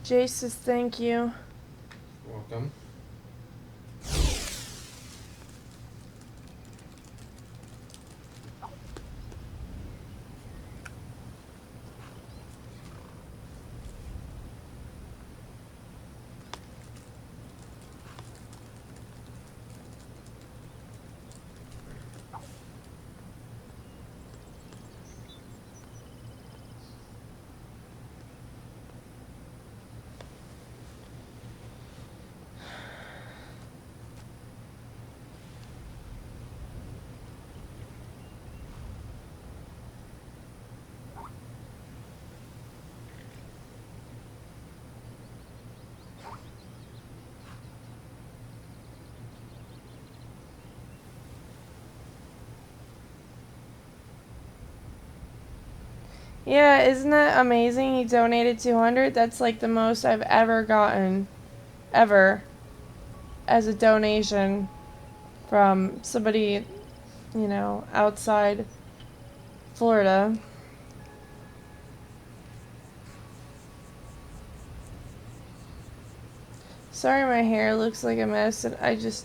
Jay says thank you. Welcome. Yeah, isn't that amazing? He donated 200. That's like the most I've ever gotten, ever, as a donation from somebody, you know, outside Florida. Sorry my hair looks like a mess, and I just,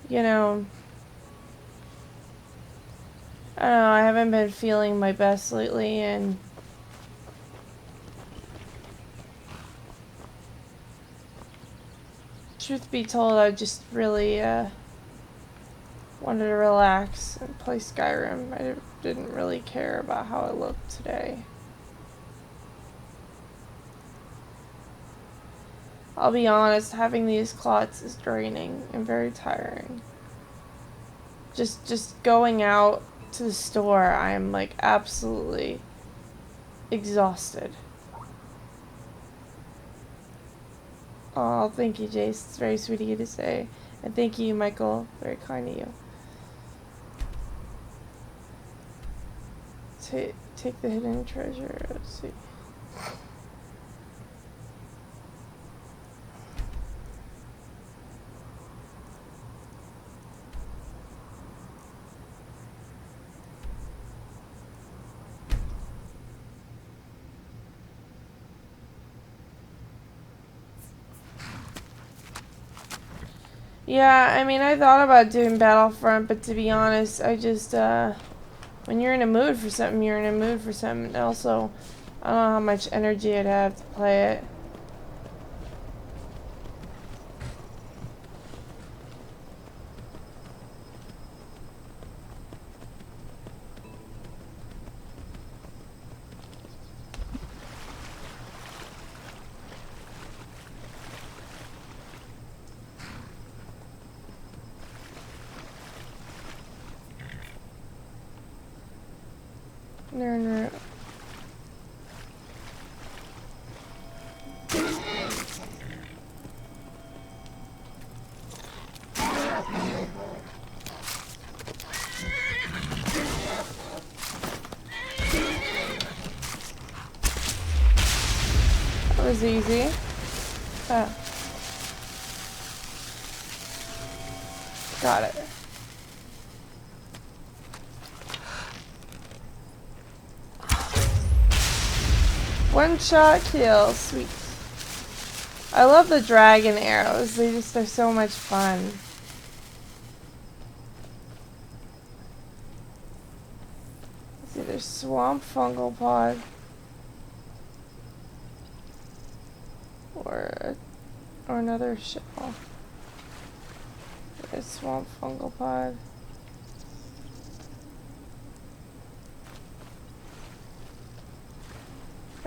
you know, I don't know, I haven't been feeling my best lately, and truth be told, I just really wanted to relax and play Skyrim. I didn't really care about how I looked today. I'll be honest, having these clots is draining and very tiring. Just going out to the store, I'm like absolutely exhausted. Oh, thank you, Jace. It's very sweet of you to say. And thank you, Michael. Very kind of you. Take the hidden treasure. Let's see. Yeah, I mean, I thought about doing Battlefront, but to be honest, I just, when you're in a mood for something, you're in a mood for something. And also, I don't know how much energy I'd have to play it. No. That was easy. Oh. Got it. One shot kill. Sweet. I love the dragon arrows. They just are so much fun. It's either swamp fungal pod or another shell. A swamp fungal pod.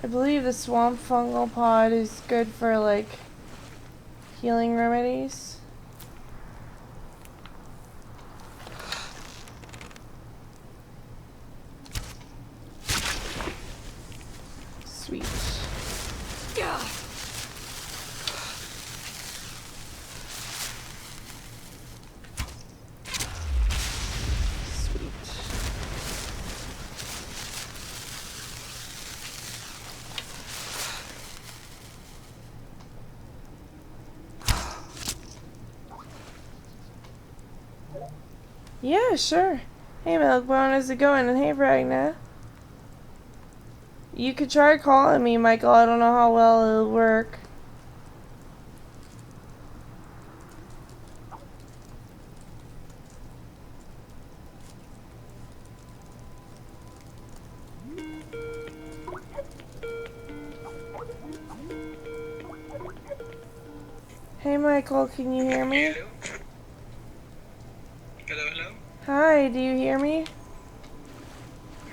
I believe the swamp fungal pod is good for like healing remedies. Sweet. Yeah. Yeah, sure. Hey, Milkbone, how's it going? And hey, Ragna. You could try calling me, Michael. I don't know how well it'll work. Hey, Michael, can you hear me? Hello? Hi, do you hear me?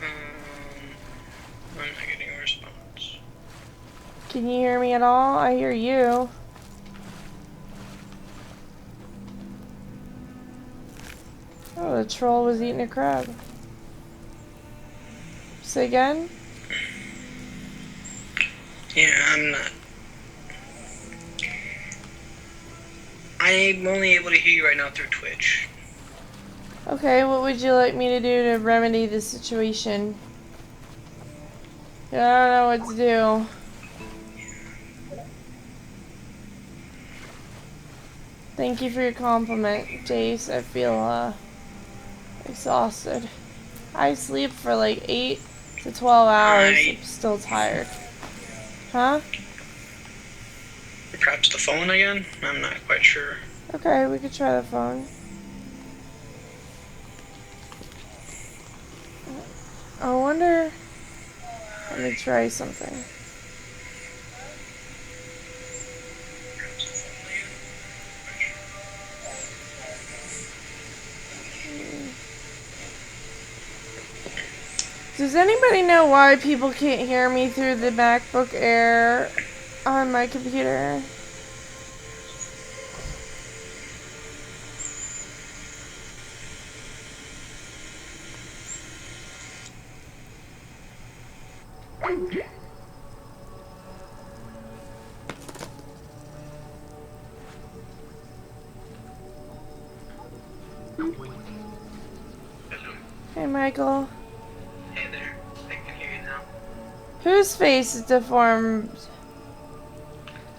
I'm not getting a response. Can you hear me at all? I hear you. Oh, the troll was eating a crab. Say again? Yeah, I'm not. I'm only able to hear you right now through Twitch. Okay, what would you like me to do to remedy the situation? I don't know what to do. Thank you for your compliment, Jace. I feel, exhausted. I sleep for like 8 to 12 hours. I'm still tired. Huh? Perhaps the phone again? I'm not quite sure. Okay, we could try the phone. I wonder... Let me try something. Does anybody know why people can't hear me through the MacBook Air on my computer? Hey, Michael. Hey there, I can hear you now. Whose face is deformed?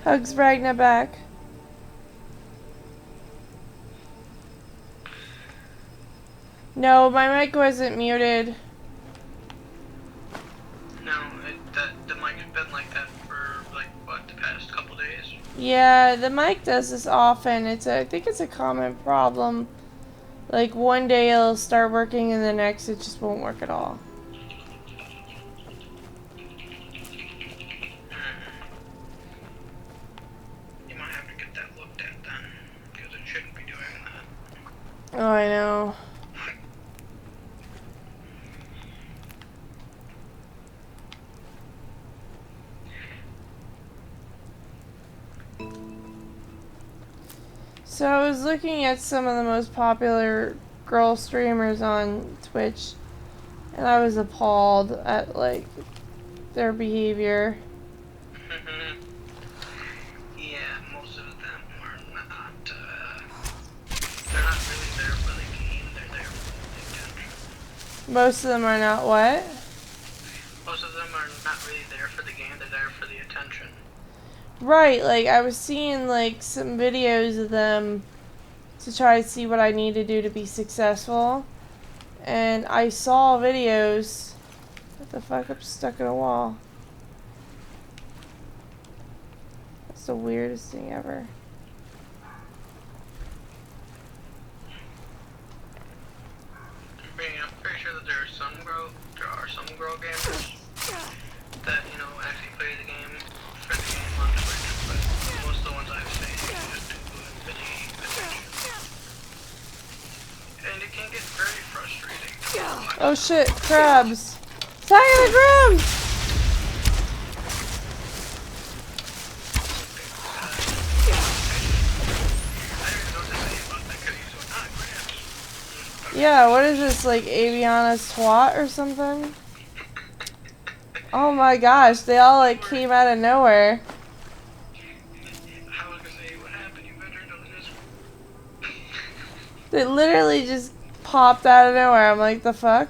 Hugs Ragna back. No, my mic wasn't muted. No, the mic's been like that for like, what, the past couple days? Yeah, the mic does this often. I think it's a common problem. Like one day it'll start working and the next it just won't work at all. You might have to get that looked at then, because it shouldn't be doing that. Oh, I know. So I was looking at some of the most popular girl streamers on Twitch, and I was appalled at like their behavior. Yeah, most of them are not, they're not really there for the game, they're there for the attention. Most of them are not what? Most of them are not really there for the game, they're there for the attention. Right, like I was seeing like some videos of them to try to see what I need to do to be successful. And I saw videos. What the fuck? I'm stuck in a wall. That's the weirdest thing ever. I'm pretty sure that there are some girl gamers that, you know, actually play the game for the game on Twitch, but most of the ones I've seen just do it for the attention. And it can get very frustrating to watch. Oh shit, crabs. Attack of the crabs! Yeah, what is this, like Aviana's twat or something? Oh my gosh, they all like came out of nowhere. I was gonna say, what happened? You better know this. They literally just popped out of nowhere. I'm like, the fuck?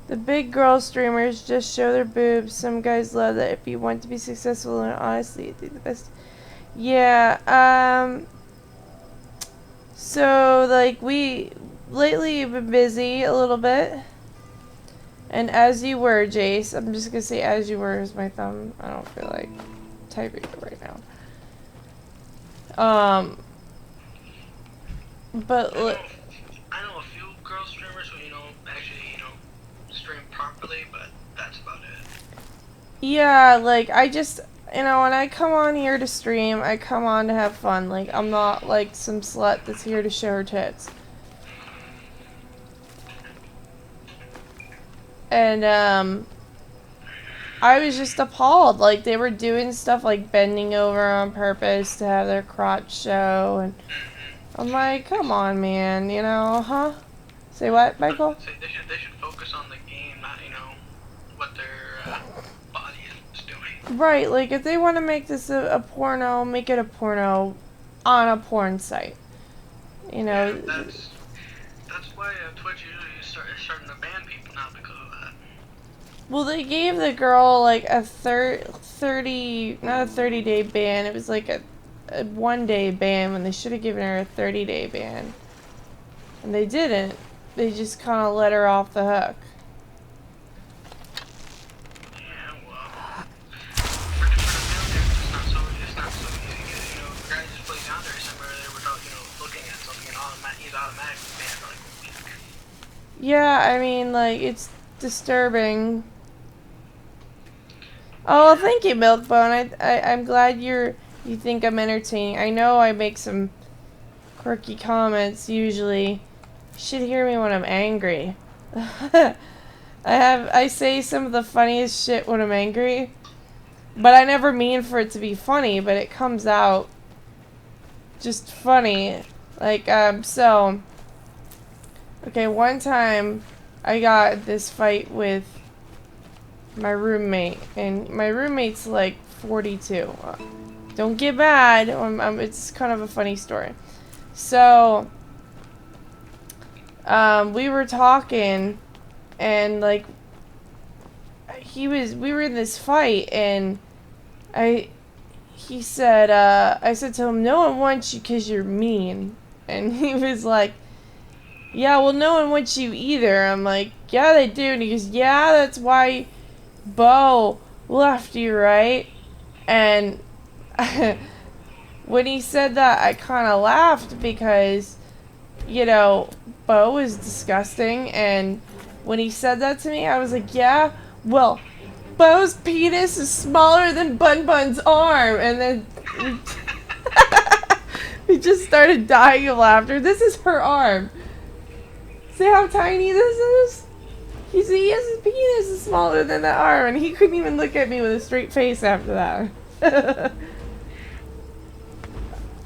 The big girl streamers just show their boobs. Some guys love that. If you want to be successful, and honestly, I think the best. Yeah, so, like, lately you've been busy a little bit. And as you were, Jace, I'm just gonna say as you were is my thumb. I don't feel like typing it right now. But I know a few girl streamers who, you know, actually, you know, stream properly, but that's about it. yeah, like, I just, you know, when I come on here to stream, I come on to have fun. Like, I'm not like some slut that's here to show her tits. And, I was just appalled. Like, they were doing stuff like bending over on purpose to have their crotch show. And I'm like, come on, man, you know, huh? Say what, Michael? They should focus on the game, not, you know, what their body is doing. Right, like, if they want to make this a porno, make it a porno on a porn site. You know. Yeah, that's why Twitch usually is starting to ban people now because of that. Well, they gave the girl like a 30, not a 30-day ban. It was like a 1-day ban when they should have given her a 30-day ban. And they didn't. They just kind of let her off the hook. Yeah, well, for the millionaires, it's not so easy. You know, the guy just plays down there somewhere there without, you know, looking at something, and he's automatically banned for like a week. Yeah, I mean, like, it's disturbing. Oh, thank you, Milkbone. I'm glad you think I'm entertaining. I know I make some quirky comments usually. You should hear me when I'm angry. I say some of the funniest shit when I'm angry. But I never mean for it to be funny, but it comes out just funny. Like, so okay, one time I got this fight with my roommate, and my roommate's like 42. Don't get mad. It's kind of a funny story. So, we were talking, and like, we were in this fight, and he said, I said to him, no one wants you because you're mean. And he was like, yeah, well, no one wants you either. I'm like, yeah, they do. And he goes, yeah, that's why Bo, lefty, right? And when he said that, I kind of laughed because, you know, Bo is disgusting. And when he said that to me, I was like, yeah, well, Bo's penis is smaller than Bun Bun's arm. And then we just started dying of laughter. This is her arm. See how tiny this is? He said, yes, his penis is smaller than that arm. And he couldn't even look at me with a straight face after that.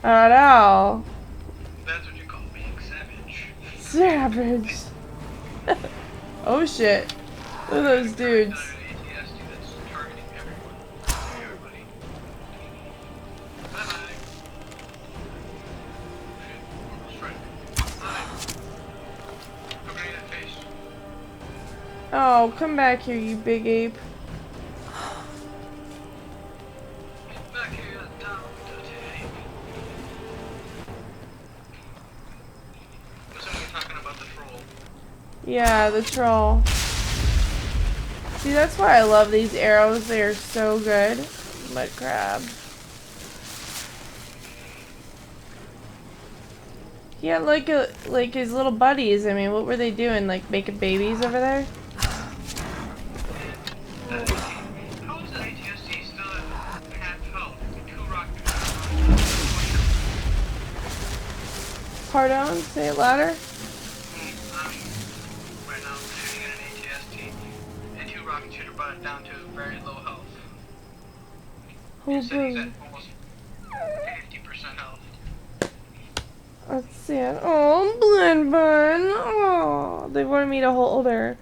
I know. That's what you call being savage. Savage. Oh shit. Look at those dudes. ATSD that's targeting everyone. Everybody. Bye-bye. Shit. Almost right. Bye. Look at that face. Oh, come back here, you big ape. Get back here, down to tape. Was somebody talking about the troll? Yeah, the troll. See, that's why I love these arrows. They are so good. Mud crab. He had like his little buddies. I mean, what were they doing? Like making babies over there? How is the ATSD still at half health? Two rock. Pardon? Say it louder. Right now shooting at an ATST and two rocket shooter brought it down to very low health. Oh, So he's boy. at almost 50% health. Let's see it. Oh, Blend Bun. Oh, they wanted me to hold her.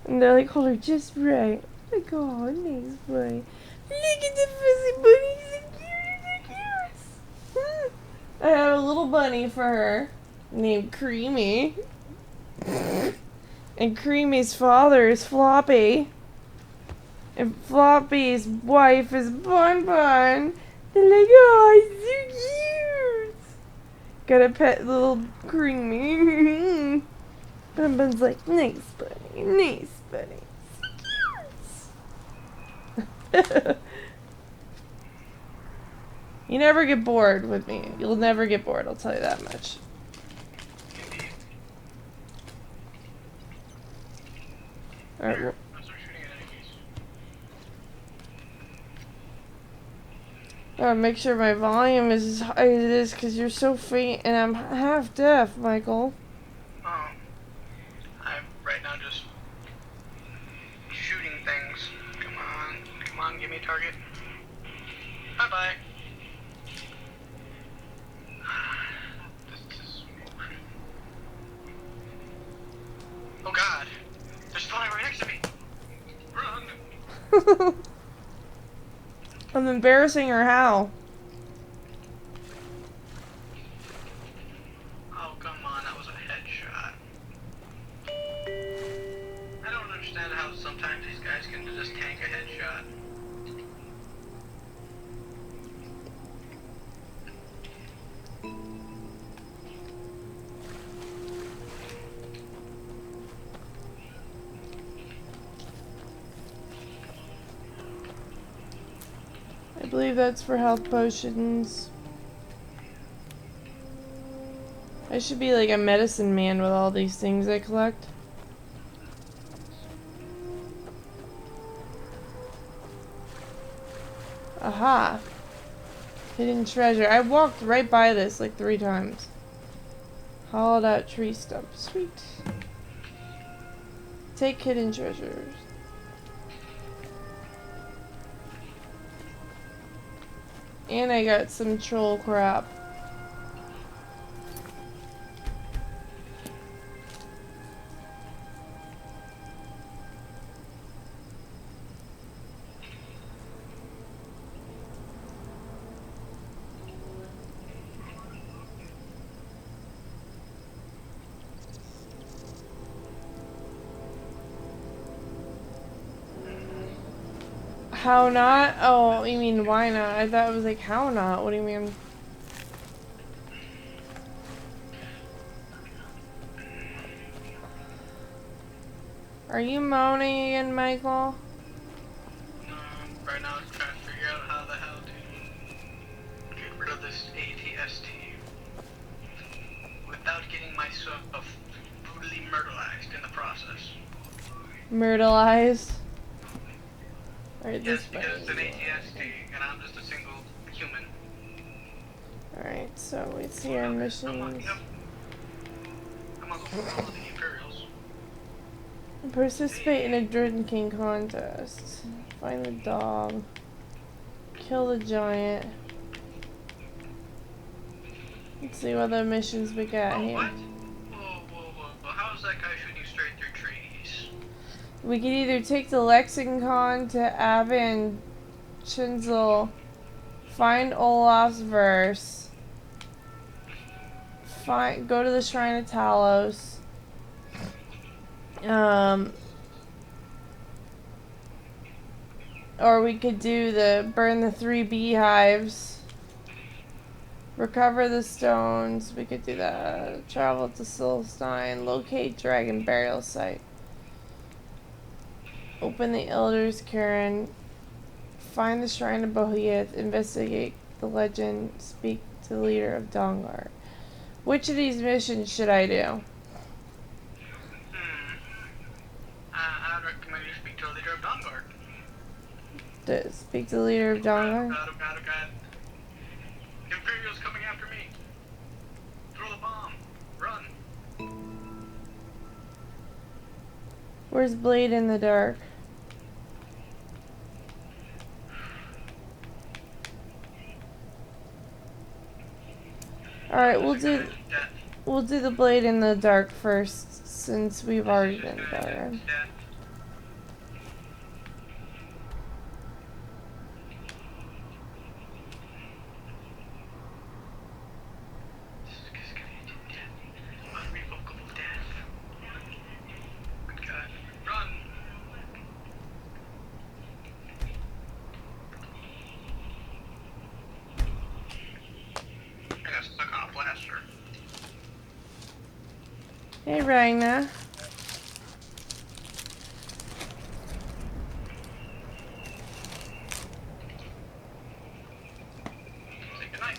And they're like, hold her just right. Like, oh, nice boy. Look at the fuzzy bunny. He's so cute. He's so cute. I have a little bunny for her named Creamy. And Creamy's father is Floppy. And Floppy's wife is Bun Bun. They're like, oh, he's so cute. Gotta pet little Creamy. Bun Bun's like, nice bunny, nice bunny. So cute. You never get bored with me. You'll never get bored, I'll tell you that much. Alright, well, I'll start shooting at enemies. gotta make sure my volume is as high as it is because you're so faint and I'm half deaf, Michael. I'm right now just shooting things. Come on, give me a target. Bye bye. This is bullshit. Oh god, they're spawning right next to me. Run. I'm embarrassing her how? Oh come on, that was a headshot. I don't understand how sometimes these guys can just tank a headshot. I believe that's for health potions. I should be like a medicine man with all these things I collect. Aha! Hidden treasure. I walked right by this like 3 times. Hollowed out tree stump. Sweet. Take hidden treasures. And I got some troll crap. How not? Oh, you mean why not? I thought it was like, how not? What do you mean? Are you moaning again, Michael? right now is trying to figure out how the hell to get rid of this ATST without getting myself brutally murderized in the process. Myrtleized. Alright, Yes, this because it's an way. ATST and I'm just a single human. Alright, so we see our missions. I'm gonna go follow the Imperials. Participate in a drinking contest. Find the dog. Kill the giant. Let's see what other missions we got here. What? Whoa. How is that guy shooting straight through trees? We can either take the lexicon to Avon Chinzel, find Olaf's verse, go to the Shrine of Talos, or we could do the burn the 3 beehives, recover the stones. We could do that. Travel to Silstein, locate dragon burial site, open the Elder's Cairn, find the Shrine of Bohiath, investigate the legend, speak to the leader of Dongar. Which of these missions should I do? I'd recommend you speak to the leader of Dongar. Speak to the leader of Dongar? God. Imperial's coming after me. Throw the bomb. Run. Where's Blade in the Dark? Alright, we'll do the Blade in the Dark first, since we've already been there. Hey, Ragnar. Say goodnight.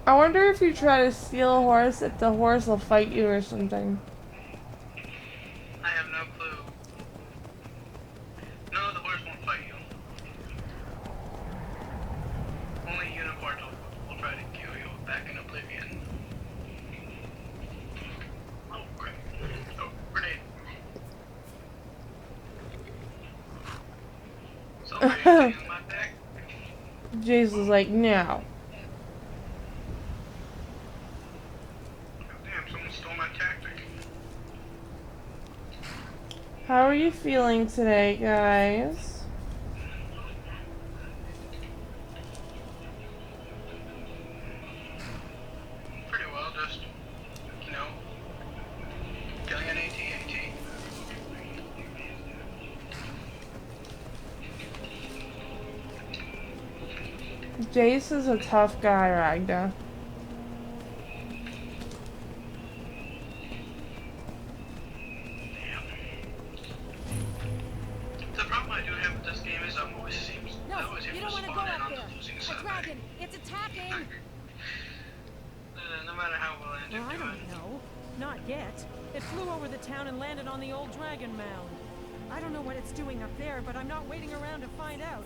I wonder if you try to steal a horse, if the horse will fight you or something. I have no clue. No, the horse won't fight you. Only unicorns will try to kill you back in Oblivion. Oh, crap. Oh, grenade. Somebody's in my back. Jace was like, no. How are you feeling today, guys? Pretty well, just, you know, killing an AT-AT. Jace is a tough guy, Ragda. No matter how well I end up doing. I don't know. Not yet. It flew over the town and landed on the old dragon mound. I don't know what it's doing up there, but I'm not waiting around to find out.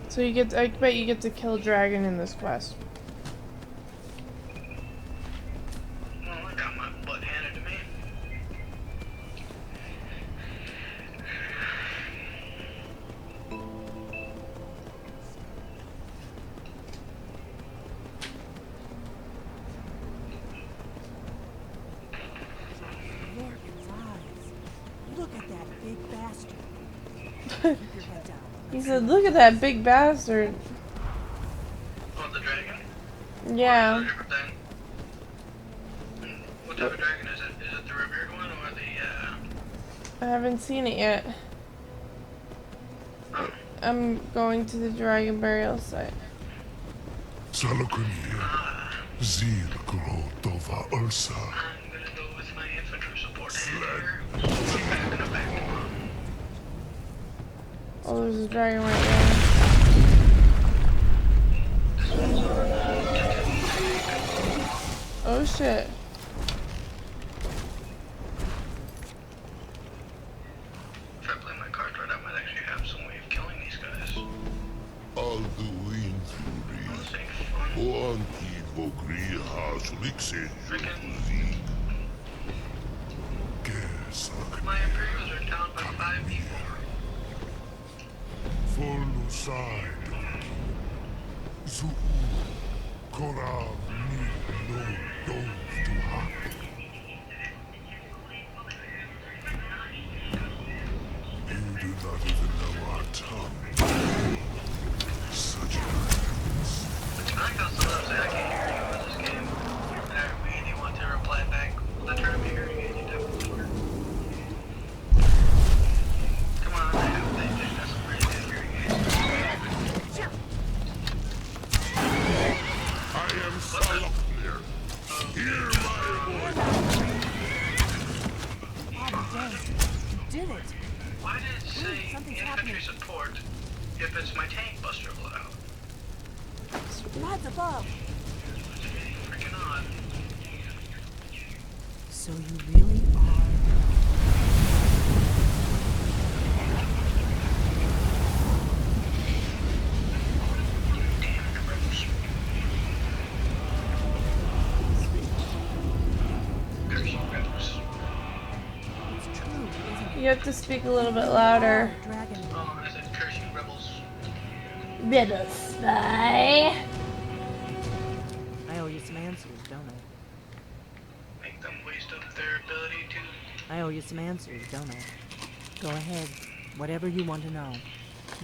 So you get, I bet you get to kill dragon in this quest. Well, I got my butt handed to me. He said, look at that big bastard. Oh, the dragon? Yeah. Or is it a different thing? What type of dragon is it? Is it the revered one or the, I haven't seen it yet. I'm going to the dragon burial site. Salakania, Zil Grotova Ursa. I'm gonna go with my infantry support here. So I'm back to mom. Oh, there's a dragon right there. This one's on Oh shit. If I play my cards right, I might actually have some way of killing these guys. Alduin This Furi. ain't fun. Oanki Vogriha Sulixe Jukuzi. Gesak. My Imperials are down by 5 people. Folusai. Zu. Korav Ni No Dove to Hak. You do not even know our tongue. Such arrogance. I like how some of them say I can't hear you in this game. And I really want to reply back. Well, then turn on your hearing aid, you definitely were. Come on, they got some pretty good hearing aids. I am Salaknir. Hear my voice. Oh, dang. You did it. Why did it say something's infantry happening. support if it's my tank buster loadout? Lads above. It's really freaking odd. So you really are. Damn it, rebels. Curse you, rebels. It's true, isn't it? You have to speak a little bit louder. Dragon. Oh, I said curse you, rebels. Little spy. I owe you some answers, don't I? Make them waste up their ability to... I owe you some answers, don't I? Go ahead. Whatever you want to know.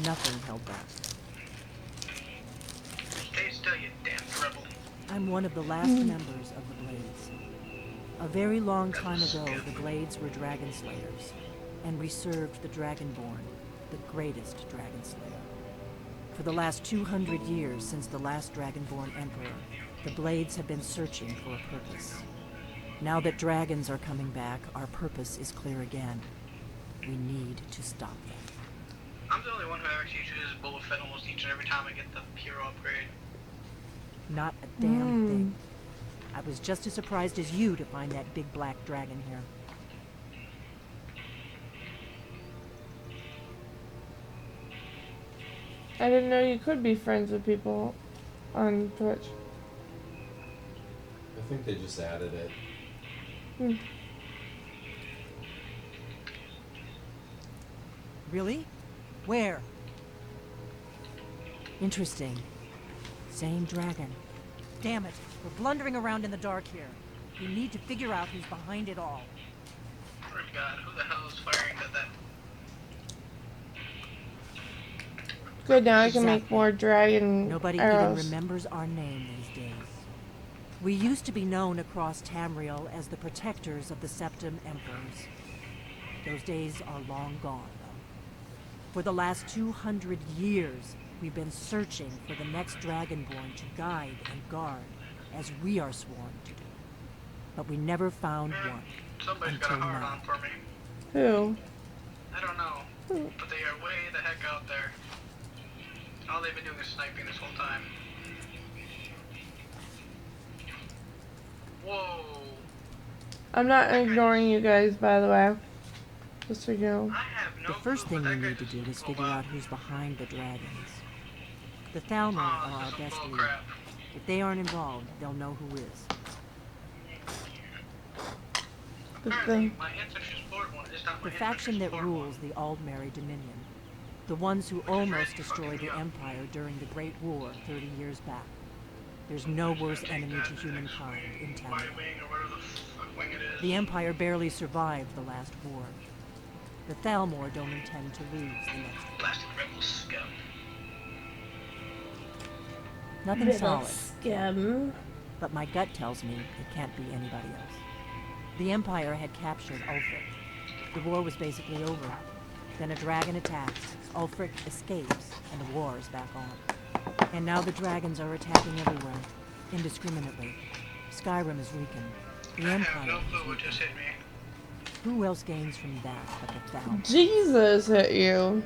Nothing held back. Stay still, you damn rebel. I'm one of the last members of the Blades. A very long time ago, the Blades were dragon slayers, and we served the Dragonborn, the greatest dragon slayer. For the last 200 years since the last Dragonborn Emperor, the Blades have been searching for a purpose. Now that dragons are coming back, our purpose is clear again. We need to stop them. I'm the only one who actually uses Boba Fett almost each and every time I get the hero upgrade. Not a damn thing. I was just as surprised as you to find that big black dragon here. I didn't know you could be friends with people on Twitch. I think they just added it. Really? Where? Interesting. Same dragon. Damn it. We're blundering around in the dark here. We need to figure out who's behind it all. Oh my god, who the hell is firing at that? Good, now I can make Exactly. more dragon Nobody arrows. even remembers our name these days. We used to be known across Tamriel as the protectors of the Septim Emperors. Those days are long gone, though. For the last 200 years, we've been searching for the next Dragonborn to guide and guard, as we are sworn to do. But we never found one. Somebody's got a Until hard now. on for me. Who? I don't know, but they are way the heck out there. All they've been doing is sniping this whole time. Whoa. I'm not ignoring you guys, by the way. Just so you know. I have no The first clue, thing but we that guy need to just- do is oh, figure wow. out who's behind the dragons. The Thalmor Oh, are this our is some best bull lead. crap. If they aren't involved, they'll know who is. But Apparently, the, my infantry support one is not my The faction infantry that support rules one. the Aldmeri Dominion. The ones who almost destroyed the Empire during the Great War 30 years back. There's no worse enemy to humankind in Y Tamriel. wing or whatever the fuck wing it is. The Empire barely survived the last war. The Thalmor don't intend to lose the next war. Blasted rebel scum. Nothing solid. Scum. But my gut tells me it can't be anybody else. The Empire had captured Ulfric. The war was basically over. Then a dragon attacks, Ulfric escapes, and the war is back on. And now the dragons are attacking everywhere, indiscriminately. Skyrim is weakened. The I have Empire no is clue what just weakened. hit me. Who else gains from that but the Thaum? Jesus hit you.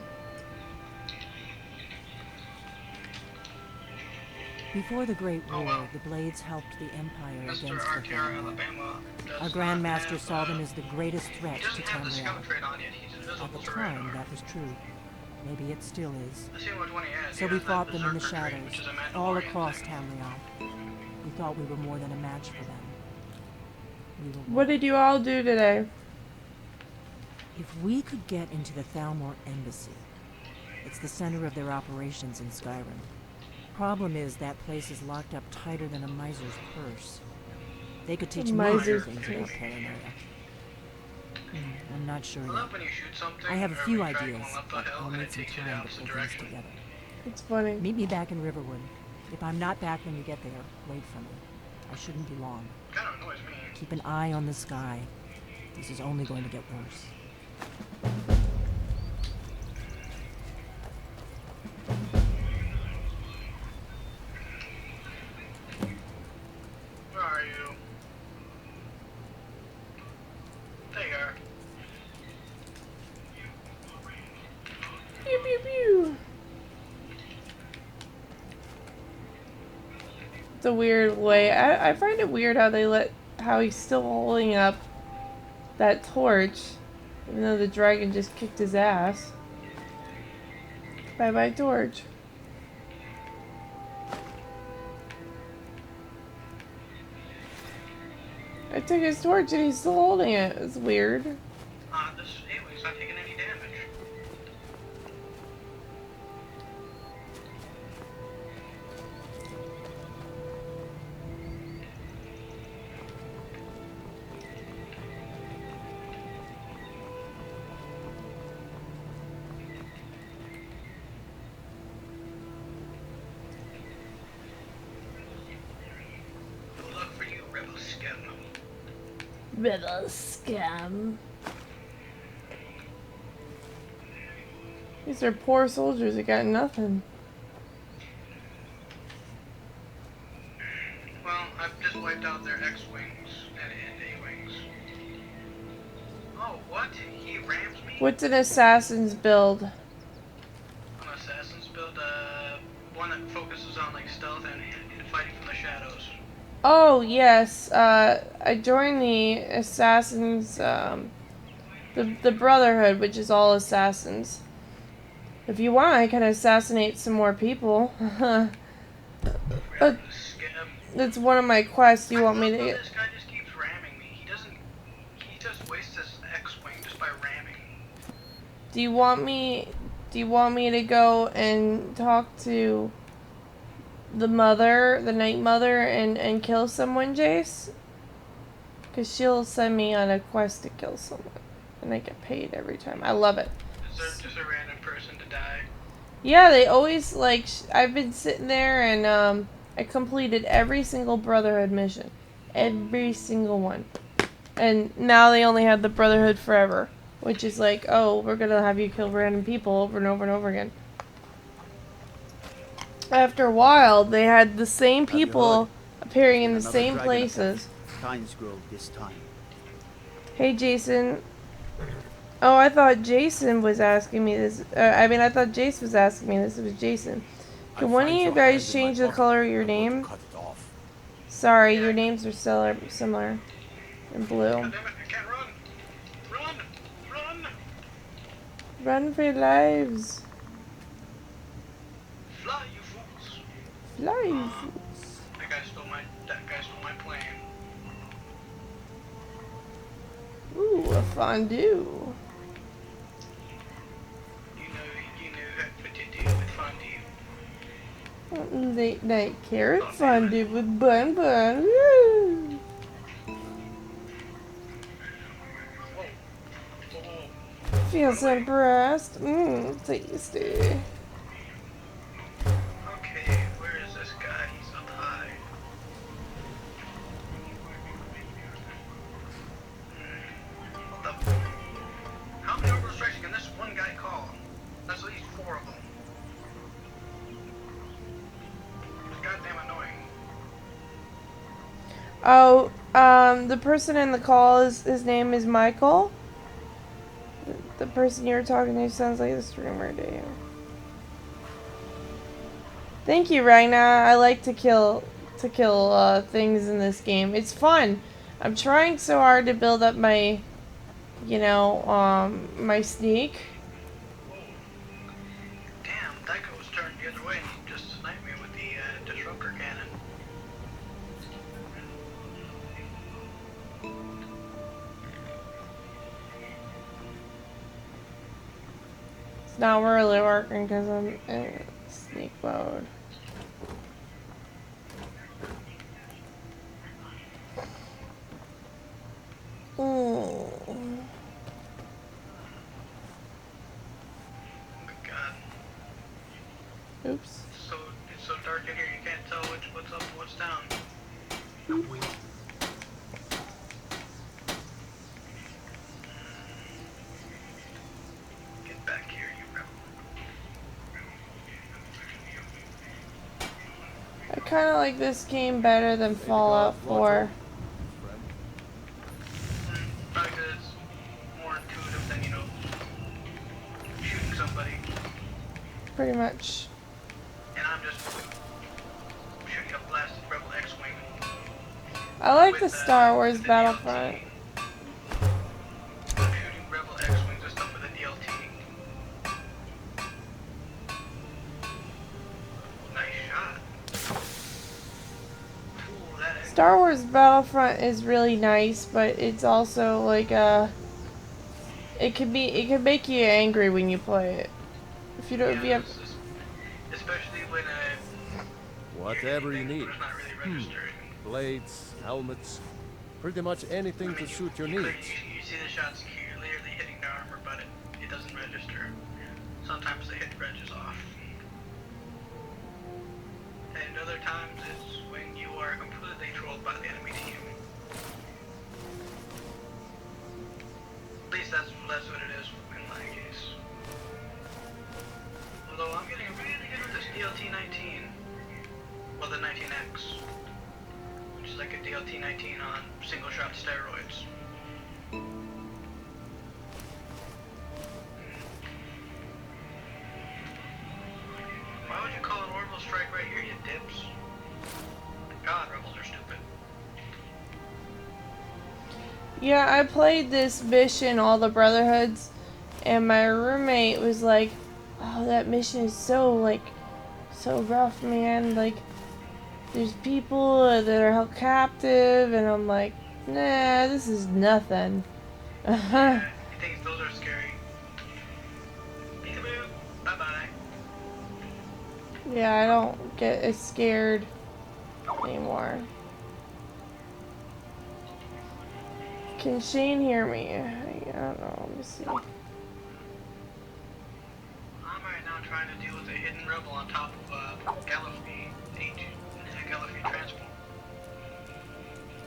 Before the Great Oh, War, wow. the Blades helped the Empire Mr. against the Arcaro, Thaum. Alabama. Our does Grand not Master have, saw them as the greatest threat He to doesn't have the Tamriel. scout trait on yet. He's invisible At the to time, radar. that was true. Maybe it still is. I see which one he has. So He we has that fought them in the berserker trait, shadows, which is a all Mandalorian across thing. Tamriel. We thought we were more than a match for them. We were What did you all do today? If we could get into the Thalmor Embassy, it's the center of their operations in Skyrim. Problem is, that place is locked up tighter than a miser's purse. They could teach me a few Miser's things about purse. paranoia. I'm not sure I yet. love when you shoot something. I have a or few when you drag ideas, one up the but hill I'll and need it some takes you time down to the put things direction. together. It's funny. Meet me back in Riverwood. If I'm not back when you get there, wait for me. I shouldn't be long. Kind of annoys me. Keep an eye on the sky. This is only going to get worse. Where are you? There you are. Pew pew pew. It's a weird way. I find it weird how he's still holding up that torch, even though the dragon just kicked his ass. Bye bye torch. I took his torch and he's still holding it. It's weird. This alien's not taking any damage. Good luck for you, rebel scum. Rebel scam. These are poor soldiers that got nothing. Well, I've just wiped out their X-Wings and A-Wings. Oh, what? He rams me? What's an assassin's build? An assassin's build, one that focuses on, like, stealth and fighting from the shadows. Oh, yes. I joined the assassins, the Brotherhood, which is all assassins. If you want, I can assassinate some more people. Rebel scum. That's one of my quests. You want me to I love how get... this guy just keeps ramming me. He just wastes his X-Wing just by ramming. Do you want me to go and talk to the mother, the Night Mother, and kill someone, Jace? Because she'll send me on a quest to kill someone. And I get paid every time. I love it. Is there just a random person to die? Yeah, they always, like, I've been sitting there and, I completed every single Brotherhood mission. Every single one. And now they only have the Brotherhood Forever. Which is like, oh, we're gonna have you kill random people over and over and over again. After a while, they had the same people appearing in the Another same dragon places. attack. Pines Grove this time. Hey, Jason. Oh, I thought Jason was asking me this. I thought Jace was asking me this. It was Jason. Can one of find you your guys hand in my change the pocket. color of your I'm going to name? cut it off. Sorry, your names are still similar. In blue. God damn it, I can't run! Run! Run! Run for your lives. Fly, you fools! Fly, you fools. That guy stole my plane. Ooh, a fondue. You know what to do with fondue. Late night carrot fondue with bun bun. Woo. Whoa. Whoa. Feels impressed. Tasty. Okay, where is this guy? Oh, the person in the call his name is Michael. The person you were talking to sounds like the streamer, do you? Thank you, Ragnar. I like to kill things in this game. It's fun. I'm trying so hard to build up my, my sneak. Damn, that guy was turned the other way and he just sniped me with the disruptor cannon. It's not really working because I'm in sneak mode. Oh my god. Oops. It's so dark in here you can't tell what's up and what's down. Get back here, you rebel. I kind of like this game better than Fallout 4. Probably because it's more intuitive than, shooting somebody. Pretty much. And I'm just shooting a blasted Rebel X-Wing. I like the With, Star Wars the Battlefront. DLT. I'm shooting Rebel X-Wings and stuff with a DLT. Nice shot. Ooh, that is... Star Wars Battlefront is really nice, but it's also like it can make you angry when you play it. If you don't, if you have, especially when Whatever you need. it's not really registering. Blades, helmets, pretty much anything to suit your needs. You see the shots clearly hitting the armor, but it doesn't register. Sometimes the hit registers off. And other times it's when you are completely trolled by the enemy team. At least that's what it is in my case. Although I'm getting really good with this DLT-19. Well, the 19X. Which is like a DLT-19 on single-shot steroids. Why would you call an orbital strike right here, you dips? God, rebels are stupid. yeah, I played this mission, all the Brotherhoods, and my roommate was like, "Oh, that mission is so rough, man. Like, there's people that are held captive," and I'm like, "Nah, this is nothing." Yeah, he thinks those are scary. Peekaboo, bye-bye. Yeah, I don't get as scared anymore. Can Shane hear me? I don't know. Let me see. I'm right now trying to deal with a hidden rebel on top of Gallifrey Gallifrey transport.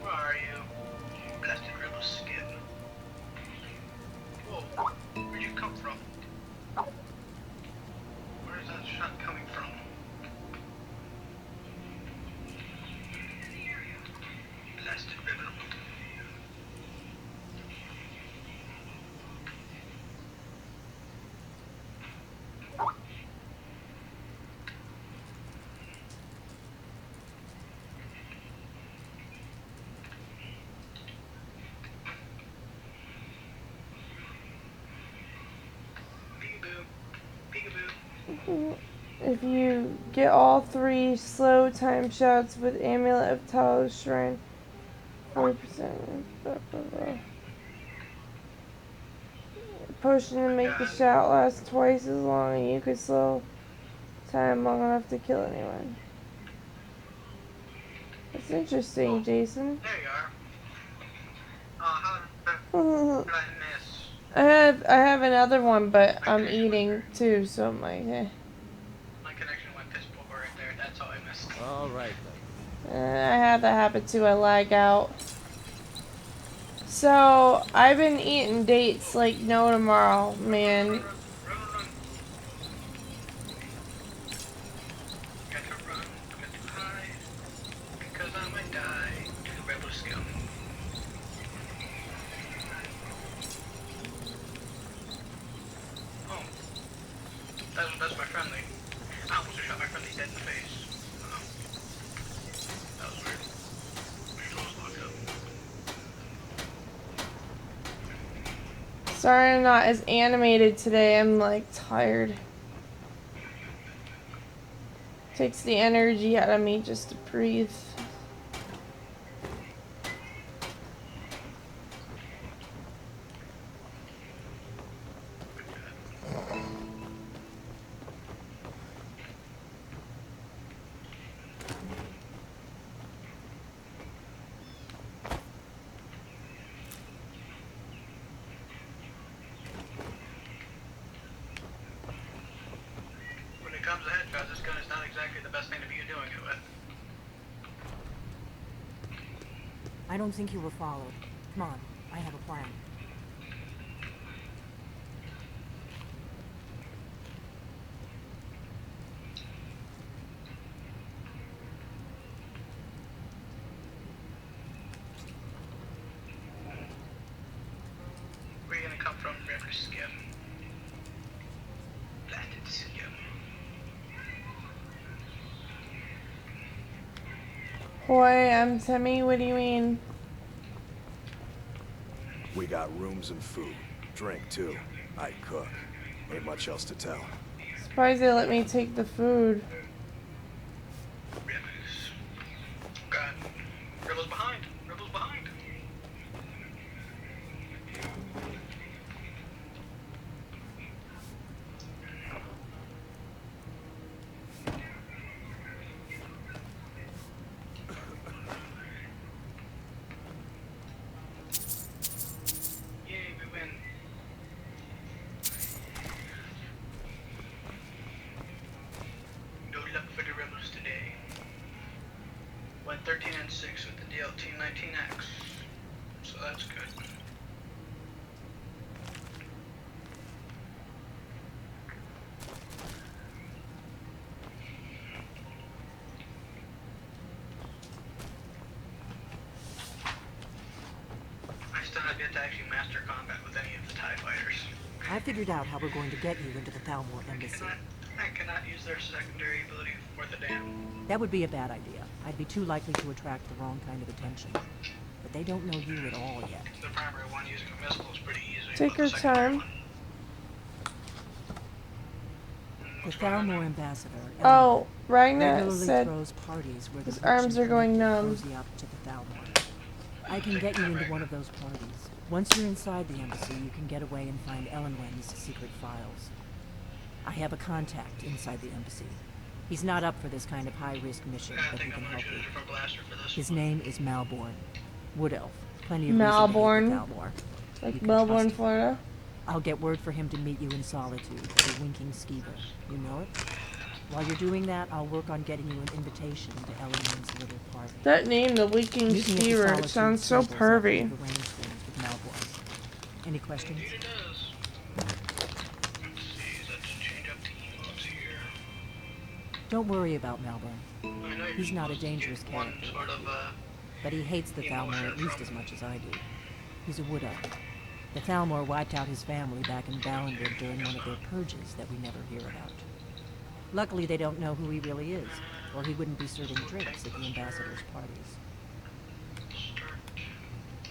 Where are you? Blasted rebel skin. Whoa, where'd you come from? Where's that shot coming from? Blasted rebel. Peekaboo. Peekaboo. If you get all 3 slow time shots with Amulet of Talos Shrine, 40%. Potion to make the shot last twice as long, and you could slow time long enough to kill anyone. That's interesting, Jason. There you are. How did I miss? I have another one, but I'm eating too, so I'm like, eh. My connection went piss poor right there. That's how I missed. All right then. I have that habit too. I lag out. So I've been eating dates like no tomorrow, man. Run, run, run. Got to run, got to hide, because I might die to the rebel Sorry I'm not as animated today. I'm like tired. Takes the energy out of me just to breathe. When it comes to headshots, this gun is not exactly the best thing to be doing it with. I don't think you were followed. Come on, I have a plan. Where are you gonna come from, River Skip? Blasted Skip. Boy, I'm Timmy. What do you mean? We got rooms and food. Drink, too. I cook. Ain't much else to tell. Surprised they let me take the food. Rivers. God. Rebels behind. Rebels behind. Yay, we win. No luck for the rebels today. Went 13 and 6 with the DLT 19X. So that's good. I still have yet to actually master combat with any of the TIE fighters. I figured out how we're going to get you into the Thalmor Embassy. I cannot use their secondary ability worth a damn. That would be a bad idea. I'd be too likely to attract the wrong kind of attention. But they don't know you at all yet. The primary one using a missile is pretty easy. Take but your the secondary time. one- The Thalmor ambassador, Oh, Ragnar regularly said throws parties where the his arms fiction are going connected numb. cozy up to the Thalmor. I can get you into one of those parties. Once you're inside the embassy, you can get away and find Elenwen's secret files. I have a contact inside the embassy. He's not up for this kind of high-risk mission, I but he think can I'm gonna help choose a you. different blaster for this His one. name is Malborn. Wood Elf. Plenty of Malborn? reason to hate the Thalmor. Like You can Melbourne, trust him. Florida. I'll get word for him to meet you in Solitude, the Winking Skeever. You know it? While you're doing that, I'll work on getting you an invitation to Elenwen's little party. That name, the Winking Meet me at the Skeever, it Solitude sounds so Stables after pervy. you've arranged things with Malborn. Any questions? Indeed it does. Let's see, let's change up the emotes here. Don't worry about Malborn, I know you're He's not a supposed to dangerous get one character. sort of, but he hates the Thalmor at least as much as I do. He's a Wood Elf. The Thalmor wiped out his family back in Valenwood during one of their purges that we never hear about. Luckily, they don't know who he really is, or he wouldn't be serving drinks at the ambassador's parties. start.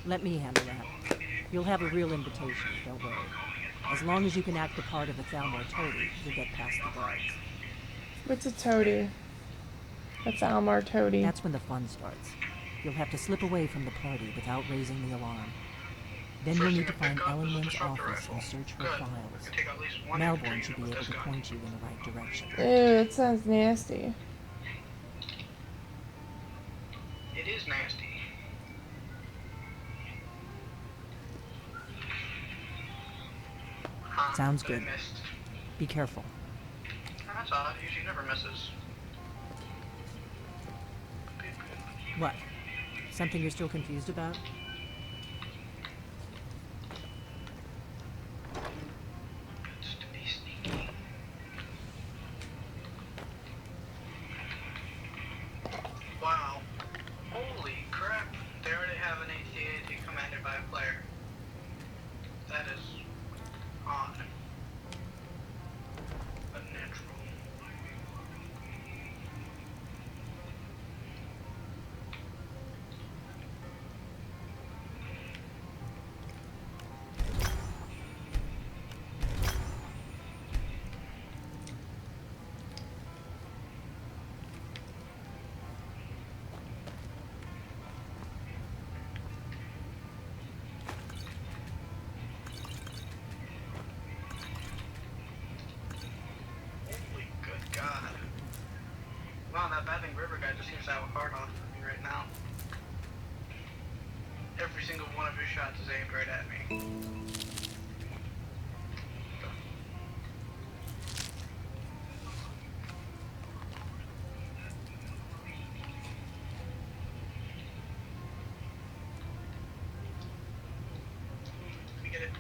Let me handle that. You'll have a real invitation, don't worry. As long as you can act the part of a Thalmor toady, you'll get past the guards. What's a toady? That's Almar Toady. That's when the fun starts. You'll have to slip away from the party without raising the alarm. Then you'll need to find Elenwen's office and search her Good. files. We can take at least one Malborn infantryman should be with able this to gun. point you in the right direction. Ew, that sounds nasty. It is nasty. Sounds I good. missed. Be careful. That's odd. Usually never misses. What? Something you're still confused about? It's to be sneaky. Wow. Holy crap. They already have an AT-AT commanded by a player. That is odd. Unnatural. taking his heart off of me right now. Every single one of your shots is aimed right at me. Let me get it.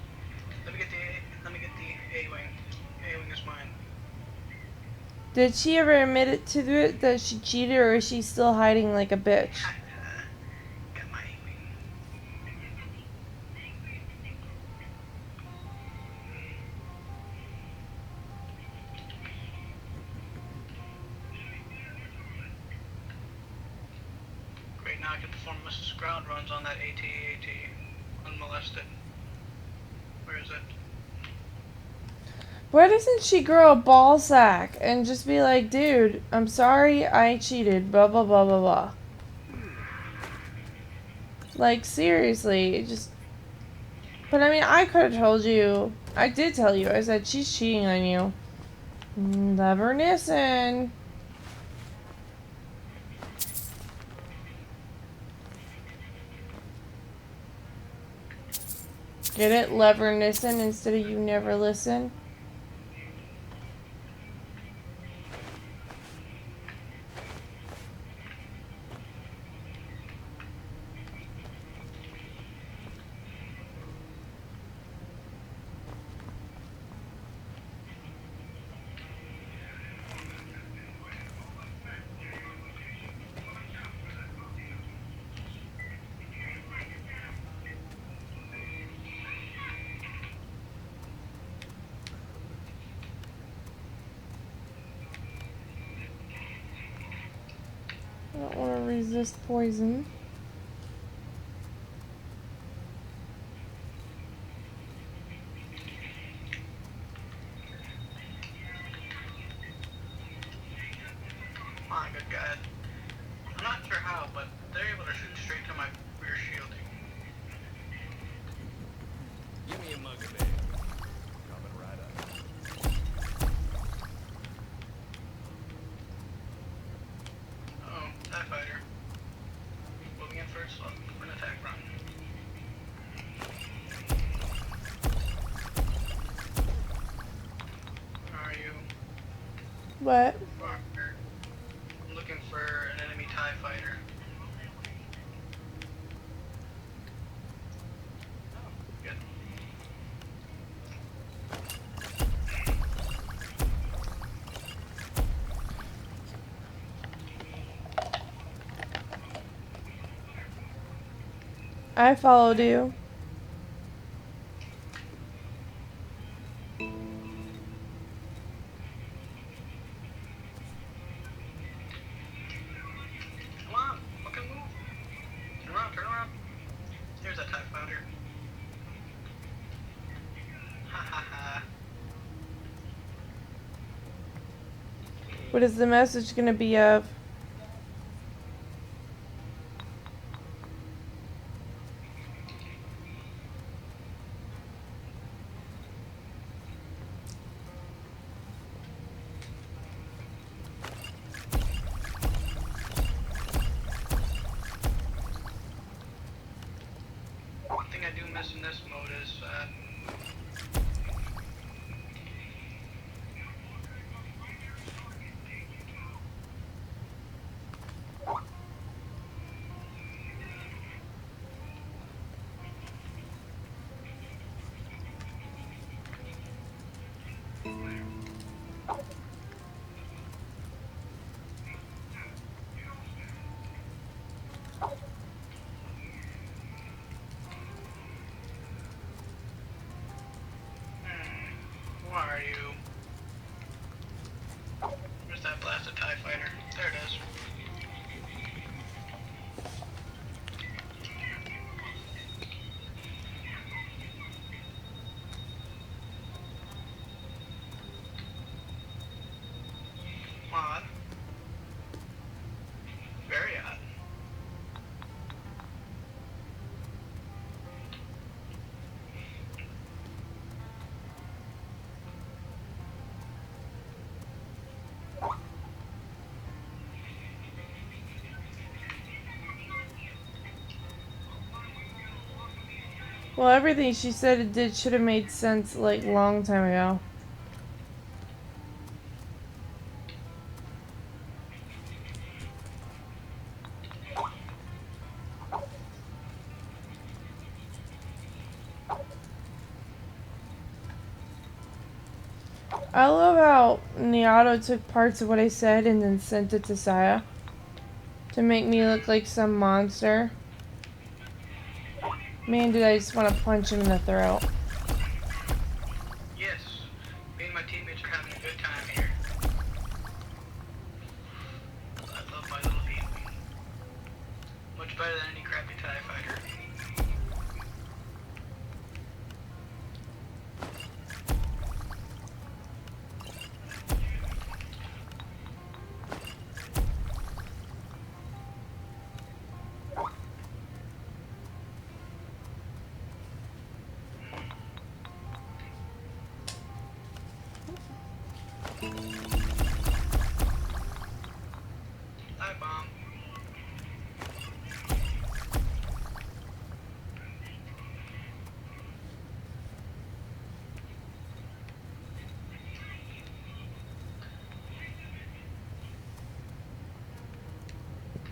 Let me get the A-wing. A-wing is mine. Did she ever admit it to it that she cheated, or is she still hiding like a bitch? Got my A-wing. Great, now I can perform Mrs. Ground runs on that AT-AT unmolested. Where is it? Why doesn't she grow a ball sack and just be like, dude, I'm sorry I cheated, blah blah blah blah blah. Like, seriously, just... But I mean, I could have told you. I did tell you. I said, she's cheating on you. Never listen. Get it? Lever listen instead of you never listen. I don't want to resist poison. My good God. I'm not sure how, but they're able to shoot straight to my rear shielding. Give me a mug of ale. Coming right up. Oh, TIE fighter. Moving in first, for an attack run. Where are you? What? Barker. I'm looking for an enemy TIE fighter. Oh, good. I followed you. Come on, fucking move. Turn around, turn around. There's that TIE fighter. Ha ha ha. What is the message gonna be of? One thing I do miss in this mode is, Well, everything she said it did should have made sense like long time ago. I love how Niato took parts of what I said and then sent it to Saya to make me look like some monster. Man, did I just want to punch him in the throat. Yes, me and my teammates are having a good time here. I love my little people. Much better than any crappy TIE fighter. Hi, Bomb.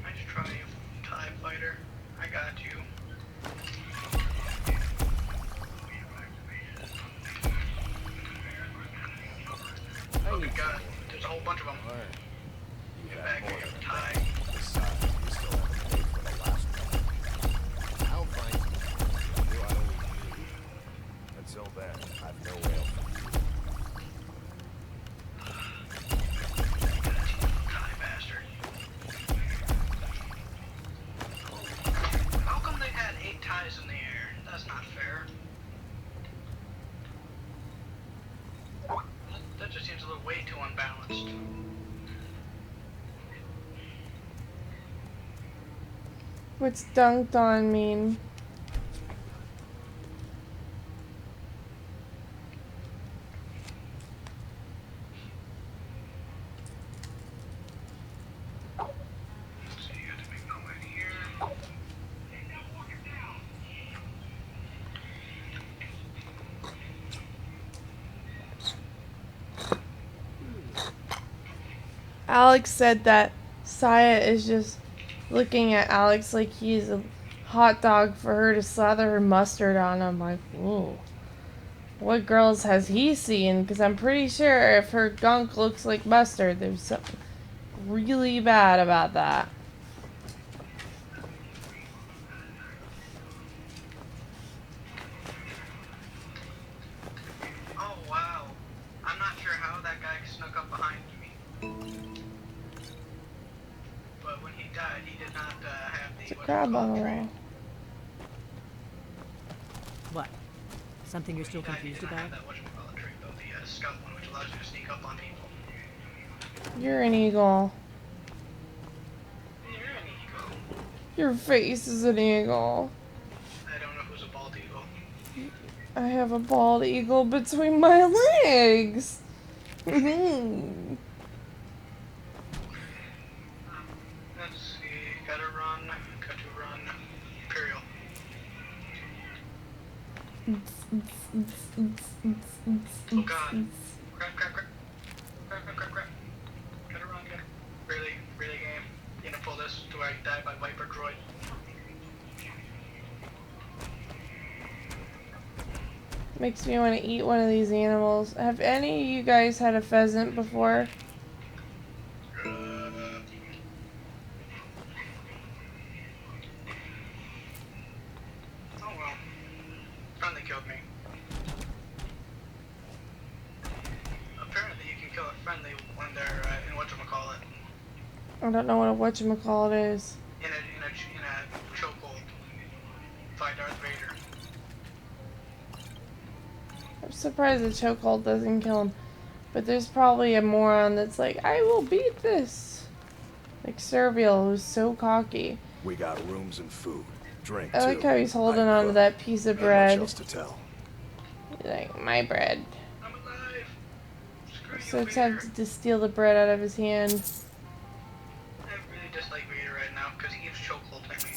Nice try, you TIE fighter. I got you. Oh, good God. There's a whole bunch of them. Get back here, TIE. Besides, we still haven't paid for the last one. I'll find you. Do I owe you? Until then, I've no way else. TIE bastard. How come they had 8 ties in the air? That's not fair. That just seems a little way too unbalanced. What's dunked on mean? So you have to make my way here. Alex said that Saya is just looking at Alex like he's a hot dog for her to slather her mustard on. I'm like, ooh. What girls has he seen? Because I'm pretty sure if her gunk looks like mustard, there's something really bad about that. Oh, wow. I'm not sure how that guy snuck up behind me. But when he died, he did not have the... It's a crab on the wall. What? Something you're still He confused did not about? have that whatchamacallit trait, though, the scout one, which allows you to sneak up on people. You're an eagle. You're an eagle. Your face is an eagle. I don't know who's a bald eagle. I have a bald eagle between my legs. Mhm. Let's see. Gotta run. Got to run. Imperial. Oh god. Crap, crap, crap. Crap, crap, crap, crap. Gotta run, gotta... Really, really game. You gonna pull this to where I die by Viper Droid. Makes me want to eat one of these animals. Have any of you guys had a pheasant before? Oh well. Friendly killed me. Apparently you can kill a friendly when they're in whatchamacallit. I don't know what a whatchamacallit is. In a chokehold. Fight Darth Vader. I'm surprised the chokehold doesn't kill him. But there's probably a moron that's like, I will beat this. Like Servial, who's so cocky. We got rooms and food. Drink, I like too. how he's holding I on to cook. that piece of Ain't much bread. else to tell. He's like, my bread. I'm alive. Screw I'm you, so Vader. tempted to steal the bread out of his hand. I really dislike Vader right now because he keeps chokeholding me.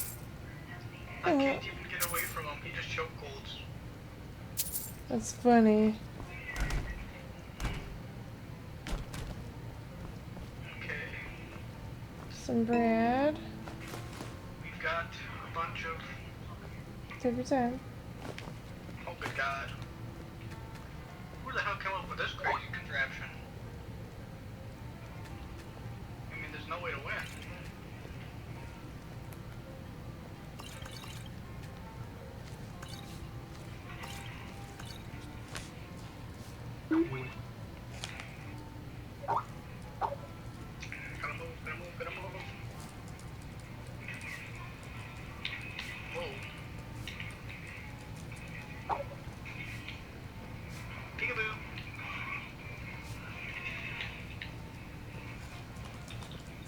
I Oh. can't even get away from him. He just chokeholds. That's funny. Okay. Some bread. We've got a bunch of... Take your time. Oh, good God. Who the hell came up with this crazy contraption? I mean, there's no way to win. Gotta move, gotta move, gotta move. Whoa. Peekaboo.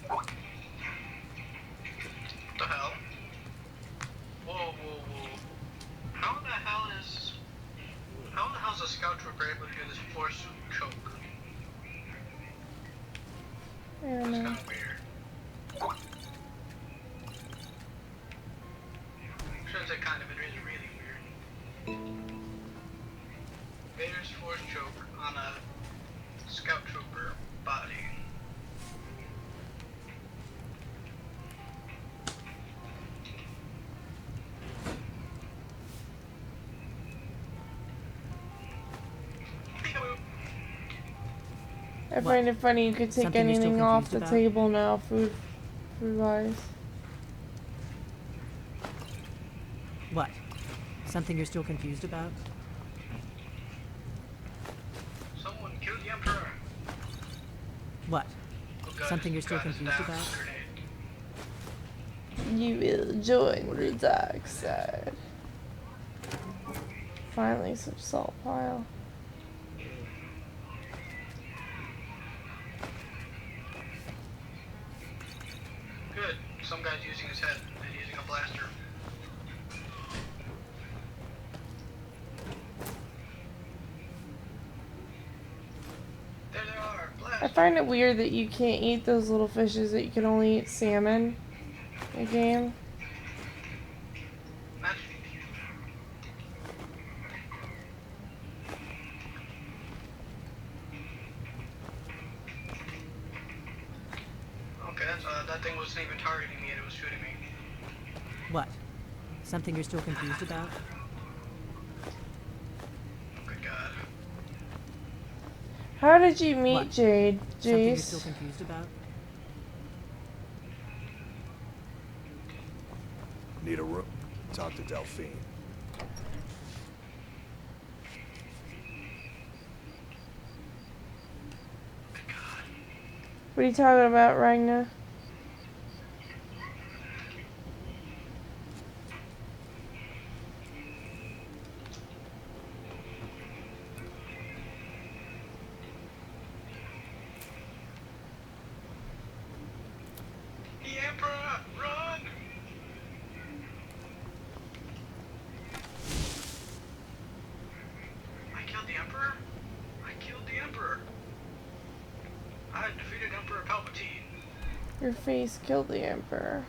What the hell? Whoa, whoa, whoa. How the hell is a scout trooper able to do this force choke? I don't That's know. kind of weird. Shouldn't say kind of, it is really weird. Vader's force choke on a scout trooper body. Peekaboo. I find it funny you could take Something you're still anything off the confused about? table now, food wise. What? Something you're still confused about? Someone killed the Emperor. What? Oh God, Something you're still God, it's confused down. about? Grenade. You will join the dark side. Finally, some salt pile. Good. Some guy's using his head and using a blaster. There they are. Blast. I find it weird that you can't eat those little fishes, that you can only eat salmon in the game. Match. Okay, that thing wasn't even targeting me and it was shooting me. What? Something you're still confused about? Oh, good God. How did you meet What? Jade, Something you're still Jace? confused about? Need a room? Talk to Delphine. What are you talking about, Ragna? The Emperor! Run! I killed the Emperor? I killed the Emperor. I defeated Emperor Palpatine. Your face killed the Emperor.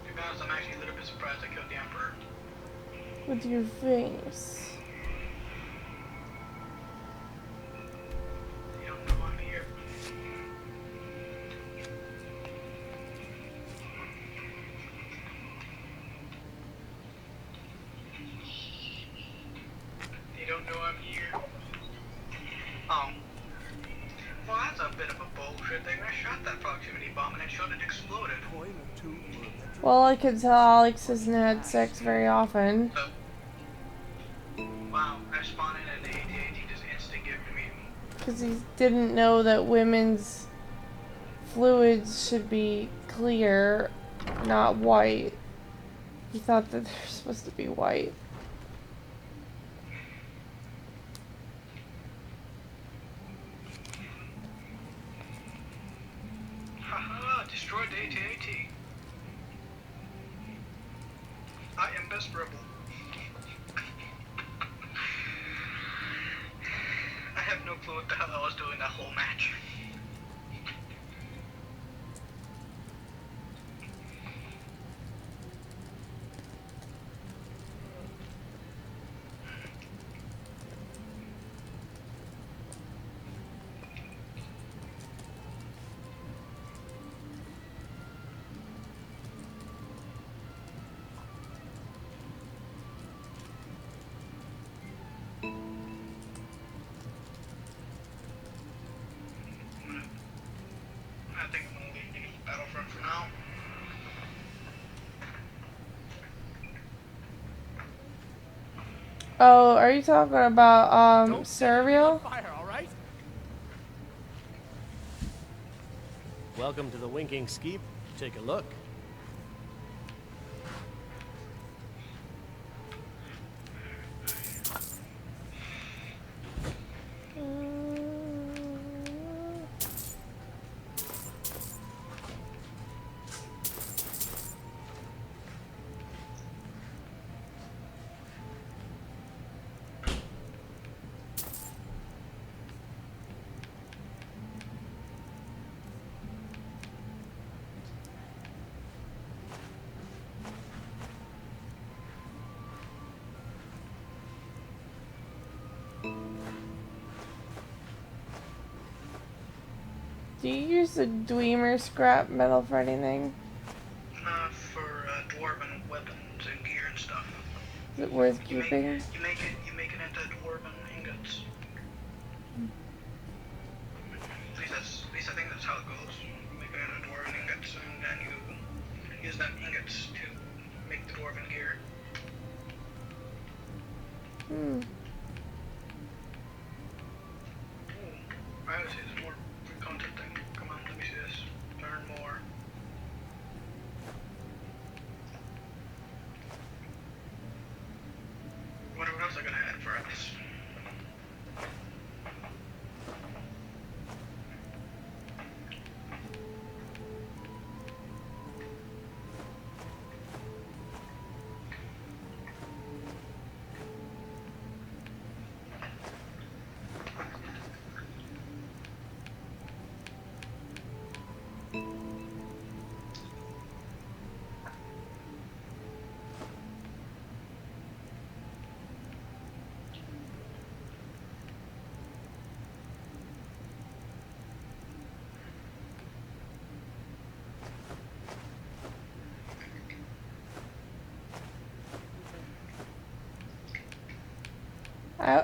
To be honest, I'm actually a little bit surprised I killed the Emperor. With your face. You don't know I'm here. You don't know I'm here. Oh. Well, that's a bit of a bullshit thing. I shot that proximity bomb and it showed it exploded. Well, I could tell Alex hasn't had sex very often. So, wow, I spawned in and the AT-AT just instant gave to me. Because he didn't know that women's fluids should be clear, not white. He thought that they're supposed to be white. Haha, destroyed the AT-AT. I am best rebel. I have no clue what the hell I was doing that whole match. Oh, are you talking about Don't cereal? fire, all right? Welcome to the Winking Skeep. Take a look. Do you use the Dweemer scrap metal for anything? For dwarven weapons and gear and stuff. Is it worth You make keeping? you make it into dwarven ingots. At least I think that's how it goes. You make it into dwarven ingots, and then you use them ingots to make the dwarven gear. Hmm. Ooh, I would say there's more content thing. Come on, let me see this. Learn more. What else are gonna add for us?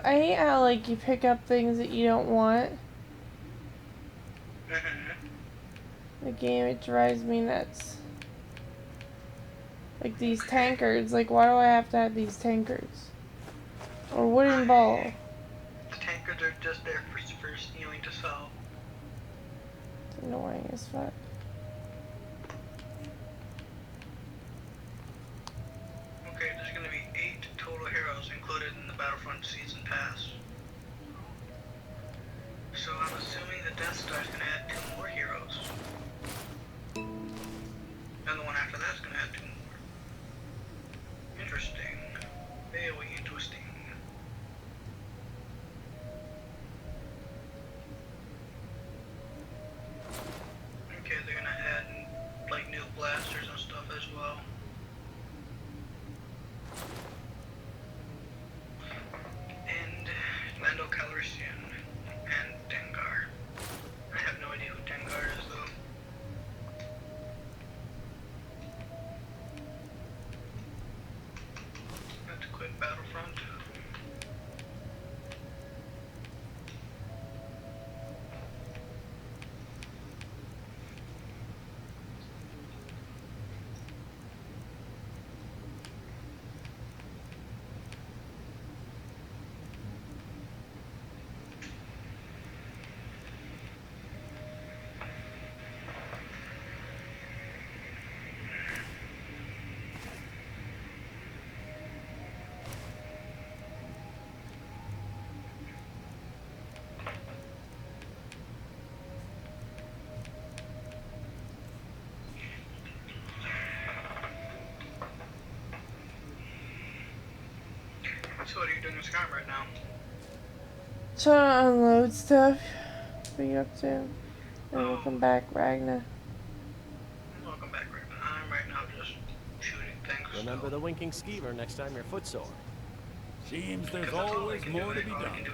I hate how, like, you pick up things that you don't want. The game, it drives me nuts. Like these tankards, like why do I have to have these tankards? Or wooden ball. The tankers are just there for stealing to sell. It's annoying as fuck. Okay, there's gonna be 8 total heroes included in the Battlefront Season Pass. So I'm assuming the Death Star's gonna add 2 more heroes. And the one after that's gonna add 2 more. Interesting. Very interesting. Okay, they're gonna add like new blasters and stuff as well. And Lando Calrissian and Dengar. I have no idea who Dengar is though. Let's quit Battlefront. So what are you doing in Skyrim right now? Trying to unload stuff. What are you up to? And welcome back, Ragna. Welcome back, Rick. I'm right now just shooting things. Remember the Winking Skeever next time you're footsore. Seems there's always more to be done.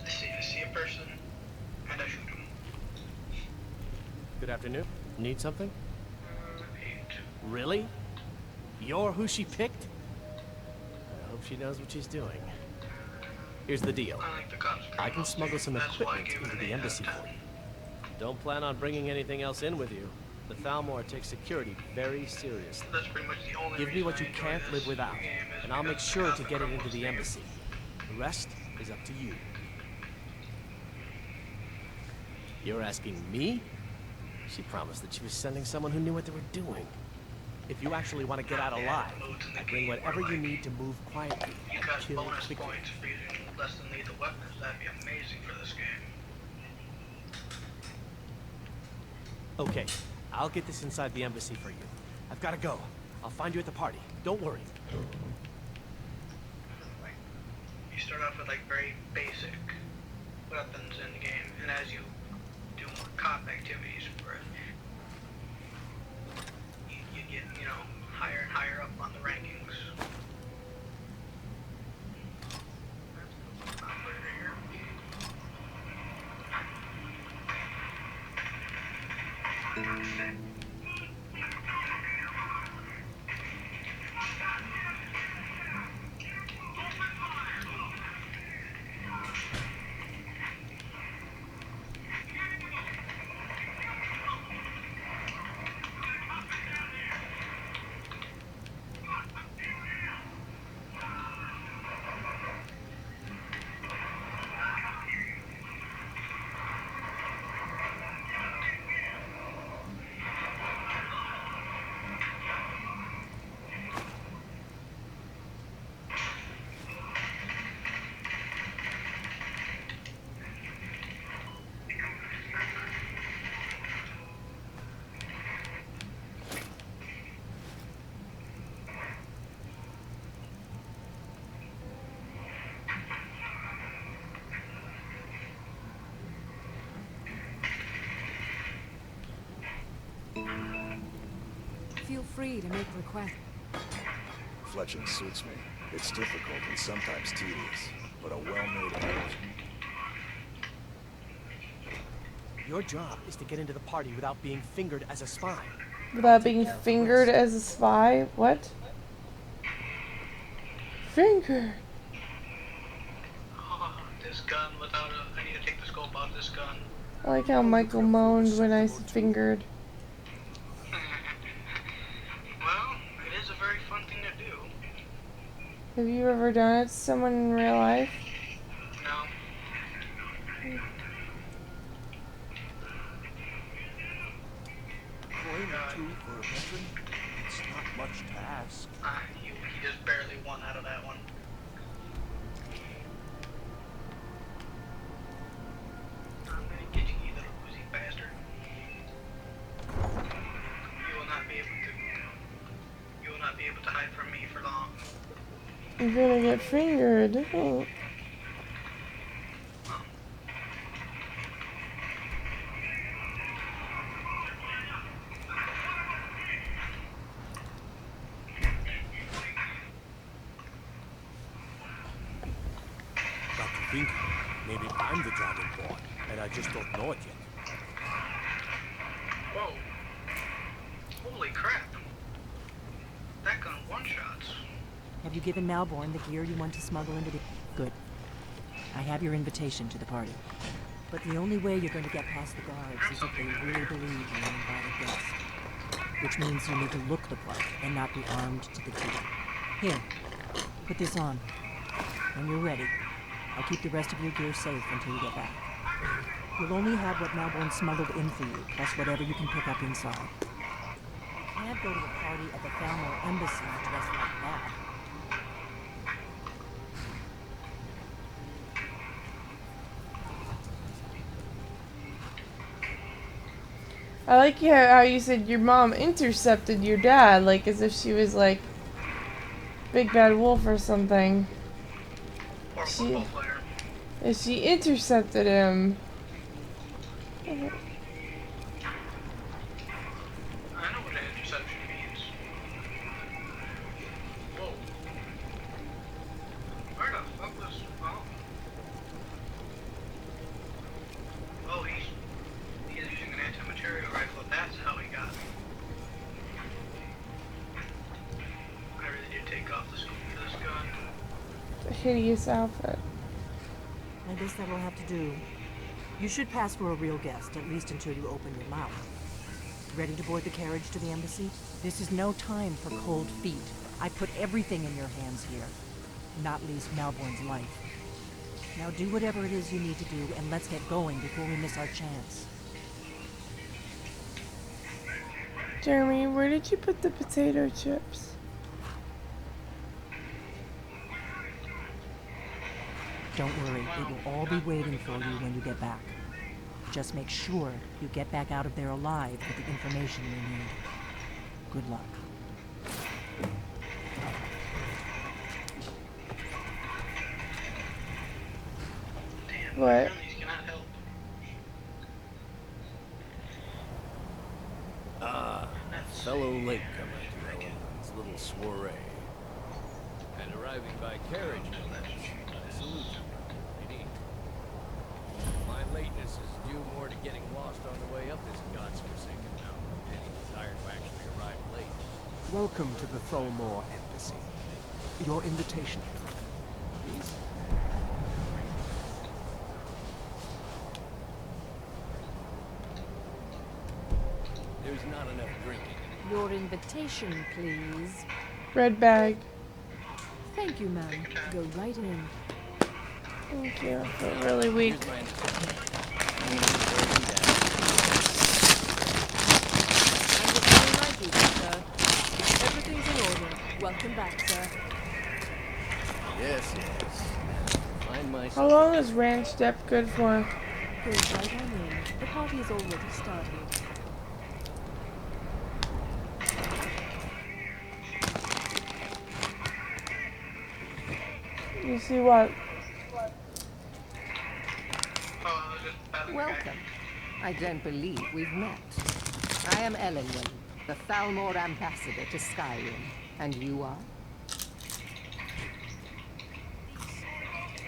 I see a person, and I shoot him. Good afternoon. Need something? 8. Really? You're who she picked? I hope she knows what she's doing. Here's the deal. I like the cops. I can smuggle some That's why I equipment gave it into an the 8 out of embassy 10. for you. Don't plan on bringing anything else in with you. The Thalmor takes security very seriously. That's pretty much the only Give me reason what I you enjoy can't this live without, game is and I'll make because sure of to the get it into criminals the they embassy. The rest is up to you. You're asking me? She promised that she was sending someone who knew what they were doing. If you actually want to get out alive, I bring whatever you need to move quietly You and got kill bonus quickly. points for using less than lethal weapons. That'd be amazing for this game. Okay, I'll get this inside the embassy for you. I've got to go. I'll find you at the party. Don't worry. Like, you start off with like very basic weapons in the game, and as you do more cop activities for it, you get, you know, higher and higher up on the rankings. Feel free to make requests. Fletching suits me. It's difficult and sometimes tedious, but a well-made art. Your job is to get into the party without being fingered as a spy. Without being fingered as a spy? What? Finger. Oh, this gun without a... I need to take the scope off this gun. I like how Michael moaned when I said fingered. Well, it is a very fun thing to do. Have you ever done it to someone in real life? No. Claim two for a veteran? It's not much to ask. He just barely won out of that one. I'm gonna get you, you little woozy bastard. You will not be able to. You will not be able to hide from me for long. You're gonna get fingered. Oh. Got to thinking, maybe I'm the Dragonborn, and I just don't know it yet. Whoa. Holy crap. That gun one-shots. Have you given Malborn the gear you want to smuggle into the... Good. I have your invitation to the party. But the only way you're going to get past the guards is if they really believe you're an invited guest. Which means you need to look the part and not be armed to the teeth. Here, put this on. When you're ready, I'll keep the rest of your gear safe until you get back. You'll only have what Malborn smuggled in for you, plus whatever you can pick up inside. You can't go to a party at the Thalmor embassy dressed like that. I like how you said your mom intercepted your dad, like as if she was like Big Bad Wolf or something. Or a football player. And she intercepted him. I know what an interception means. Whoa. Where the fuck was... Oh, he's using an anti-material rifle. That's how he got me. I really did take off the scope for this gun. A hideous outfit. I guess that will have to do. You should pass for a real guest, at least until you open your mouth. Ready to board the carriage to the embassy? This is no time for cold feet. I put everything in your hands here. Not least Malborn's life. Now do whatever it is you need to do, and let's get going before we miss our chance. Jeremy, where did you put the potato chips? Don't worry, it will all be waiting for you when you get back. Just make sure you get back out of there alive with the information we need. Good luck. What? These cannot help. Fellow latecomer to Ellen's little soiree. And arriving by carriage, no less. I salute you, lady. My lateness is due more to getting lost on the way up this godforsaken mountain than any desire to actually arrive late. Welcome to the Tholmor Embassy. Your invitation, please. There's not enough drinking. Your invitation, please. Red bag. Thank you, ma'am. Go right in. Thank you. I feel really weak. Here's my And it's all right, duty, sir. Everything's in order. Welcome back, sir. Yes, yes. Find my... How long is ranch dip good for? Go right on in. The party is already started. You see what? Oh, I was just battling the guy. Welcome. I don't believe we've met. I am Ellenwen, the Thalmor ambassador to Skyrim. And you are?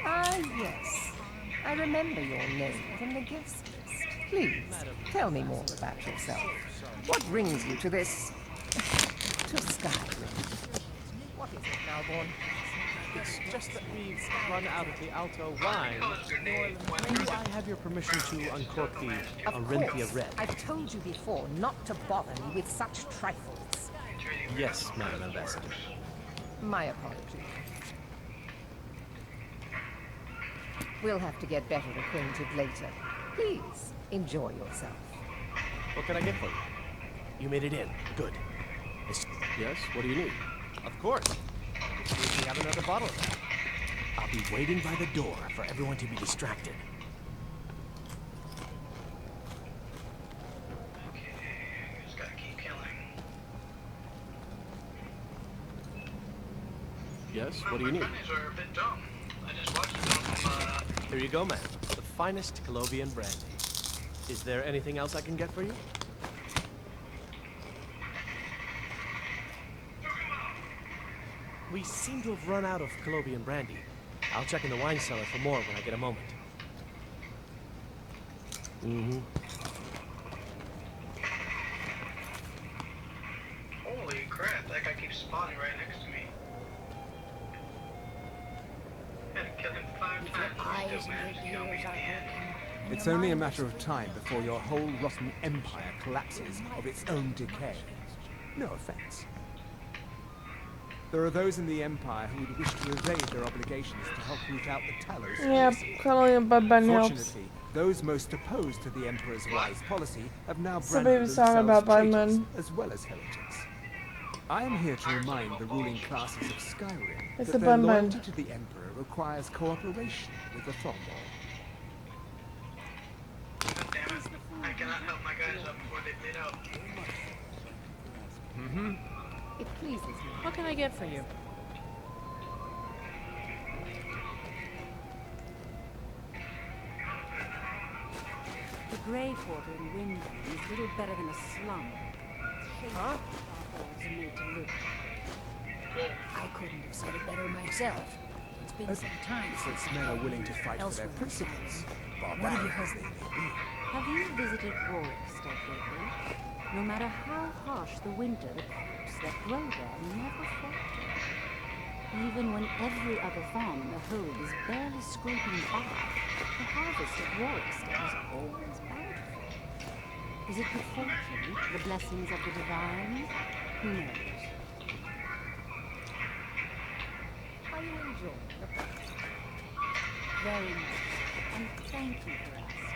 Ah, yes. I remember your name from the guest list. Please, tell me more about yourself. What brings you to this... to Skyrim? What is it, Malborn? It's just that we've run out of the Alto wine. Close your name. Do I have your permission to uncork the Of Orinthia course. Red? I've told you before not to bother me with such trifles. Yes, Madam Ambassador. My apologies. We'll have to get better acquainted later. Please, enjoy yourself. What can I get for you? You made it in. Good. Yes, what do you need? Of course. See if we have another bottle of that. I'll be waiting by the door for everyone to be distracted. Okay, just gotta keep killing. Yes, what do you need? Bunnies are a bit dumb. I just watched them from, Here you go, ma'am. The finest Colovian brandy. Is there anything else I can get for you? We seem to have run out of Colovian brandy. I'll check in the wine cellar for more when I get a moment. Mm-hmm. holy crap, that guy keeps spawning right next to me. Had to kill him 5 times. He still managed to kill me in the end. It's only a matter of time before your whole rotten empire collapses of its own decay. No offense. There are those in the Empire who would wish to evade their obligations to help root out the Talos. Yeah, cuddling a bud bun helps. Fortunately, those most opposed to the Emperor's wise policy have now Somebody branded was talking themselves about Bun traitors Bun. as well as heretics. I am here to remind the ruling classes of Skyrim It's that a their Bun Bun. loyalty to the Emperor requires cooperation with the Tholmor. God damn it. I cannot help my guys up before they bleed out. It pleases me. What can I get for you? The Grey Quarter in Windham is little better than a slum. Huh? Are made to live. I couldn't have said it better myself. It's been some time Since men are willing to fight for their principles, barbaric as they may be. Have you visited Rorikstead lately? No matter how harsh the winter, the crops that grow there never falter. Even when every other farm in the hold is barely scraping by, the harvest at Rorikstead is always bountiful. Is it good fortune? The blessings of the divine? Who knows? Are you enjoying the process? Very much. And thank you for asking.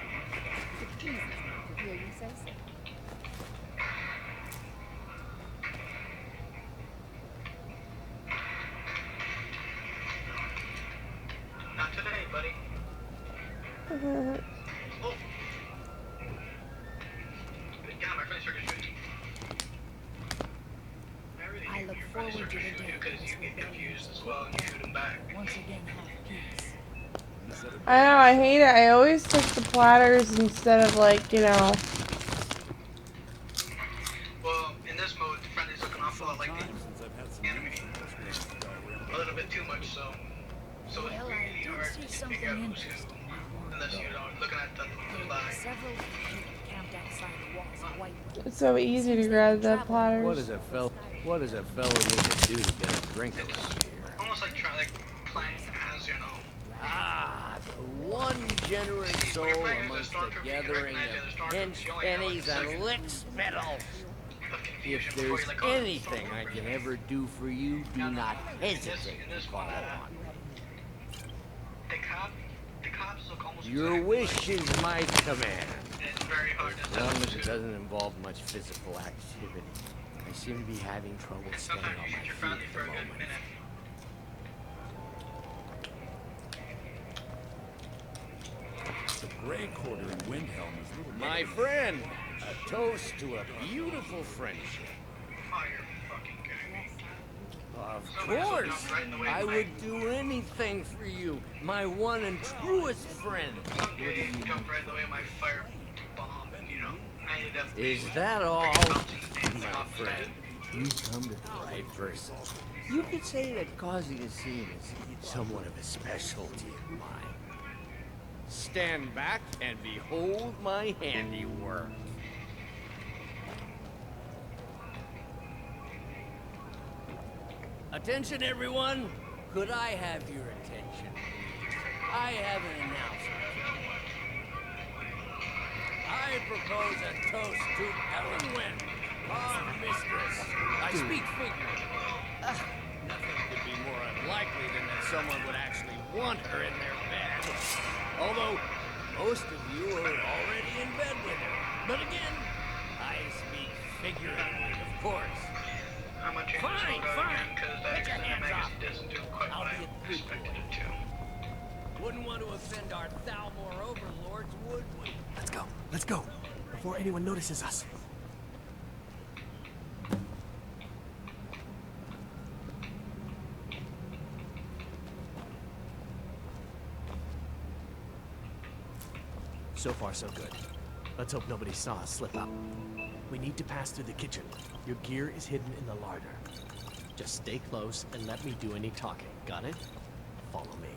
It pleases me to hear you say so. Not today, buddy. Oh. Yeah, my friends started shooting. I look forward to the day because you get confused as well and you shoot them back. once again have peace. I know, I hate it. I always take the platters instead of, like, you know. Well, in this mode, the friend is looking awful lot like the enemy. A little bit too much, so it's really hard to figure out who's who. Unless you're looking at the line. Several people camped outside the walls of White. It's so easy to grab the platters. What does a fellow need to do to get a drink around here? Almost like playing as, you know. Ah, the one generous soul amongst the gathering of pinch pennies and lick spittle. If there's anything I can ever do for you, do not hesitate to call on. The cops look almost Your wish is my command. It's very hard to As long as it doesn't involve much physical activity. I seem to be having trouble staying on my feet at the moment. The gray quarter in Windhelm is a little... My friend, a toast to a beautiful friendship. Of course, I would do anything for you, my one and truest friend. Is that all? My friend, you come to the right person. You could say that causing a scene is somewhat of a specialty of mine. Stand back and behold my handiwork. Attention, everyone! Could I have your attention? I have an announcement. I propose a toast to Elenwen, our mistress. I speak figuratively. Nothing could be more unlikely than that someone would actually want her in their bed. Although, most of you are already in bed with her. But again, I speak figuratively, of course. Fine. Put your hands up. I'll be a good boy. Wouldn't want to offend our Thalmor overlords, would we? Let's go. Before anyone notices us. So far, so good. Let's hope nobody saw us slip up. We need to pass through the kitchen. Your gear is hidden in the larder. Just stay close and let me do any talking. Got it? Follow me.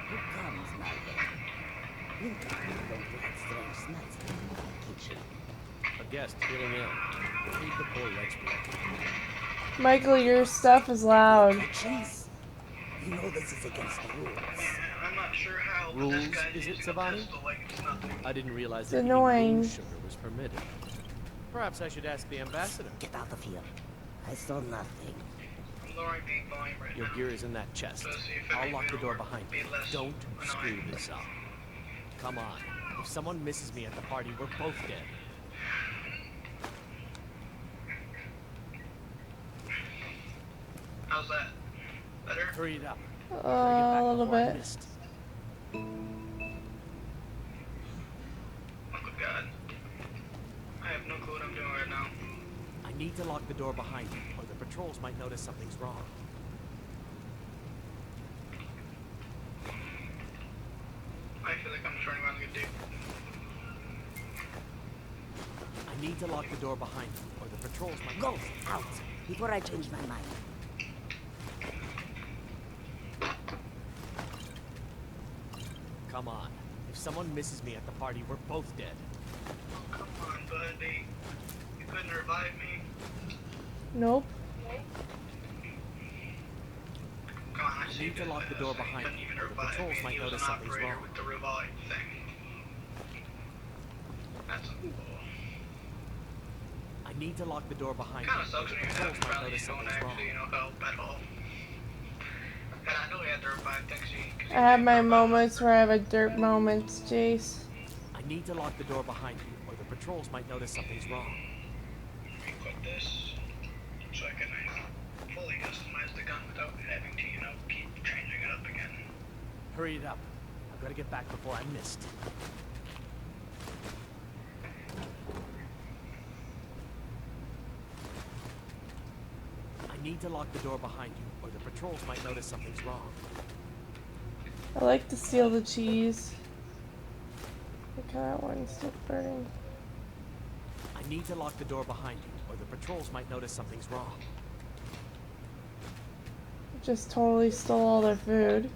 Who comes, my lord? You don't like strange smells in the kitchen. A guest feeling ill. Feed the poor wretch blood. Michael, your stuff is loud. Jeez. You know this is against the rules. I'm not sure how. Rules, is it, Savani? I didn't realize that annoying. sugar was permitted. Perhaps I should ask the ambassador. Get out of here. I saw nothing. Your gear is in that chest. I'll lock the door behind you. Don't screw this up. Come on. If someone misses me at the party, we're both dead. How's that? Better? Hurry it up. A little bit. Oh god. I have no clue what I'm doing right now. I need to lock the door behind you, or the patrols might notice something's wrong. I feel like I'm turning around like a dick. I need to lock the door behind you, or the patrols might... Go out before I change my mind. Come on. If someone misses me at the party, we're both dead. Come on, buddy. You couldn't revive me. Nope. Come on, see need to good lock the with door this thing. behind Couldn't you, even or the revive patrols me. might He was notice an something's operator wrong. with the revive thing. That's cool. I need to lock the door behind Kind you, of or sucks the when you patrols have might friendly notice you don't something's wrong. actually, help at all. And I know he had the revive thing, I have my moments where I have a dirt moments, Jace. I need to lock the door behind you, or the patrols might notice something's wrong. Equip this so I can fully customize the gun without having to, keep changing it up again. Hurry it up. I've got to get back before I'm missed. I need to lock the door behind you, or the patrols might notice something's wrong. I like to steal the cheese. Look how that one's still burning. I need to lock the door behind you, or the patrols might notice something's wrong. Just totally stole all their food.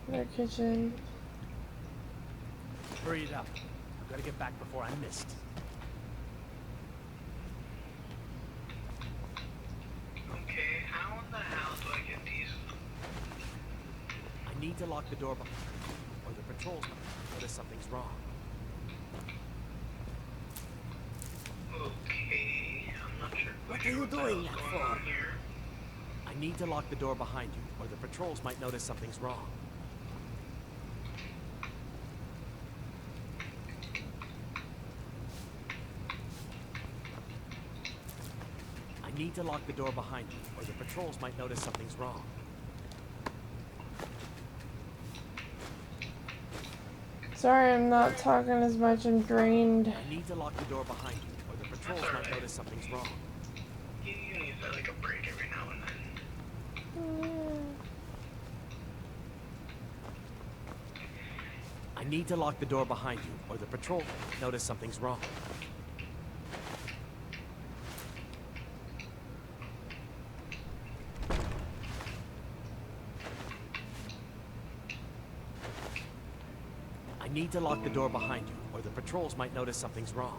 Their kitchen. Hurry it up. I've got to get back before I'm missed. Okay, how in the hell do I get these? I need to lock the door behind you, or the patrols might notice something's wrong. Okay, I'm not sure. What are you doing that for? Here. I need to lock the door behind you, or the patrols might notice something's wrong. I need to lock the door behind you, or the patrols might notice something's wrong. Sorry, I'm not talking as much. I'm drained. I need to lock the door behind you, or the patrols might notice something's wrong. You need like a break every now and then. I need to lock the door behind you, or the patrol might notice something's wrong. I need to lock the door behind you, or the patrols might notice something's wrong.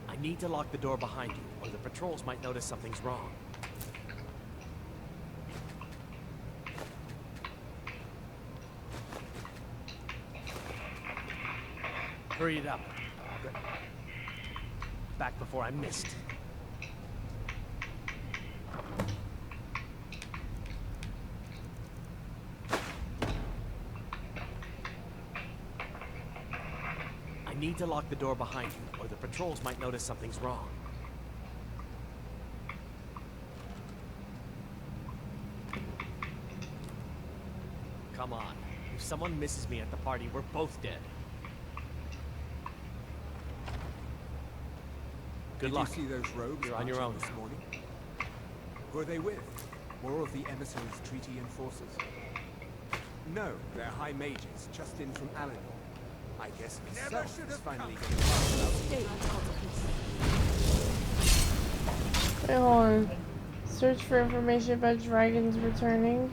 I need to lock the door behind you, or the patrols might notice something's wrong. Hurry it up. Back before I'm missed. I need to lock the door behind you, or the patrols might notice something's wrong. Come on. If someone misses me at the party, we're both dead. Good luck. Did you see those rogues You're on your marching own. this morning? Who are they with? More of the emissaries' treaty enforcers? No, they're high mages, just in from Alan. I guess myself is finally getting Wait, hold on. Search for information about dragons returning.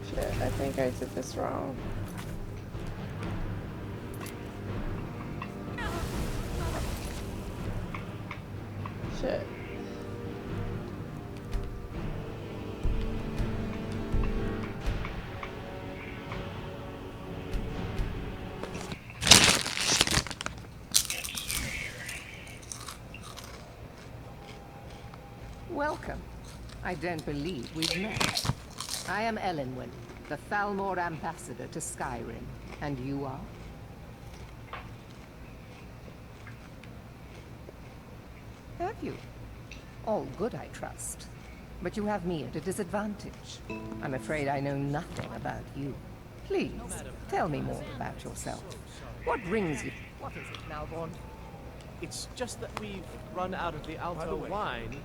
Shit, I think I did this wrong. Shit. Welcome. I don't believe we've met. I am Elenwen, the Falmore ambassador to Skyrim. And you are? Have you? All good, I trust. But you have me at a disadvantage. I'm afraid I know nothing about you. Please, tell me more about yourself. What brings you? What is it, Malborn? It's just that we've run out of the Alto wine.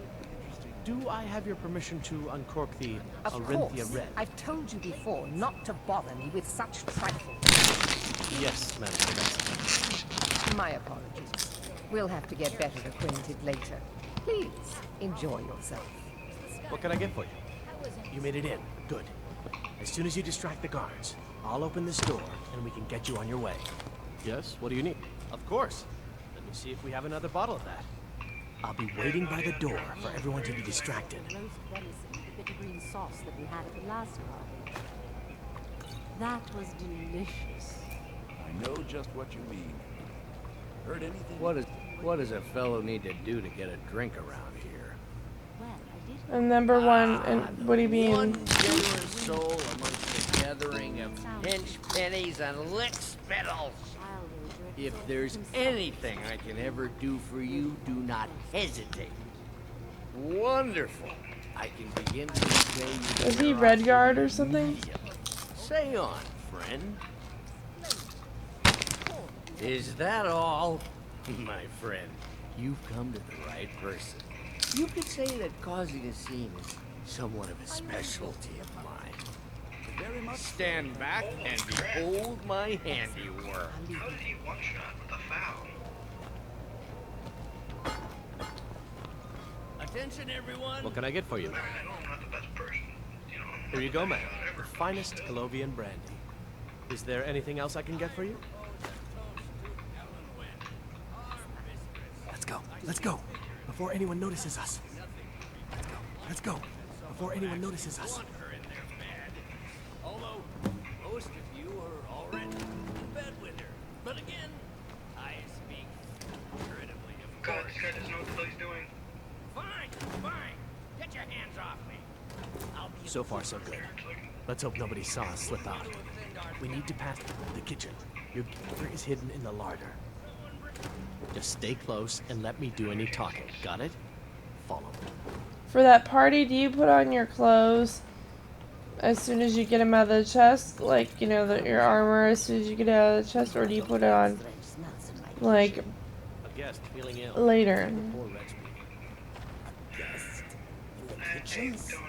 Do I have your permission to uncork the Of Arinthia course. Red? I've told you before not to bother me with such trifles. Yes, Madam. My apologies. We'll have to get better acquainted later. Please, enjoy yourself. What can I get for you? You made it in. Good. As soon as you distract the guards, I'll open this door and we can get you on your way. Yes? What do you need? Of course. Let me See if we have another bottle of that. I'll be waiting by the door for everyone to be distracted. Roast venison with the bitter green sauce that we had at the last party. That was delicious. I know just what you mean. Heard anything? What does a fellow need to do to get a drink around here? Well, I did. And number one, and what do you mean? One generous soul amongst the gathering of pinch pennies and lick spittles. If there's anything I can ever do for you, do not hesitate. Wonderful. I can begin to say you. Is he Redguard or something? Say on, friend. Is that all? My friend, you've come to the right person. You could say that causing a scene is somewhat of a specialty of mine. Very much. Stand back and behold my handiwork. How did he one-shot with a foul? Attention, everyone. What can I get for you? I know I'm not the best person. You know, Here you go, man. The finest Colovian brandy. Is there anything else I can get for you? Let's go. Let's go. Before anyone notices us. Let's go. Let's go. Before anyone notices us. Although most of you are already in bed with her. But again, I speak figuratively, of God, course. this guy doesn't know what the hell he's doing. Fine. Get your hands off me. I'll be So far, so good. Let's hope nobody saw us slip out. We need to pass the kitchen. Your gear is hidden in the larder. Just stay close and let me do any talking. Got it? Follow me. For that party, do you put on your clothes as soon as you get them out of the chest? Like, you know, your armor as soon as you get out of the chest? Or do you put it on, like, A guest feeling ill. later? Poor Red speaking. Guest in the I kitchens? don't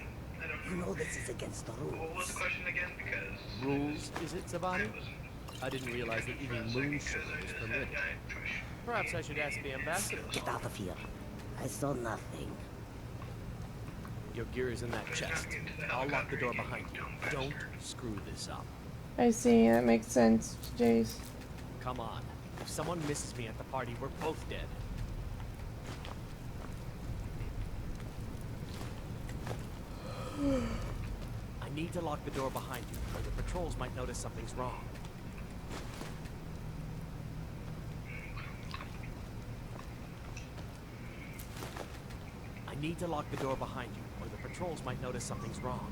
You know. know this is against the What was rules. the question again? Because Rules, is it, Savani? it was I didn't realize that even moonshine was permitted. Perhaps I should ask the ambassador. Get out of here. I saw nothing. Your gear is in that chest. I'll lock the door behind you. Don't screw this up. I see, that makes sense, Jace. Come on. If someone misses me at the party, we're both dead. I need to lock the door behind you, or the patrols might notice something's wrong. I need to lock the door behind you, or the patrols might notice something's wrong.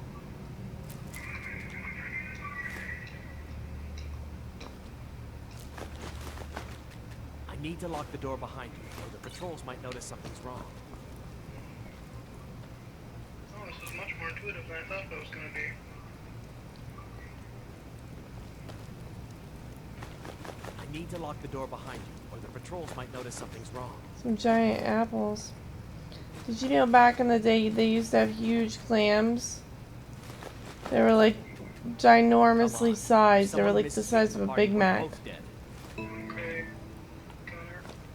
I need to lock the door behind you, or the patrols might notice something's wrong. Oh, this is much more intuitive than I thought it was going to be. I need to lock the door behind you, or the patrols might notice something's wrong. Some giant apples. Did you know back in the day they used to have huge clams? They were like ginormously sized. They were like the size of a Big Mac. Okay.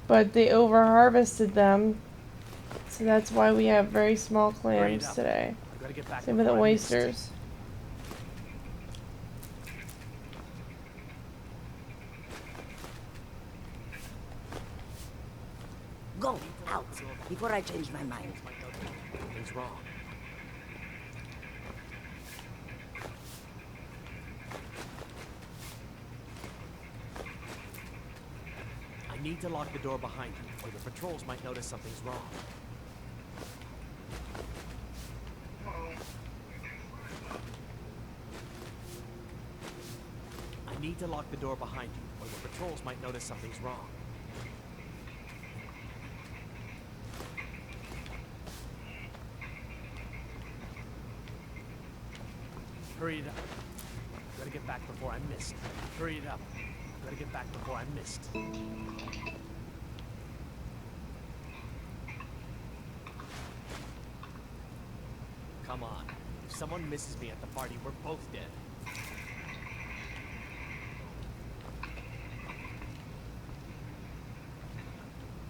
But they over harvested them. So that's why we have very small Hurry it clams up. today. I gotta get back Same with the before I miss it. oysters. Go out before I change my mind. Something's wrong. I need to lock the door behind you, or the patrols might notice something's wrong. I need to lock the door behind you, or the patrols might notice something's wrong. Hurry it up. Gotta get back before I'm missed. Hurry it up. Gotta get back before I'm missed. Come on. If someone misses me at the party, we're both dead.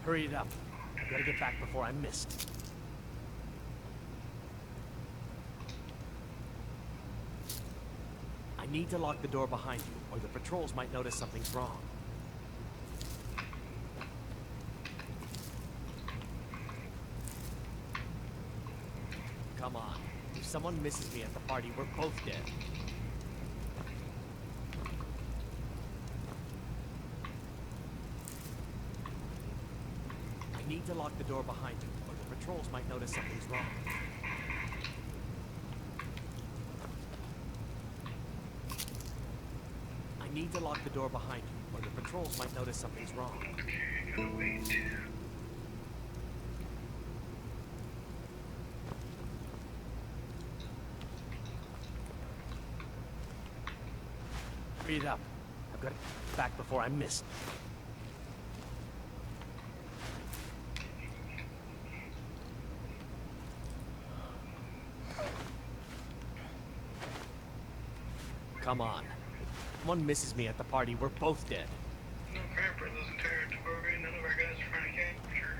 Hurry it up. Gotta get back before I'm missed. I need to lock the door behind you, or the patrols might notice something's wrong. someone misses me at the party, we're both dead. I need to lock the door behind you, or the patrols might notice something's wrong. I need to lock the door behind you, or the patrols might notice something's wrong. Okay, gotta wait. Hurry it up. I've got to get back before I'm missed. Come on. If one misses me at the party, we're both dead. No crap for this territory. None of our guys are trying to capture.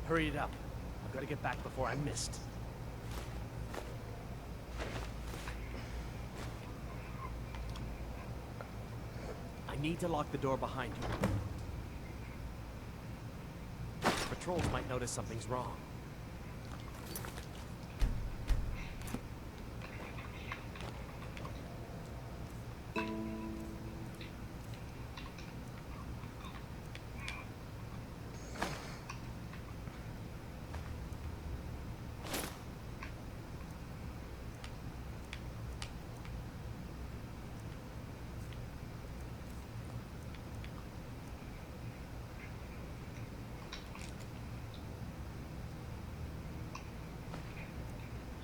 Hurry it up. I've got to get back before I'm missed. I need to lock the door behind you. Patrols might notice something's wrong.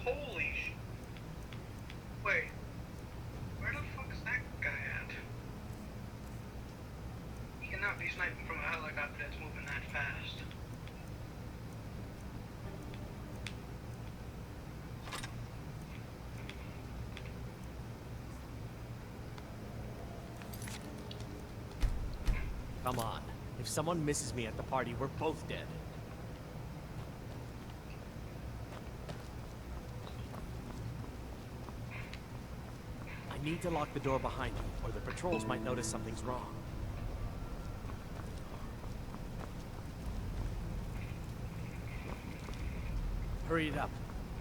Holy sh... Wait. Where the fuck is that guy at? He cannot be sniping from a helicopter that's moving that fast. Come on. If someone misses me at the party, we're both dead. I need to lock the door behind you, or the patrols might notice something's wrong. Hurry it up.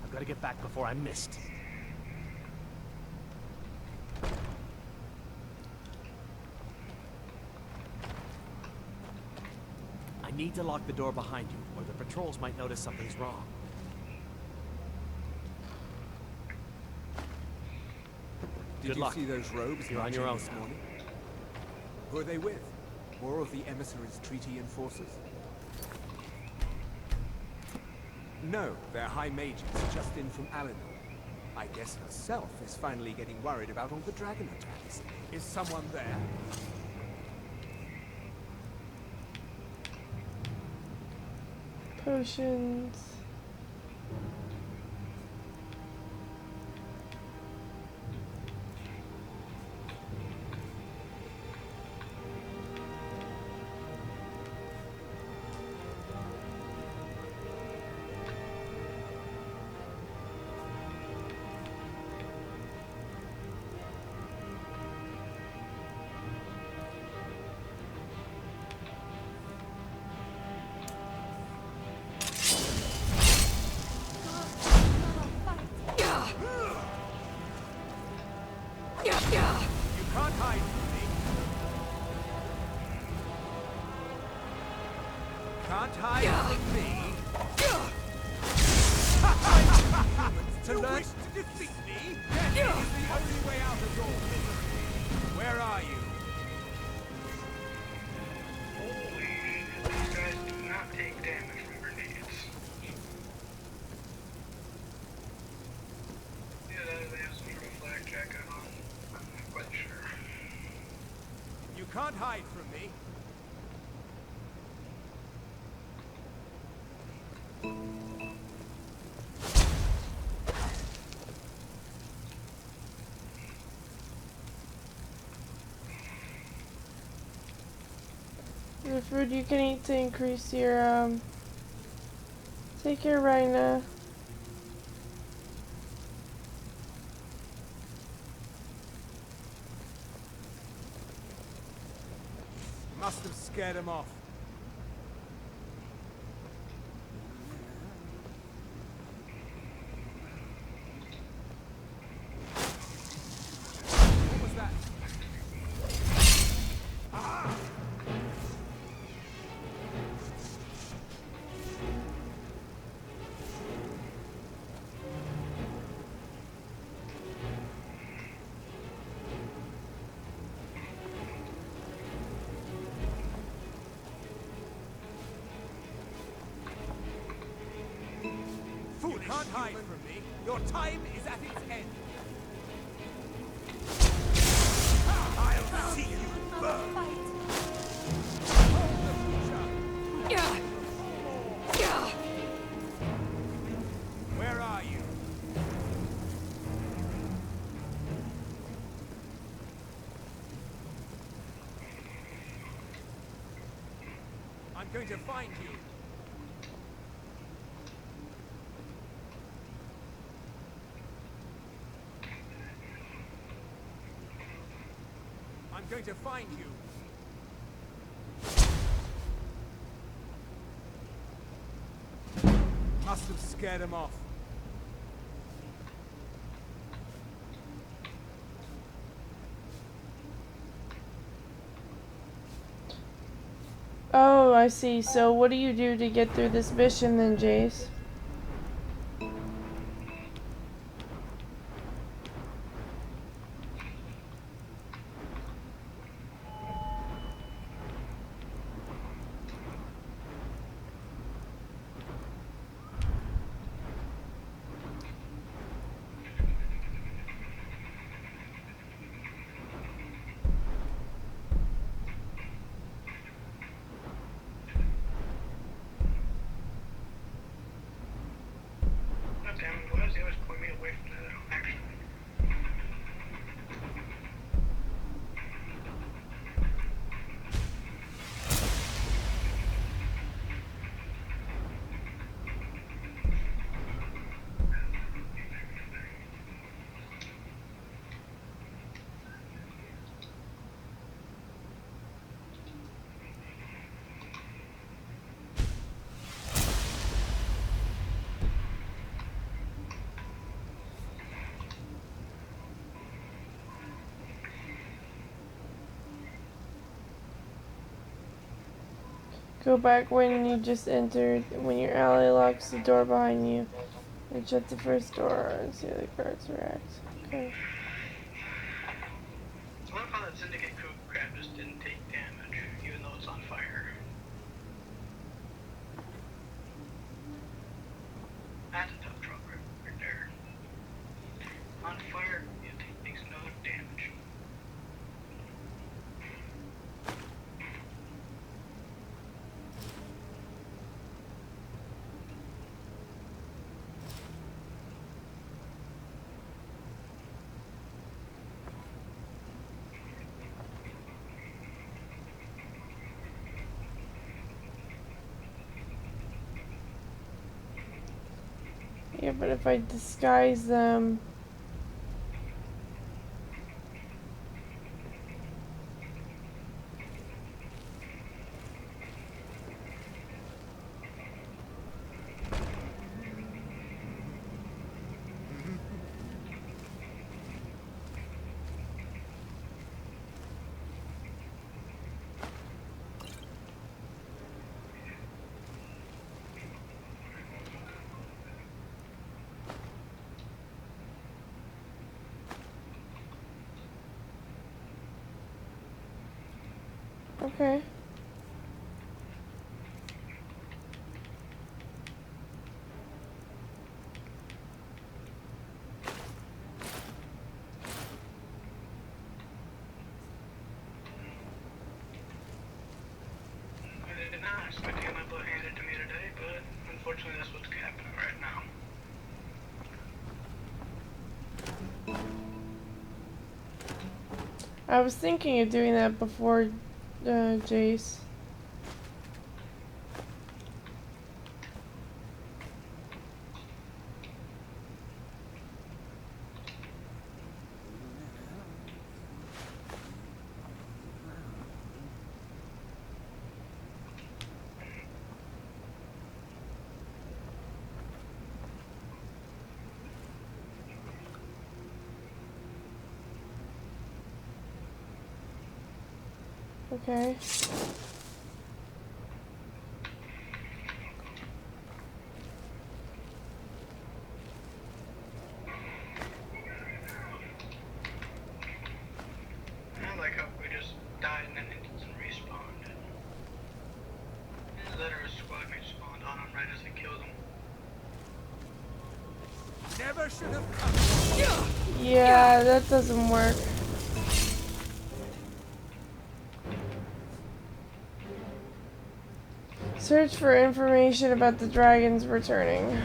I've got to get back before I'm missed. I need to lock the door behind you, or the patrols might notice something's wrong. Did you see those robes You're on your marching own this now. morning? Who are they with? More of the emissaries' treaty enforcers? No, they're high mages, just in from Alinor. I guess herself is finally getting worried about all the dragon attacks. Is someone there? Potions. You can't hide from me. Can't hide from me. To learn to defeat me? Death is the only way out of your misery. Where are you? Holy shit. These guys do not take damage from grenades. Yeah, they have some sort of flak jacket on. I'm not quite sure. You can't hide from me. The food you can eat to increase your, take your Rhina. Must have scared him off. hide from me. Your time is at its end. I'll see you burn. Where are you? I'm going to find you. I'm going to find you. Must have scared him off. Oh, I see. So what do you do to get through this mission then, Jace? God damn it, why does he always point me away from the action? Go back when you just entered, when your ally locks the door behind you, and shut the first door and see how the guards react. Okay. I love how that Syndicate crew crab just didn't take damage, even though it's on fire. That's a tough truck right there. On fire, it takes no damage. Yeah, but if I disguise them... Okay. I did not expect to get my butt handed to me today, but unfortunately that's what's happening right now. I was thinking of doing that before, Jace. Okay. I like how we just died and then it respawned. His letter squad mate spawned on him right as I killed him. Never should have come. Yeah, that doesn't work. Search for information about the dragons returning.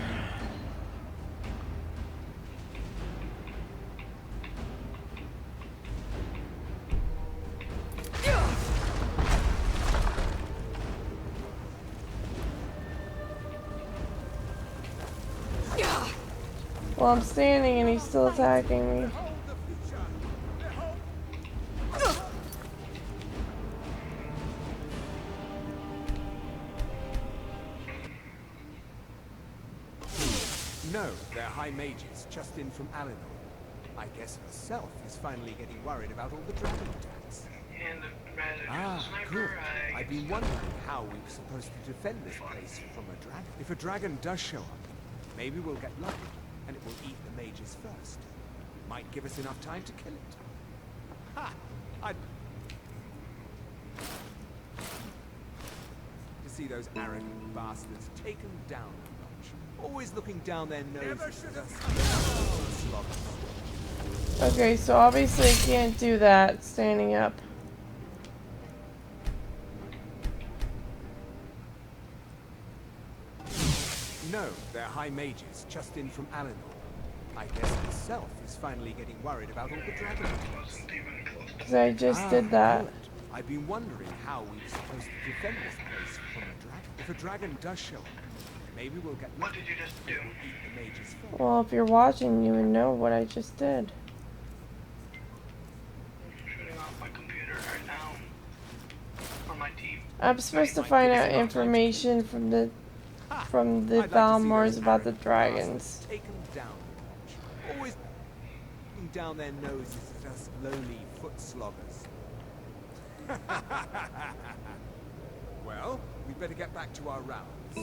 Well, I'm standing and he's still attacking me. No, they're high mages, just in from Alinor. I guess herself is finally getting worried about all the dragon attacks. And the magic Good. sniper, I've been wondering how we were supposed to defend this place from a dragon. If a dragon does show up, maybe we'll get lucky, and it will eat the mages first. Might give us enough time to kill it. Ha! To see those arrogant bastards taken down a notch. Always looking down their noses at us. Okay, so obviously I can't do that standing up. No, they're high mages, just in from Alinor. I guess herself is finally getting worried about all the dragon attacks. Because I just did that. Good. I've been wondering how we were supposed to defend this place from a dragon. If a dragon does show up, maybe we'll get lucky. What did you just do? We'll eat the mages first. Well, if you're watching, you would know what I just did. Shutting off my computer right now. Or my TV. I'm supposed to find out information from the Balmors about the dragons. Taken down. Always looking down their noses at us lowly foot sloggers. Well, we'd better get back to our rounds. I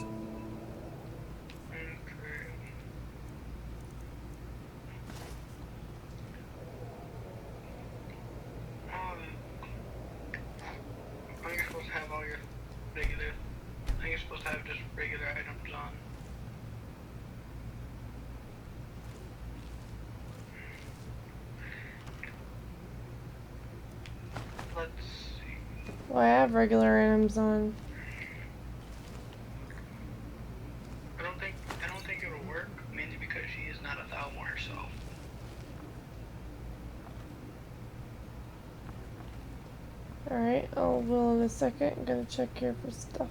think you're supposed to have all your regular. I think you're supposed to have just regular items on. Let's see. Well, I have regular items on. I don't think it'll work, mainly because she is not a Thalmor herself. Alright, I'll will in a second. I'm gonna check here for stuff.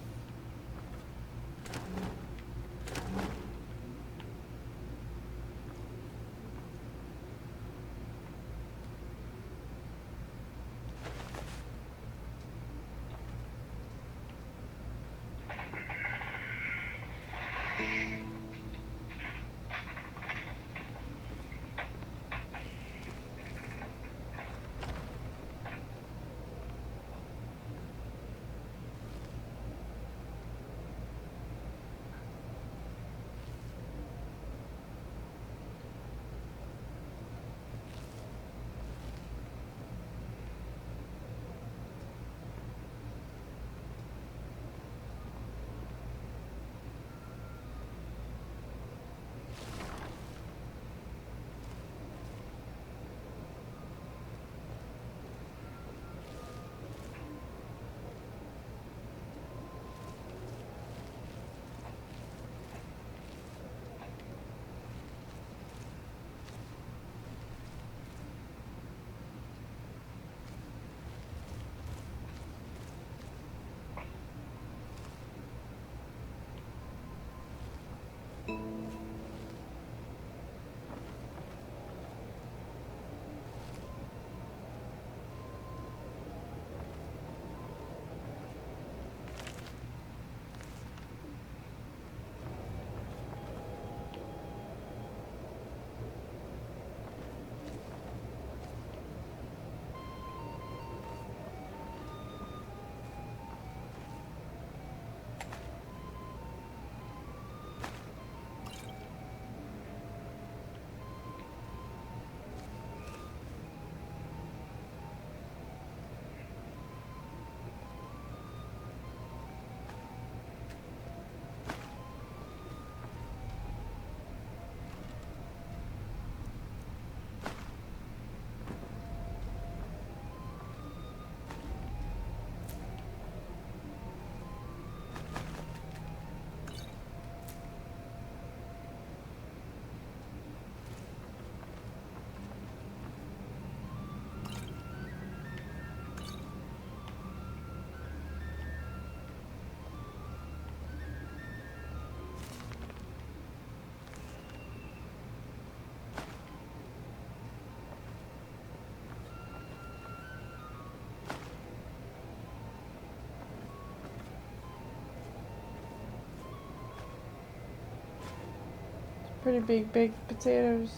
Pretty big baked potatoes.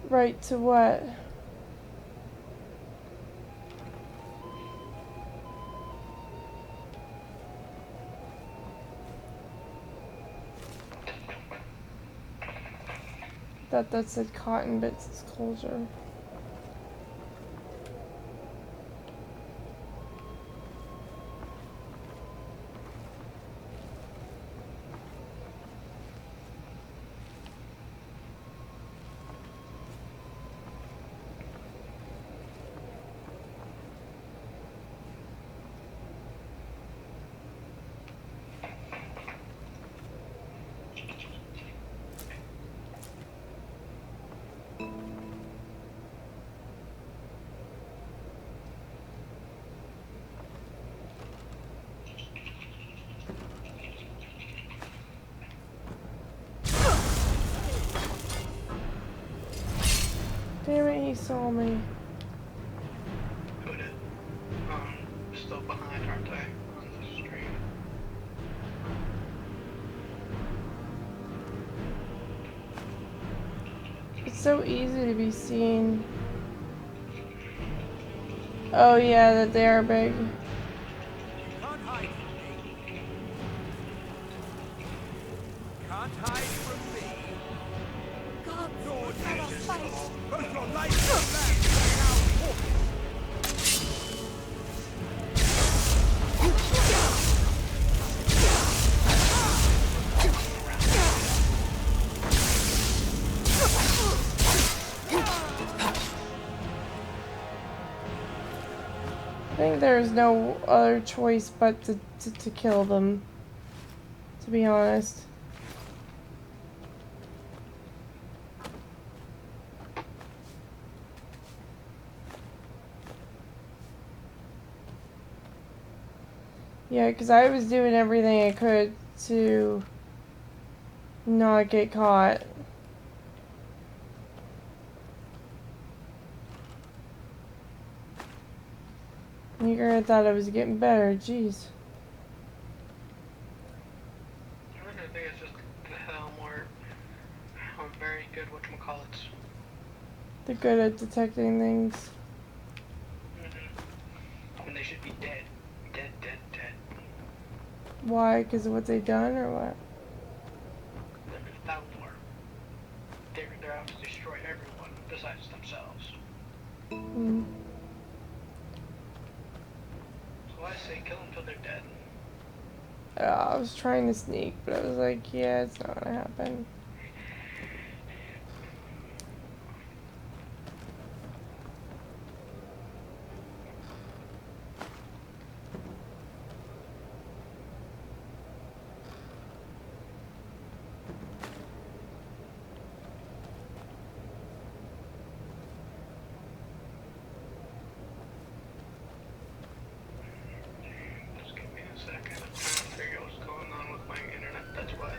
Right to what? Thought that said cotton bits disclosure. Damn it, he saw me. Who did? Still behind, aren't they? On the stream. It's so easy to be seen. Oh yeah, that they are big. Can't hide from me. Can't hide from me. God, Lord, let us fight. both your life and land are now forfeit. I think there's no other choice but to kill them, to be honest. Yeah, because I was doing everything I could to not get caught. You gonna thought I was getting better, jeez. I think it's just how we're very good whatchamacallits. They're good at detecting things. When they should be dead. Dead, dead, dead. Why? Because of what they done or what? They're Thalmor. They're out to destroy everyone besides themselves. Mm. So I say kill them till they're dead. I was trying to sneak, but I was like, yeah, it's not gonna happen. Just give me a second. I'm trying to figure out what's going on with my internet. That's why.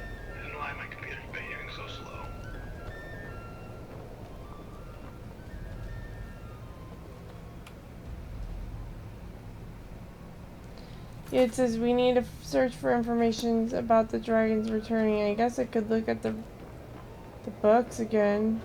And why my computer's behaving so slow. Yeah, it says we need to search for information about the dragons returning. I guess I could look at the books again.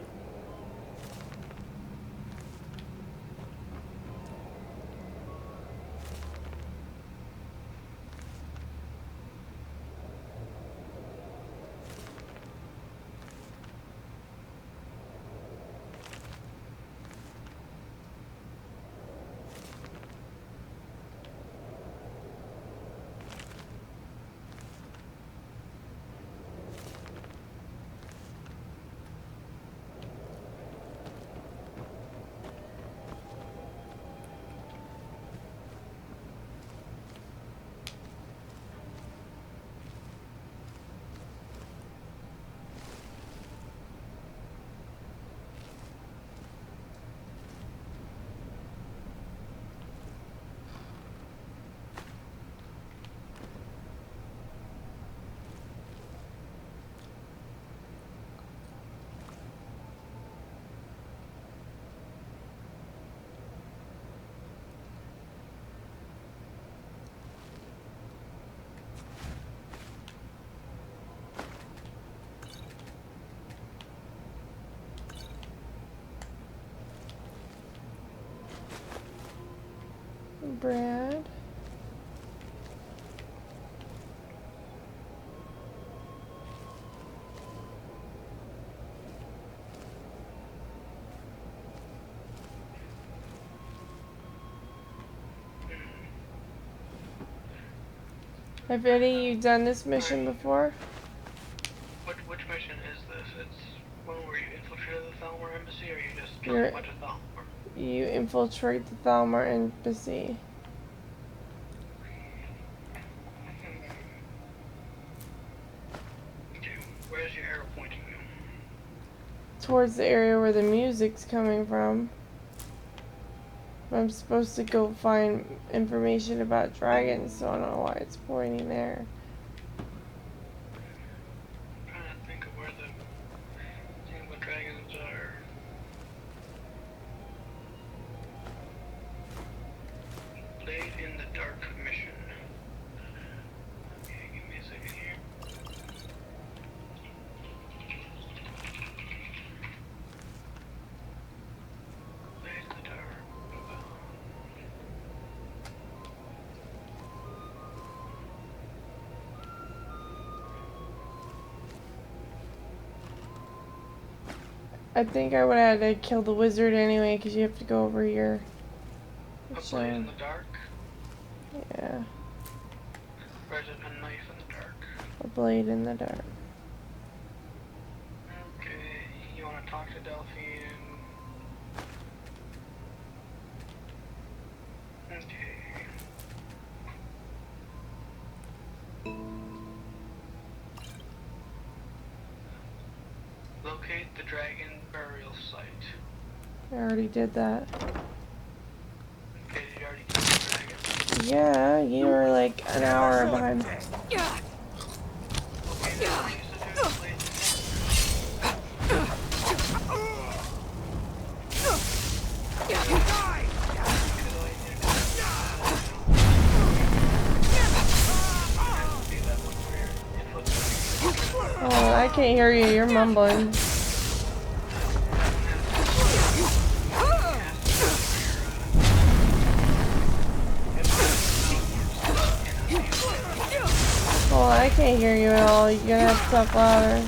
Brad. Have any of you done this mission before? Which mission is this? It's one where you infiltrated the Thalmor embassy, or you just killed a bunch of Thalmor? You infiltrate the Thalmor embassy. Okay, where's your arrow pointing you? Towards the area where the music's coming from. I'm supposed to go find information about dragons, so I don't know why it's pointing there. I'm trying to think of where the dragons are. Blade in the Dark mission. Okay, give me a second here. Blade in the Dark. I think I would have had to kill the wizard anyway, because you have to go over here. A blade in the dark? Yeah. Or is it a knife in the dark? A blade in the dark. Okay, you want to talk to Delphine? Okay. Locate the dragon burial site. I already did that. Okay, did you already kill the dragon? Yeah, you were like an hour behind. Okay, then use the two blades. Oh, I can't hear you. You're mumbling. Oh, I can't hear you at all. You're gonna have to talk louder.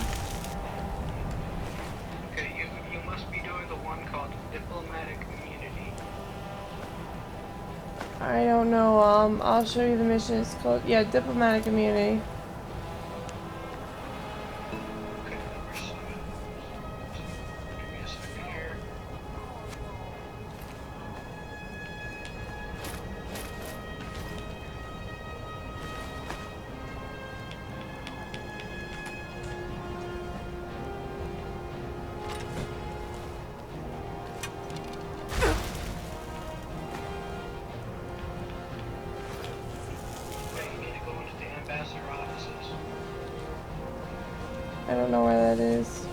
Okay, you must be doing the one called diplomatic immunity. I don't know. I'll show you the mission. It's called, yeah, diplomatic immunity. Okay, number 7. Give me a second here. Okay, you need to go into the ambassador offices. I don't know where that is.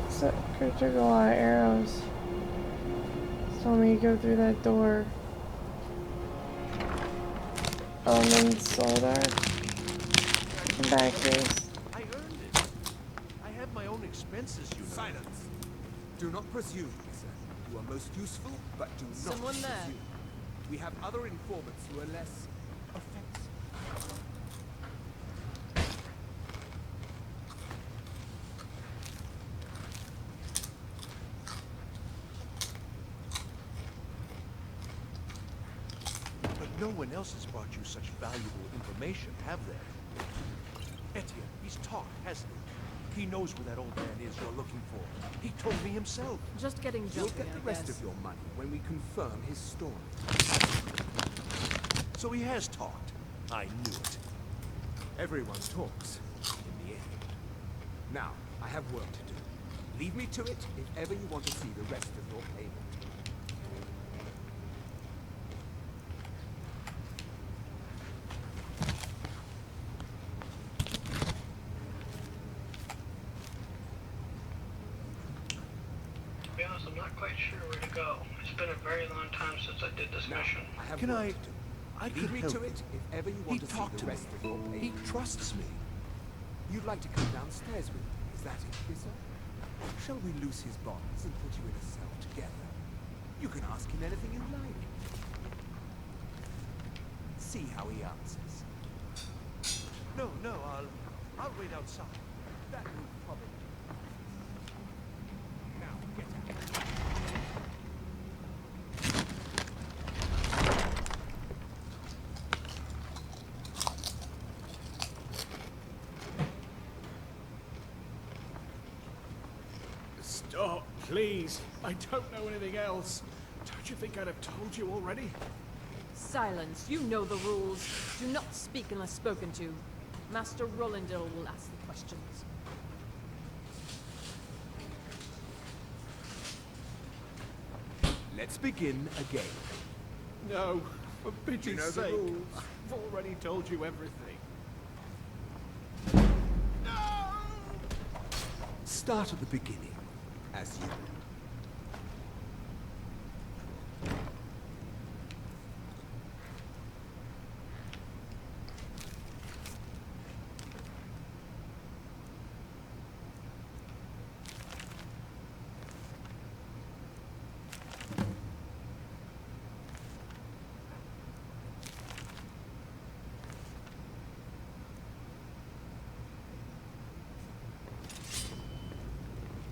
So, it took a lot of arrows. Told me to go through that door. Oh, and then Soldar. Come back, please. I earned it. I have my own expenses, you know. Silence! Do not presume, sir. You are most useful, but do not Someone there. presume. We have other informants who are less offensive. No one else has brought you such valuable information, have they? Etienne, he's talked, hasn't he? He knows where that old man is you're looking for. He told me himself. Just getting You'll jumpy, get the I rest guess. of your money when we confirm his story. So he has talked. I knew it. Everyone talks, in the end. Now, I have work to do. Leave me to it if ever you want to see the rest of your payment. To be honest, I'm not quite sure where to go. It's been a very long time since I did this mission. I have Can work I... to do. I Leave could me help to you. it if ever you He want to see talked the to me. rest of your payment. He trusts me. You'd like to come downstairs with me, is that it, Kissa? Shall we loose his bonds and put you in a cell together? You can ask him anything you like. See how he answers. No, I'll wait outside. That will probably... Now, get out. Stop, please. I don't know anything else. Don't you think I'd have told you already? Silence. You know the rules. Do not speak unless spoken to. Master Rollindil will ask the questions. Let's begin again. No, for pity's You know the sake. rules. I've already told you everything. Start at the beginning, as you...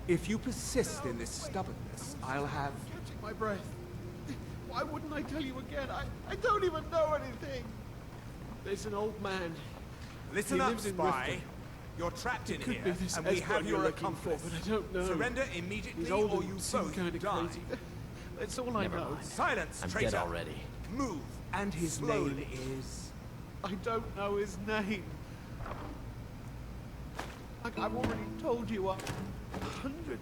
If you persist in this stubbornness, I'll have... Catching my breath. Why wouldn't I tell you again? I don't even know anything. There's an old man. Listen He up, lives in spy. Riften. You're trapped in It could here, be this and we Esbon have you're your looking for, accomplice. but I don't know. Surrender immediately, He's old or and you seems both kinda die. crazy. That's all I know. Silence, I'm traitor. dead already. Move. And his Slowly. name is... I don't know his name. Like I've already told you 100.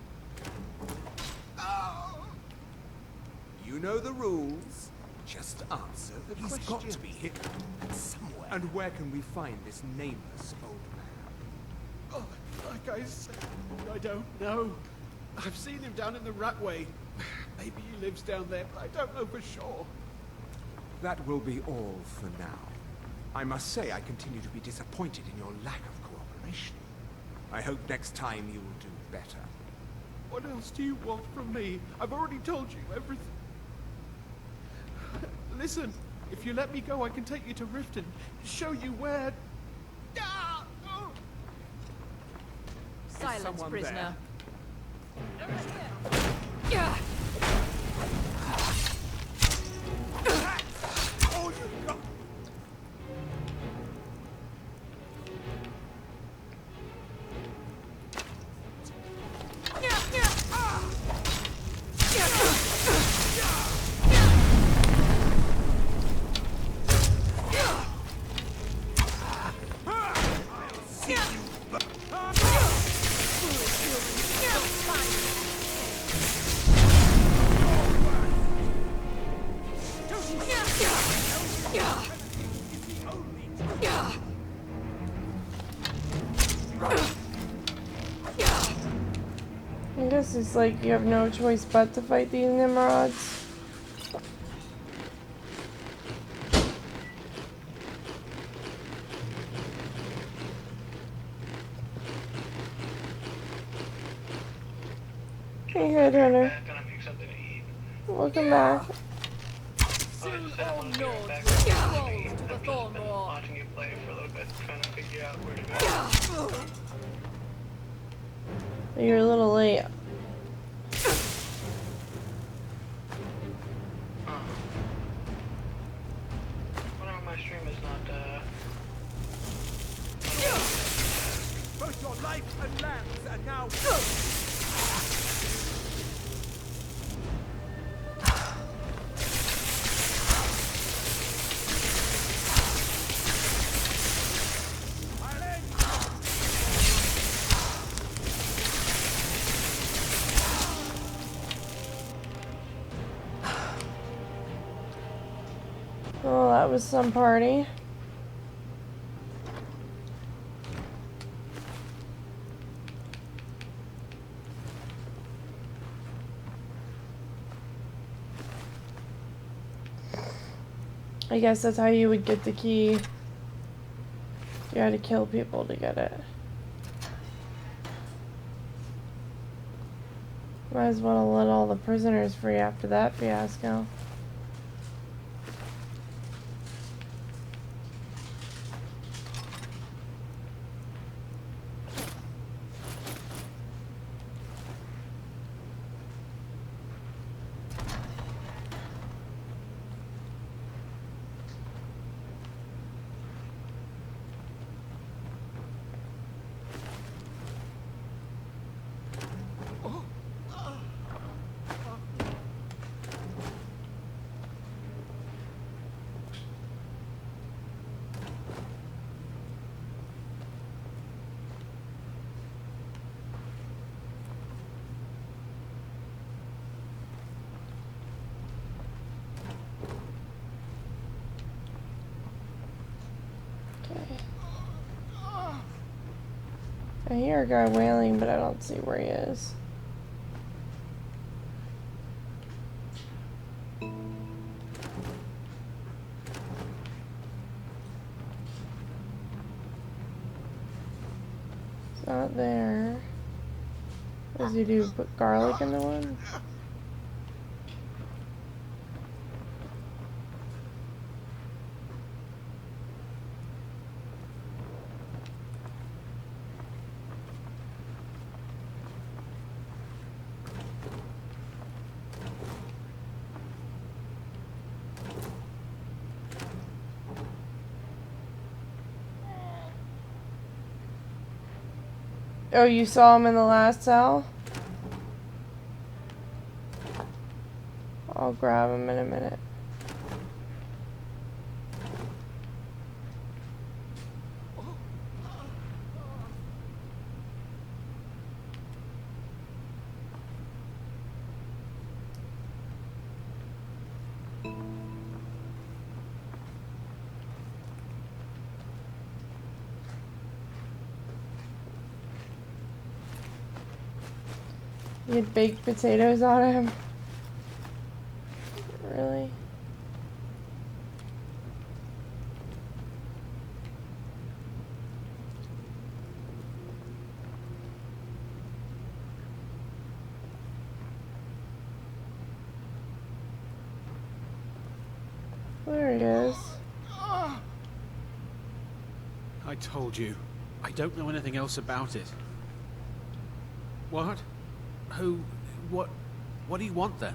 You know the rules. Just answer the question. He's got to be hidden somewhere. And where can we find this nameless old man? Oh, like I said, I don't know. I've seen him down in the Ratway. Maybe he lives down there, but I don't know for sure. That will be all for now. I must say I continue to be disappointed in your lack of cooperation. I hope next time you will do better. What else do you want from me? I've already told you everything. Listen, if you let me go, I can take you to Riften, show you where... Silence, someone prisoner. Oh, you got... I guess it's like you have no choice but to fight these Nimrods. Hey, Headhunter. Gonna make something to eat. Welcome back. Soon all nodes will crawl to the Thornmoor. Watching you play for a little bit, trying to figure out where to go. You're a little late. that was some party. I guess that's how you would get the key. You had to kill people to get it. Might as well let all the prisoners free after that fiasco. I hear a guy wailing, but I don't see where he is. It's not there. What does he do? Put garlic in the one? Oh, you saw him in the last cell? I'll grab him in a minute. You had baked potatoes on him? Really? There he is. I told you. I don't know anything else about it. What? Who? What do you want then?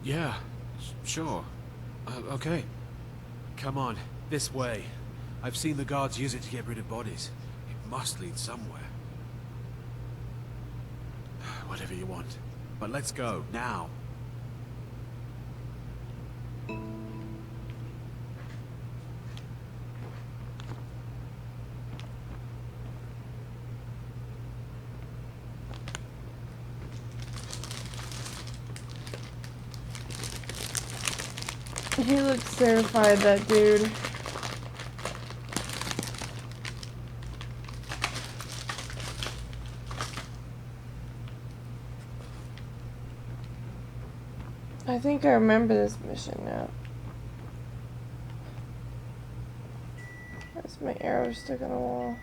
Yeah, sure. Okay. Come on, this way. I've seen the guards use it to get rid of bodies. It must lead somewhere. Whatever you want. But let's go, now. He looks terrified, that dude. I think I remember this mission now. That's my arrow stuck on the wall.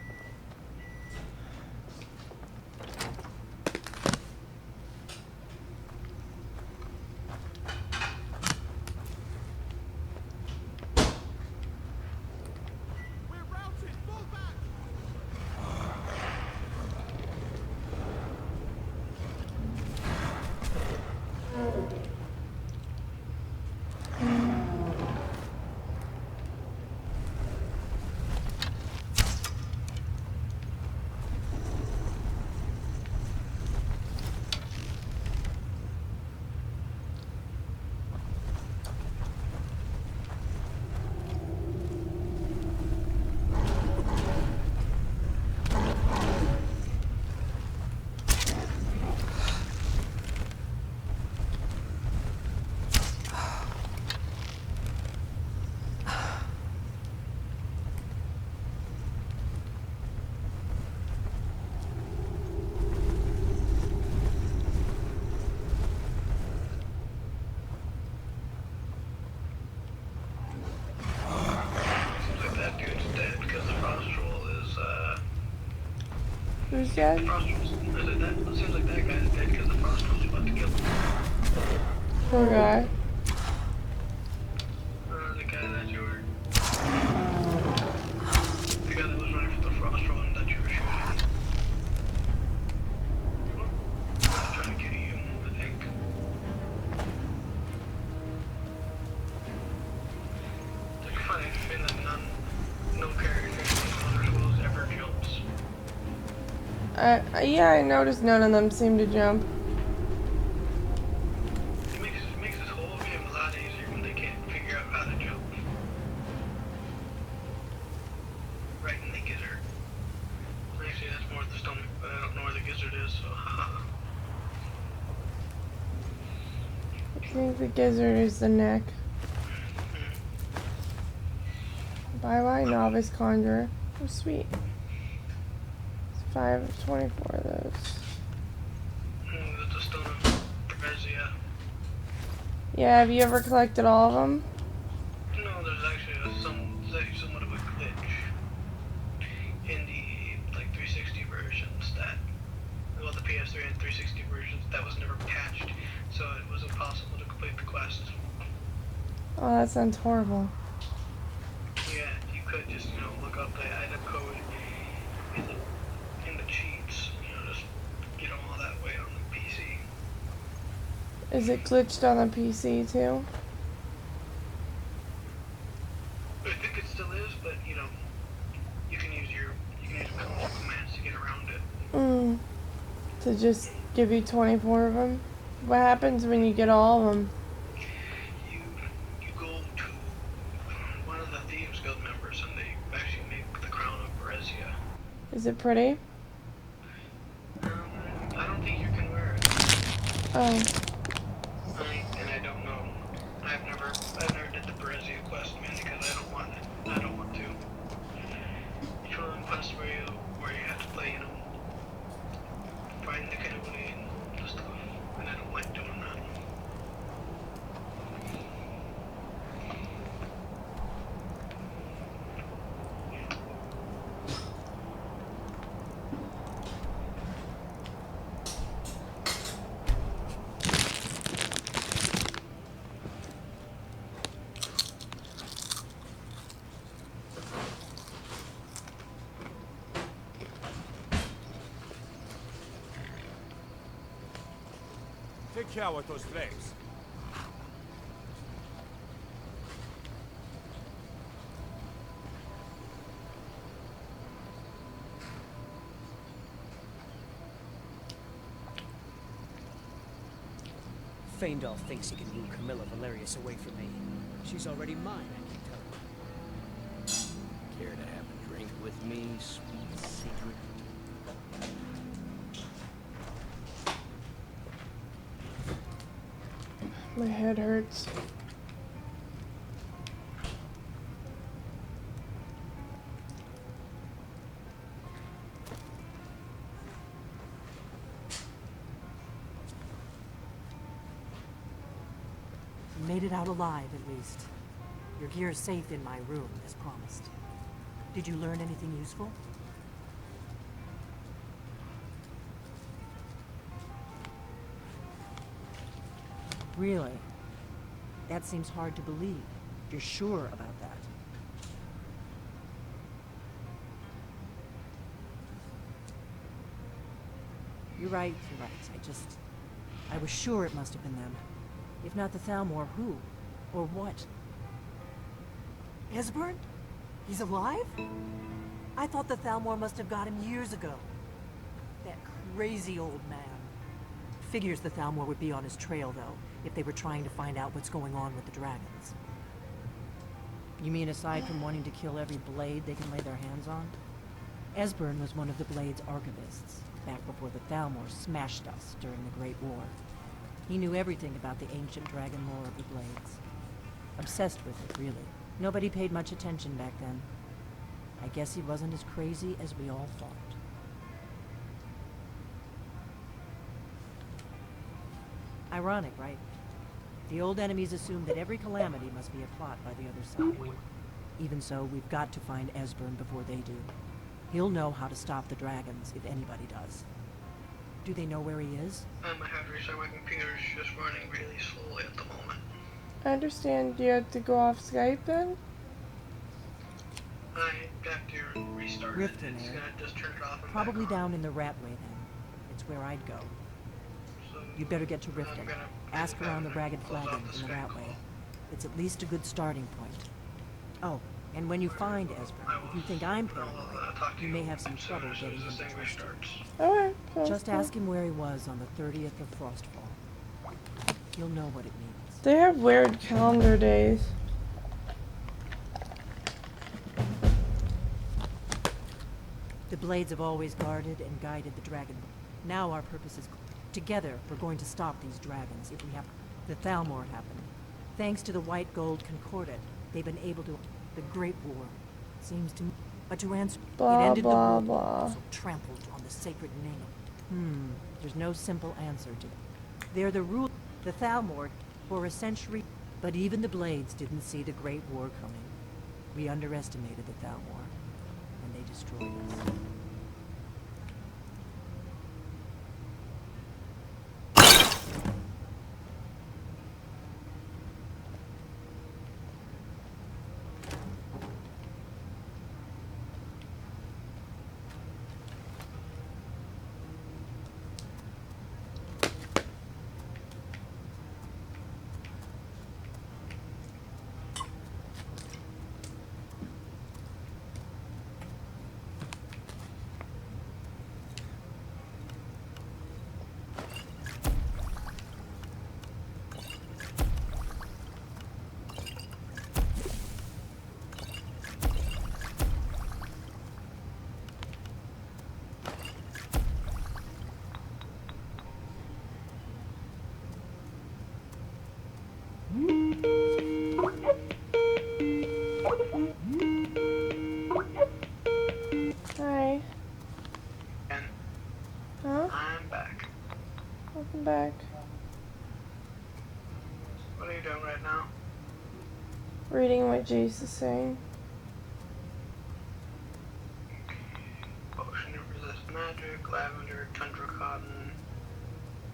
Who's dead? Frost was, I said that, it seems like that guy's dead because the Frost was about to kill him. Poor guy. The guy that you were... The guy that was running from the Frost one that you were shooting. I was trying to get you, I think. It's a funny thing that no character in Elder Scrolls ever jumps. Yeah, I noticed none of them seem to jump. It makes this whole game a lot easier when they can't figure out how to jump. Right in the gizzard. Actually, that's more the stomach, but I don't know where the gizzard is, so haha. I think the gizzard is the neck. Bye-bye, novice conjurer. Oh, sweet. It's 5 of 24 of those. That's a stone of Brezia. Yeah, have you ever collected all of them? No, there's actually somewhat of a glitch in the like 360 versions that, well, the PS3 and 360 versions that was never patched, so it was impossible to complete the quest. Oh, that sounds horrible. Yeah, you could just, look up the item code in the cheats, just get them all that way on the PC. Is it glitched on the PC too? I think it still is, but you can use console commands to get around it. To just give you 24 of them? What happens when you get all of them? You go to one of the Thieves Guild members and they actually make the crown of Brezia. Is it pretty? I don't think you can wear it. Oh. And I don't know. I've never did the Brezia quest mainly because I don't want it. I don't want to. Each one of them quests where you have to play, find the cannibally and stuff. And I don't like doing that. Take care with those flames. Feindal thinks he can woo Camilla Valerius away from me. She's already mine, I can tell you. Care to have a drink with me, sweet secret? My head hurts. You made it out alive, at least. Your gear is safe in my room, as promised. Did you learn anything useful? Really? That seems hard to believe. You're sure about that? You're right, you're right. I was sure it must have been them. If not the Thalmor, who? Or what? Esbern? He's alive? I thought the Thalmor must have got him years ago. That crazy old man. Figures the Thalmor would be on his trail, though, if they were trying to find out what's going on with the dragons. You mean aside from wanting to kill every blade they can lay their hands on? Esbern was one of the Blade's archivists, back before the Thalmor smashed us during the Great War. He knew everything about the ancient dragon lore of the Blades. Obsessed with it, really. Nobody paid much attention back then. I guess he wasn't as crazy as we all thought. Ironic, right? The old enemies assumed that every calamity must be a plot by the other side. Even so, we've got to find Esbern before they do. He'll know how to stop the dragons if anybody does. Do they know where he is? I might have to restart my computer's just running really slowly at the moment. I understand you have to go off Skype then? I got to restart it. Riften, It's eh? gonna just turn it off and Probably back on. down in the Ratway then. It's where I'd go. So You'd better get to Riften. gonna Ask around the Ragged close Flagon off the in the Skype Ratway. call. It's at least a good starting point. Oh, and when you find Esbern, if you think I'm paranoid, you may have some trouble getting him to trust you. Alright, Just ask him where he was on the 30th of Frostfall. You'll know what it means. They have weird calendar days. The Blades have always guarded and guided the dragon. Now our purpose is together. We're going to stop these dragons if we have. The Thalmor happened. Thanks to the White Gold Concordat, they've been able to. The Great War seems to. But to answer, Blah, it ended blah, the war. blah. Also trampled on the sacred name. There's no simple answer to. They're the rule. The Thalmor for a century, but even the Blades didn't see the Great War coming. We underestimated the Thalmor, and they destroyed us. Hi. And Huh? I'm back. Welcome back. What are you doing right now? Reading what Jace is saying. Potion to resist magic, lavender, tundra cotton.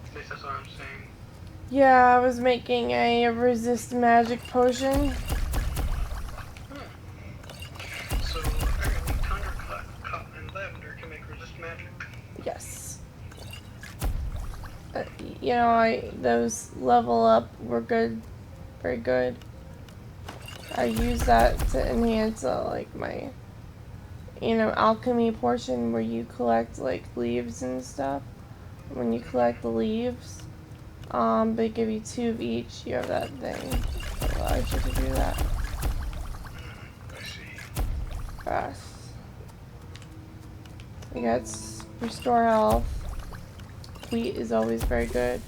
At least that's what I'm saying. Yeah, I was making a resist magic potion. So apparently tundra cotton and lavender can make resist magic. Yes. You know, those level up were good, very good. I use that to enhance like my, alchemy portion where you collect like leaves and stuff. When you collect the leaves, they give you 2 of each. You have that thing that allows you to do that. I see. Yes. You got restore health. Wheat is always very good.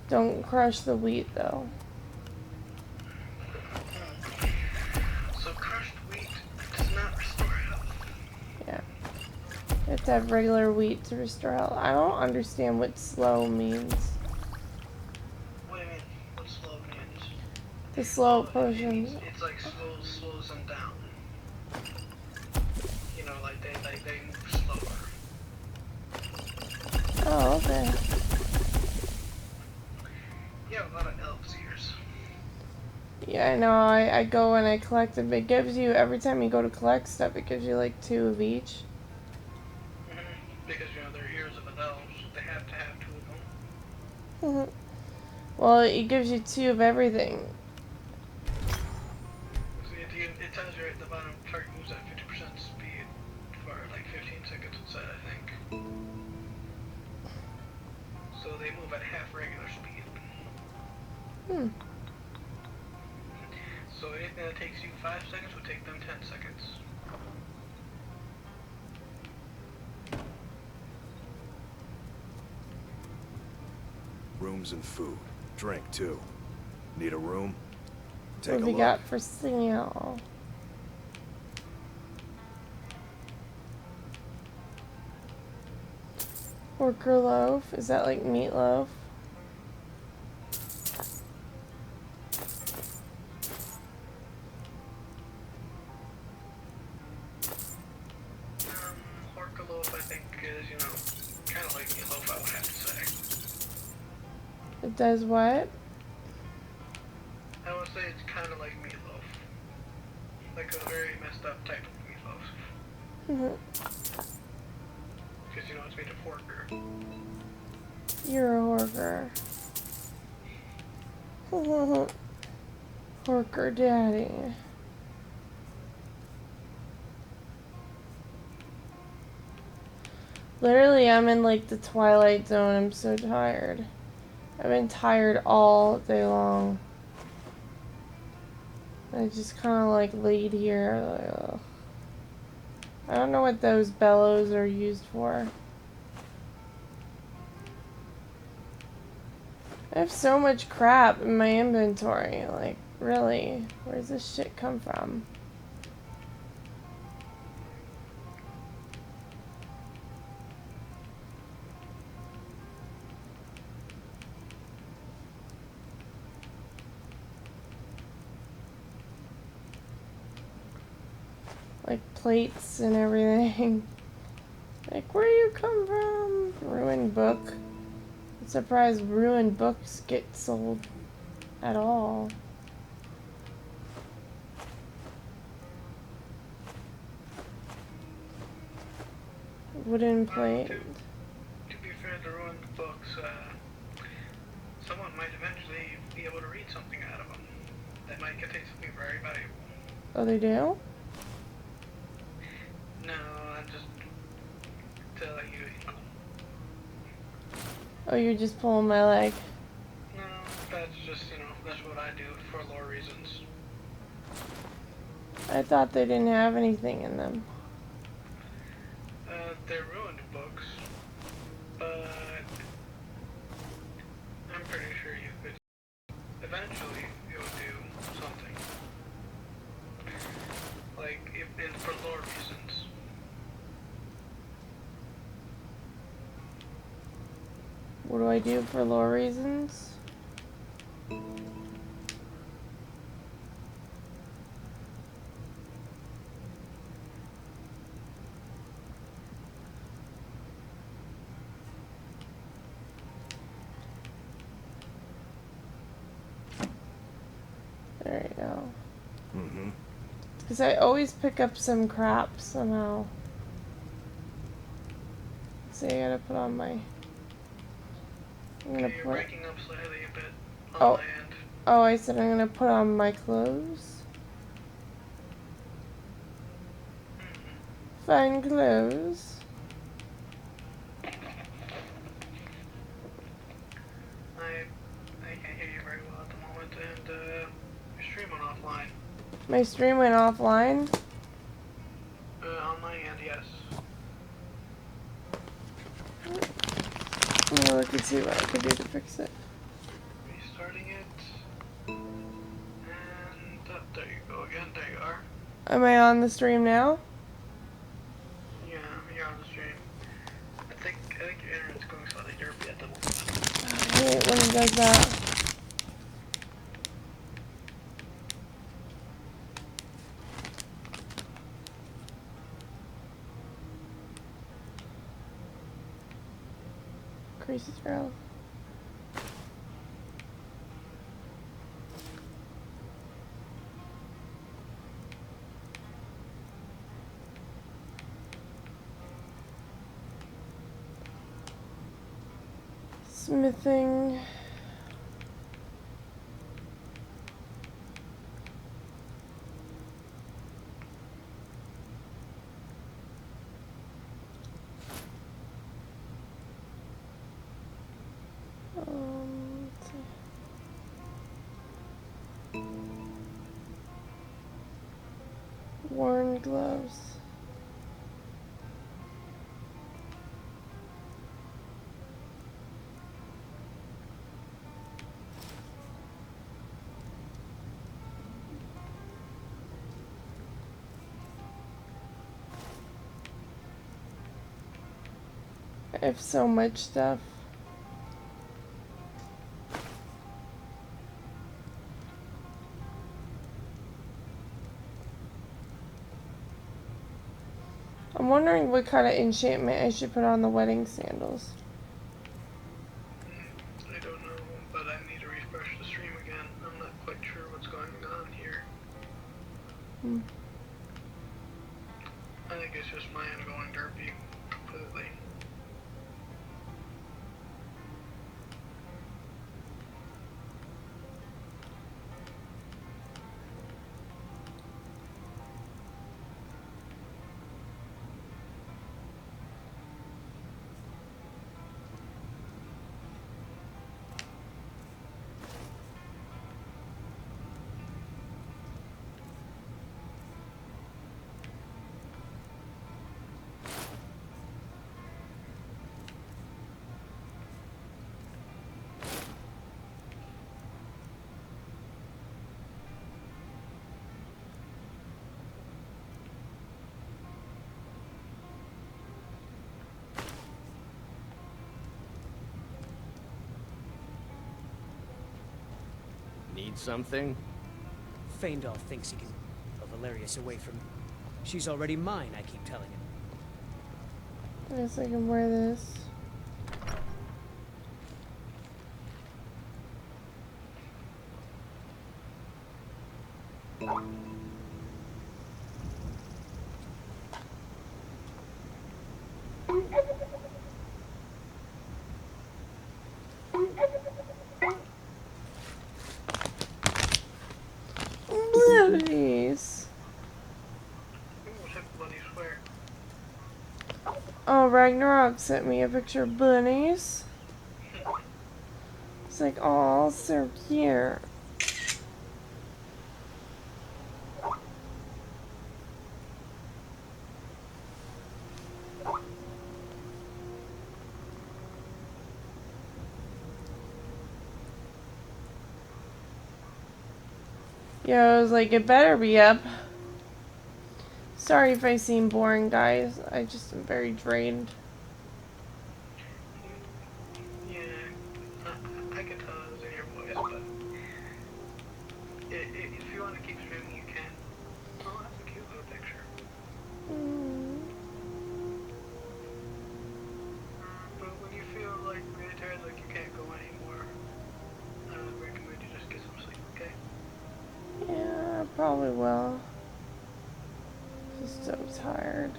Don't crush the wheat though. So crushed wheat does not restore health. Yeah. You have to have regular wheat to restore health. I don't understand what slow means. What do you mean? What slow means? The slow potions. It's like slows them down. You know, like they move slower. Oh, okay. You have a lot of elves ears. Yeah, I know. I go and I collect them. It gives you, every time you go to collect stuff, it gives you like 2 of each. Because, they're ears of an elf, so they have to have 2 of them. Well, it gives you 2 of everything. See, it tells you at the bottom, target moves at 50% speed for like 15 seconds inside, I think. So they move at half regular speed. So anything that takes you 5 seconds would take them 10 seconds. Rooms and food. Drink, too. Need a room? Take What a we look. got for sale? Worker loaf? Is that like meatloaf? It does what? I would say it's kind of like meatloaf. Like a very messed up type of meatloaf. Because, you know, it's made of porker. You're a horker. Horker daddy. Literally, I'm in like the twilight zone. I'm so tired. I've been tired all day long. I just kind of like laid here. Like, ugh. I don't know what those bellows are used for. I have so much crap in my inventory. Like, really? Where's this shit come from? Like plates and everything. Like, where do you come from? Ruined book. I'm surprised ruined books get sold at all. Wooden plate. To be fair, the ruined books, someone might eventually be able to read something out of them. That might contain something very valuable. Oh, they do? No, I'm just telling you, you know. Oh, you're just pulling my leg. No, that's just, you know, that's what I do for lore reasons. I thought they didn't have anything in them. They're ruined books, but I'm pretty sure you could. Eventually, it would do something. Like, and for lore reasons. What do I do for lore reasons? There you go. Because I always pick up some crap somehow. See, I gotta put on my... I'm gonna You're put... breaking up slightly a bit on Oh. my end. Oh, I said I'm gonna put on my clothes. Fine clothes. I can't hear you very well at the moment, and your stream went offline. My stream went offline. On my end, yes. I'm gonna look and see what I can do to fix it. Restarting it. And there you go again. There you are. Am I on the stream now? Yeah, you're on the stream. I think your internet's going slightly derpy at the moment. I hate when it does that. Crazy girl. Smithing. Let's see. Worn gloves. I have so much stuff. I'm wondering what kind of enchantment I should put on the wedding sandals. I don't know, but I need to refresh the stream again. I'm not quite sure what's going on here. I think it's just my end going derpy completely. Need something? Feindal thinks he can pull Valerius away from me. She's already mine, I keep telling him. I guess I can wear this. Bloodies. Oh, Ragnarok sent me a picture of bunnies. It's like, oh, so cute. Yeah, I was like, it better be up. Sorry if I seem boring, guys. I just am very drained. Yeah, I can tell it was in your voice, but if you want to keep streaming, you can. Oh, that's a cute little picture. But when you feel like really tired, like you can't go anymore, I would recommend you just get some sleep, okay? Yeah, I probably will. Just so tired.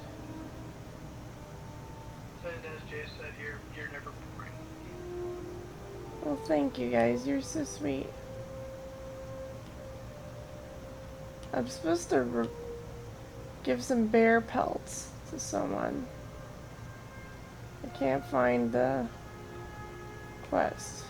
And as Jay said, you're never boring. Well, thank you guys. You're so sweet. I'm supposed to give some bear pelts to someone. I can't find the quest.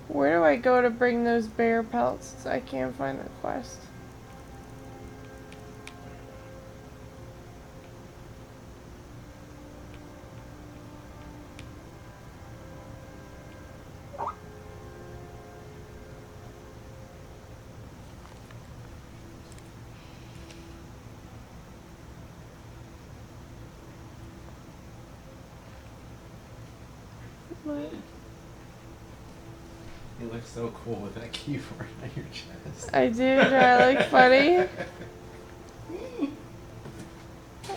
Where do I go to bring those bear pelts? I can't find the quest. What? You look so cool with that keyboard on your chest. I do. Do I look funny?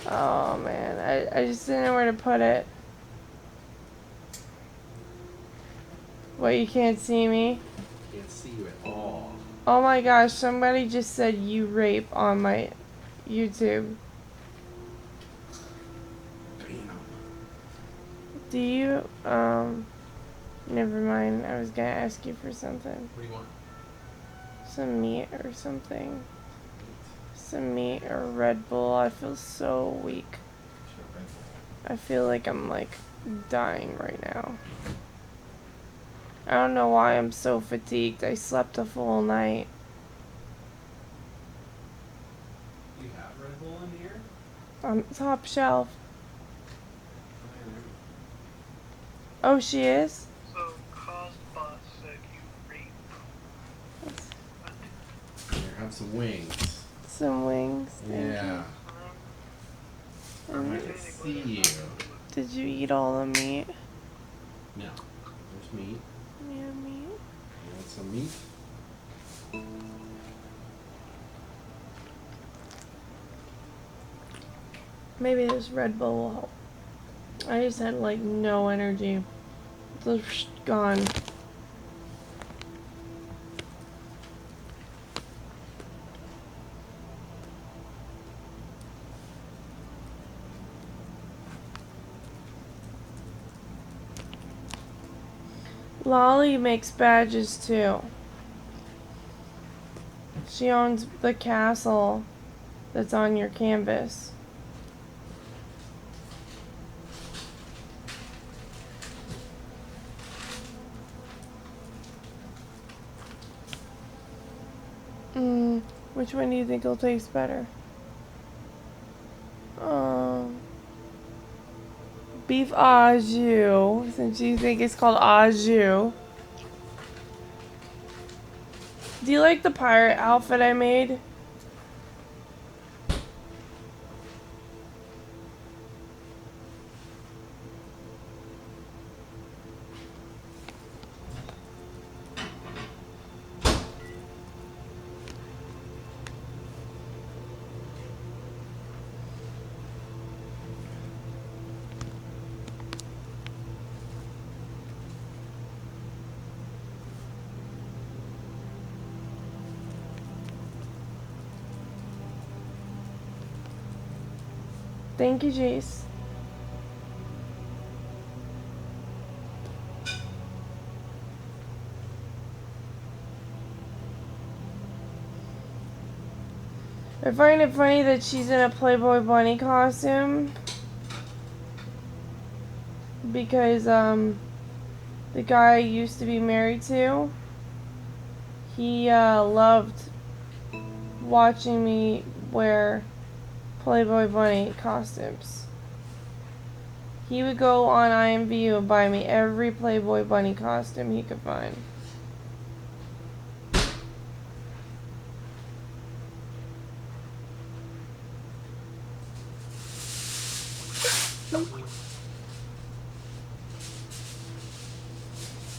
Oh man, I just didn't know where to put it. What, you can't see me? Can't see you at all. Oh my gosh, somebody just said you rape on my YouTube. Damn. Do you, never mind. I was gonna ask you for something. What do you want? Some meat or something. Some meat or Red Bull. I feel so weak. I feel like I'm like dying right now. I don't know why I'm so fatigued. I slept a full night. Do you have Red Bull in here? On top shelf. Oh, yeah, Oh, she is? So, cause boss said you reap. Here, have some wings. Some wings. Thank Yeah. you. I can see you. Did you eat all the meat? No. There's meat. Yeah, meat. You want some meat? Maybe this Red Bull will help. I just had like no energy. It's just gone. Lolly makes badges too. She owns the castle that's on your canvas. Which one do you think will taste better? Beef au jus, since you think it's called au jus. Do you like the pirate outfit I made? Thank you, Jace. I find it funny that she's in a Playboy bunny costume because the guy I used to be married to, he loved watching me wear Playboy bunny costumes. He would go on IMVU and buy me every Playboy bunny costume he could find.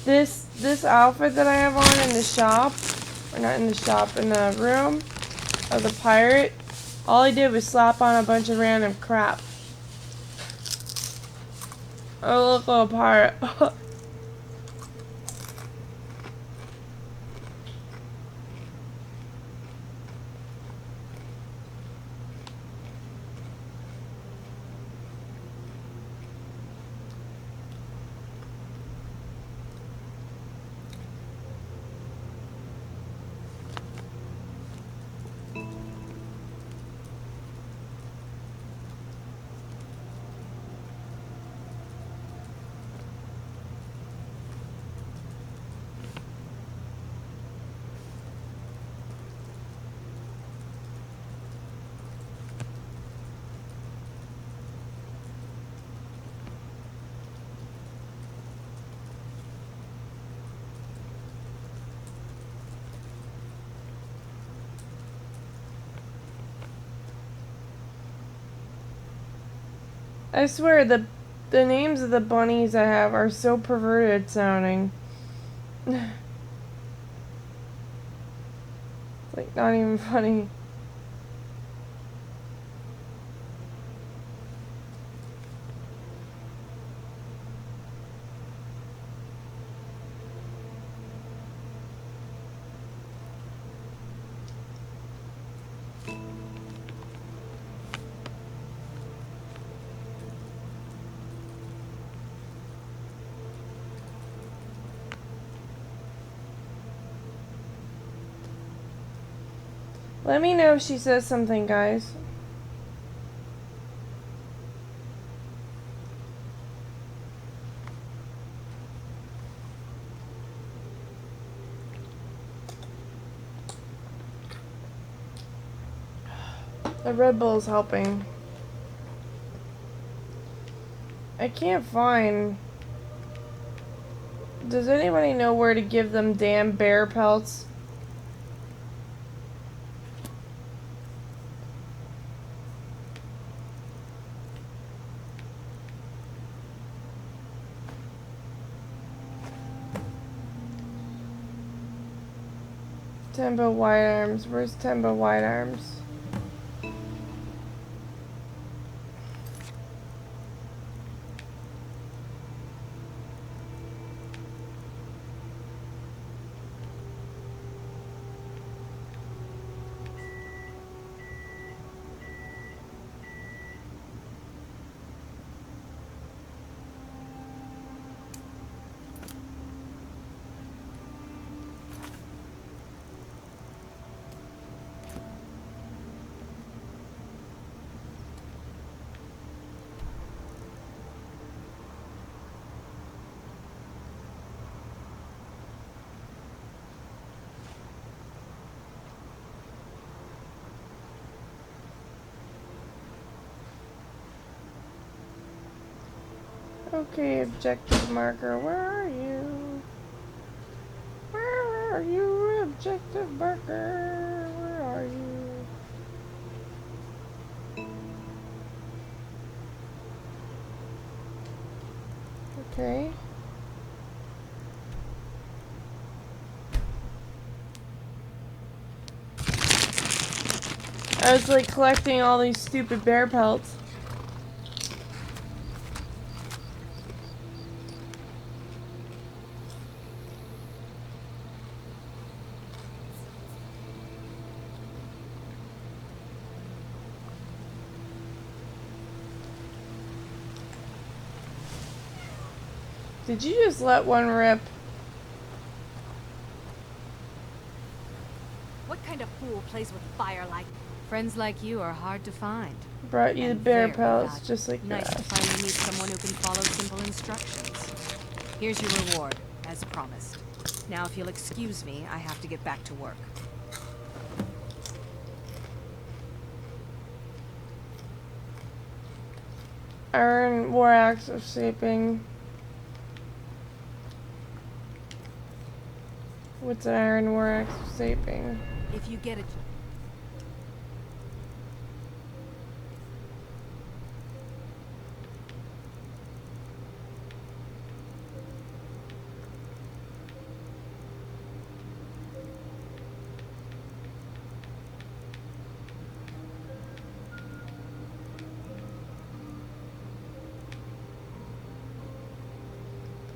This outfit that I have on in the shop, or not in the shop, in the room of the pirate, all I did was slap on a bunch of random crap. I look like a pirate. I swear the names of the bunnies I have are so perverted sounding. Like, not even funny. Let me know if she says something, guys. The Red Bull's helping. I can't find Does anybody know where to give them damn bear pelts? Tembo White Arms. Where's Tembo White Arms? Okay, objective marker, where are you? Where are you, objective marker? Where are you? Okay. I was like collecting all these stupid bear pelts. Did you just let one rip? What kind of fool plays with fire like? Friends like you are hard to find. Brought you the And bear very pelts, valuable. just like Nice that. to finally meet someone who can follow simple instructions. Here's your reward, as promised. Now, if you'll excuse me, I have to get back to work. Iron war axe of shaping. What's an iron war axe of shaping? If you get it.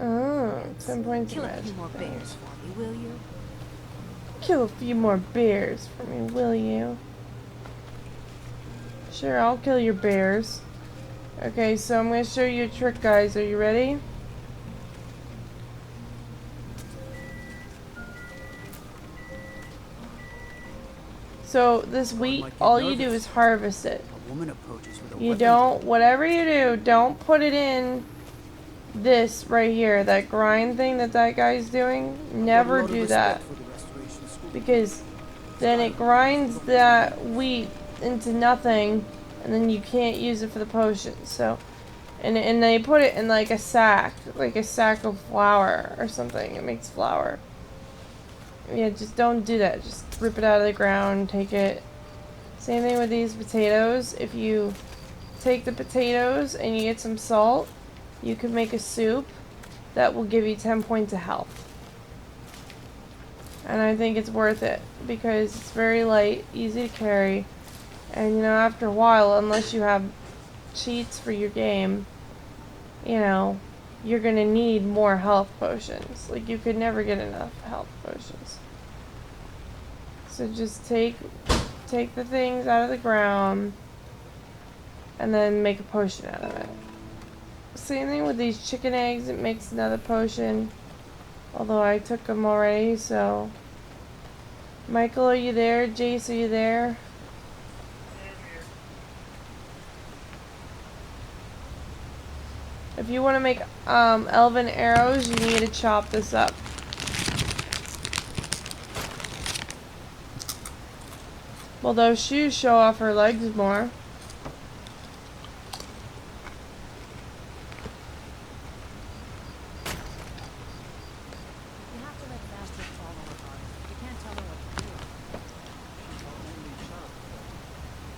Oh, 10 points of Kill a magic. few more bears for me, will you? Kill a few more bears for me, will you? Sure, I'll kill your bears. Okay, so I'm going to show you a trick, guys. Are you ready? So, this wheat, all you do is harvest it. A woman approaches with a You weapon. don't, whatever you do, don't put it in this right here, that grind thing that guy's doing. Never do that. Because then it grinds that wheat into nothing, and then you can't use it for the potions. So, and they put it in like a sack of flour or something. It makes flour. Yeah, just don't do that. Just rip it out of the ground, take it. Same thing with these potatoes. If you take the potatoes and you get some salt, you can make a soup that will give you 10 points of health. And I think it's worth it because it's very light, easy to carry, and you know, after a while, unless you have cheats for your game, you know, you're gonna need more health potions. Like, you could never get enough health potions. So just take the things out of the ground and then make a potion out of it. Same thing with these chicken eggs, it makes another potion. Although I took them already, so... Michael, are you there? Jace, are you there? If you want to make elven arrows, you need to chop this up. Well, those shoes show off her legs more.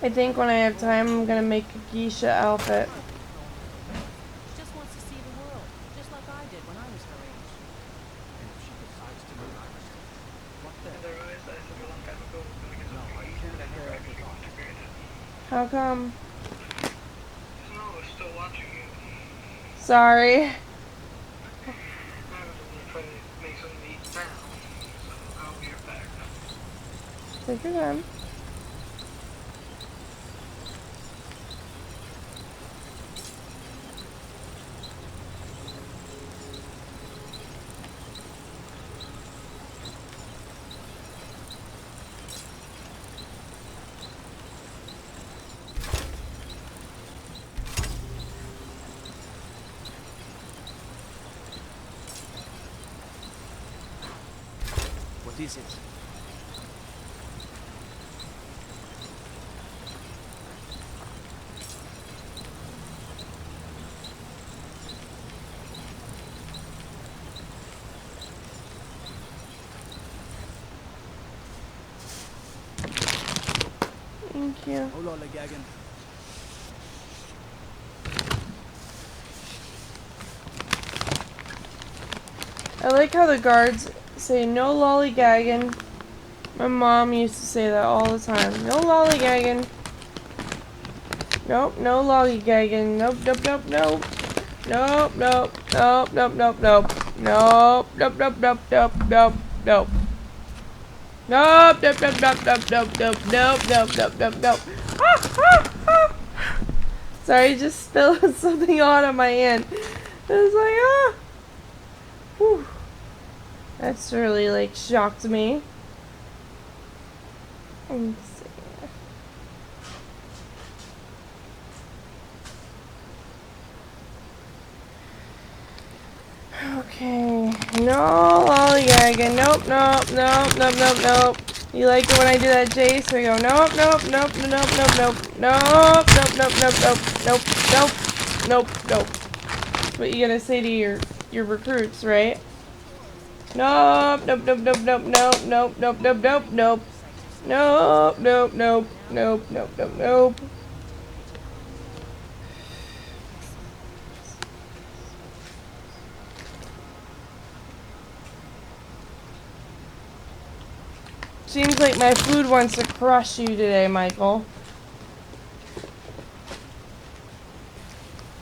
I think when I have time, I'm gonna make a geisha outfit. She just wants to see the world, just like I did when I was her age. And if she decides to make eye mistake, what then? Otherwise, I said a long time ago, we're gonna get No, some I peace, can't and then never bear actually the thought. integrated. How come? No, we're still watching you. Sorry. I'm gonna try to make something to eat now, so I'll be right back. Take your time. What is it? Thank you. Oh, lollygagging. I like how the guards say no lollygagging. My mom used to say that all the time. No lollygagging. Nope, no lollygagging. Nope, nope, nope, nope. Nope, nope, nope, nope, nope, nope. Nope, nope, nope, nope, nope, nope, nope. Nope, nope, nope, nope, nope, nope, nope, nope, nope, nope, nope, nope. Ah, ah, ah. Sorry, I just spilled something on my hand. It was like, ah. Whew. That's really, like, shocked me. Let's see. Okay. No lollygagging. Nope, nope, nope, nope, nope, nope. You like it when I do that, Jace? So we go, nope, nope, nope, nope, nope, nope, nope, nope, nope, nope, nope, nope, nope, nope, nope. That's what you gotta say to your recruits, right? Nope, nope, nope, nope, nope, nope, nope, nope, nope, nope, nope. Nope, nope, nope, nope, nope, nope, nope. Seems like my food wants to crush you today, Michael.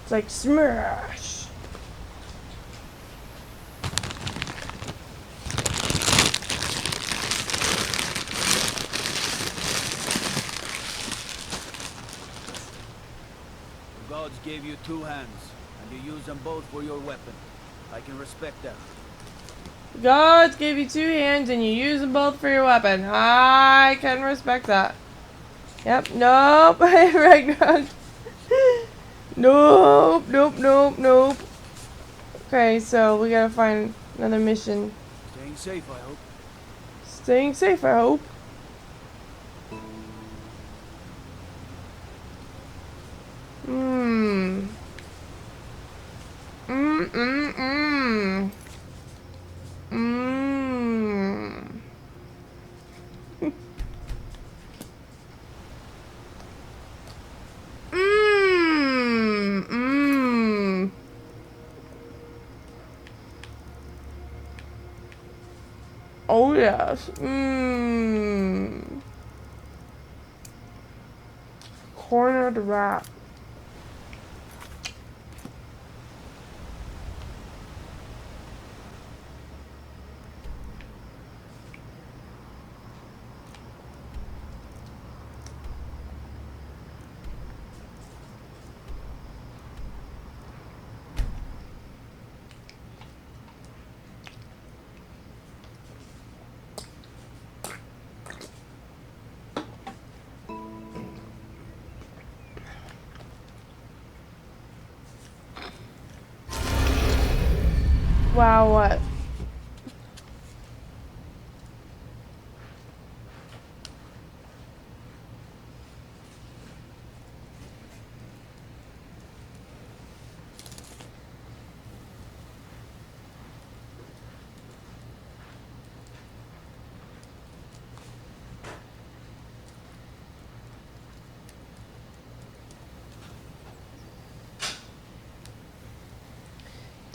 It's like smash. The gods gave you two hands, and you use them both for your weapon. I can respect that. God gave you two hands and you use them both for your weapon. I can respect that. Yep, nope. Ragnarok. Nope, nope, nope, nope. Okay, so we gotta find another mission. Staying safe, I hope. Staying safe, I hope. Mmm. Mmm, mmm, mmm. Mmm. Mmm. Mmm. Oh yes. Mmm. Cornered rat. Wow, what?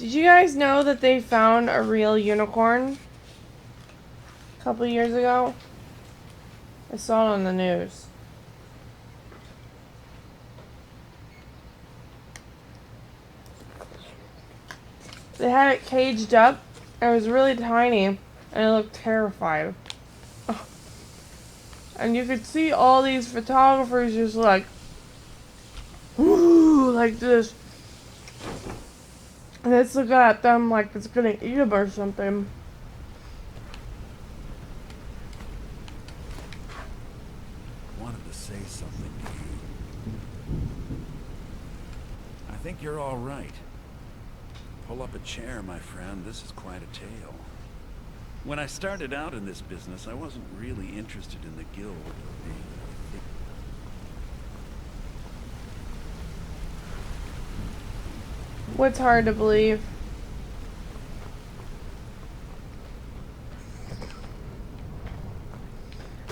Did you guys know that they found a real unicorn a couple years ago? I saw it on the news. They had it caged up. It was really tiny, and it looked terrified. Oh. And you could see all these photographers just like, whoo, like this. And it's looking at them like it's gonna eat them or something. Wanted to say something to you. I think you're all right. Pull up a chair, my friend. This is quite a tale. When I started out in this business, I wasn't really interested in the guild. What's hard to believe?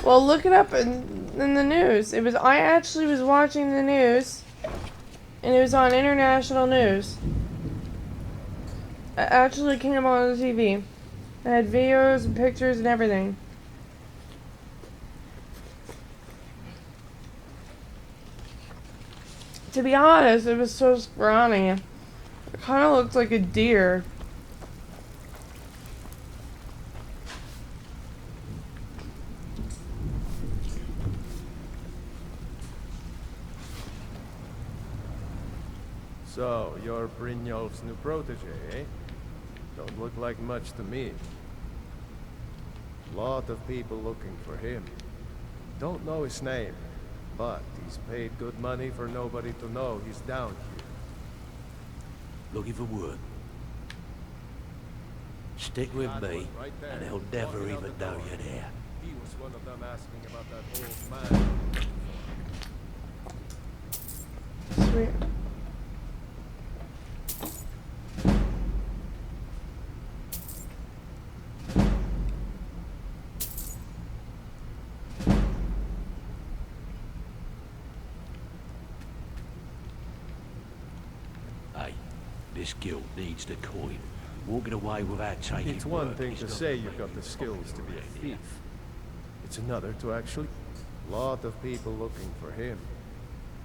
Well, look it up in the news. I actually was watching the news, and it was on international news. It actually came on the TV. It had videos and pictures and everything. To be honest, it was so scrawny. It kind of looked like a deer. So, you're Brynjolf's new protege, eh? Don't look like much to me. Lot of people looking for him. Don't know his name, but he's paid good money for nobody to know he's down here. Looking for work. Stick with me, and they'll never even know you're there. He was one of them asking about that old man. Sweet. Hey, this guild needs the coin. Walking away without taking It's one work thing is to not say really you've got the skills to be a idea. thief. It's another to actually... Lot of people looking for him.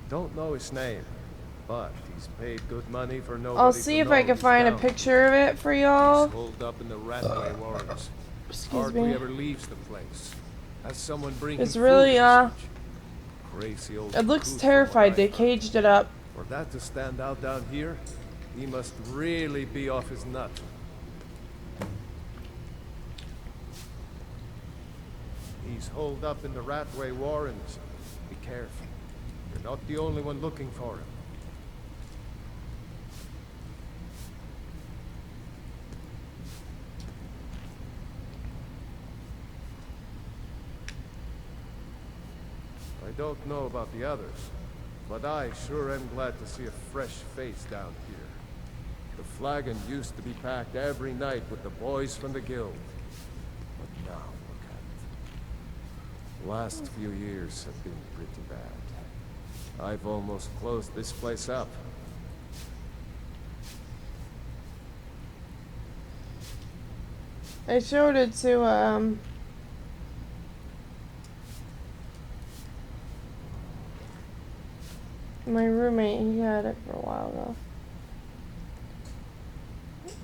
Don't know his name, but he's paid good money for nobody I'll see if I can find a picture of it for y'all. He's holed up in the Ratway Warrens. Excuse Hardly me. ever leaves the place. Has someone bring It's him really, food and such. Crazy old It looks coot terrified. from They what I caged it up. heard. For that to stand out down here, he must really be off his nut. He's holed up in the Ratway Warrens. Be careful. You're not the only one looking for him. I don't know about the others, but I sure am glad to see a fresh face down here. The flagon used to be packed every night with the boys from the guild. But now, look at it. Last few years have been pretty bad. I've almost closed this place up. I showed it to, my roommate. He had it for a while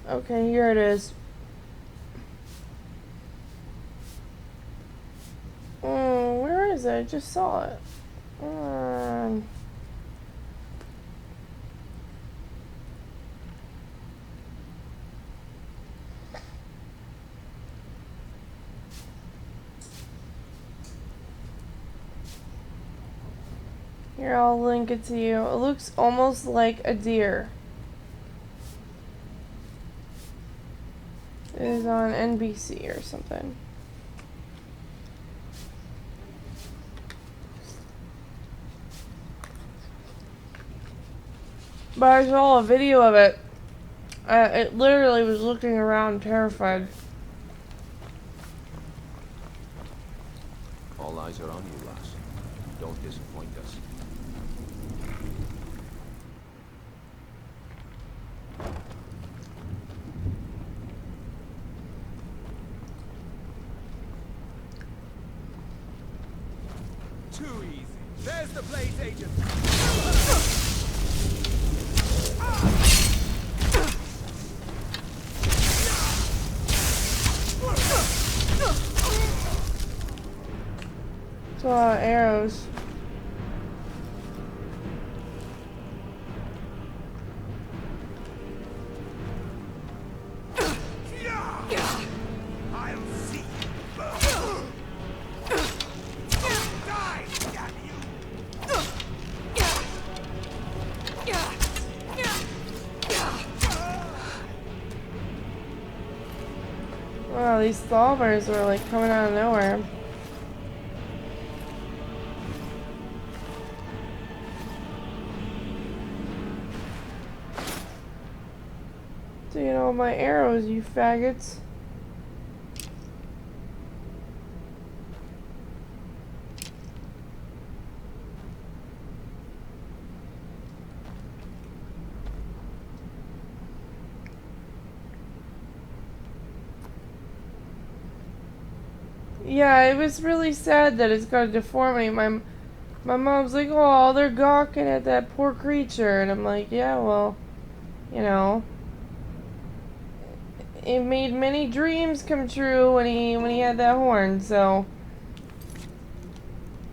though. Okay, here it is. Where is it? I just saw it. Here, I'll link it to you. It looks almost like a deer. It is on NBC or something. But I saw a video of it. It literally was looking around terrified. All eyes are on you, lass. Don't disappoint us. just a Blades agent. It's a lot of arrows. I'll see you burn. Die, damn you! Wow, these solvers were like coming out of nowhere. Taking all my arrows, you faggots. Yeah, it was really sad that it's got a deformity. My mom's like, oh, they're gawking at that poor creature, and I'm like, yeah, well, you know, it made many dreams come true when he had that horn. So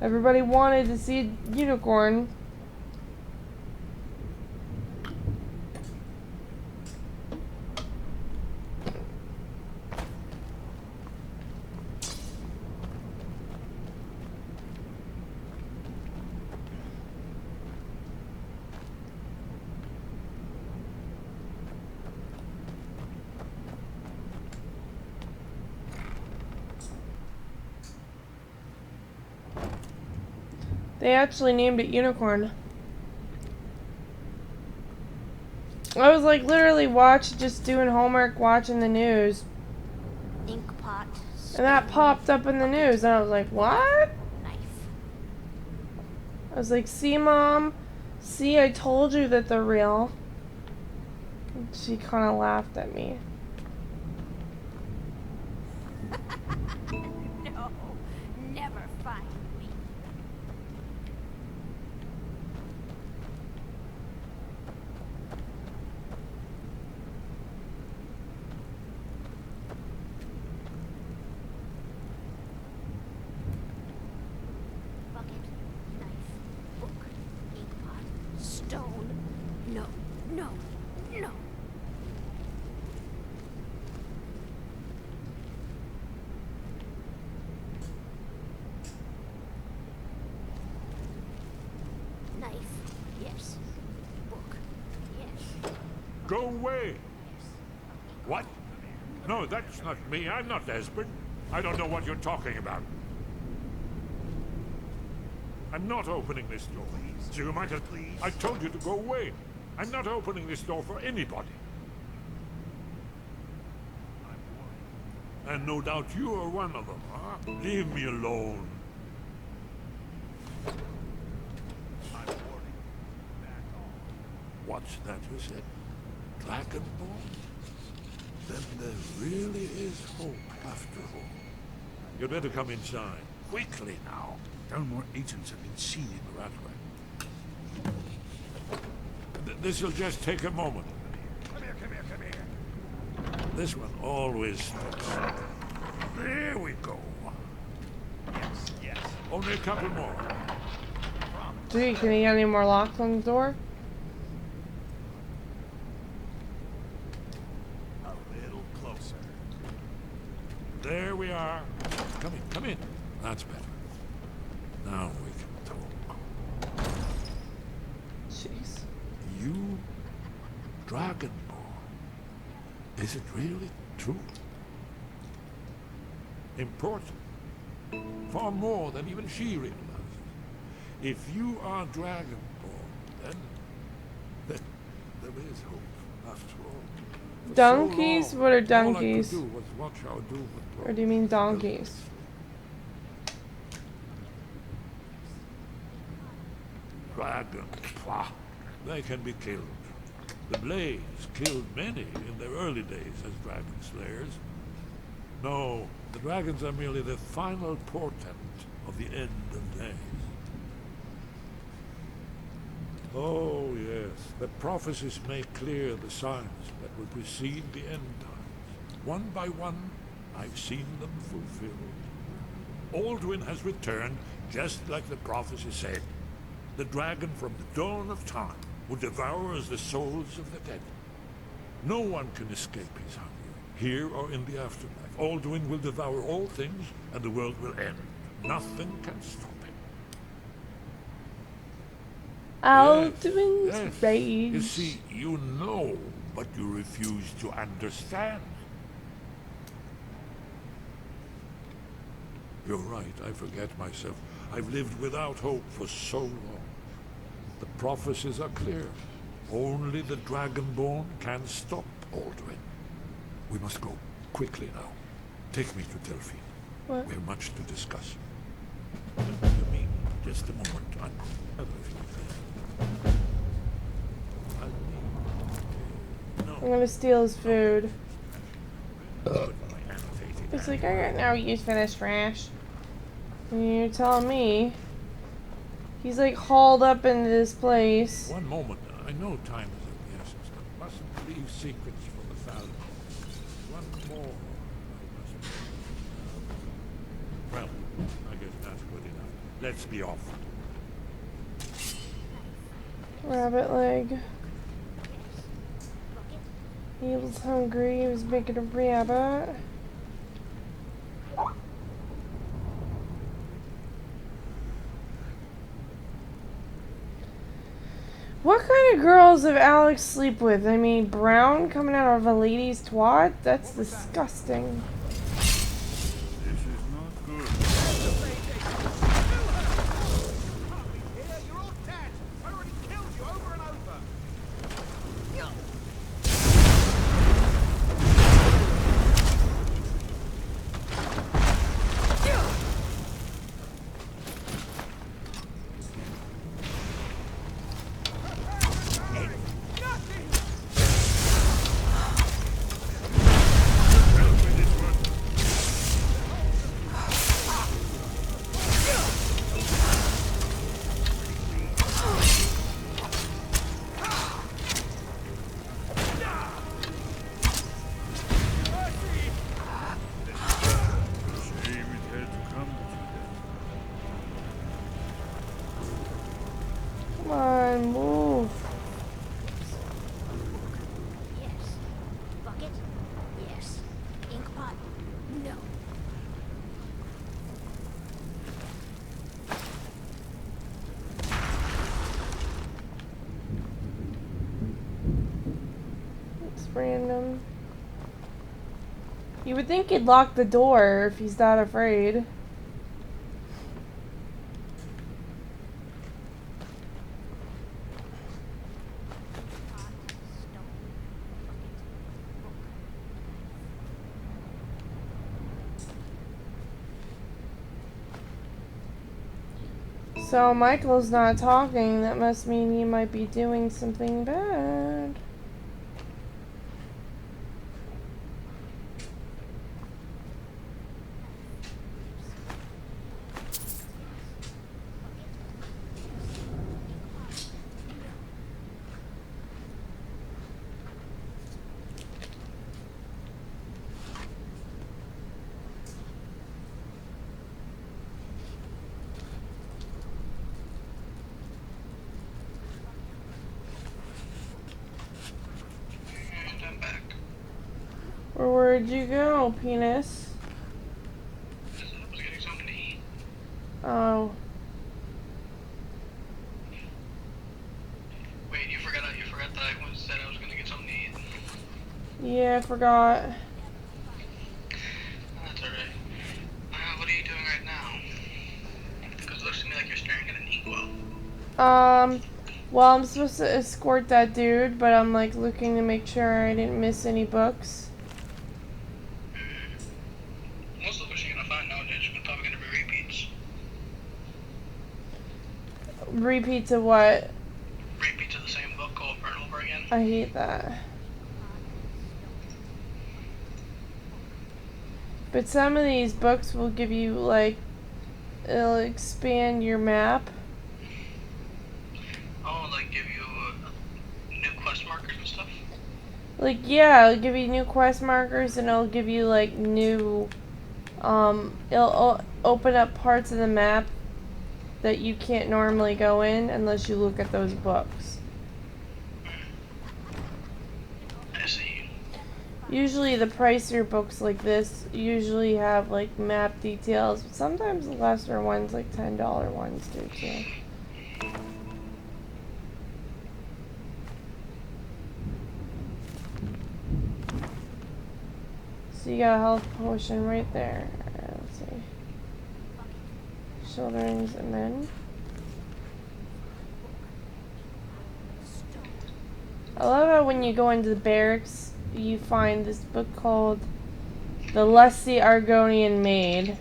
everybody wanted to see a unicorn. They actually named it Unicorn. I was like literally just doing homework, watching the news. Inkpot. And that popped up in the news and I was like, what? Knife. I was like, see, Mom? See, I told you that they're real. And she kind of laughed at me. No, never find me. Bucket, knife, book, inkpot, stone. No, no, no. Knife, yes. Book, yes. Go away! What? No, that's not me. I'm not Espen. I don't know what you're talking about. I'm not opening this door. So you might have... I told you to go away. I'm not opening this door for anybody. And no doubt you are one of them, huh? Leave me alone. What's that you said? Dragonborn? Then there really is hope after all. You'd better come inside. Quickly now. No more agents have been seen in the Ratway. This'll just take a moment. Come here, come here, come here. This one always sticks. There we go. Yes, yes. Only a couple more. Gee, can he get any more locks on the door? A little closer. There we are. Come in, come in. That's better. Now we can talk. Jeez. You, Dragonborn. Is it really true? Important. Far more than even she realizes. If you are Dragonborn, then there is hope after all. For Donkeys? so long, What are all I could donkeys? do was watch our doom approach. Or do you mean donkeys? Dragons, pah, they can be killed. The Blades killed many in their early days as dragon slayers. No, the dragons are merely the final portent of the end of days. Oh, yes. The prophecies make clear the signs that will precede the end times. One by one, I've seen them fulfilled. Alduin has returned just like the prophecy said. The dragon from the dawn of time will devour the souls of the dead. No one can escape his hunger, here or in the afterlife. Alduin will devour all things, and the world will end. Nothing can stop him. Alduin's rage. You see, you know, but you refuse to understand. You're right, I forget myself. I've lived without hope for so long. The prophecies are clear. Only the Dragonborn can stop Alduin. We must go, quickly now. Take me to Delphine. What? We have much to discuss. You mean, just a moment. I'm gonna steal his food. It's like, I got no use for this trash. And you're telling me he's like hauled up into this place. One moment. I know time is of the essence, but mustn't leave secrets for the fallible. One more. Well, I guess that's good enough. Let's be off. Rabbit leg. He was hungry. He was making a rabbit. What kind of girls does Alex sleep with? I mean, brown coming out of a lady's twat? That's disgusting. Come on, move. Yes. Bucket? Yes. Ink pot? No. It's random. You would think he'd lock the door if he's that afraid. So Michael's not talking. That must mean he might be doing something bad. Or where'd you go, penis? I was getting something to eat. Oh. Wait, you forgot that I said I was gonna get something to eat. Yeah, I forgot. That's alright. What are you doing right now? Because it looks to me like you're staring at an inkwell. Well, I'm supposed to escort that dude, but I'm like looking to make sure I didn't miss any books. Most of the books you're gonna find nowadays are probably gonna be repeats. Repeats of what? Repeats of the same book over and over again. I hate that. But some of these books will give you, like, it'll expand your map. Oh, like give you Like, yeah, it'll give you new quest markers, and it'll give you, like, new, it'll open up parts of the map that you can't normally go in unless you look at those books. I see. Usually the pricier books like this usually have, like, map details, but sometimes the lesser ones, like $10 ones, do too. So you got a health potion right there. Let's see. Children's and men. I love how when you go into the barracks, you find this book called The Lusty Argonian Maid.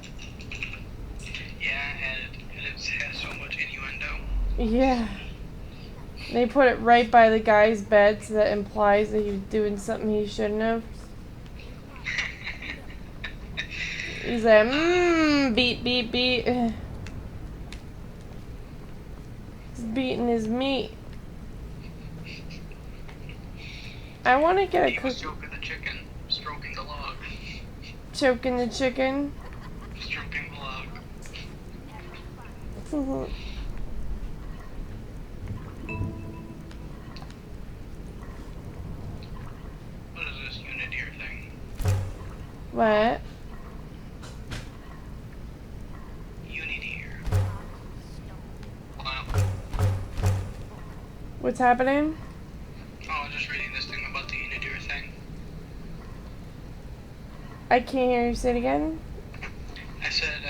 Yeah, and it has so much innuendo. Yeah. They put it right by the guy's bed, so that implies that he was doing something he shouldn't have. He's like, beat, beat, beat. He's beating his meat. I want to get a cook. Choking the chicken, stroking the log. Choking the chicken. Stroking the log. What is this Uniteer thing? What? Uniteer. Wow. What's happening? Oh, I was just reading this thing about the Uniteer thing. I can't hear you say it again. I said,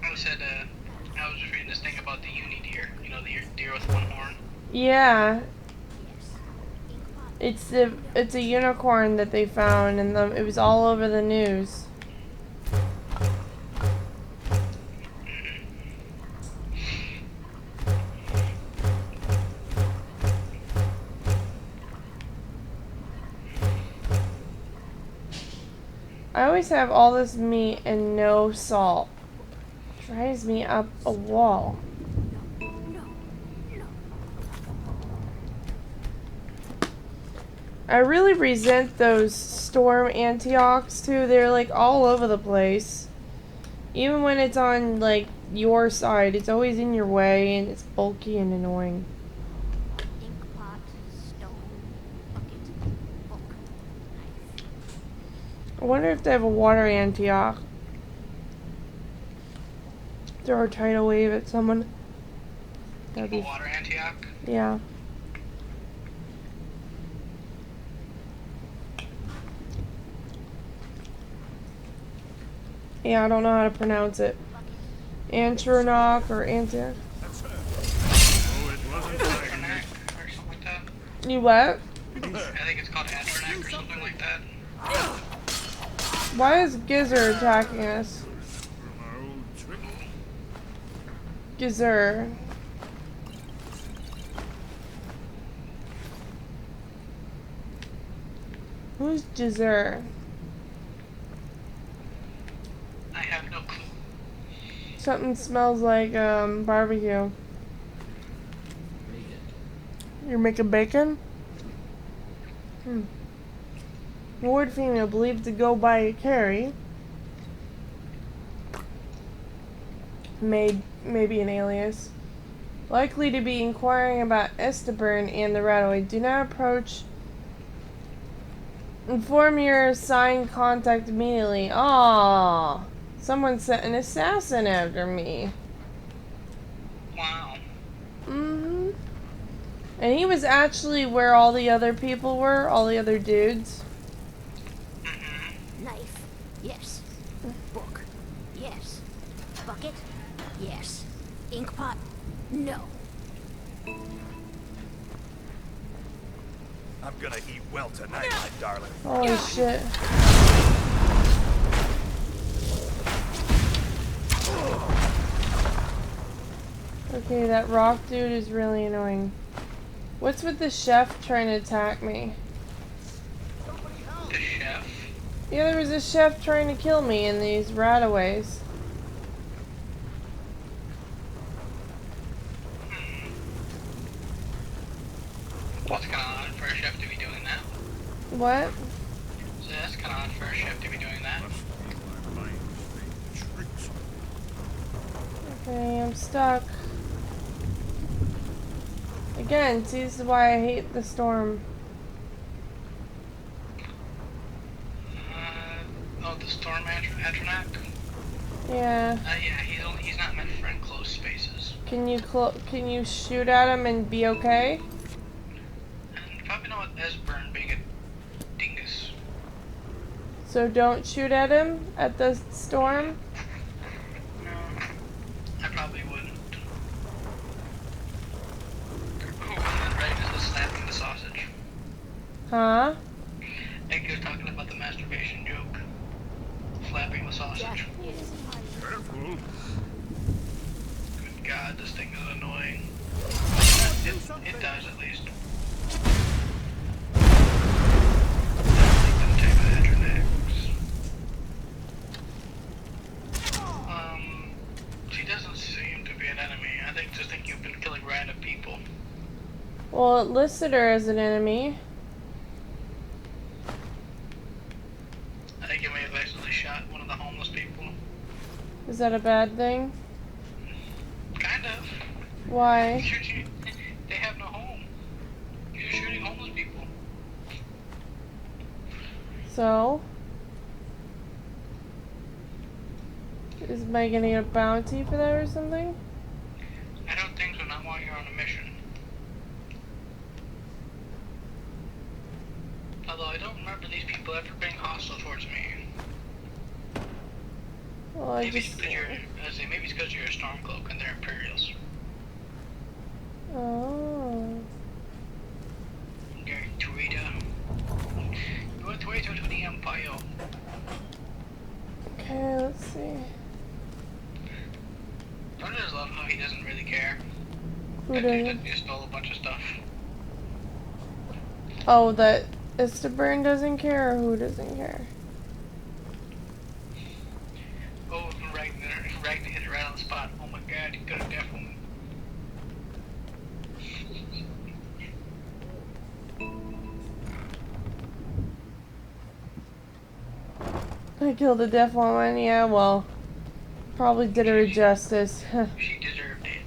I was just reading this thing about the Unideer. You know, the deer with one horn. Yeah. It's a unicorn that they found, and it was all over the news. I always have all this meat and no salt. Drives me up a wall. I really resent those storm Antiochs too. They're like all over the place. Even when it's on like your side, it's always in your way and it's bulky and annoying. I wonder if they have a water Antioch. Throw a tidal wave at someone. That'd be water Antioch? Yeah. Yeah, I don't know how to pronounce it. Antronach or Antioch. You what? I think it's called Atronach or something like that. Why is Gizzard attacking us? Gizzard. Who's Gizzard? I have no clue. Something smells like barbecue. You're making bacon? Ward female believed to go by Carrie. Maybe an alias. Likely to be inquiring about Esteburn and the Radoid. Do not approach. Inform your assigned contact immediately. Aww. Someone sent an assassin after me. Wow. And he was actually where all the other people were, all the other dudes. Knife. Yes. Book. Yes. Bucket. Yes. Ink pot. No. I'm gonna eat well tonight, my darling. Holy shit. Okay, that rock dude is really annoying. What's with the chef trying to attack me? The chef? Yeah, there was a chef trying to kill me in these rataways. That's kind of odd for a chef to be doing that. What? So that's kind of odd for a chef to be doing that. Okay, I'm stuck. Again, see, this is why I hate the storm. Oh, the storm atronach? Yeah. Yeah, he's not meant for enclosed spaces. Can you shoot at him and be okay? And probably not with Esbern being a dingus. So don't shoot at him at the storm? No, I probably wouldn't. Oh, and then right is slapping the sausage. Huh? Egg is talking about the masturbation joke. Flapping the sausage. Careful. Good God, this thing is annoying. It does at least. She doesn't seem to be an enemy. I just think you've been killing random people. Well, it listed her as an enemy. I think you may have accidentally shot one of the homeless people. Is that a bad thing? Kind of. Why? They have no home. You're shooting homeless people. So? Am I gonna get a bounty for that or something? I don't think so, not while you're on a mission. Although I don't remember these people ever being hostile towards me. Well, maybe it's because you're a Stormcloak and they're Imperials. Oh. You're Tweeta. You're Tweeta to the Empire. Okay, let's see. Don't I just love how he doesn't really care? Who He doesn't? just stole a bunch of stuff. Oh, that Esteburn doesn't care, or who doesn't care? Oh, Ragnar hit it right on the spot. Oh my God, he could have definitely. I killed a deaf woman, yeah, well, probably did her justice. She deserved it.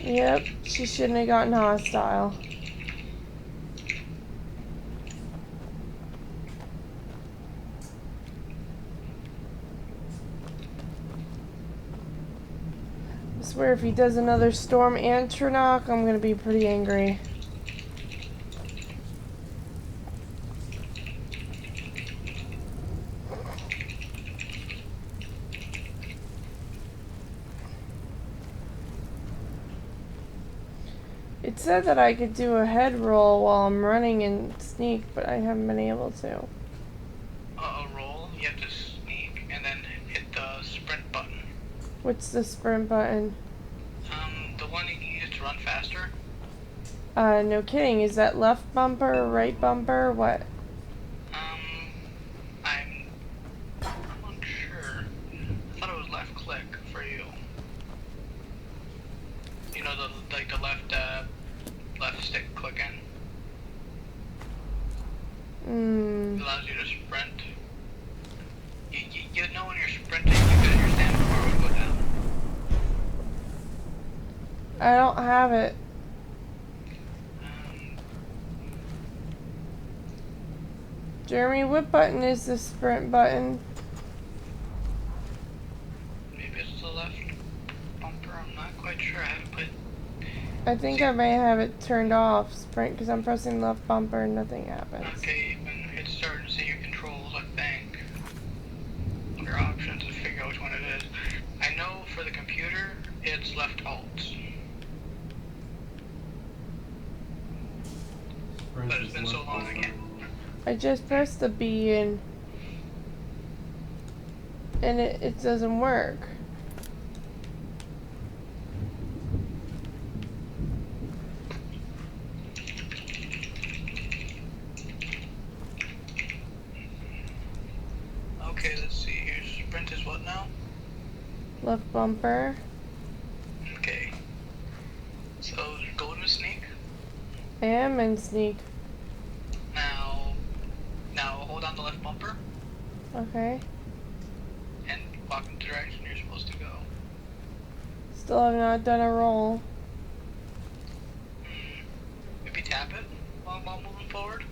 Yep, she shouldn't have gotten hostile. I swear if he does another storm atronach, I'm gonna be pretty angry. It said that I could do a head roll while I'm running and sneak, but I haven't been able to. A roll, you have to sneak and then hit the sprint button. What's the sprint button? The one you can use to run faster. No kidding. Is that left bumper or right bumper? What? I'm unsure. I thought it was left click for you. You know, the left stick clicking. It allows you to sprint. You know when you're sprinting because your stamina bar would go down. I don't have it. Jeremy, what button is the sprint button? Maybe it's the left bumper, I'm not quite sure. I haven't put. I think I may have it turned off, sprint, because I'm pressing left bumper and nothing happens. Okay, you can hit start and see your controls, I think. Your options and figure out which one it is. I know for the computer, it's left alt. But it's been so long I can't. I just pressed the B and it doesn't work. Okay, let's see here. Sprint is what now? Left bumper. Okay. So go to sneak. I am in sneak. Now hold on the left bumper Okay. and walk in the direction you're supposed to go. Still have not done a roll. Maybe tap it while moving forward.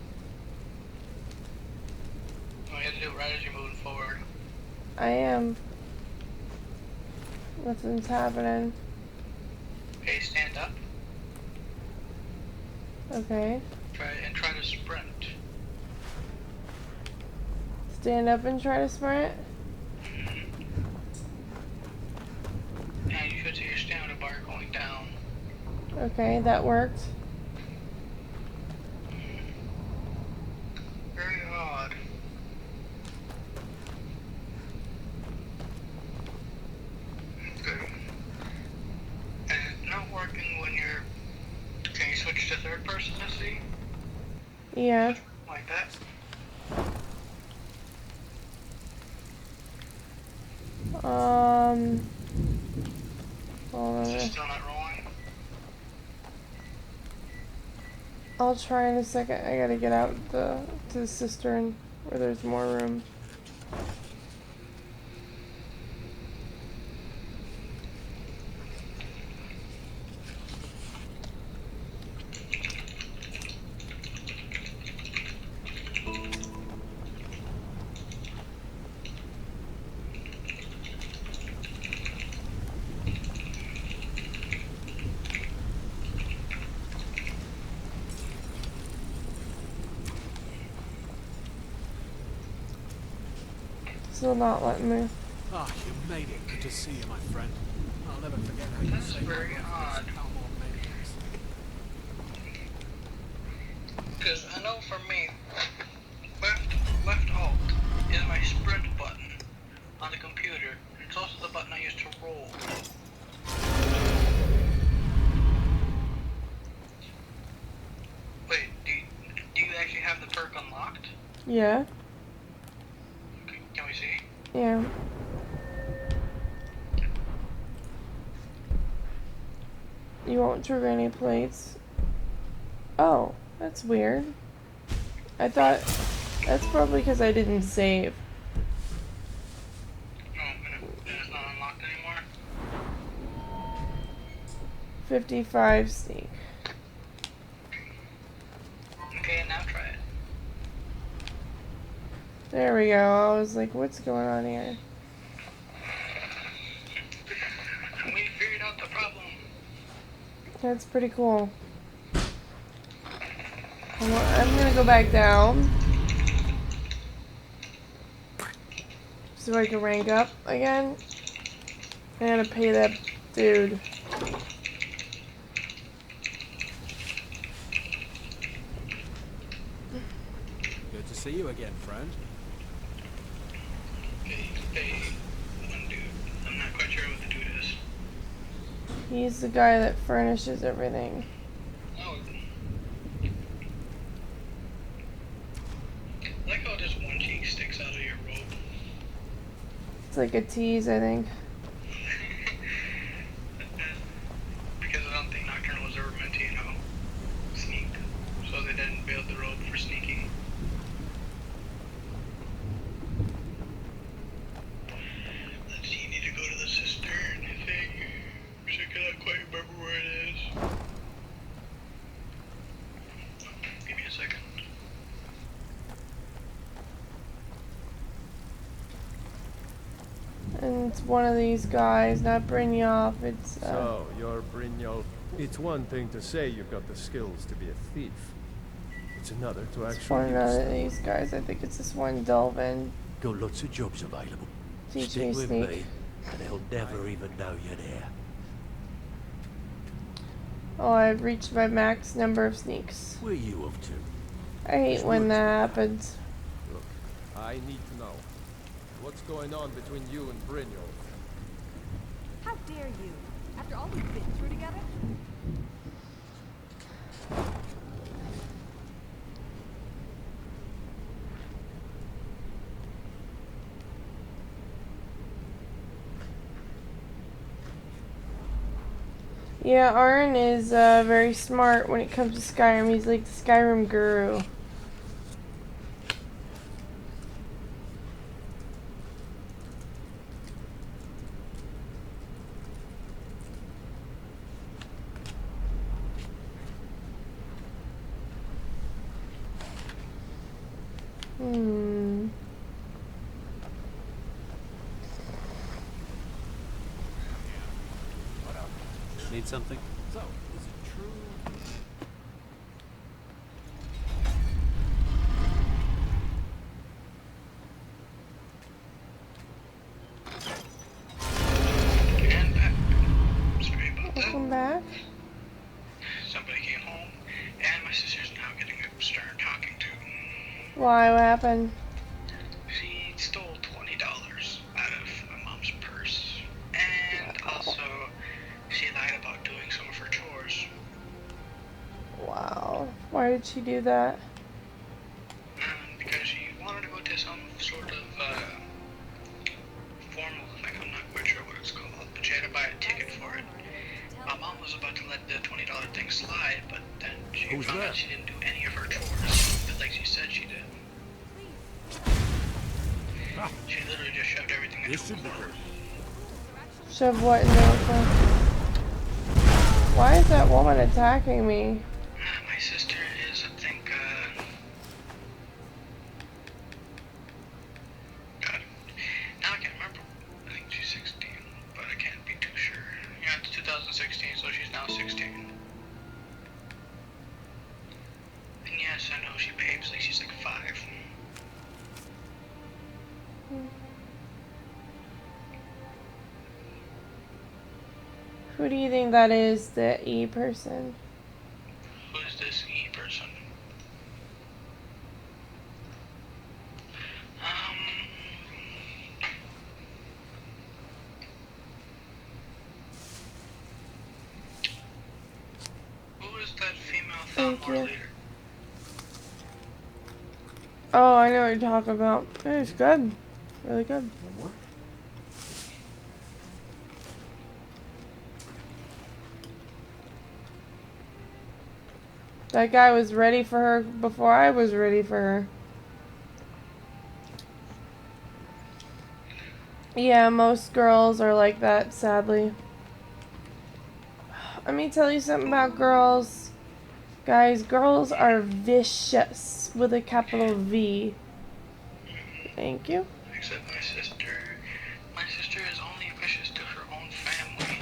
Oh, you have to do it right as you're moving forward. I am. Nothing's happening. Okay, stand up. Okay. Try to sprint. Stand up and try to sprint. And you should see your stamina bar going down. Okay, that worked. Very odd. Okay. And it's not working when you're... Can you switch to third person to see? Yeah. Like that? Hold on. Still not rolling? I'll try in a second. I gotta get out to the cistern where there's more room. Still not letting me. Ah, you made it. Good to see you, my friend. I'll never forget how you That's saved very my life odd. against Outlaw maniacs. Because I know for me, left alt is my sprint button on the computer. It's also the button I use to roll. Wait, do you actually have the perk unlocked? Yeah. Can we see? Yeah. You won't trigger any plates. Oh, that's weird. I thought that's probably because I didn't save. Oh, and it's not unlocked anymore? 55 sneak. Okay, now try it. There we go. I was like, what's going on here? We figured out the problem. That's pretty cool. I'm gonna go back down so I can rank up again. I gotta pay that dude. Good to see you again, friend. One dude. I'm not quite sure what the dude is. He's the guy that furnishes everything. Oh. I like how just one cheek sticks out of your robe. It's like a tease, I think. Because I don't think Nocturnal was ever meant to, sneak. So they didn't build the robe for sneaking. Let's see, you need to go to the cistern thing. So I cannot quite remember where it is. Give me a second. And it's one of these guys, not Brynjolf. It's So, you're Brynjolf. It's one thing to say you've got the skills to be a thief. It's another to one actually of use them. these guys. I think it's this one Delvin. Got lots of jobs available. Teach Stick me with sneak. me, and they'll never even know you're there. Oh, I've reached my max number of sneaks. Where you off to? I hate when that happens. Look, I need to know. What's going on between you and Brynjolf? How dare you? After all we've been through together? Yeah, Arn is very smart when it comes to Skyrim. He's like the Skyrim guru. Need something? So, is it true? And back. Sorry about that. Welcome back. Somebody came home, and my sister's now getting a stern talking to. Why? What happened? She stole $20 out of my mom's purse, and also she lied about doing some of her chores. Wow. Why did she do that? Because she wanted to go to some sort of formal thing. I'm not quite sure what it's called, but she had to buy a ticket for it. My mom was about to let the $20 thing slide, but then she found out she didn't do any of her chores, but like she said she did. She literally just shoved everything into a corner. Shove what in there? Why is that woman attacking me? My sister is, I think, God, now I can't remember. I think she's 16, but I can't be too sure. Yeah, it's 2016, so she's now 16. And yes, I know she behaves like she's like 5. Who do you think that is, the E person? Who's this E person? Who is that female Thank Thalmor you. leader? Oh, I know what you're talking about. It's good. Really good. That guy was ready for her before I was ready for her. Yeah, most girls are like that, sadly. Let me tell you something about girls. Guys, girls are vicious with a capital V. Thank you. Except my sister. My sister is only vicious to her own family.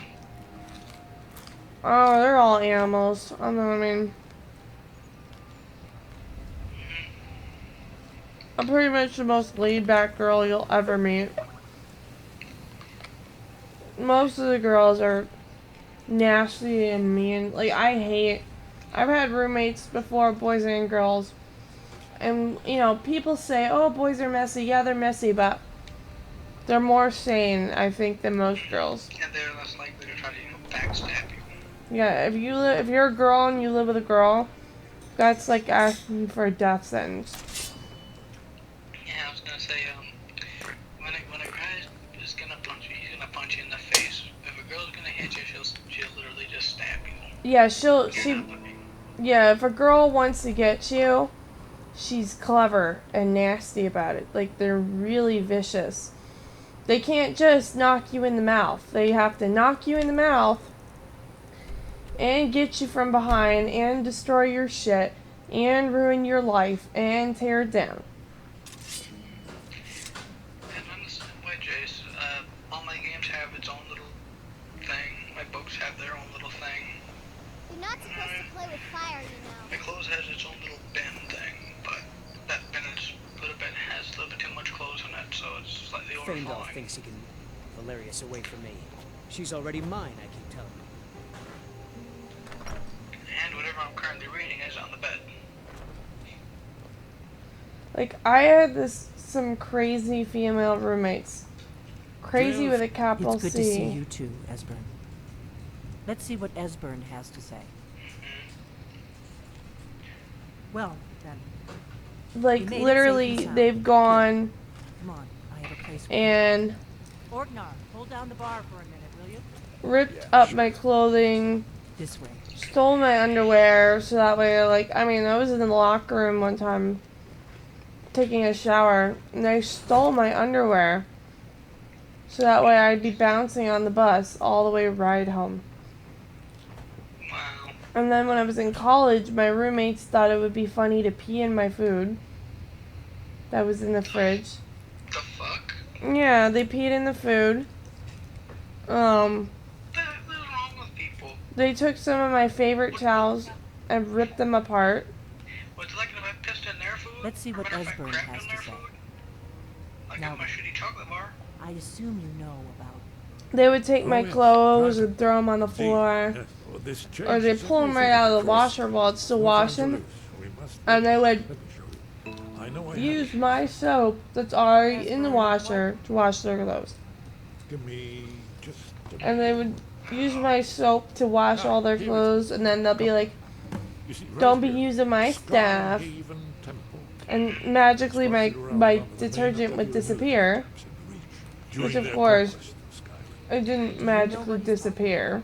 Oh, they're all animals. I mean, I'm pretty much the most laid-back girl you'll ever meet. Most of the girls are nasty and mean. Like, I've had roommates before, boys and girls. And, you know, people say, oh, boys are messy. Yeah, they're messy, but they're more sane, I think, than most girls. And they're less likely to try to, backstab you. Yeah, if you're a girl and you live with a girl, that's like asking for a death sentence. Yeah, I was gonna say, when a guy is gonna punch you, he's gonna punch you in the face. If a girl's gonna hit you, she'll literally just stab you. Yeah, yeah, if a girl wants to get you, she's clever and nasty about it. Like, they're really vicious. They can't just knock you in the mouth. They have to knock you in the mouth and get you from behind and destroy your shit and ruin your life and tear it down. And I'm the same way, Jace. All my games have its own little thing. My books have their own little thing. You're not supposed to play with fire, you know. My clothes has its own little bin thing, but that bin has a little bit too much clothes in it, so it's slightly overflowing. Faendal thinks he can move Valerius away from me. She's already mine, I keep telling him. And whatever I'm currently reading is on the bed. Like, I had some crazy female roommates. Crazy with a capital C. It's good to see you too, Esbern. Let's see what Esbern has to say. Well, then. Like, literally, they've gone Come on, I have a place for and Orgnar, hold down the bar for a minute, will you? ripped up my clothing, This way. stole my underwear so that way, like, I mean, I was in the locker room one time taking a shower, and they stole my underwear so that way I'd be bouncing on the bus all the way ride home. Wow. And then when I was in college, my roommates thought it would be funny to pee in my food that was in the fridge. The fuck? Yeah, they peed in the food. What is wrong with people? They took some of my favorite towels and ripped them apart. Was it like if I pissed in their food? Let's see what Esbern has to say. Like Now, in my shitty chocolate bar? I assume you know about. They would take my yes. clothes and throw them on the floor. Yes. Well, this Or they'd changes pull them right everything, out of the Chris. washer while it's still No washing. time to lose. We must And they would Let me show you. I know I use have it. my soap that's already in the washer to wash their clothes. Give me just a And they would use my soap to wash all their clothes, and then they'll be like, You see, right don't be here, using my stuff. Skyrim Temple. And magically my detergent would disappear. Which of course, it didn't magically disappear.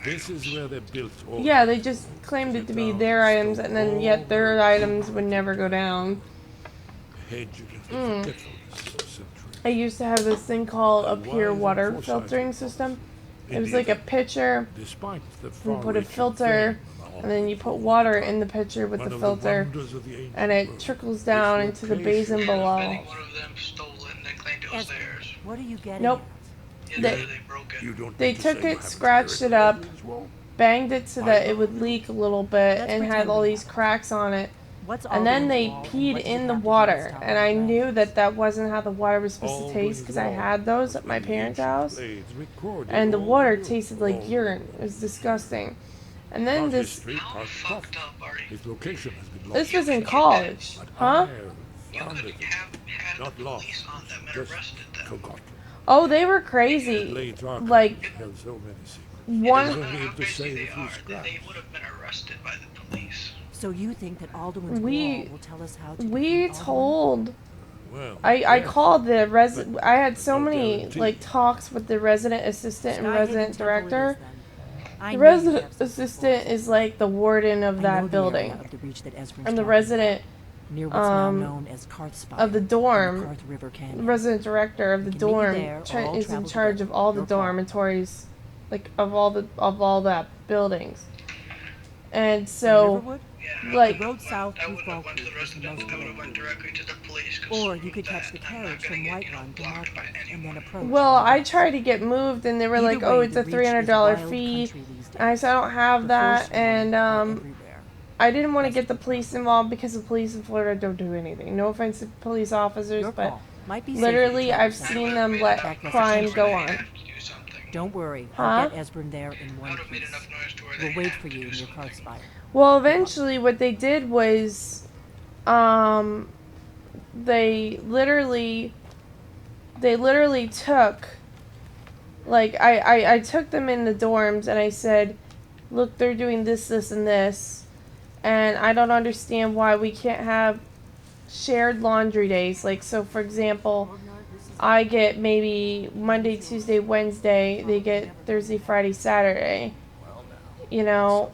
This is where they built all. Yeah, they just claimed it to be their items, and then yet their items would never go down. Hedge against the forgetfulness of centuries. I used to have this thing called a pure water filtering system. It was like a pitcher. Despite the You put a far-reaching filter, fame and then you put water in the pitcher with one the of filter, wonders of the ancient and it world. trickles down Its into the basin location. below. One of them stole it and they claimed it was theirs. What are you getting? Nope. Yeah, They- they broke it. You don't They mean to say took you it, haven't scratched heard it up, Orleans Wall? banged it so that it would leak a little bit, Let's and had pretend all we these have it. cracks on it. What's And then Alden's they Wall, and peed what does it in the have to do with water, Star and I Wars? knew that that wasn't how the water was supposed to Alden's taste because I Wall had those was at my when the parents' ancient house, blades recorded and the all water the tasted world. like urine. It was disgusting. And then Part this history, part Fucked up, Artie. His location has been lost. this was in college, But huh? I found it. Had Not the lost. police on them and Just arrested them. forgotten. Oh, they were The crazy. blades archive Like held so many secrets. one. I was only able to save a few scraps. They would have been arrested by the police. So you think that Alduin's We- Wall will tell us how to We defeat Alduin? told. Well, I yes, called the but I had so no many guarantee. like talks with the resident assistant and Skyhaven resident Temple it is, director. then. I The knew you'd resident have some assistant forces. is like the warden of I know that the area building, of the breach that Esbern's and the talking resident about, near what's now known as Karthspire of the in dorm, Karth River the Canyon. resident director of the We can meet you dorm there, or all is in travel charge together. of all the Your call. dormitories, like of all that buildings. And so, Riverwood? like, The road south I through would have Fall went to the Creek is the resident. most I would have went direct. directly to the police. 'cause Or you could catch the I'm not carriage gonna from get, White you know, Run to blocked by Market and anyone. then approach. well, from the I west. tried to get moved, and they were Either like, "Oh, way, it's the a reach $300 is wild fee." country these And I said, "I don't have The that," first one and are everywhere. I didn't want to get the police involved because the police in Florida don't do anything. No offense to police officers, Your but call. Might be safer to literally, travel I've south. seen them let Back less crime attention. go on. Don't worry, Huh? I'll get Esbern there in one piece. We'll wait for you near Karthspire. Well, eventually, what they did was, they literally took, like, I took them in the dorms and I said, look, they're doing this, this, and this, and I don't understand why we can't have shared laundry days. Like, so for example, I get maybe Monday, Tuesday, Wednesday, they get Thursday, Friday, Saturday, you know,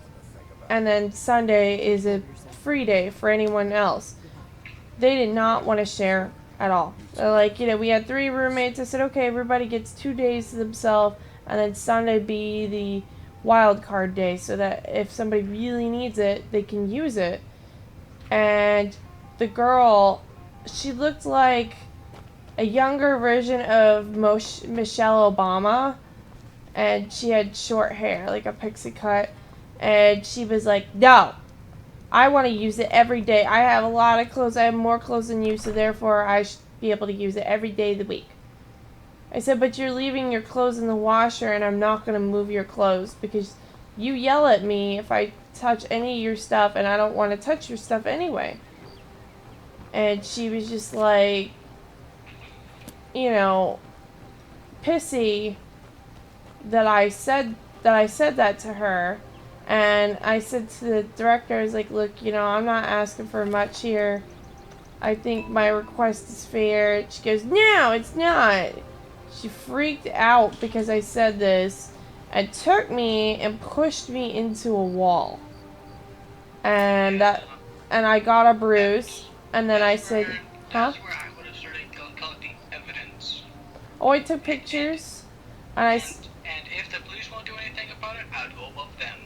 and then Sunday is a free day for anyone else. They did not want to share at all. They're like, you know, we had 3 roommates. I said, okay, everybody gets 2 days to themselves, and then Sunday be the wild card day so that if somebody really needs it, they can use it. And the girl, she looked like a younger version of Michelle Obama, and she had short hair, like a pixie cut, and she was like, no, I want to use it every day. I have a lot of clothes. I have more clothes than you, so therefore I should be able to use it every day of the week. I said, but you're leaving your clothes in the washer, and I'm not going to move your clothes because you yell at me if I touch any of your stuff, and I don't want to touch your stuff anyway. And she was just like, you know, pissy that I said that to her. And I said to the director, I was like, look, you know, I'm not asking for much here. I think my request is fair. She goes, no, it's not. She freaked out because I said this. and took me and pushed me into a wall. And I got a bruise. And then I said, huh? That's where I would have started collecting evidence. Oh, I took pictures. And And if the police won't do anything about it, I would go above them.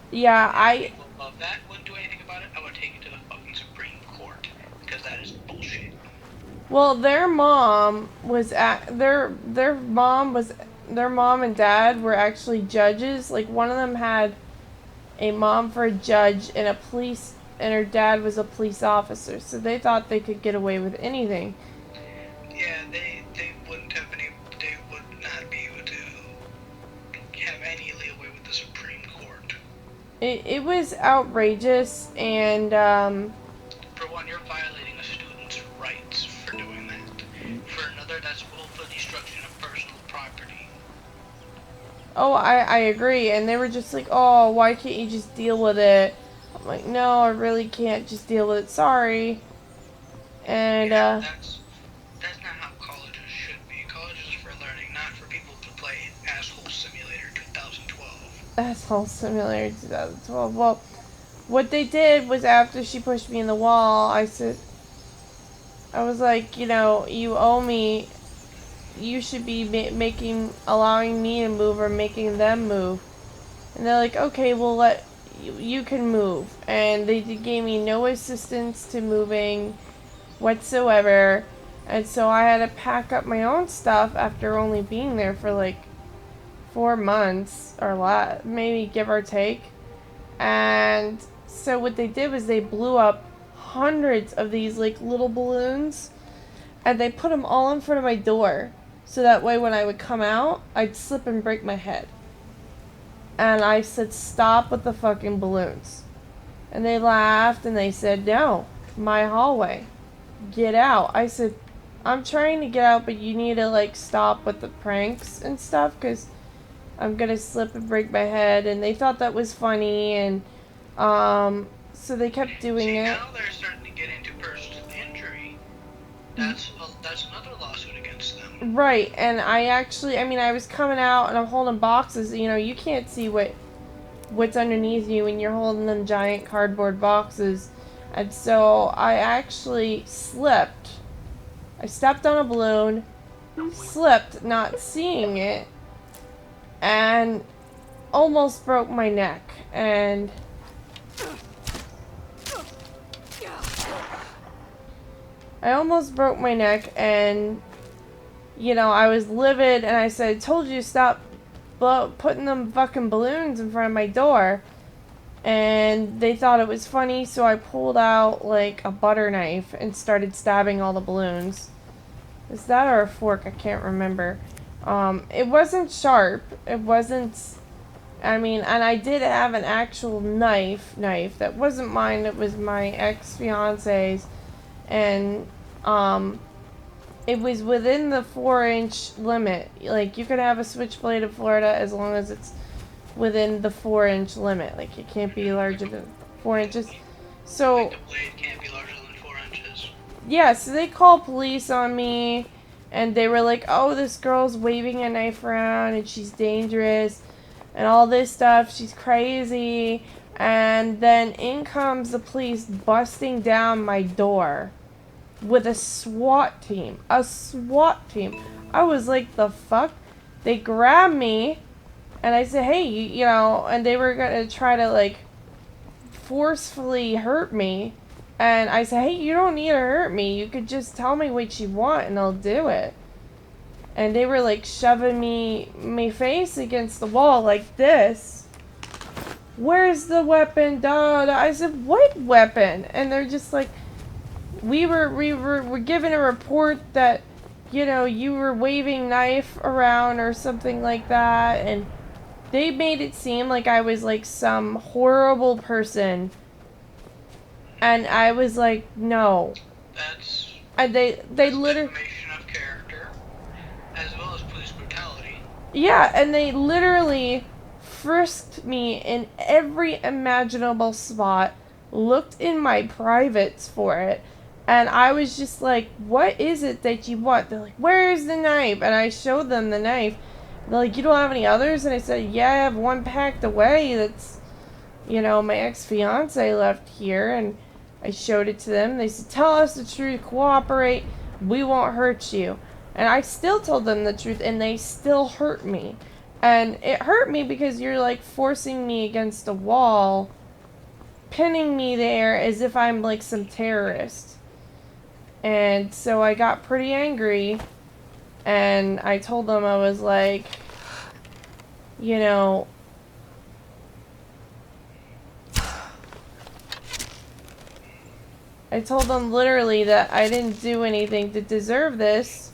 Yeah, And if people above that wouldn't do anything about it, I would take it to the fucking Supreme Court. Because that is bullshit. Well, their mom and dad were actually judges. Like, one of them had a mom for a judge and and her dad was a police officer. So they thought they could get away with anything. Yeah, they wouldn't have been able, they would not be able to have any leeway with the Supreme Court. It was outrageous, and for one, you're violating a student's rights for doing that. For another, that's willful destruction of personal property. oh, I agree. And they were just like, oh, why can't you just deal with it? I'm like, no, I really can't just deal with it. Sorry. And that's not how colleges should be. Colleges are for learning, not for people to play Asshole Simulator 2012. Asshole Simulator 2012. Well, what they did was after she pushed me in the wall, I was like, you know, you owe me. You should be allowing me to move or making them move. And they're like, okay, we'll you can move. And they gave me no assistance to moving whatsoever. And so I had to pack up my own stuff after only being there for like 4 months or less, maybe give or take. And so what they did was they blew up hundreds of these like little balloons, and they put them all in front of my door, so that way when I would come out, I'd slip and break my head. And I said, stop with the fucking balloons. And they laughed and they said, no, my hallway, get out. I said, I'm trying to get out, but you need to like stop with the pranks and stuff, because I'm gonna slip and break my head. And they thought that was funny, and so they kept doing it. Now they're starting to get into personal injury. That's another lawsuit against them. Right, and I was coming out and I'm holding boxes. You know, you can't see what's underneath you when you're holding them giant cardboard boxes. And so I actually slipped. I stepped on a balloon, slipped, not seeing it, and almost broke my neck. And I almost broke my neck, and you know, I was livid, and I said, I told you to stop putting them fucking balloons in front of my door. And they thought it was funny, so I pulled out like a butter knife and started stabbing all the balloons. Is that or a fork? I can't remember. It wasn't sharp. It wasn't, and I did have an actual knife that wasn't mine. It was my ex-fiance's, and it was within the 4-inch limit. Like, you could have a switchblade in Florida as long as it's within the 4-inch limit. Like, it can't be larger than 4 inches. So, Like the blade can't be larger than 4 inches. yeah, so they called police on me, and they were like, oh, this girl's waving a knife around, and she's dangerous, and all this stuff, she's crazy. And then in comes the police busting down my door with a SWAT team. A SWAT team. I was like, the fuck? They grabbed me, and I said, hey, you know, and they were gonna try to, like, forcefully hurt me. And I said, hey, you don't need to hurt me. You could just tell me what you want, and I'll do it. And they were, like, shoving my face against the wall like this. Where's the weapon, Dad? I said, what weapon? And they're just like, we were given a report that, you know, you were waving knife around or something like that, and they made it seem like I was like some horrible person. And I was like, no. That's they literally defamation of character, as well as police brutality. Yeah, and they literally frisked me in every imaginable spot, looked in my privates for it, and I was just like, what is it that you want? They're like, where's the knife? And I showed them the knife They're like, you don't have any others? And I said, yeah, I have one packed away that's, you know, my ex-fiance left here. And I showed it to them. They said, tell us the truth, cooperate, we won't hurt you. And I still told them the truth, and they still hurt me. And it hurt me because you're like forcing me against a wall, pinning me there as if I'm like some terrorist. And so I got pretty angry, and I told them, I was like, you know, I told them literally that I didn't do anything to deserve this.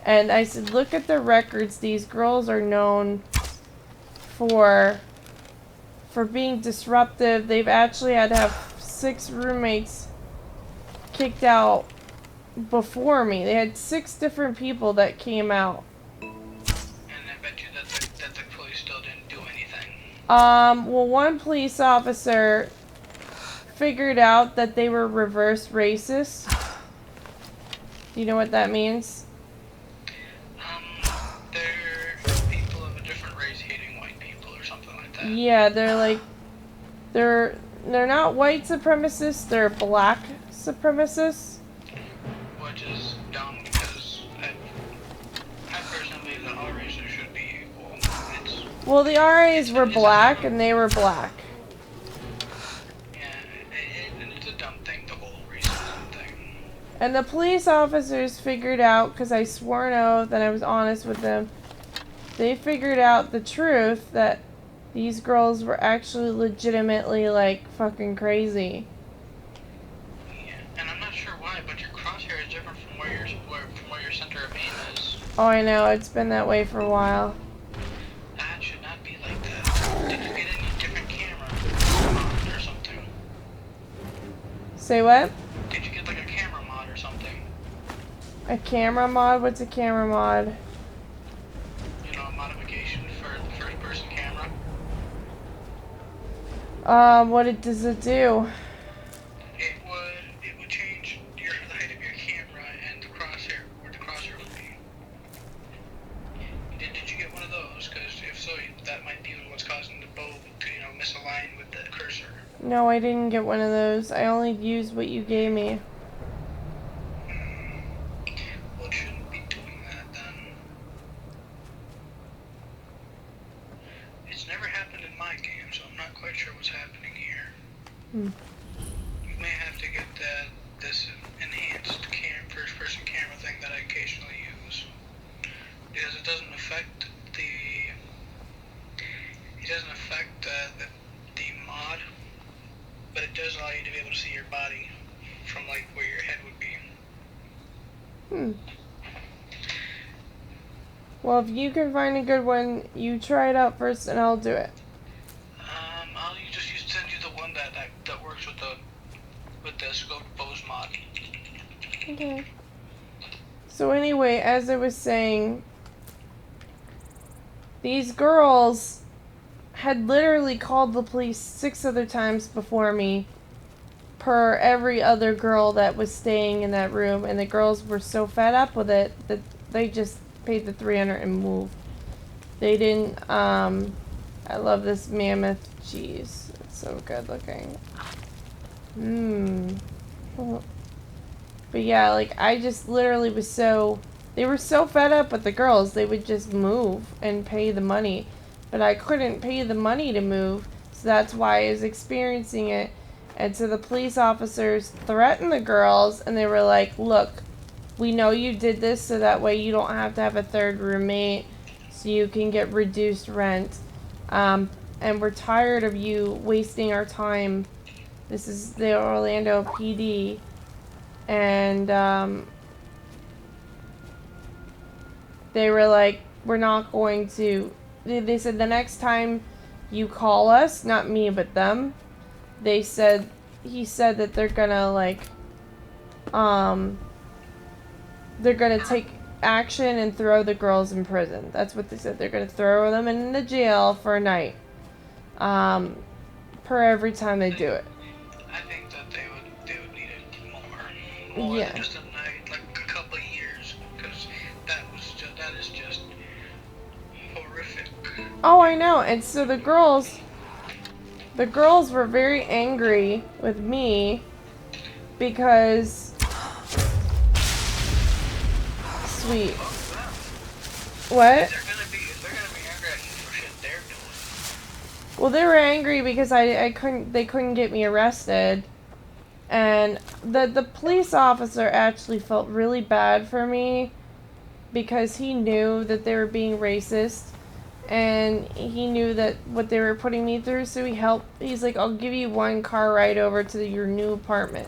And I said, look at the records. These girls are known for being disruptive. They've actually had to have 6 roommates kicked out before me. They had 6 different people that came out. And I bet you that the police still didn't do anything. Well, one police officer figured out that they were reverse racist. Do you know what that means? They're people of a different race hating white people or something like that. Yeah, they're like, they're not white supremacists, they're black supremacists. Which is dumb because I personally believe that all races should be equal. Well, the RAs were black and they were black. And it's a dumb thing, the whole racism thing. And the police officers figured out, because I swore an oath and I was honest with them, they figured out the truth that these girls were actually legitimately like fucking crazy. Yeah, and I'm not sure why, but your crosshair is different from where your center of aim is. Oh, I know, it's been that way for a while. That should not be like that. Did you get any different camera mod or something? Say what? Did you get like a camera mod or something? A camera mod? What's a camera mod? You know, a modification for the first person camera? What does it do? It would change the height of your camera and the crosshair, where the crosshair would be. Did you get one of those? Because if so, that might be what's causing the bow to, you know, misalign with the cursor. No, I didn't get one of those. I only used what you gave me. Well, it shouldn't be doing that then. It's never happened in my game, so I'm not quite sure what's happening here. You may have to get this enhanced first-person camera thing that I occasionally use, because it doesn't affect the mod, but it does allow you to be able to see your body from like where your head would be. Well, if you can find a good one, you try it out first and I'll do it. I'll just send you the one that works with the scoped bows mod. Okay. So anyway, as I was saying, these girls had literally called the police 6 other times before me, per every other girl that was staying in that room, and the girls were so fed up with it that they just paid the $300 and moved. They didn't, I love this mammoth cheese. It's so good looking. But yeah, like, I just literally was they were so fed up with the girls, they would just move and pay the money. But I couldn't pay the money to move, so that's why I was experiencing it. And so the police officers threatened the girls, and they were like, look, we know you did this so that way you don't have to have a 3rd roommate, so you can get reduced rent. And we're tired of you wasting our time. This is the Orlando PD. And they were like, we're not going to... They said the next time you call us, not me but them, he said that they're gonna like, they're gonna take action and throw the girls in prison. That's what they said. They're gonna throw them in the jail for a night, per every time they do it. I think that they would need it more Yeah. than just a night, like a couple of years, because that is just horrific. Oh, I know. And so the girls were very angry with me because sweet. What? Well, they were angry because they couldn't get me arrested. And the police officer actually felt really bad for me because he knew that they were being racist and he knew that what they were putting me through, so he's like, I'll give you one car ride over to your new apartment.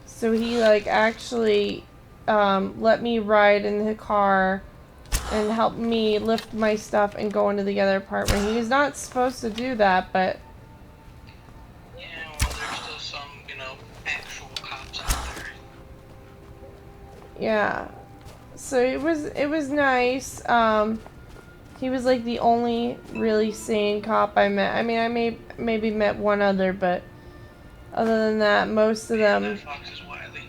So he like actually let me ride in the car and help me lift my stuff and go into the other apartment. He was not supposed to do that, but yeah, well, there's still some, you know, actual cops out there. yeah. So it was nice. He was like the only really sane cop I met. I mean, I maybe met one other, but other than that, most of them. That fox is wily.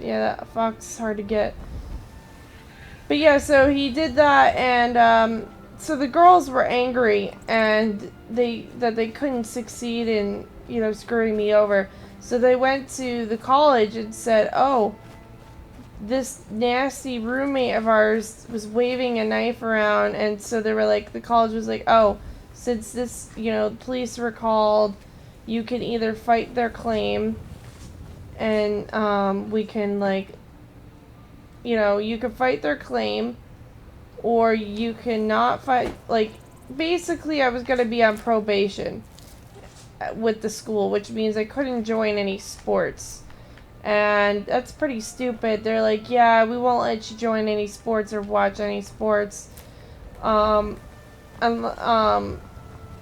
Yeah, that fox is hard to get. But yeah, so he did that, and so the girls were angry, and they couldn't succeed in, you know, screwing me over. So they went to the college and said, "Oh, this nasty roommate of ours was waving a knife around," and so they were like, the college was like, "Oh, since this, you know, police were called, you can either fight their claim, and we can like, you know, you can fight their claim, or you cannot fight." Like, basically, I was gonna be on probation with the school, which means I couldn't join any sports. And that's pretty stupid. They're like, yeah, we won't let you join any sports or watch any sports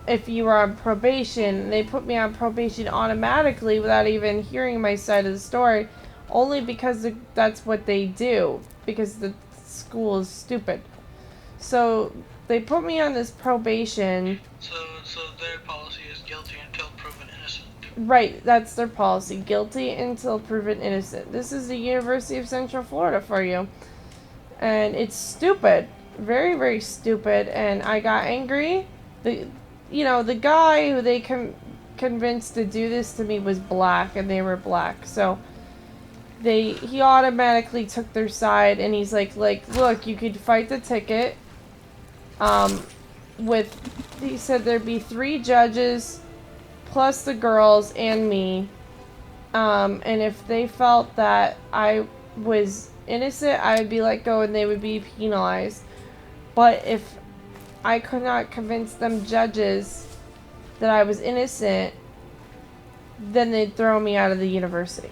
if you were on probation. They put me on probation automatically without even hearing my side of the story, only because that's what they do, because the school is stupid. So they put me on this probation. So their policy is guilty until proven innocent. Right, that's their policy. Guilty until proven innocent. This is the University of Central Florida for you. And it's stupid. Very, very stupid. And I got angry. The guy who they convinced to do this to me was black, and they were black. So he automatically took their side, and he's like, look, you could fight the ticket. He said there'd be 3 judges plus the girls and me, and if they felt that I was innocent, I would be let go and they would be penalized. But if I could not convince them judges that I was innocent, then they'd throw me out of the university.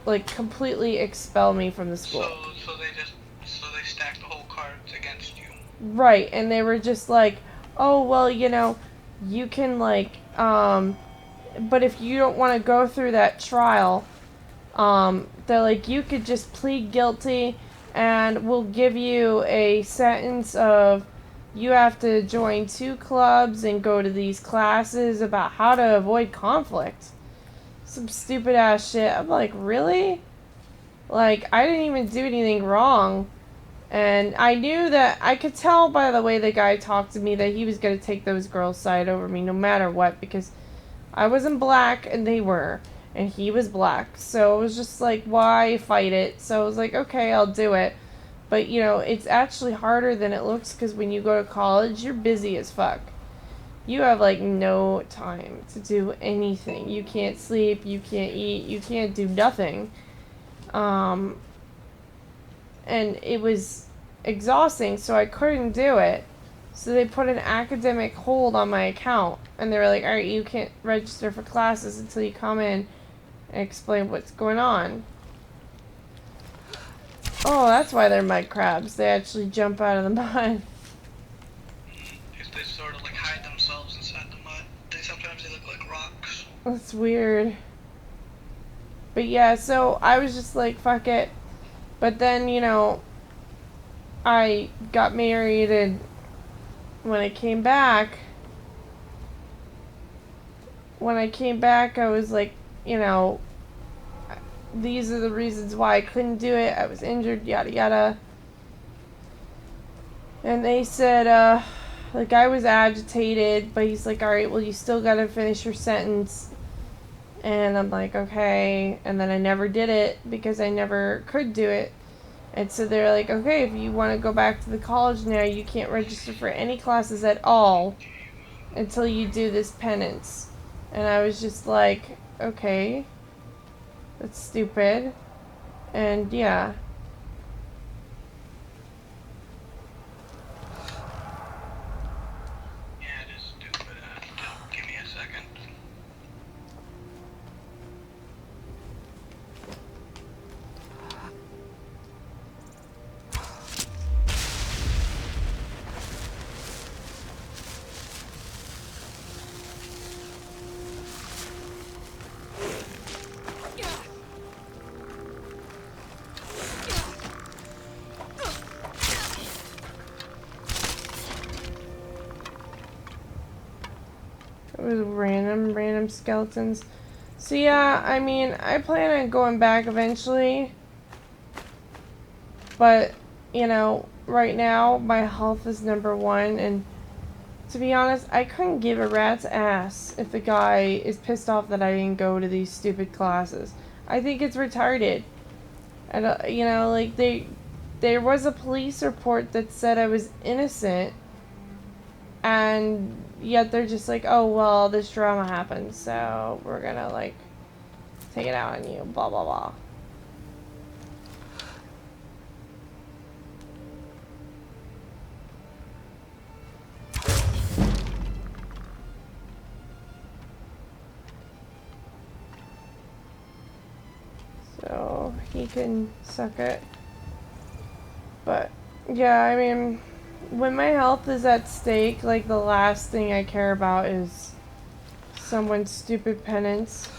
Like, completely expel me from the school. So they stacked the whole cards against you. Right, and they were just like, oh, well, you know, you can, like, but if you don't want to go through that trial, they're like, you could just plead guilty and we'll give you a sentence of, you have to join 2 clubs and go to these classes about how to avoid conflict. Some stupid ass shit. I'm like, really? Like, I didn't even do anything wrong. And I knew that, I could tell by the way the guy talked to me that he was going to take those girls' side over me no matter what, because I wasn't black and they were, and he was black. So it was just like, why fight it? So I was like, okay, I'll do it. But, you know, it's actually harder than it looks, because when you go to college, you're busy as fuck. You have, like, no time to do anything. You can't sleep, you can't eat, you can't do nothing. And it was exhausting, so I couldn't do it. So they put an academic hold on my account, and they were like, alright, you can't register for classes until you come in and explain what's going on. Oh, that's why they're mud crabs. They actually jump out of the mud. They sort of like hide themselves inside the mud. Sometimes they look like rocks. That's weird. But yeah, so I was just like, fuck it. But then, you know, I got married, and when I came back, I was like, you know, these are the reasons why I couldn't do it. I was injured, yada yada. And they said, the guy was agitated, but he's like, alright, well, you still gotta finish your sentence. And I'm like, okay. And then I never did it because I never could do it. And so they're like, okay, if you want to go back to the college now, you can't register for any classes at all until you do this penance. And I was just like, okay, that's stupid. And yeah. Yeah, it is stupid. Give me a second. It was random skeletons. So yeah, I mean, I plan on going back eventually. But, you know, right now, my health is #1, and to be honest, I couldn't give a rat's ass if the guy is pissed off that I didn't go to these stupid classes. I think it's retarded. And, you know, like, there was a police report that said I was innocent, and yet they're just like, oh, well, this drama happened, so we're gonna, like, take it out on you, blah, blah, blah. So he can suck it. But yeah, I mean, when my health is at stake, like, the last thing I care about is someone's stupid penance.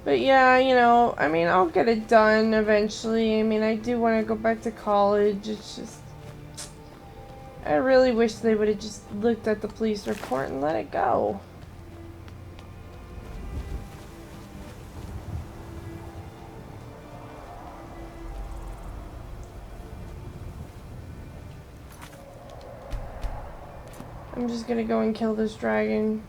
But yeah, you know, I mean, I'll get it done eventually. I mean, I do want to go back to college. It's just, I really wish they would have just looked at the police report and let it go. I'm just gonna go and kill this dragon.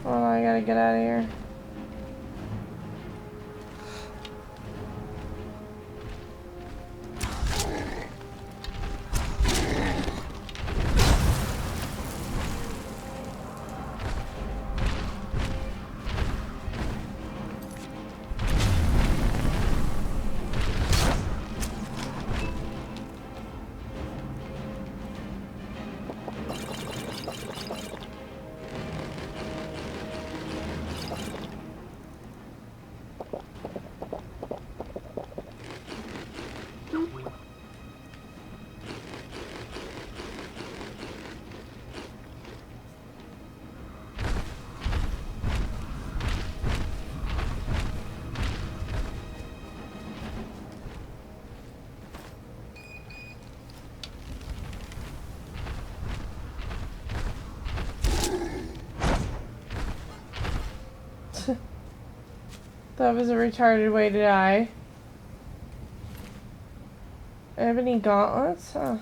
Oh, I gotta get out of here. That was a retarded way to die. Ebony gauntlets? Huh.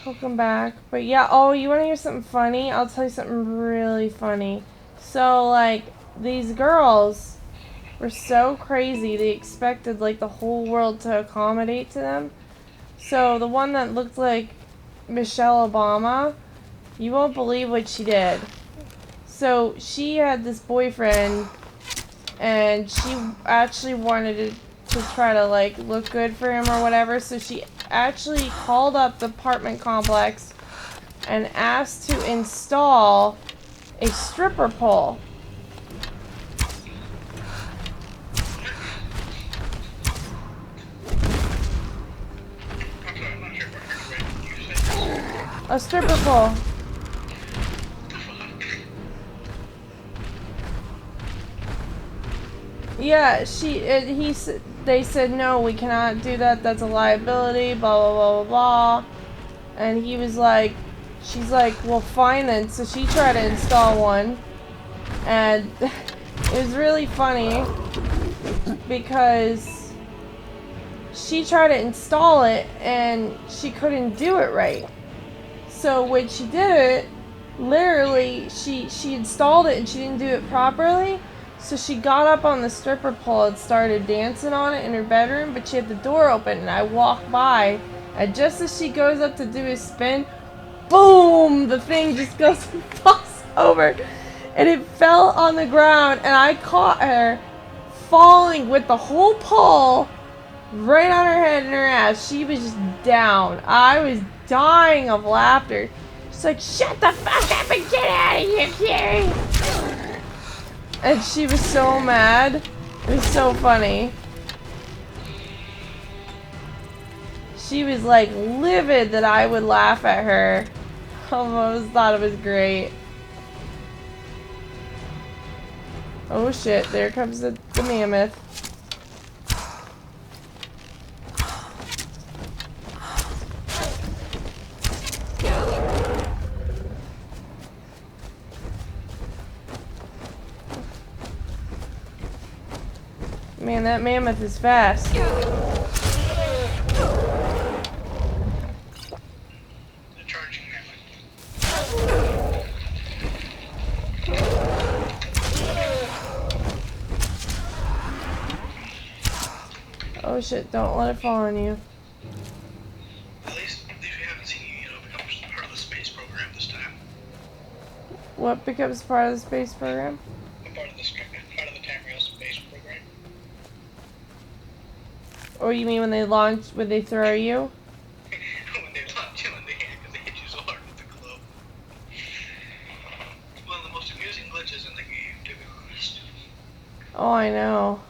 He'll come back. But yeah, oh, you want to hear something funny? I'll tell you something really funny. So, like, these girls were so crazy, they expected, like, the whole world to accommodate to them. So, the one that looked like Michelle Obama, you won't believe what she did. So, she had this boyfriend, and she actually wanted to try to, like, look good for him or whatever, so she actually called up the apartment complex and asked to install a stripper pole. A stripper pole. Yeah, they said no, we cannot do that. That's a liability. Blah blah blah blah blah. And he was like, she's like, well, fine then. So she tried to install one, and it was really funny because she tried to install it and she couldn't do it right. So when she did it, literally, she installed it and she didn't do it properly. So she got up on the stripper pole and started dancing on it in her bedroom, but she had the door open and I walked by, and just as she goes up to do a spin, boom! The thing just goes and falls over, and it fell on the ground, and I caught her falling with the whole pole right on her head and her ass. She was just down. I was dying of laughter. She's like, shut the fuck up and get out of here, Carrie! And she was so mad. It was so funny. She was like livid that I would laugh at her. Almost thought it was great. Oh shit, there comes the mammoth. Man, that mammoth is fast. Oh shit, don't let it fall on you. At least if you haven't seen you, become part of the space program this time. What becomes part of the space program? Part of the Tamriel space program. Or you mean when they launch, when they throw you? When they launch you and they hit you so hard with the globe. One of the most amusing glitches in the game, to be honest. Oh, I know.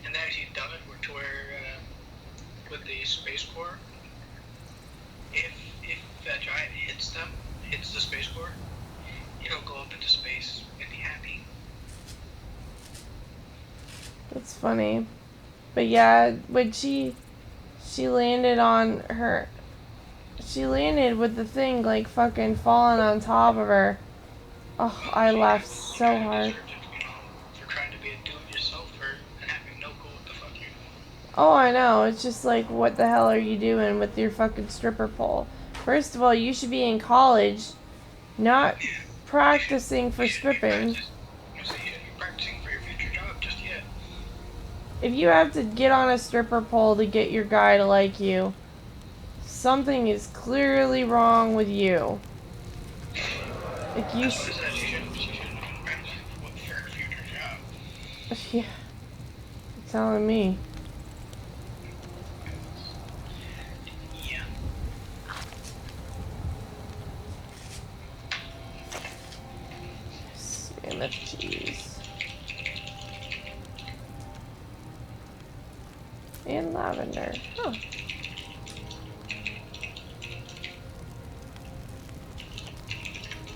And they actually done it to where, with the space core, if that giant hits the space core, it'll go up into space and be happy. That's funny. But yeah, when she landed on her, she landed with the thing like fucking falling on top of her. Oh, I laughed so hard. For trying to be a do-it-yourselfer and having no clue what the fuck you're doing. Oh, I know. It's just like, what the hell are you doing with your fucking stripper pole? First of all, you should be in college, not practicing for stripping. If you have to get on a stripper pole to get your guy to like you, something is clearly wrong with you. Like you should. Yeah, you're telling me. Mammoth cheese. And lavender. Huh.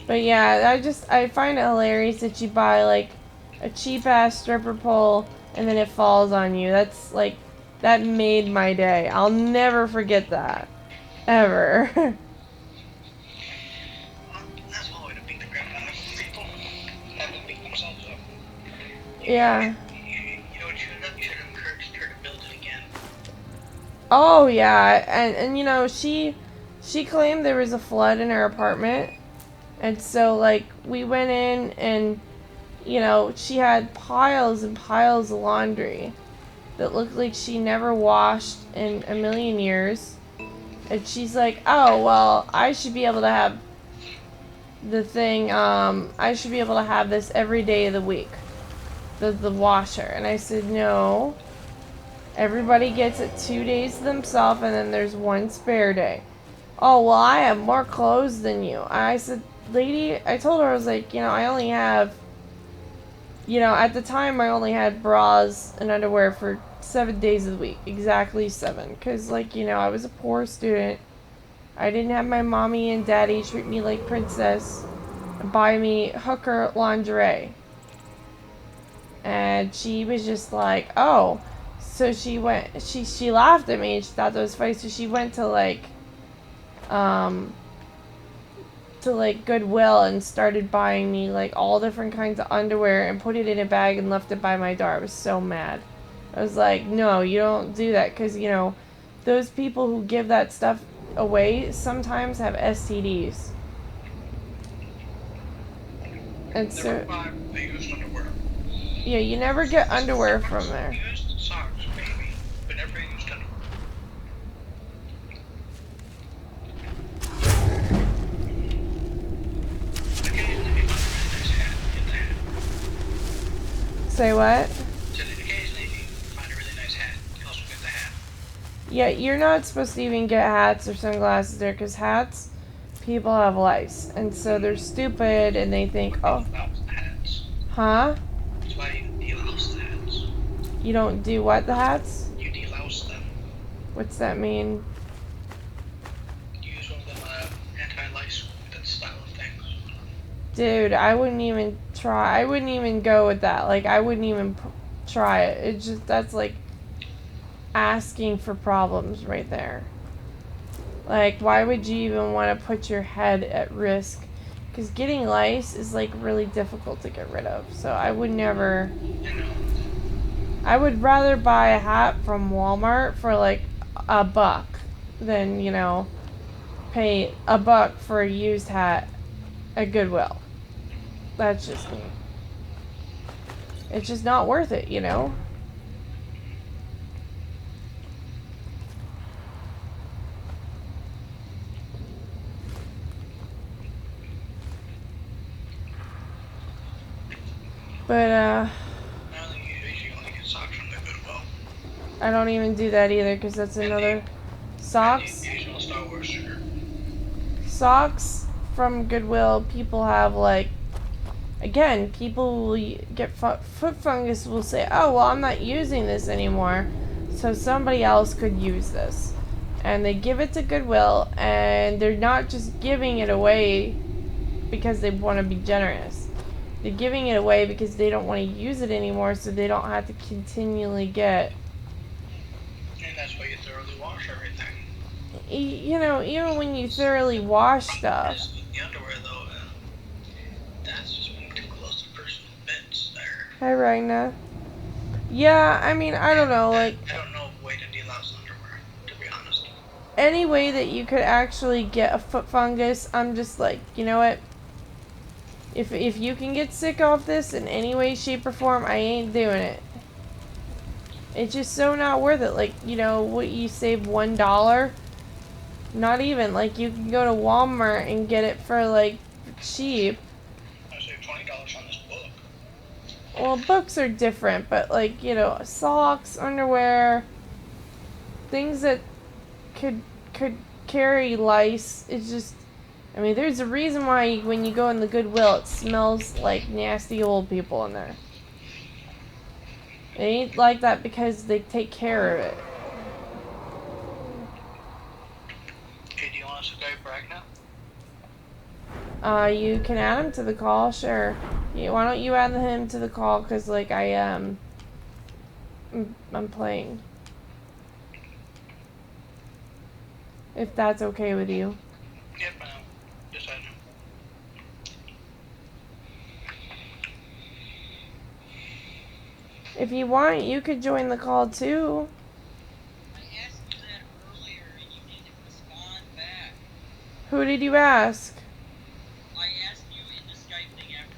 But yeah, I find it hilarious that you buy like a cheap ass stripper pole and then it falls on you. That's like, that made my day. I'll never forget that. Ever. That's one way to beat the crap out of people. Have them beat themselves up. Yeah. You know what you should have done? You should have encouraged her to build it again. Oh yeah, and you know, she She claimed there was a flood in her apartment. And so, like, we went in and, you know, she had piles and piles of laundry that looked like she never washed in a million years. And she's like, oh, well, I should be able to have the thing, I should be able to have this every day of the week. The washer. And I said, no. Everybody gets it 2 days to themselves, and then there's one spare day. Oh, well, I have more clothes than you. I said, lady, I told her, I was like, you know, I only have, you know, at the time I only had bras and underwear for 7 days of the week. Exactly 7. Because, like, you know, I was a poor student. I didn't have my mommy and daddy treat me like princess and buy me hooker lingerie. And she was just like, oh. So she went, she laughed at me and she thought that was funny. So she went to like Goodwill and started buying me like all different kinds of underwear and put it in a bag and left it by my door. I was so mad. I was like, no, you don't do that, because, you know, those people who give that stuff away sometimes have STDs. And so, yeah, you never get underwear from there. Used socks, maybe, but never used underwear. Say what? So occasionally if you find a really nice hat, you also get the hat. Yeah, you're not supposed to even get hats or sunglasses there, because hats, people have lice. And so they're stupid and they think, oh. Huh? That's why you delouse the hats. You don't do what, the hats? You delouse them. What's that mean? You use one of them anti-lice with that style of things. Dude, I wouldn't even try. I wouldn't even go with that. Like, I wouldn't even try it. It's just, that's like asking for problems right there. Like, why would you even want to put your head at risk? Because getting lice is like really difficult to get rid of. So I would never. I would rather buy a hat from Walmart for like $1 than, you know, pay $1 for a used hat at Goodwill. That's just me. It's just not worth it, you know? But, I don't even do that either, because that's another... Socks? Socks from Goodwill, people have, like... Again, people will get foot fungus, will say, oh, well, I'm not using this anymore, so somebody else could use this. And they give it to Goodwill, and they're not just giving it away because they want to be generous. They're giving it away because they don't want to use it anymore, so they don't have to continually get... And that's why you thoroughly wash everything. You know, even when you thoroughly wash stuff... The underwear, though, that's just being too close to personal bits there. Hi, Ragna. Yeah, I mean, I don't know, like... I don't know a way to delouse underwear, to be honest. Any way that you could actually get a foot fungus, I'm just like, you know what? If you can get sick off this in any way, shape, or form, I ain't doing it. It's just so not worth it. Like, you know, what you save $1? Not even. Like, you can go to Walmart and get it for, like, cheap. I saved $20 on this book. Well, books are different, but, like, you know, socks, underwear, things that could carry lice. It's just... I mean, there's a reason why when you go in the Goodwill, it smells like nasty old people in there. It ain't like that because they take care of it. Okay, do you want us to Skype right now? You can add him to the call, sure. Yeah, why don't you add him to the call? Cause like I'm playing. If that's okay with you. Yep, I know. Just add him. If you want, you could join the call too. Who did you ask? I asked you in the Skype thing after.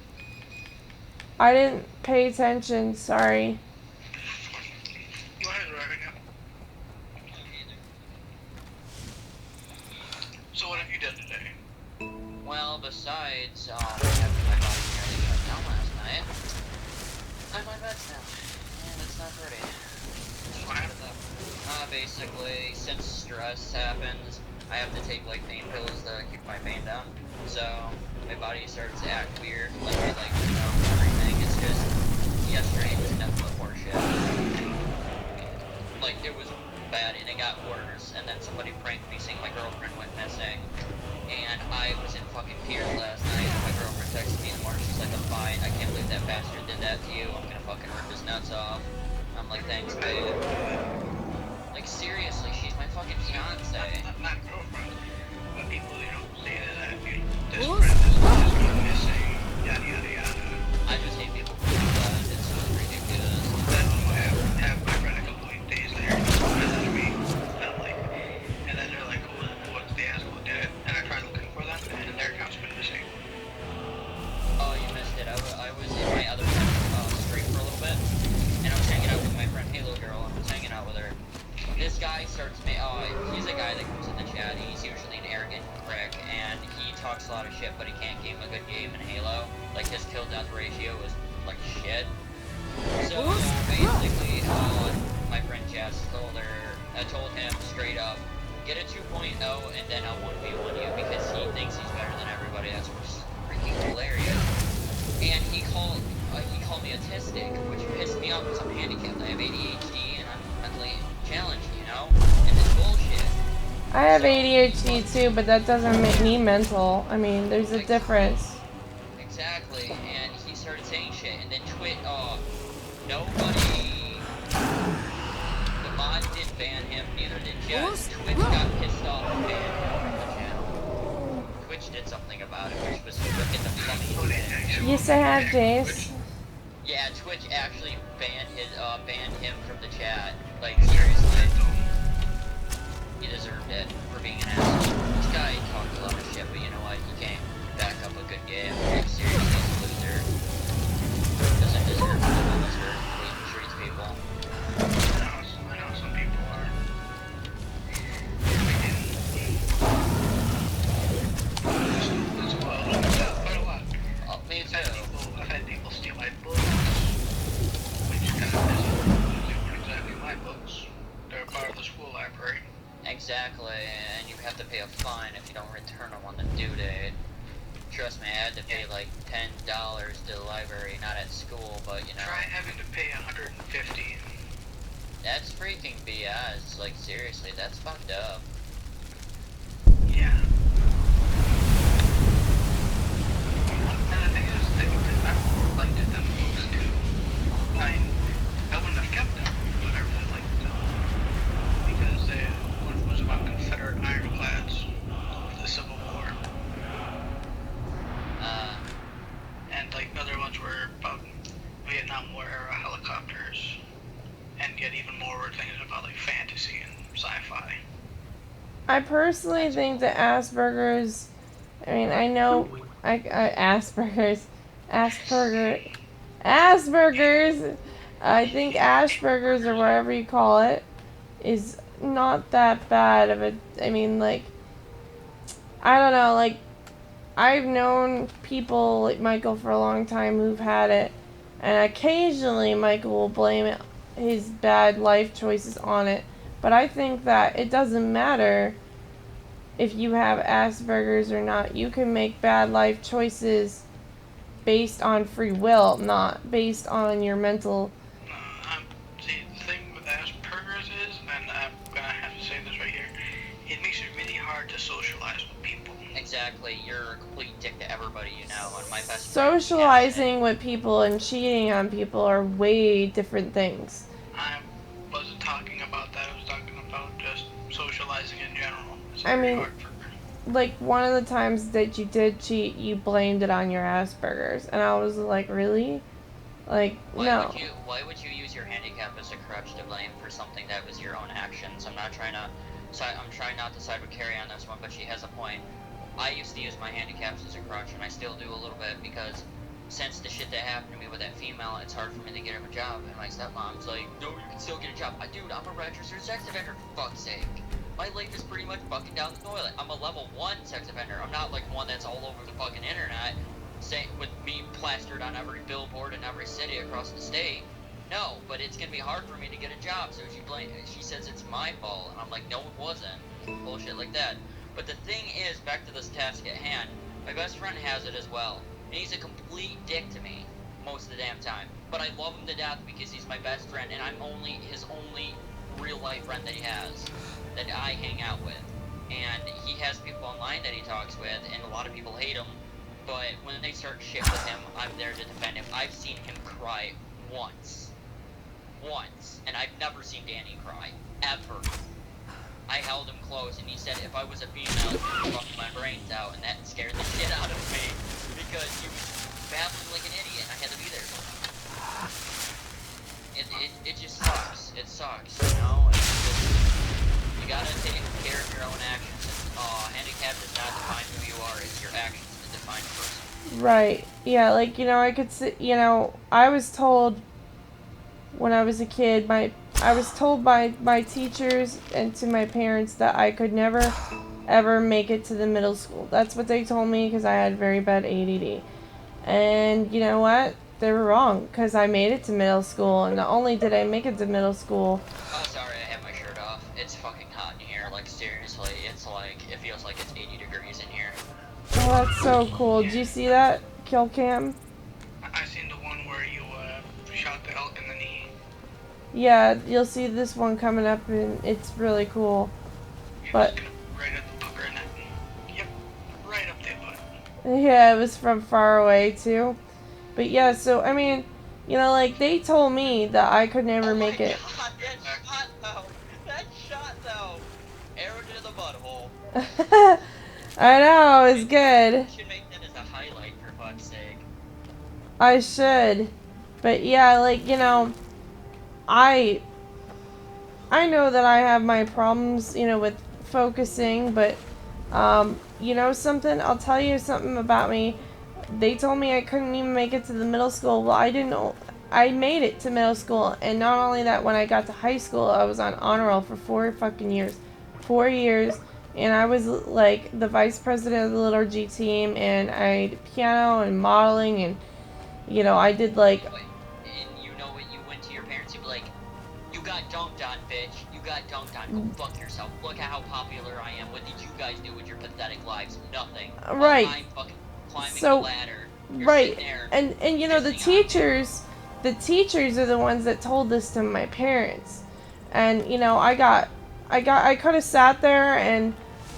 I didn't pay attention, sorry. Go ahead, Rebecca. So what have you done today? Well, besides having my body nearly shut down last night, I'm on meds now, and it's not pretty. Basically, since stress happens, I have to take like pain pills to keep my pain down. So my body starts to act weird, everything. It's just yesterday was nothing but horseshit. Like it was bad, and it got worse. And then somebody pranked me saying my girlfriend went missing, and I was in fucking tears last night. My girlfriend texted me in the morning. She's like, "I'm fine. I can't believe that bastard did that to you. I'm gonna fucking rip his nuts off." I'm like, "Thanks, babe." Like seriously, she's my fucking fiance. Not girlfriend. But people, say that this friend is going missing, yada yada yada. I just hate people who do that. It's so ridiculous. Then I have my friend a couple of days later message me. And then they're like, what's the asshole who did it? And I tried looking for them, and their account's been missing. Oh, you missed it. I was in my other friend's street for a little bit, and I was hanging out with my friend Halo Girl. I was hanging out with her. This guy starts me. He's a guy that comes in the chat. He's usually an arrogant prick, and he talks a lot of shit, but he can't game a good game in Halo. Like his kill-death ratio is like shit. So basically, my friend Jess told him straight up, get a 2.0 and then I'll 1v1 you because he thinks he's better than everybody. That's freaking hilarious. And he called me autistic, which pissed me off because I'm handicapped. I have ADHD and I'm mentally challenged, and it's bullshit. I have ADHD too, but that doesn't make me mental. I mean, there's a difference. Exactly, and he started saying shit, and then nobody, the mod didn't ban him, neither did Jess. Twitch got pissed off and banned him from the channel. Twitch did something about it, which was freaking the funniest thing. Yes, I have, Jace. Yeah, Twitch actually banned him from the chat. Like, seriously. He deserved it for being an asshole. This guy talked a lot of shit, but you know what? He can't back up a good game. Like, seriously, he's a loser. Doesn't deserve to live in this earth. He treats people. I know some people are. As well. Quite a lot. Oh, me too. I've had people steal my books, which kind of they weren't exactly my books. They're part of the school library. Exactly, and you have to pay a fine if you don't return them on the due date. Trust me, I had to pay like $10 to the library, not at school, but Try having to pay $150. That's freaking BS. Like seriously, that's fucked up. Yeah. And the thing is, I liked them books too. I wouldn't have kept them, but I really liked them. Because one was about Confederate ironclads of the Civil War. And like other ones were about Vietnam War era helicopters. And yet even more were things about like fantasy and sci-fi. I personally think that Asperger's, I know, Asperger's, I think Asperger's, or whatever you call it, is not that bad of a, I don't know, I've known people like Michael for a long time who've had it, and occasionally Michael will blame his bad life choices on it, but I think that it doesn't matter if you have Asperger's or not. You can make bad life choices based on free will, not based on your mental. See, the thing with Asperger's is, and I'm gonna have to say this right here, it makes it really hard to socialize with people. Exactly, you're a complete dick to everybody you know, and my best Socializing with people and cheating on people are way different things. I wasn't talking about that, I was talking about just socializing in general. It's like one of the times that you did cheat, you blamed it on your Asperger's, and I was like, really? No. Why would you use your handicap as a crutch to blame for something that was your own actions? I'm trying not to side with Carrie on this one, but she has a point. I used to use my handicaps as a crutch, and I still do a little bit, because since the shit that happened to me with that female, it's hard for me to get him a job, and my stepmom's like, no, you can still get a job. Dude, I'm a registered sex offender, for fuck's sake. My life is pretty much fucking down the toilet. I'm a level 1 sex offender. I'm not like one that's all over the fucking internet, with me plastered on every billboard in every city across the state. No, but it's gonna be hard for me to get a job, so she says it's my fault, and I'm like, no, it wasn't. Bullshit like that. But the thing is, back to this task at hand, my best friend has it as well. And he's a complete dick to me most of the damn time. But I love him to death because he's my best friend, and I'm his only real life friend that he has, that I hang out with. And he has people online that he talks with, and a lot of people hate him. But when they start shit with him, I'm there to defend him. I've seen him cry once. And I've never seen Danny cry. Ever. I held him close, and he said if I was a female, he would fuck my brains out, and that scared the shit out of me, because he was babbling like an idiot, and I had to be there. It just sucks. It sucks, you know? You gotta take care of your own actions. Handicap does not define who you are, it's your actions that define a person. Right. Yeah, like, you know, I could see, you know, I was told when I was a kid, I was told by my teachers and to my parents that I could never, ever make it to the middle school. That's what they told me because I had very bad ADD. And you know what? They were wrong, because I made it to middle school, and not only did I make it to middle school... Oh, sorry, I have my shirt off. It's fucking hot in here. Like, seriously, it's like, it feels like it's 80 degrees in here. Oh, that's so cool. Did you see that kill cam? I seen the one where you shot the elk in the knee. Yeah, you'll see this one coming up, and it's really cool. But Right at the booger in it. Yep, right up there, bud. yeah, it was from far away too. But yeah, so I mean, you know, like they told me that I could never make it. God, that shot though. Arrow to the butthole. I know, it was good. You should make that as a highlight for fuck's sake. I should. But yeah, like, you know, I know that I have my problems, you know, with focusing, but you know something, I'll tell you something about me. They told me I couldn't even make it to the middle school. Well, I didn't know. I made it to middle school, and not only that, when I got to high school, I was on honor roll for 4 fucking years. 4 years, and I was like the vice president of the liturgy team, and I did piano and modeling, and you know, I did like... And you know what, you went to your parents, you'd be like, you got dunked on, bitch. You got dunked on. Go fuck yourself. Look at how popular I am. What did you guys do with your pathetic lives? Nothing. Right. I'm fucking climbing So, the ladder. You're right, sitting there and you know, the teachers are the ones that told this to my parents, and you know, I could have sat there and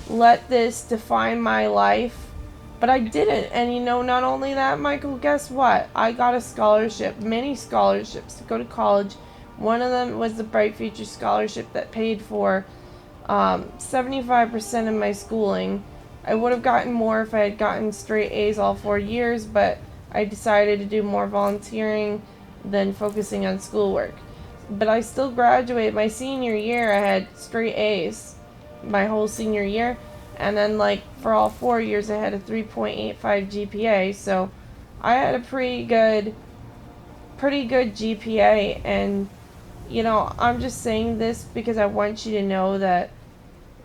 let this define my life, but I didn't. And you know, not only that, Michael, guess what? I got a scholarship, many scholarships to go to college. One of them was the Bright Future Scholarship that paid for 75% of my schooling. I would have gotten more if I had gotten straight A's all 4 years, but I decided to do more volunteering than focusing on schoolwork. But I still graduated my senior year. I had straight A's my whole senior year, and then like for all 4 years I had a 3.85 GPA, so I had a pretty good GPA. And you know, I'm just saying this because I want you to know that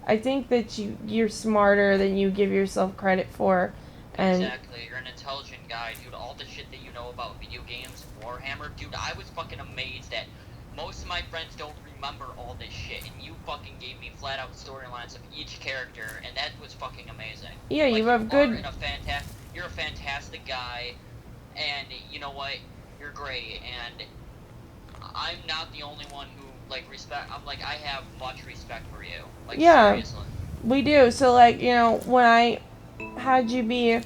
I think that you're smarter than you give yourself credit for. And exactly, you're an intelligent guy, dude. All the shit that you know about video games, Warhammer, dude, I was fucking amazed that most of my friends don't remember all this shit, and you fucking gave me flat out storylines of each character, and that was fucking amazing. yeah, like, you have good... You're a fantastic guy, and you know what? You're great, and I'm not the only one who, like, I have much respect for you. Like, yeah, seriously. We do. So, like, you know, when I had you be a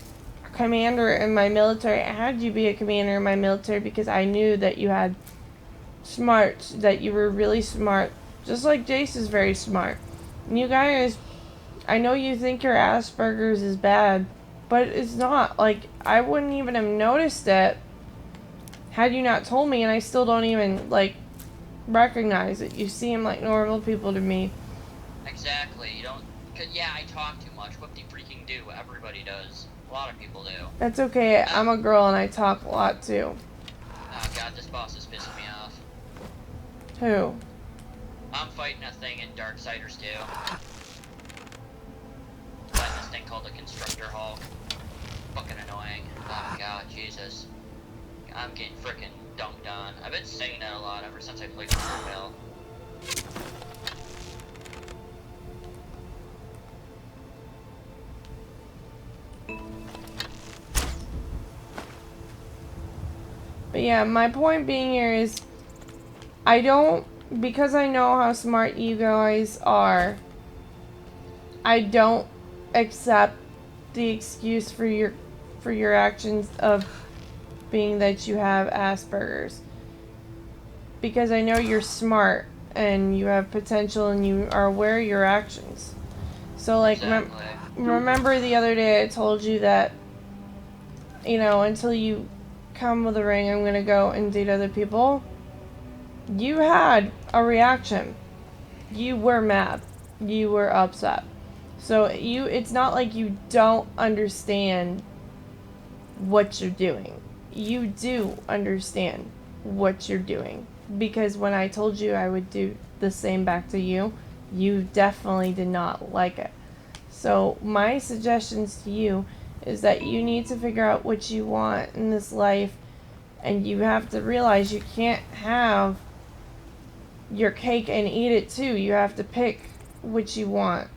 commander in my military, I had you be a commander in my military because I knew that you had smarts, that you were really smart. Just like Jace is very smart. And you guys, I know you think your Asperger's is bad, but it's not. Like, I wouldn't even have noticed it had you not told me, and I still don't even, like, recognize it. You seem like normal people to me. Exactly. You don't... Yeah, I talk too much. What the freaking do. Everybody does. A lot of people do. That's okay. I'm a girl and I talk a lot too. Oh god, this boss is pissing me off. Who? I'm fighting a thing in Darksiders 2. Fighting this thing called the Constructor Hulk. Fucking annoying. Oh my god, Jesus. I'm getting frickin' dunked on. I've been saying that a lot ever since I played Bill. But yeah, my point being here is, because I know how smart you guys are, I don't accept the excuse for your actions of being that you have Asperger's. Because I know you're smart and you have potential and you are aware of your actions. So like, Exactly. remember the other day I told you that, you know, until you come with a ring, I'm gonna go and date other people. You had a reaction. You were mad. You were upset. So it's not like you don't understand what you're doing. You do understand what you're doing. Because when I told you I would do the same back to you, you definitely did not like it. So my suggestions to you is that you need to figure out what you want in this life, and you have to realize you can't have your cake and eat it too. You have to pick what you want.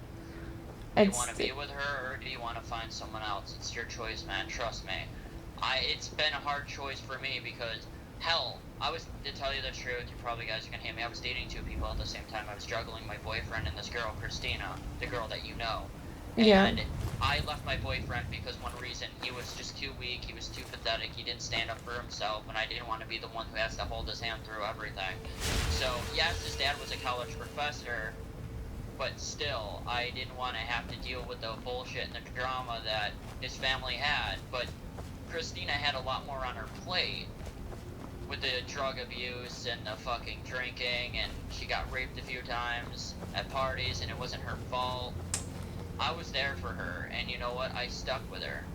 Do you want to be with her, or do you want to find someone else? It's your choice, man. Trust me. It's been a hard choice for me because, hell, to tell you the truth, you probably guys are gonna hate me. I was dating two people at the same time. I was juggling my boyfriend and this girl, Christina, the girl that you know. Yeah. And I left my boyfriend because one reason, he was just too weak, he was too pathetic, he didn't stand up for himself, and I didn't want to be the one who has to hold his hand through everything. So, yes, his dad was a college professor, but still, I didn't want to have to deal with the bullshit and the drama that his family had. But Christina had a lot more on her plate with the drug abuse and the fucking drinking, and she got raped a few times at parties, and it wasn't her fault. I was there for her, and you know what? I stuck with her.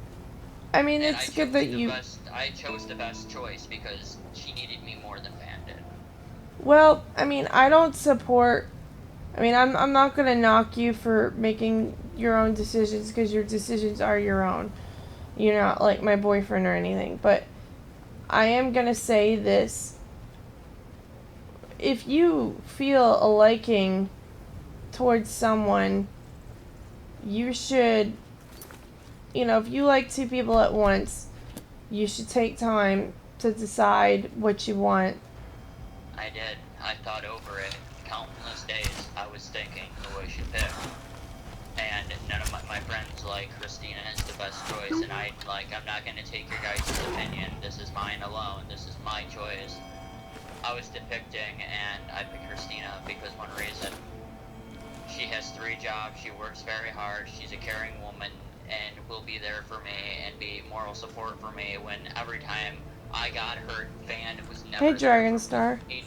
I mean, And it's good that you... I chose the best choice because she needed me more than Van did. Well, I mean, I don't support... I mean, I'm not gonna knock you for making your own decisions, because your decisions are your own. You're not like my boyfriend or anything, but I am gonna say this. If you feel a liking towards someone, you should, you know, if you like two people at once, you should take time to decide what you want. I did. I thought over it countless days. I was thinking who I should pick. And none of my friends like Christina is the best choice, and I'm not gonna take your guys' opinion. This is mine alone. This is my choice. I was depicting, and I picked Christina because one reason. She has 3 jobs, she works very hard, she's a caring woman, and will be there for me and be moral support for me when every time I got hurt, Van was never Hey, there Dragon for me. Star. He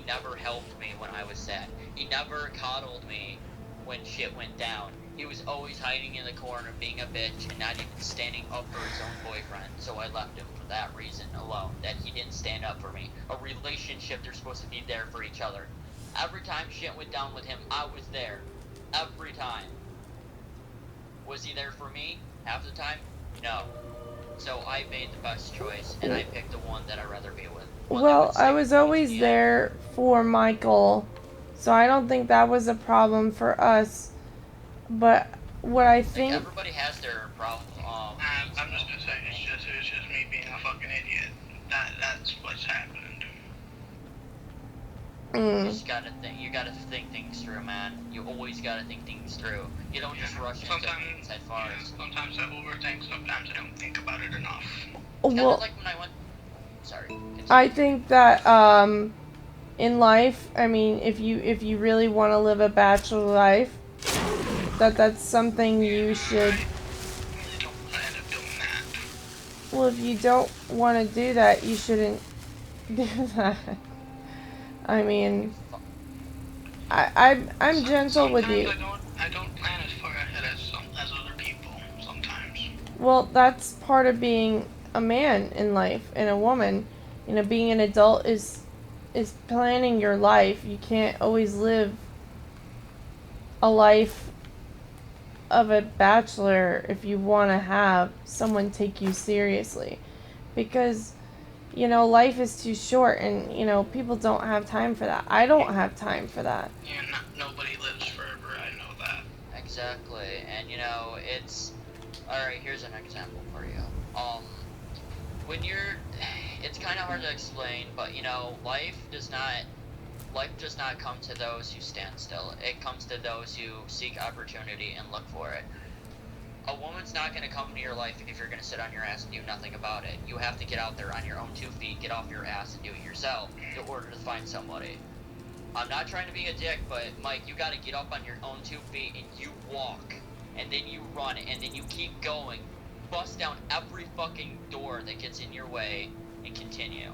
never helped me when I was sad. He never coddled me when shit went down. He was always hiding in the corner, being a bitch, and not even standing up for his own boyfriend. So I left him for that reason alone, that he didn't stand up for me. A relationship, they're supposed to be there for each other. Every time shit went down with him, I was there. Every time. Was he there for me? Half the time? No. So I made the best choice, and I picked the one that I'd rather be with. Well, I was always there for Michael, so I don't think that was a problem for us. But what I think... everybody has their problem. I'm just gonna say, it's just me being a fucking idiot. That's what's happened. You gotta think things through, man. You always gotta think things through. You don't just rush into things head first. Sometimes I overthink, sometimes I don't think about it enough. Well, like when I went... Sorry. Continue. I think that in life, I mean, if you really want to live a bachelor life, that's something you should... Well, if you don't want to do that, you shouldn't do that. I mean, I'm gentle with you. I don't plan as far ahead as other people. Well, that's part of being a man in life and a woman. You know, being an adult is planning your life. You can't always live a life of a bachelor if you want to have someone take you seriously, because you know life is too short, and you know people don't have time for that. I don't have time for that. Yeah, nobody lives forever. I know that. Exactly, and you know it's. All right, here's an example for you. When you're, it's kind of hard to explain, but you know, life does not come to those who stand still. It comes to those who seek opportunity and look for it. A woman's not going to come into your life if you're going to sit on your ass and do nothing about it. You have to get out there on your own 2 feet, get off your ass and do it yourself in order to find somebody. I'm not trying to be a dick, but Mike, you got to get up on your own 2 feet and you walk, and then you run, and then you keep going. Bust down every fucking door that gets in your way and continue.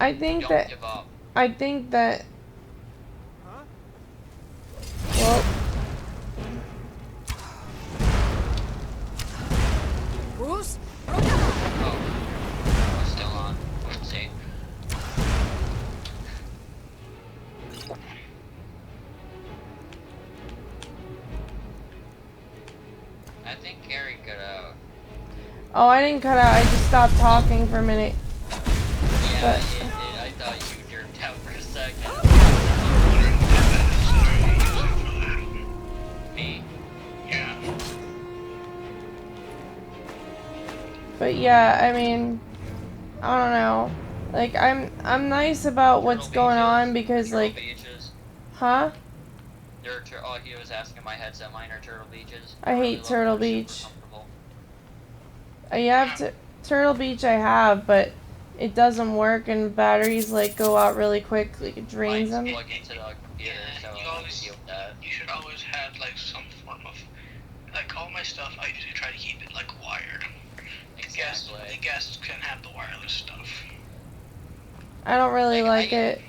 I think Don't that give up. I think that well, Bruce? Oh, we're still on. Let's see. I think Gary got out. oh, I didn't cut out. I just stopped talking for a minute. Yeah, But I thought you jerked out for a second. Me? Yeah. But yeah, I mean, I don't know. Like I'm nice about what's going on because like, Beaches. huh? Oh, he was asking my headset. Mine are Turtle Beaches. I Really hate love Turtle them, they're Beach. super comfortable. You have to Turtle Beach. I have, but it doesn't work, and batteries like go out really quick. Like it drains them. Plug into the computer, so You should always have like some form of, like all my stuff. I usually try to keep it like wired. Exactly. The guests can have the wireless stuff. I don't really like it.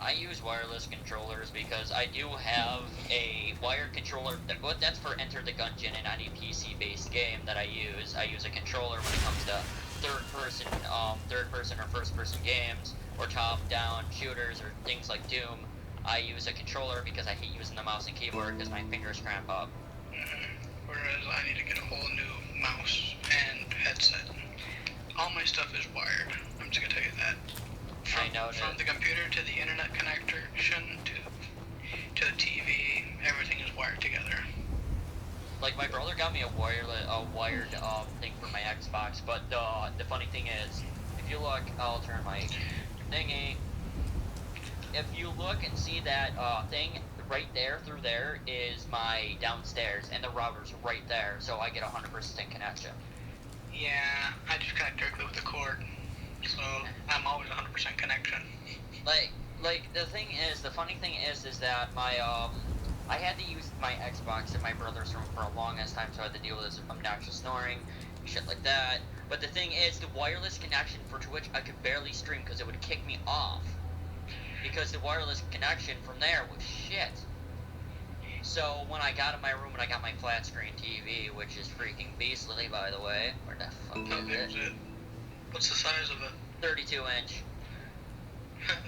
I use wireless controllers because I do have a wired controller. That's for Enter the Gungeon and any PC-based game that I use. I use a controller when it comes to third-person or first-person games or top-down shooters or things like Doom. I use a controller because I hate using the mouse and keyboard because my fingers cramp up. Whereas I need to get a whole new mouse and headset. All my stuff is wired. I'm just gonna tell you that. From the computer to the internet connection to the TV, everything is wired together. Like my brother got me a wired thing for my Xbox, but the funny thing is, if you look, I'll turn my thingy. If you look and see that thing right there through there is my downstairs, and the router's right there, so I get 100% connection. Yeah, I just connect directly with the cord, so I'm always 100% connection. Like the funny thing is that my I had to use my Xbox in my brother's room for a longest time, so I had to deal with this obnoxious snoring, shit like that. But the thing is, the wireless connection for Twitch, I could barely stream because it would kick me off. Because the wireless connection from there was shit. So when I got in my room and I got my flat screen TV, which is freaking beastly, by the way. Where the fuck is it? What's the size of it? 32 inch.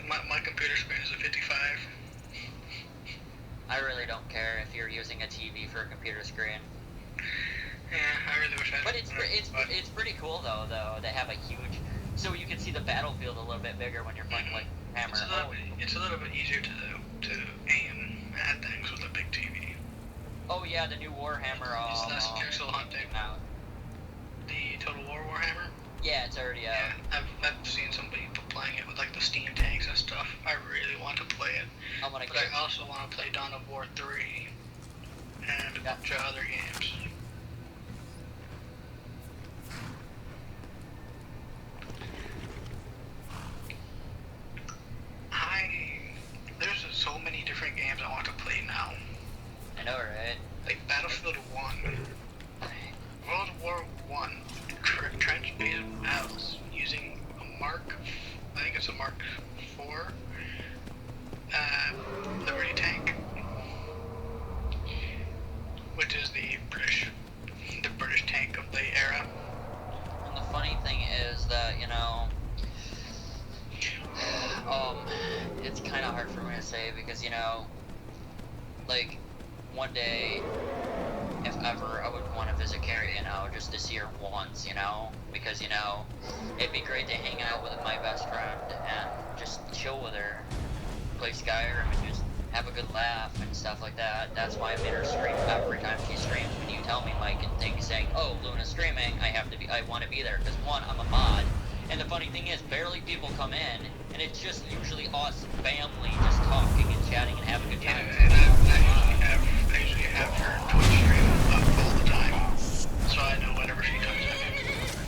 my computer screen is a 55. I really don't care if you're using a TV for a computer screen. Yeah, I really wish I. But it's pretty cool though to have a huge, so you can see the battlefield a little bit bigger when you're playing like Hammer. It's a little bit easier to aim at things with a big TV. Oh yeah, the new Warhammer. It's less pixel hunting. Out. The Total War Warhammer. Yeah, it's already out. Yeah, I've seen some people playing it with like the Steam tanks and stuff. I really want to play it. But I also want to play Dawn of War 3 and a bunch of other games. There's so many different games I want to play now. I know, right? Like Battlefield 1, World War 1, trench-based battles using a I think it's a Mark 4 Liberty tank, which is the British know, it's kind of hard for me to say because, you know, like, one day, if ever, I would want to visit Carrie, you know, just to see her once, you know, because, you know, it'd be great to hang out with my best friend and just chill with her, play Skyrim, and just have a good laugh and stuff like that. That's why I made her stream every time she streams. When you tell me, Mike, and things saying, oh, Luna's streaming, I want to be there, because one, I'm a mod, and the funny thing is, barely people come in, and it's just usually us family just talking and chatting and having a good time. And I usually have her Twitch stream up all the time, so I know whenever she comes in.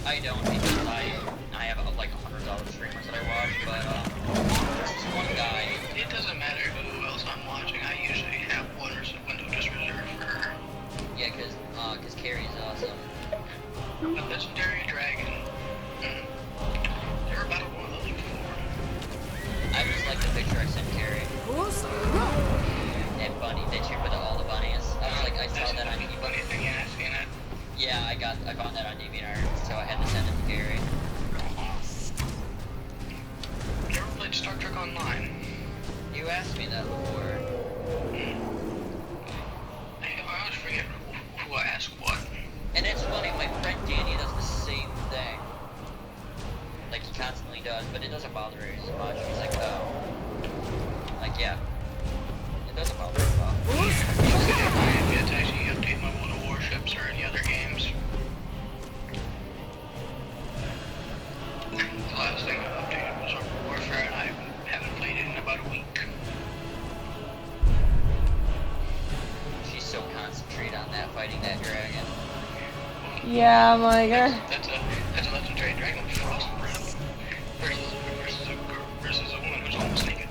I don't, because I have like 100 other streamers that I watch, but there's this one guy. It doesn't matter who else I'm watching. I usually have one window just reserved for her. Yeah, cause Carrie's awesome. A legendary dragon. Never battled one of those before. I just like the picture I sent Carrie. And Bunny, they cheer with all the bunnies. I was like, I saw that on DeviantArt. Bunny thing, yeah, I've seen it. Yeah, I found that on DeviantArt, so I had to send it to Carrie. You ever played Star Trek Online? You asked me that before. I always forget who I ask what. And it's funny, my friend Danny does the same thing. Like, he constantly does, but it doesn't bother her as much. He's like, oh. Like, yeah. It doesn't bother her at all. I have yet to actually update my World of Warships or any other games. The last thing I updated was World Warfare, and I haven't played it in about a week. She's so concentrated on that, fighting that dragon. Yeah, I'm like, That's a legendary dragon with frost breath versus a woman who's almost naked.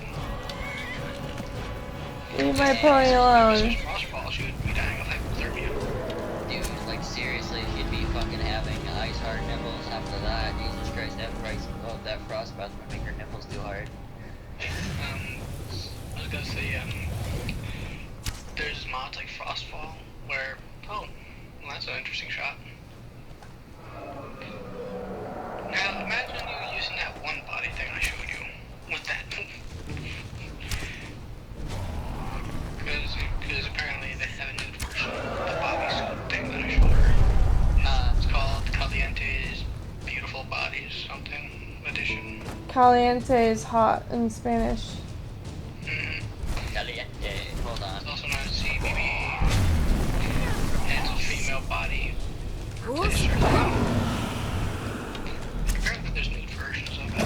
leave my pony alone. Frostfall, she would be dying of hypothermia. Dude, like, seriously, she'd be fucking having ice-hard nipples after that. Jesus Christ, that frostbite would make her nipples too hard. I was gonna say, there's mods like Frostfall, where, oh, well, that's an interesting shot. Now, imagine you using that one body thing I showed you, with that. Because apparently they have a new version of the bodysuit thing that I showed her. It's called Caliente's Beautiful Bodies something edition. Caliente is hot in Spanish. Caliente, hold on. It's also known as CBB. And it's a female body. Apparently there's new versions of it.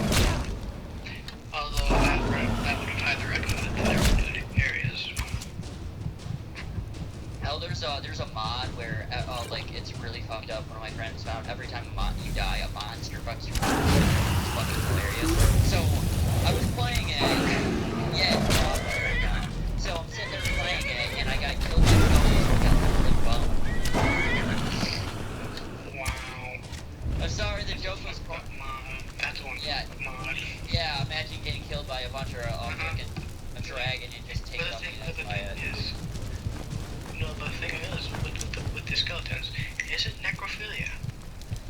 Although I would have highly recommended that there were new areas. Hell, there's a mod where, like, it's really fucked up. One of my friends found every time you die, a monster fucks you. It's fucking hilarious. So, I was playing it. Yeah, it's awful right now. So, I'm sitting there playing it, and I got killed by a ghost. Wow. I'm sorry, the joke was mod. That's one. Yeah. Mod. Yeah, imagine getting killed by a bunch of fucking a dragon and just take it up by it. No, the thing is, with the skeletons, is it necrophilia?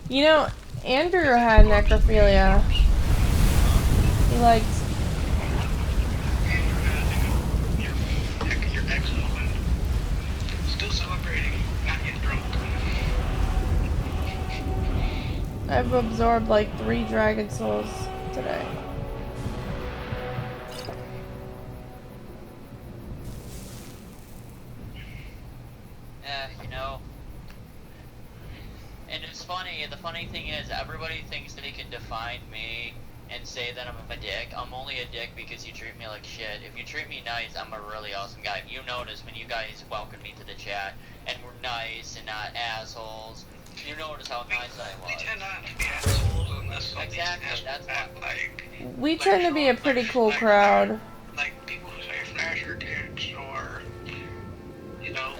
You know, Andrew had necrophilia. He liked. Your ex-husband. Still celebrating, not yet drunk. I've absorbed like 3 dragon souls today. You know. And it's funny, the funny thing is, everybody thinks they can define me and say that I'm a dick. I'm only a dick because you treat me like shit. If you treat me nice, I'm a really awesome guy. You notice when you guys welcome me to the chat, and we're nice and not assholes. You notice how nice I was. We tend not to be assholes unless exactly, that's what, we tend to be a pretty cool crowd. Like people who say flash your tits or, you know,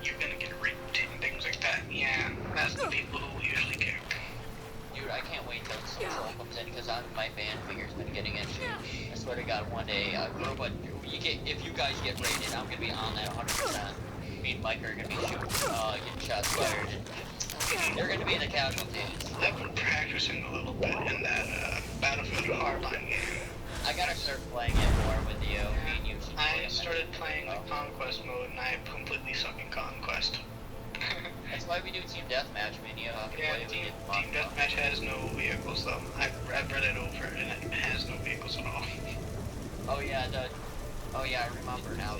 you're gonna get raped and things like that. Yeah, that's the people who usually care. Dude, I can't wait till someone comes in because my fan figure's been getting itchy. I swear to God, one day, if you guys get rated, I'm gonna be on that 100%. Me and Mike are gonna be getting shots fired. They're gonna be the casualties. I've been practicing a little bit in that Battlefield Hardline game. I gotta start playing it more with you. Me and you should play I it. started playing the Conquest mode, and I completely suck in Conquest. That's why we do Team Deathmatch, me and you have to Yeah, play Team with you. Deathmatch has no vehicles, though. I've read it over, and it has no vehicles at all. Oh yeah, I remember now.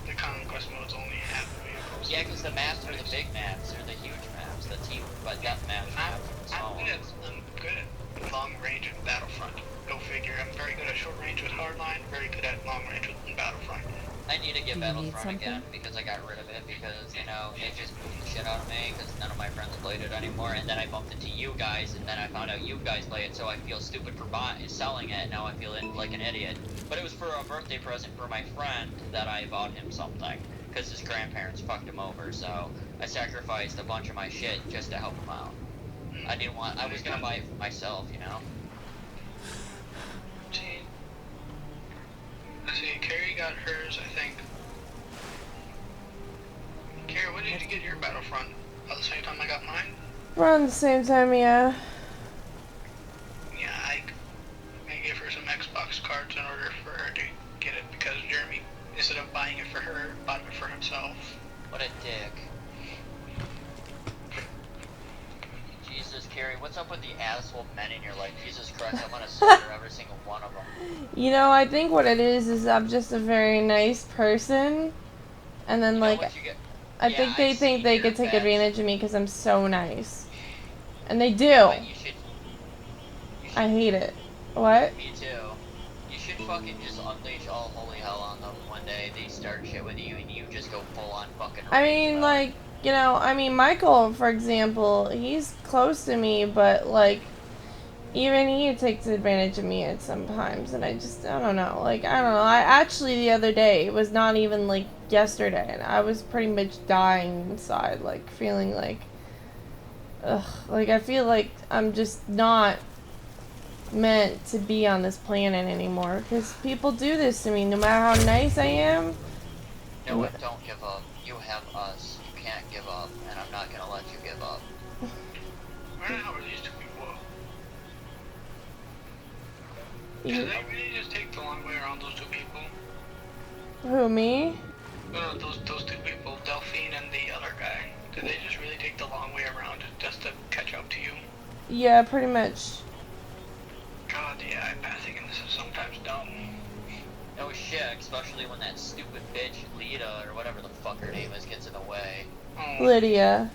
The Conquest modes only have vehicles. Yeah, because the maps are the big maps, or the huge maps, the Team Deathmatch maps are the small ones. I'm good at long range in Battlefront. Go figure. I'm very good at short range with Hardline, very good at long range with Battlefront. I need to get Battlefront again because I got rid of it because, you know, it just moved the shit out of me because none of my friends played it anymore, and then I bumped into you guys, and then I found out you guys play it, so I feel stupid for selling it, now I feel like an idiot. But it was for a birthday present for my friend that I bought him something, because his grandparents fucked him over, so I sacrificed a bunch of my shit just to help him out. I was gonna buy it for myself, you know? See, Carrie got hers, I think. Carrie, when did you get your Battlefront? At the same time I got mine? Around the same time, yeah. Yeah, I gave her some Xbox cards in order for her to get it because Jeremy, instead of buying it for her, bought it for himself. What a dick. Jesus, Carrie, what's up with the asshole men in your life? Jesus Christ, I want to slaughter every single one of them. You know, I think what it is I'm just a very nice person. And then, like, I think they think they could take advantage of me because I'm so nice. And they do. You should I hate it. What? Me too. You should fucking just unleash all holy hell on them one day. They start shit with you and you just go full on fucking I mean, like, you know, Michael, for example, he's close to me, but, like, even he takes advantage of me at some times, and I don't know. Like, I don't know. I actually, the other day, it was not even, like, yesterday, and I was pretty much dying inside, like, feeling like, ugh, like, I feel like I'm just not meant to be on this planet anymore, because people do this to me, no matter how nice I am. No, don't give up. You have us. You can't give up, and I'm not gonna let you give up. Where the hell are these two people? Did they really just take the long way around those two people? Who, me? No, those two people, Delphine and the other guy. Did they just really take the long way around just to catch up to you? Yeah, pretty much. God, yeah, iPathing and this is sometimes dumb. No shit, especially when that stupid bitch, Lita, or whatever the fuck her name is, gets in the way. Lydia,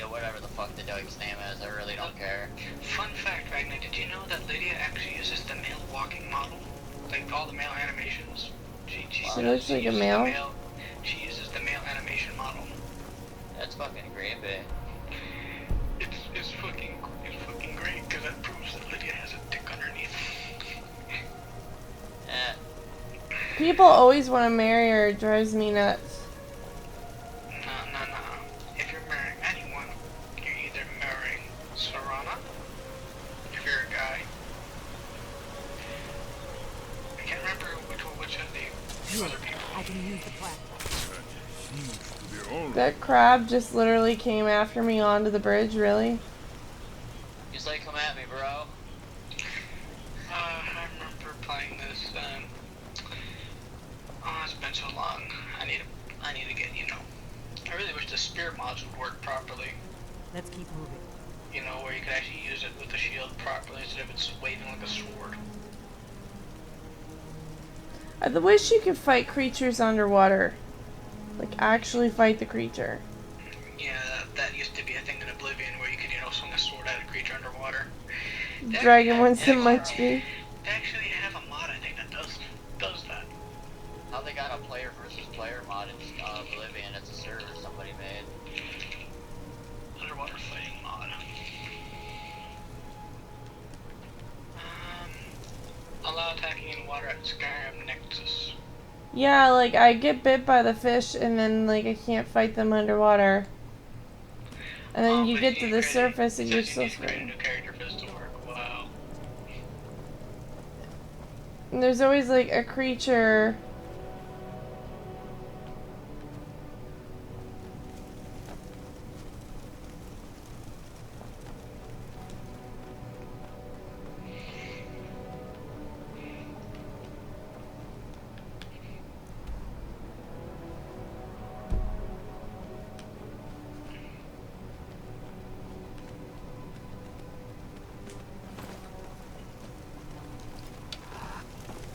whatever the fuck the dyke's name is, I really don't care. Fun fact, Ragnar, did you know that Lydia actually uses the male walking model? Like, all the male animations. She looks like a male? She uses the male animation model. That's fucking creepy. It's fucking great, because that proves that Lydia has a dick underneath. people always want to marry her. It drives me nuts. No. If you're marrying anyone, you're either marrying Serana, if you're a guy. I can't remember which of the other people. I can use the platform. That crab just literally came after me onto the bridge, really? He's like, come at me, bro. I remember playing this, it's been so long. I need to get, I really wish the spear mods would work properly. Let's keep moving. You know, where you could actually use it with the shield properly instead of it's waving like a sword. I wish you could fight creatures underwater. Like, actually fight the creature. Yeah, that used to be a thing in Oblivion where you could, swing a sword at a creature underwater. Dragon wants to munch me. They actually have a mod, I think, that does that. Now they got a player versus player mod in Oblivion. It's a server somebody made. Underwater fighting mod. Allow attacking in water at Skyrim Nexus. Yeah, like, I get bit by the fish and then, like, I can't fight them underwater. And then you get to the surface and you're still swimming. Wow. And there's always, like, a creature.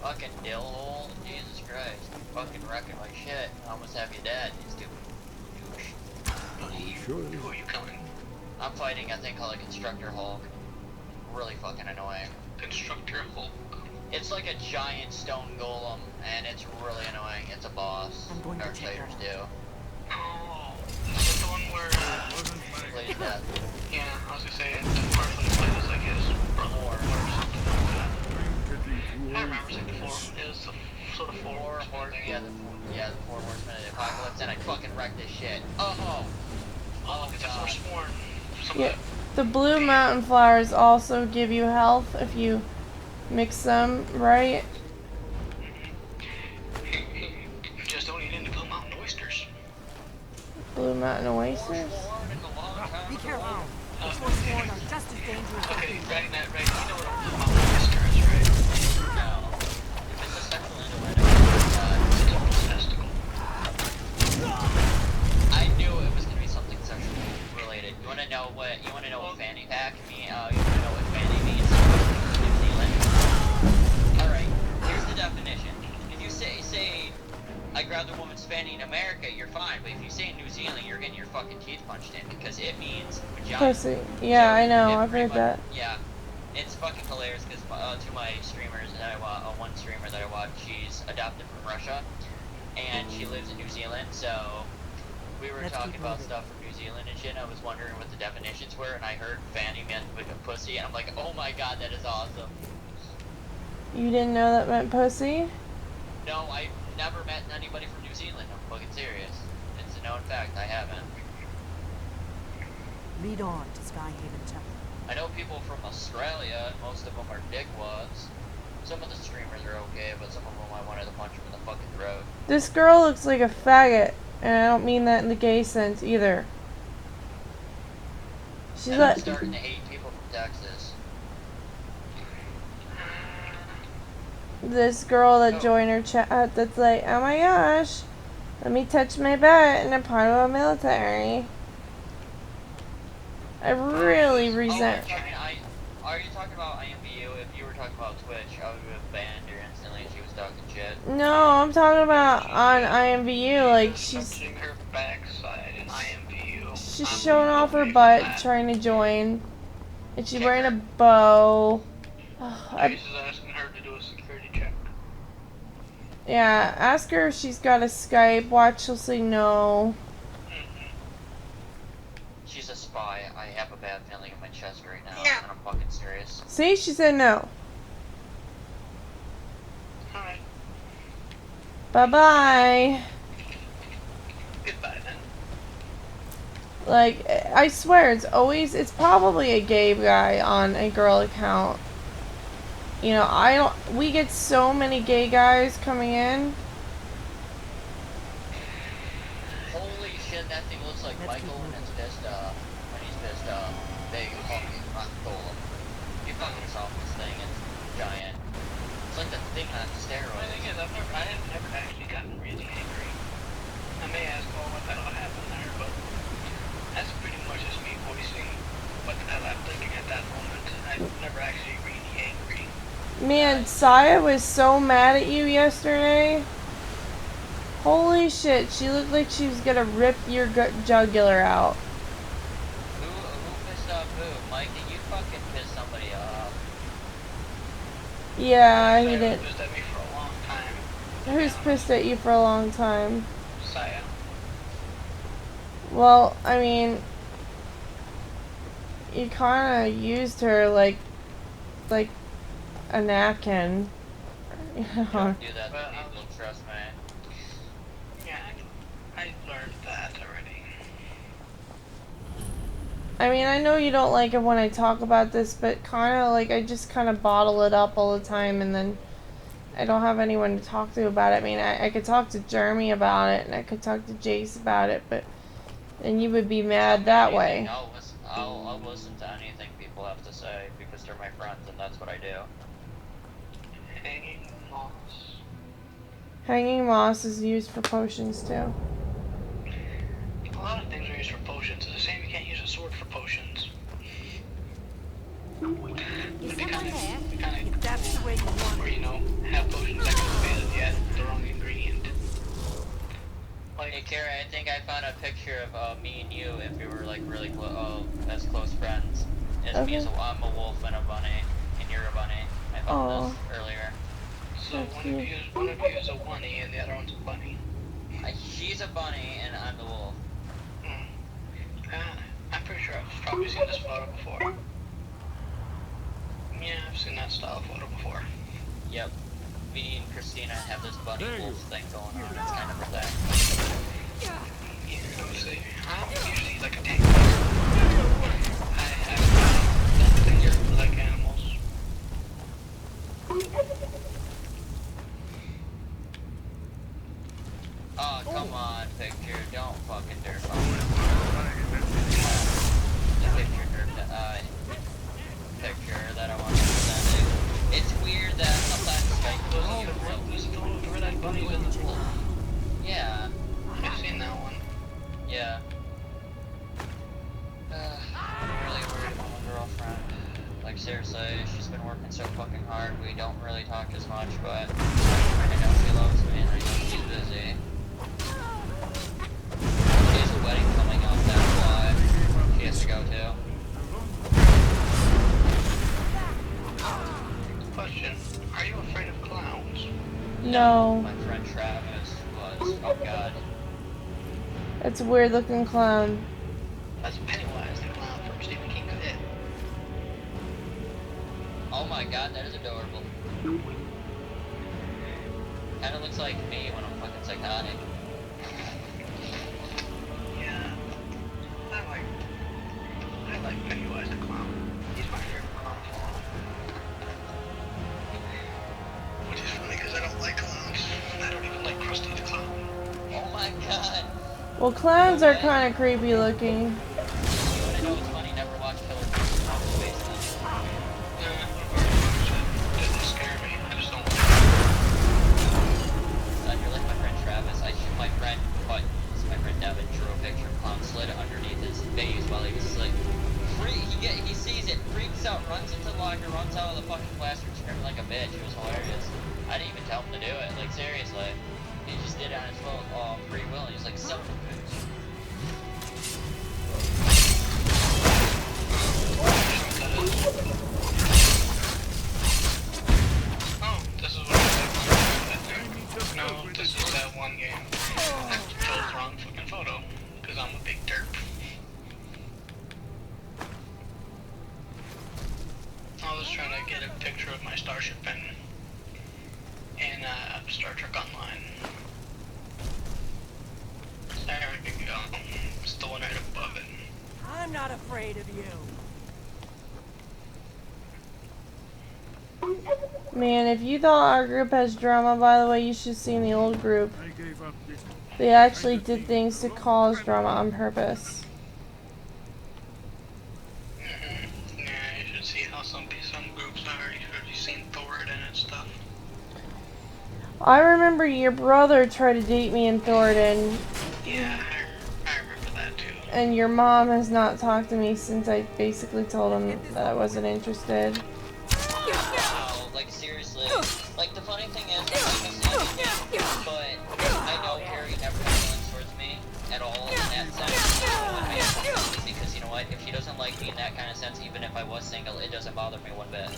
Fucking dill hole. Jesus Christ. Fucking wrecking my shit. I almost have you dead, you stupid douche. Sure. Who are you killing? I'm fighting a thing called a Constructor Hulk. Really fucking annoying. Constructor Hulk. It's like a giant stone golem, and it's really annoying. It's a boss. Darksiders do. Oh, is it the one where Plays death. Yeah, I was gonna say it's partially played as like his brother or something like that. I remember it was like the four. It was the sort of four horsemen. Yeah, the four horsemen of the apocalypse, and I fucking wrecked this shit. Oh it's a god. Forsworn. Yeah. The blue mountain flowers also give you health if you mix them right. Just don't eat any Blue Mountain oysters. Blue mountain oysters? Be careful. The Forsworn are just as dangerous. Okay, right, you know what a Blue Mountain oyster is, right? No. If it's a sexual innuendo, it's a testicle. I knew it was gonna be something sexually related. You wanna know what fanny pack means? You wanna know what fanny means in New Zealand? Alright, here's the definition. If you say I grabbed a woman's fanny in America, you're fine, but if you say in New Zealand, you're getting your fucking teeth punched in because it means vagina. Pussy. Yeah, So I know. it I've pretty heard that. Yeah, it's fucking hilarious because two of my streamers that I watch, one streamer that I watch, she's adopted from Russia, and she lives in New Zealand. So we were talking about stuff from New Zealand and shit. And I was wondering what the definitions were, and I heard fanny meant like a pussy, and I'm like, oh my god, that is awesome. You didn't know that meant pussy? No, I've never met anybody from New Zealand. I'm fucking serious. It's a known fact. I haven't. Lead on to Skyhaven Temple. I know people from Australia, and most of them are dickwads. Some of the streamers are okay, but some of them I wanted to punch them in the fucking throat. This girl looks like a faggot, and I don't mean that in the gay sense either. She's and like I'm starting to hate people from Texas. this girl that joined her chat that's like, oh my gosh, let me touch my butt and I'm part of a military. I really resent. Are you talking about IMVU? If you were talking about Twitch, I would have banned her instantly if she was talking shit. No, I'm talking about on IMVU, like she's her backside in IMVU. she's showing off her butt trying to join, and she's wearing a bow. Chase is asking her to do a security check. Yeah, ask her if she's got a Skype. Watch, she'll say no. She's a spy. I have a bad feeling in my chest right now, and I'm fucking serious. See, she said no. Alright. Bye-bye. Goodbye then. Like, I swear, it's probably a gay guy on a girl account. You know, we get so many gay guys coming in. Holy shit, that thing looks like Michael when he's pissed, big fucking rock golem. You fucking saw this thing, it's giant. It's like the thing on steroids. The thing is, I have never actually gotten really angry. I may ask, well, what the hell happened there, but that's pretty much just me voicing what the hell I'm thinking at that moment. I've never actually really angry. Man, Saya was so mad at you yesterday. Holy shit, she looked like she was gonna rip your jugular out. Who pissed off who? Mike, did you fucking piss somebody off? Yeah, he did. Pissed at me for a long time. Who's pissed at you for a long time? Saya. Well, I mean, you kind of used her like a napkin. You know. Don't do that to people, trust me. Yeah, I learned that already. I mean, I know you don't like it when I talk about this, but kind of like I just kind of bottle it up all the time, and then I don't have anyone to talk to about it. I mean, I could talk to Jeremy about it, and I could talk to Jace about it, but then you would be mad that way. I'll listen to anything people have to say because they're my friends, and that's what I do. Hanging moss. Hanging moss is used for potions too. A lot of things are used for potions. It's the same, you can't use a sword for potions. Is someone there? If that's the way you want it. Or, you know, have potions Carrie, I think I found a picture of me and you if we were like really as close friends. As me as I'm a wolf and a bunny, and you're a bunny. I found this earlier. So one of you is a bunny and the other one's a bunny. She's a bunny and I'm the wolf. I'm pretty sure I've probably seen this photo before. Yeah, I've seen that style photo before. Yep. Me and Christina have this bunny wolf thing going on. It's kind of a thing. Yeah, obviously. I'm usually like a tank. I don't think you're like animals. Oh, come on, picture. Don't fucking dirt bomb. The picture that I want to present. It's weird that sometimes Skype goes on your phone. Where that bunny's in the pool. Yeah. I've seen that one. Yeah. I'm really worried about my girlfriend. Like, seriously, she's been working so fucking hard. We don't really talk as much, but I know she loves me and I know she's busy. She has a wedding coming up, that's why she has to go to. Question, are you afraid of clowns? No. My friend Travis was. Oh god. It's a weird looking clown. That's Pennywise, the clown from Stephen King's It. Oh my god, that is adorable. Kinda looks like me when I'm fucking psychotic. Yeah. I like Pennywise the clown. He's my favorite clown. Which is funny because I don't like clowns. I don't even like Krusty the Clown. Oh my god. Well, clowns are kind of creepy looking. I know it's funny, never watched Killer Clowns from Outer Space then. Doesn't scare me. I just don't like You're like my friend Travis. My friend Devin drew a picture of Clown slid underneath his face while he was asleep. He sees it, freaks out, runs into the locker, runs out of the fucking classroom screaming like a bitch. It was hilarious. I didn't even tell him to do it. Like, seriously. He just did it on his free will, and he's like, son of a bitch. Oh, this is what I said. No, this is that one game. I chose the wrong fucking photo, because I'm a big derp. I was trying to get a picture of my starship in Star Trek Online. There we go. It's the one right above it. I'm not afraid of you. Man, if you thought our group has drama, by the way, you should see the old group. They actually did things to cause drama on purpose. Yeah, you should see how some groups are. You should have seen Thorin and stuff. I remember your brother tried to date me in Thornton. Yeah, I remember that too. And your mom has not talked to me since I basically told him that I wasn't interested. Wow, like seriously. Like the funny thing is, I miss anything, but I know Harry never had feelings towards me at all in that sense. Because you know what, if she doesn't like me in that kind of sense, even if I was single, it doesn't bother me one bit.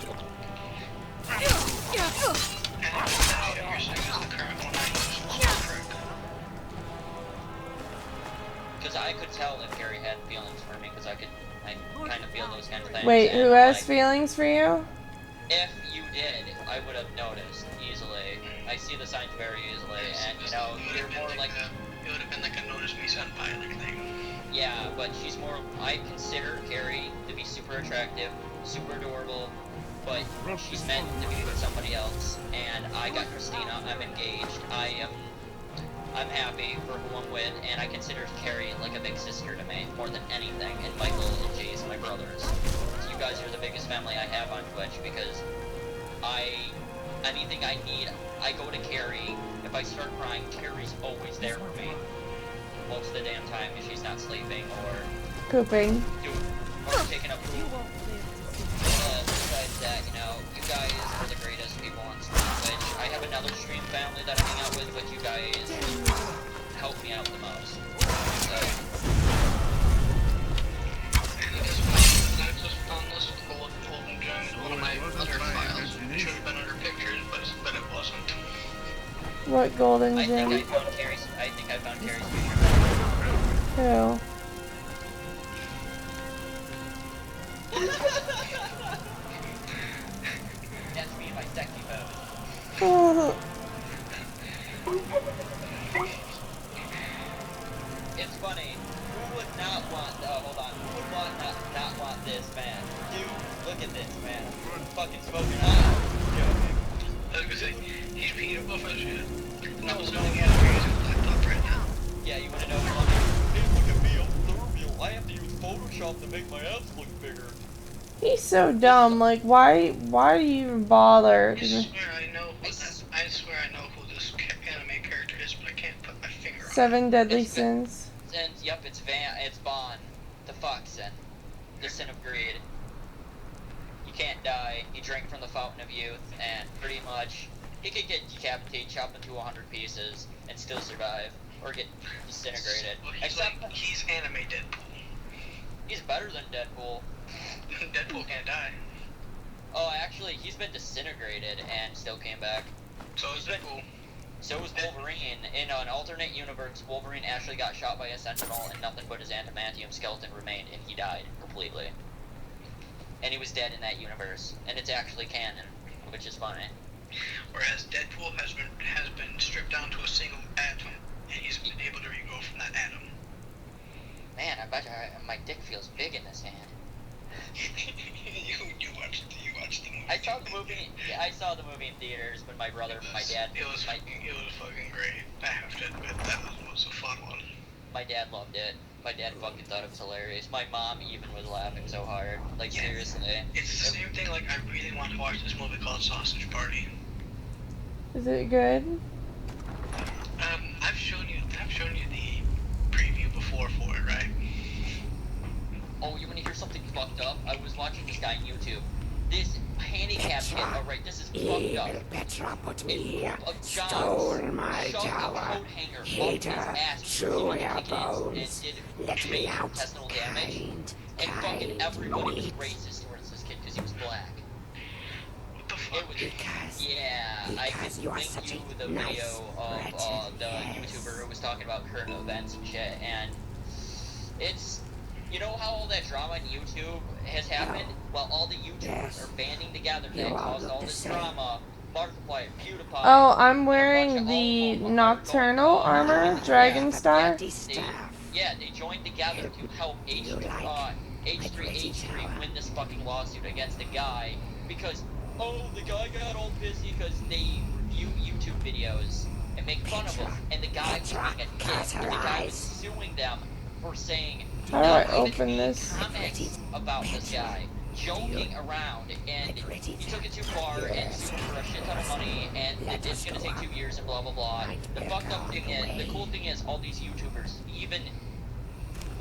Because I could tell if Harry had feelings for me, because I kind of feel those kinds of things. Wait, who has feelings for you? If you did, I would have noticed easily. I see the signs very easily, and you know, you're more like... It would have been like a notice me senpai like thing. Yeah, but she's more... I consider Carrie to be super attractive, super adorable, but she's meant to be with somebody else, and I got Christina, I'm engaged, I'm happy for who I'm with, and I consider Carrie like a big sister to me, more than anything, and Michael and Jace, my brothers. So you guys are the biggest family I have on Twitch, because anything I need, I go to Carrie. If I start crying, Carrie's always there for me. Most of the damn time, if she's not sleeping, or... Pooping. Or taking a poop. Besides that, you know, you guys are the greatest people on Twitch. I have another stream family that I hang out with, but you guys help me me out the most. So, I just found this golden gem in one of my other files. It should have been under pictures, but it wasn't. What golden I gem? think I found Carrie's future. Who? That's me in my sexy pose. It's funny. Who would not want? Hold on. Who would not want this, man? Dude, look at this, man. Fucking smoking hot. I was gonna say, he's peeing buff as shit. And I was looking at his laptop right now. Yeah, you wanna know something? Hey, look at me, I'm thermal. I have to use Photoshop to make my abs look bigger. He's so dumb. Like, why do you even bother? I swear I know who this anime character is, but I can't put my finger on it. 7 Deadly Sins. And yep, it's Vaughn, the fox, and the sin of greed. You can't die. He drank from the fountain of youth, and pretty much he could get decapitated, chopped into 100 pieces, and still survive, or get disintegrated. Well, he's anime Deadpool. He's better than Deadpool. Deadpool can't die. Oh, actually, he's been disintegrated and still came back. So is Deadpool. So was Wolverine. In an alternate universe, Wolverine actually got shot by a sentinel and nothing but his adamantium skeleton remained, and he died completely. And he was dead in that universe. And it's actually canon, which is funny. Whereas Deadpool has been stripped down to a single atom, and he's been able to regrow from that atom. Man, I bet my dick feels big in this hand. you watched the movie. I saw the movie in theaters with my brother and my dad. It was fucking great. I have to admit, that was a fun one. My dad loved it. My dad fucking thought it was hilarious. My mom even was laughing so hard. Like, yeah, seriously. It's the same thing, like, I really want to watch this movie called Sausage Party. Is it good? I've shown you the preview before for it, right? Oh, you want to hear something fucked up? I was watching this guy on YouTube. This handicap kid, alright, this is fucked up. Stole my tower. Let me out, kind. And fucking everybody was racist towards this kid because he was black. What the fuck? I could link you the video of the YouTuber who was talking about current events and shit, and it's... You know how all that drama on YouTube has happened? Well, all the YouTubers are banding together that caused all this drama. Markiplier, PewDiePie... Oh, I'm wearing the Nocturnal armor, Dragon Star. Yeah, they joined together to help H3 win this fucking lawsuit against the guy because, the guy got all pissy because they review YouTube videos and make fun of him, and the guy was being a dick, and the guy was suing them for saying... How do I open this? Comments about this guy, joking around, and he took it too far and sued for a shit ton of money, and it's gonna take 2 years and blah blah blah. The fucked up thing is, the cool thing is, all these YouTubers even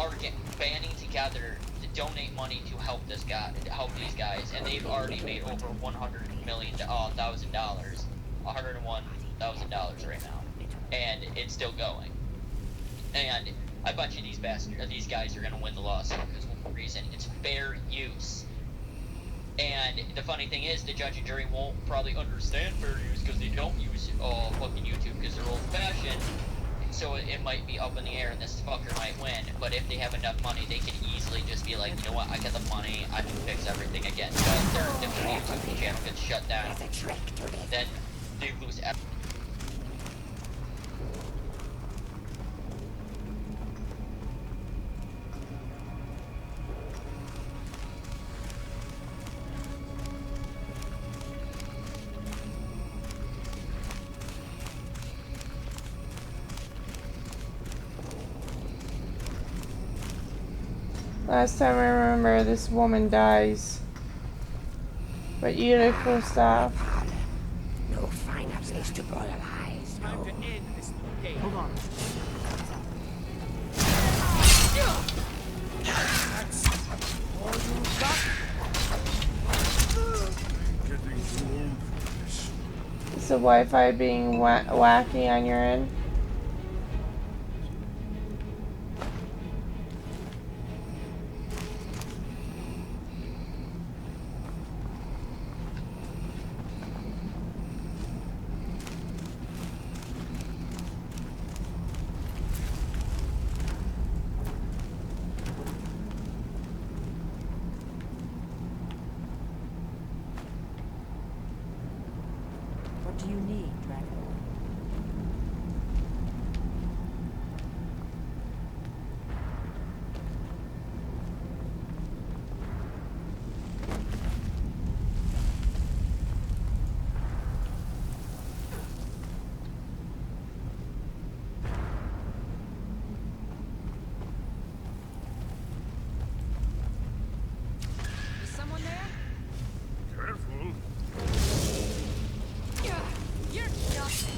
are banding together to donate money to help this guy, to help these guys, and they've already made over $101,000 right now, and it's still going. And I bet you these guys are gonna win the lawsuit because of one reason. It's fair use. And the funny thing is, the judge and jury won't probably understand fair use because they don't use fucking YouTube because they're old-fashioned. So it might be up in the air and this fucker might win. But if they have enough money, they can easily just be like, you know what, I got the money, I can fix everything again. But if their YouTube channel gets shut down, then they lose everything. Last time I remember, this woman dies. But you did cool stuff. No finer place to boil eyes. Time to end this game. Hold on. That's all you got? Getting too old for this. Is the Wi-Fi being wacky on your end? What do you need, Dragonborn? Is someone there? Careful. You're nothing.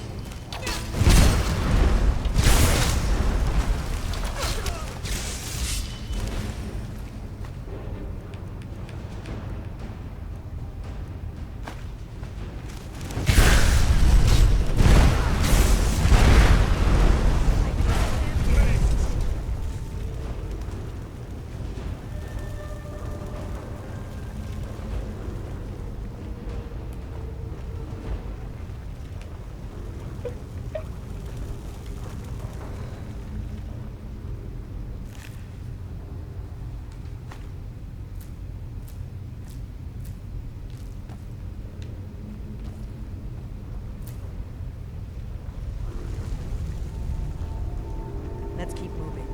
Let's keep moving.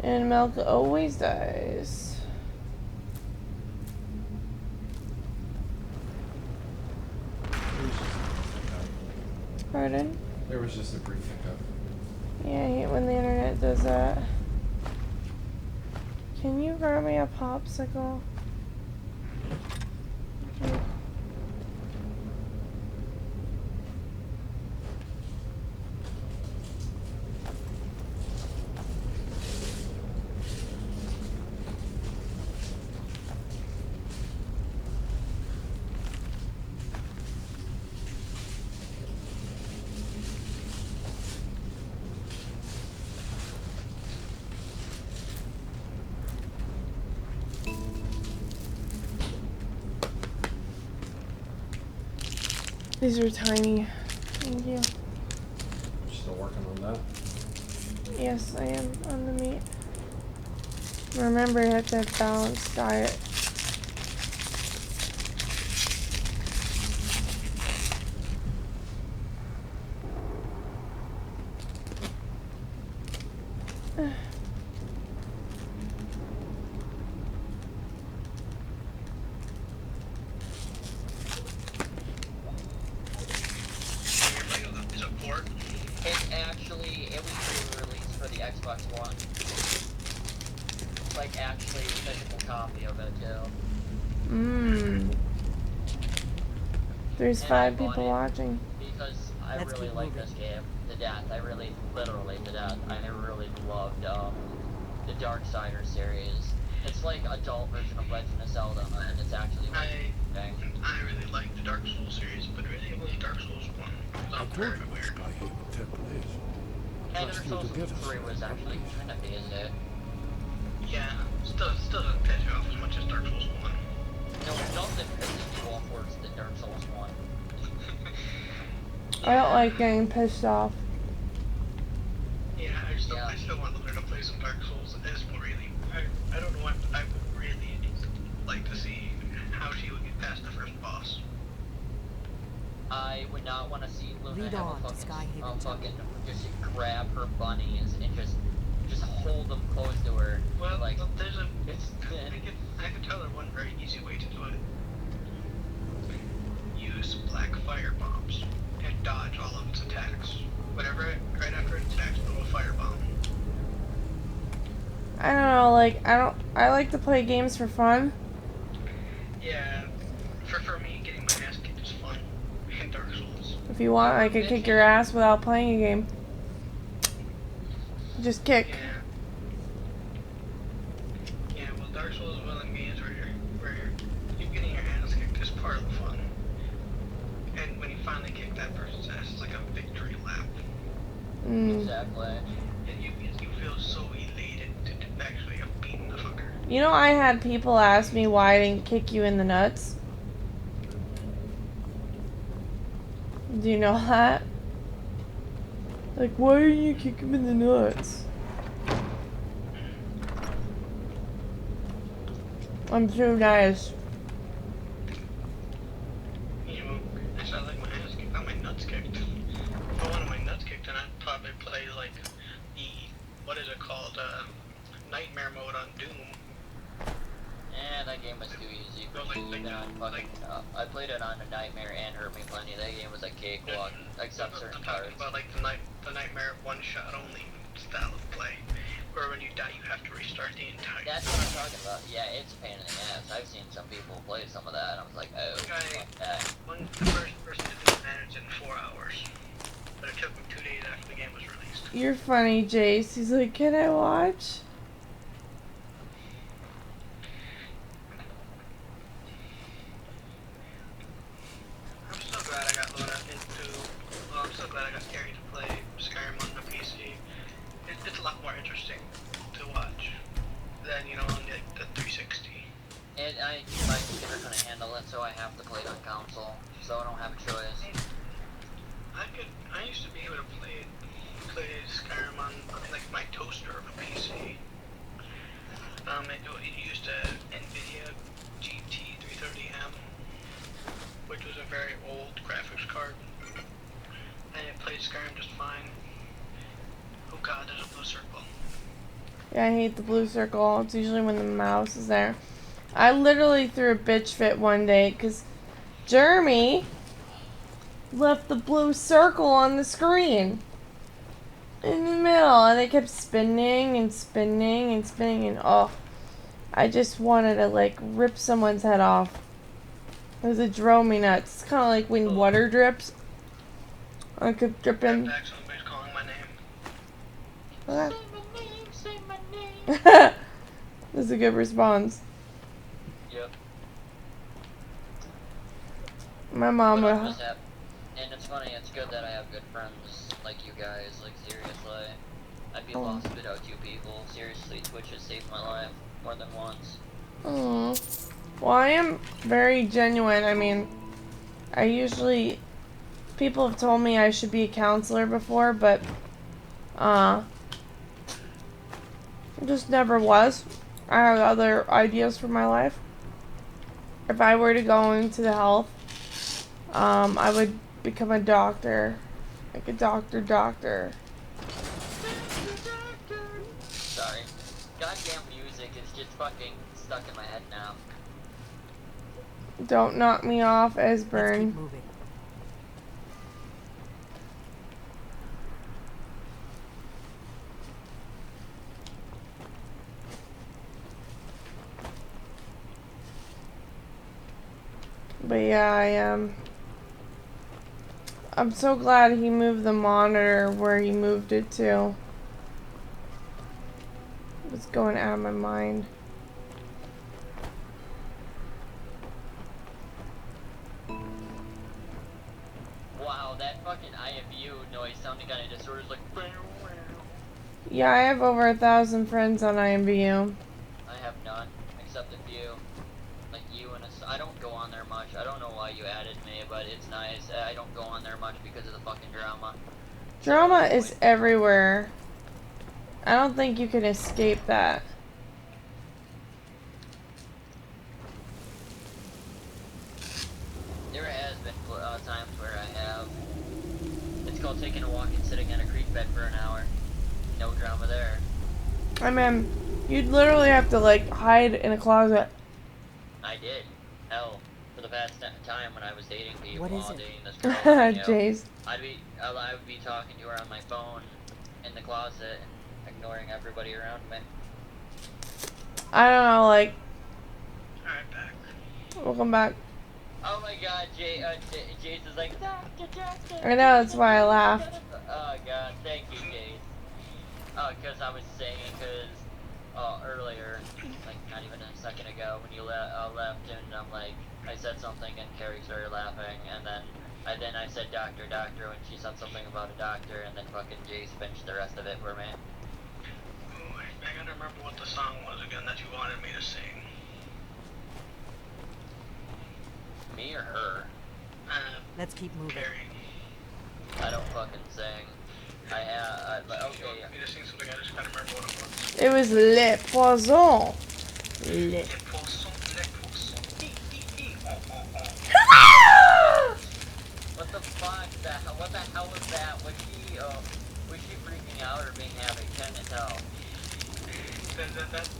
And milk always dies. Pardon? There was just a brief hiccup. Yeah, I hate when the internet does that. Can you grab me a popsicle? These are tiny. Thank you. Still working on that. Yes, I am on the meat. Remember, you have to have a balanced diet. Is it port? It was re-released for the Xbox One. Like, actually, a physical copy of it, too. Mmm. There's And 5 I bought people it watching. Because I Let's really keep like moving. this game to death. I really, literally to death. I really loved the Darksider series. It's like adult version of Legend of Zelda, and it's actually really thing. I really like the Dark Souls series, but really it was Dark Souls 1. I told you Skyrim would take place. And Trust Dark you Souls to get us 3 was in one actually piece. kind of decent. Yeah, still doesn't piss you off as much as Dark Souls 1. No, nothing pisses you off worse than Dark Souls 1. I don't like getting pissed off. Yeah, I still want to learn to play some Dark Souls. It's really, I don't know what, I would really like to see how she would get past the first boss. I would not want to see Luna Lead have on, a Skyhaven fucking just grab her bunnies and just hold them close to her. Well, like, there's a, I could tell her one very easy way to do it. Use black fire bombs and dodge all of its attacks. Whenever right after it attacks, throw a firebomb. I don't know, like, I like to play games for fun. Yeah, for me, getting my ass kicked is fun in Dark Souls. If you want, I could kick your ass without playing a game. Just kick. Yeah, well, Dark Souls is one of them games where you getting your ass kicked is part of the fun. And when you finally kick that person's ass, it's like a victory lap. Mm. Exactly. And you feel so elated. You know, I had people ask me why I didn't kick you in the nuts. Do you know that? Like, why didn't you kick him in the nuts? I'm so nice. You know, I sound like my ass kicked, got my nuts kicked. If I wanted my nuts kicked, then I'd probably play like the, what is it called, Nightmare mode on Doom. Yeah, that game was too easy. I played it on a Nightmare and Hurt Me Plenty. That game was a cakewalk, except certain parts. I'm talking about like the Nightmare one-shot only style of play, where when you die you have to restart the entire. That's what I'm talking about. Yeah, it's a pain in the ass. I've seen some people play some of that, and I was like, oh, fuck that. The first person to manage it in 4 hours, but it took him 2 days after the game was released. You're funny, Jace. He's like, can I watch? I'm so glad I got Gary to play Skyrim on the PC. It's a lot more interesting to watch than, you know, on the 360. My computer couldn't handle it, so I have to play it on console, so I don't have a choice. I used to be able to play Skyrim on like my toaster of a PC. It used a NVIDIA GT 330M, which was a very old graphics card, and it played Skyrim just fine. Oh god, there's a blue circle. Yeah, I hate the blue circle. It's usually when the mouse is there. I literally threw a bitch fit one day because Jeremy left the blue circle on the screen in the middle, and it kept spinning and spinning and spinning, and oh, I just wanted to like rip someone's head off. It drove me nuts. It's kind of like when water drips. I kept dripping. Somebody's calling my name. Ah. Say my name. That's a good response. Yep. My mom would. And it's funny, it's good that I have good friends like you guys, like seriously. I'd be lost without you people. Seriously, Twitch has saved my life more than once. Well, I am very genuine. I mean, people have told me I should be a counselor before, but just never was. I have other ideas for my life. If I were to go into the health, I would become a doctor. Like a doctor. Sorry. Goddamn music is just fucking stuck in my head now. Don't knock me off, Esbern. Let's keep moving. But yeah, I'm so glad he moved the monitor where he moved it to. It was going out of my mind. Wow, that fucking IFU noise sounding kind of distorted, like. Yeah, I have over 1,000 friends on IMVU. I have none, except a few. Like you and I don't go on there much. I don't know why you added me, but it's nice. I don't go on there much because of the fucking drama. Drama is everywhere. I don't think you can escape that. There has been times where I have. It's called taking a walk and sitting on a creek bed for an hour. No drama there. I mean, you'd literally have to like hide in a closet. I did. Hell, for the past time when I was dating people, What is it? dating this girl, you know, Jace. I would be talking to her on my phone in the closet and ignoring everybody around me. I don't know, like. Alright, back. Welcome back. Oh my god, Jace is like, Doctor. I know, that's why I laughed. Oh god, thank you, Jace. Oh, because I was saying, earlier, like not even a second ago, when you left, and I'm like, I said something and Carrie started laughing, and then I said doctor, when she said something about a doctor, and then fucking Jace finished the rest of it for me. Ooh, I gotta remember what the song was again that you wanted me to Let's keep moving. I don't fucking sing. Okay. You just sing something, I just kind of remember what it was. It was Le Poisson. Le. What the fuck? What the hell was that? Was she freaking out or being happy? Can't tell. That's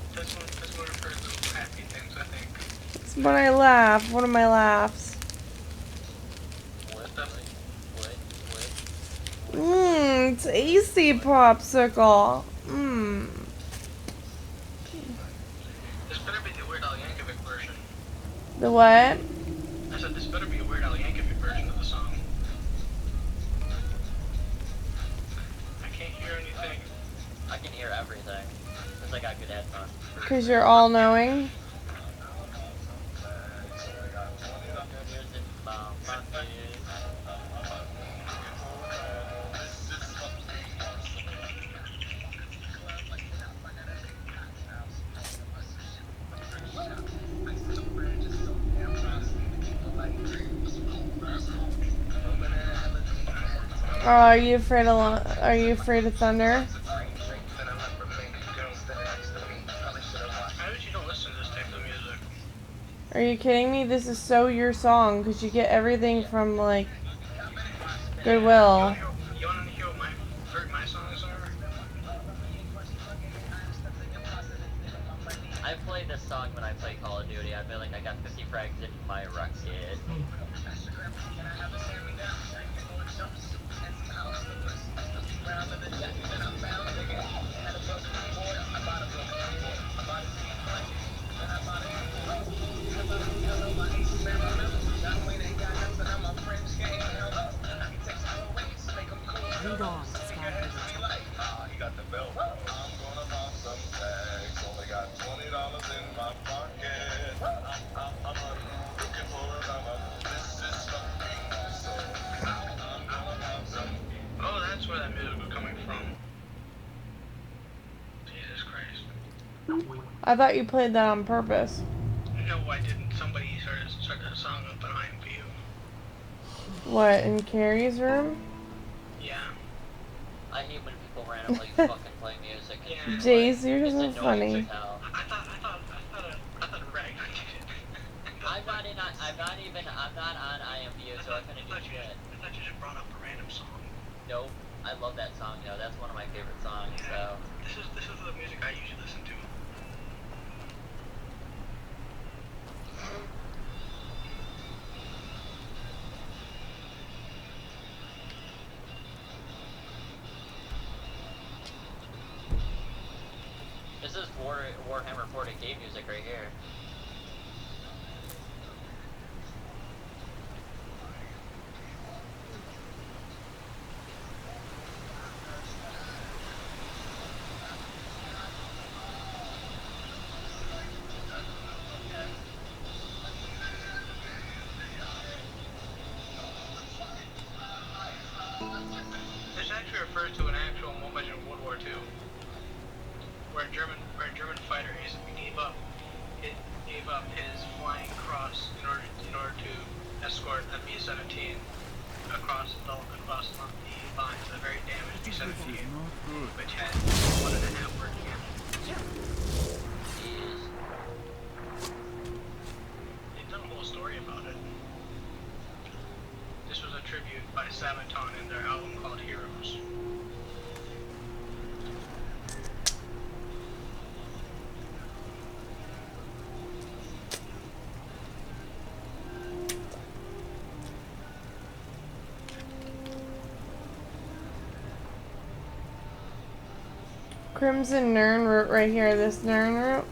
one of her little happy things, I think. It's when I laugh. One of my laughs. It's AC popsicle. This better be the Weird Al Yankovic version. The what? I said this better be a Weird Al Yankovic version of the song. I can't hear anything. I can hear everything. Because I got good headphones. Because you're all knowing. Oh, are you afraid of thunder? How did you don't listen to this type of music? Are you kidding me? This is so your song because you get everything from like Goodwill. You want to hear what my songs are? I played this song when I play Call of Duty. I feel like I got 50 frags in my rucks kid. Read on, Skyrim. He got the belt. I'm gonna pop some tags. Only got $20 in my pocket. I'm looking for a lover. This is fucking awesome. I'm gonna pop some. Oh, that's where that music was coming from. Jesus Christ. I thought you played that on purpose. No, I didn't. Somebody started a song up and I'm for you. What, in Carrie's room? Yeah. I hate when people randomly fucking play music. Jace, you're just so funny. I thought a rag did it. I'm not on IMVU, so I couldn't do shit. I thought you just brought up a random song. Nope. I love that song though. That's one of my favorite songs, so. This is the music I usually listen to. This is Warhammer 40k music right here. This actually refers to an actual moment in World War II, where a German fighter gave up his flying cross in order to escort a B-17 across the lines, a very damaged B-17, which had 1.5 working engines. They've done a whole story about it. This was a tribute by Sabaton in their album called Heroes. Crimson Nern root right here, this Nern root.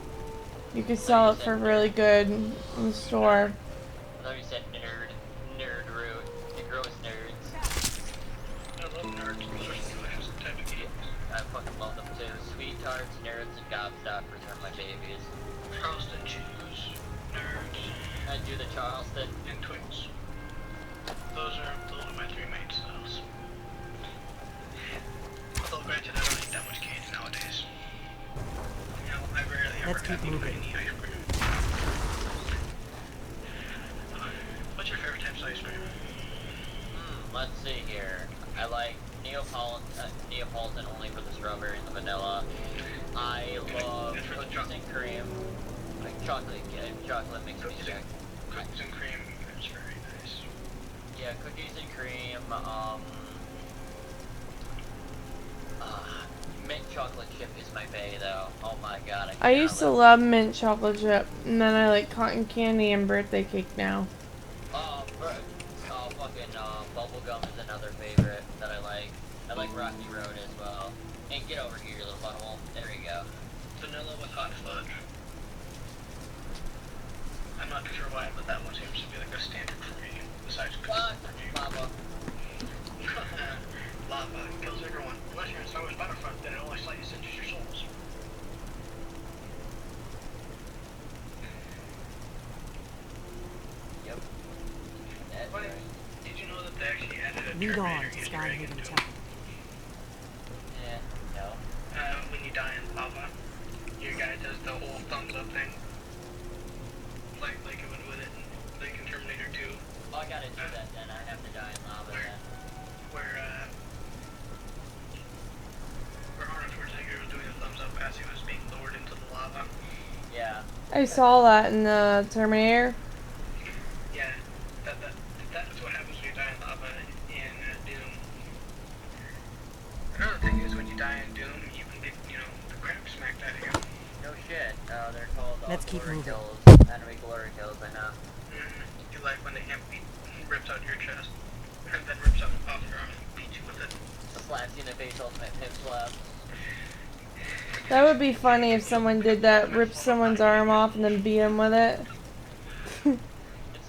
You could sell it for really good in the store. I thought you said nerd root. The gross nerds. I love nerds. Those are delicious type of games. I fucking love them too. Sweet tarts, nerds, and gobstoppers are my babies. Charleston chews, nerds. I do the Charleston. And Twix. Those are my three main styles. Although granted, I don't eat that much candy nowadays. You know, I rarely ever have any ice cream. What's your favorite type of ice cream? see here. I like Neapolitan only for the strawberry and the vanilla. I love cookies and cream. Like chocolate makes me sick. Cookies and cream is very nice. Yeah, cookies and cream, mint chocolate chip is my bae though. Oh my god, I used to love mint chocolate chip, and then I like cotton candy and birthday cake now. Bubblegum is another favorite that I like. I like Rocky Road as well. And get over here, you little butthole. There you go. Vanilla with hot fudge. I'm not too sure why, but that one seems to be like a standard for me. Besides cookies. Lava. Lava kills everyone. Unless you're in Star Wars Battlefront, then it only slightly singes your souls. Yep. Did you know that they actually added a Lead on Terminator to Easter egg Skyrim into Temple. Yeah, no. When you die in lava, your guy does the whole thumbs up thing. Like it would with it, like in Terminator 2. Oh, I gotta do that then. I have to die in lava then. Where Arnold Schwarzenegger was doing a thumbs up as he was being lowered into the lava. Yeah. I saw that in the Terminator. Yeah, that's what happens when you die in lava in Doom. Another thing is when you die in Doom, you can get, the crap smacked out of you. No shit. They're called Let's keep glory moving. kills. Enemy glory kills, I know. You like when the amp rips out your chest, and then rips out off your arm and beats you with it. Slaps you in the face, ultimate pimp slap. That would be funny if someone did that, rip someone's arm off and then beat him with it.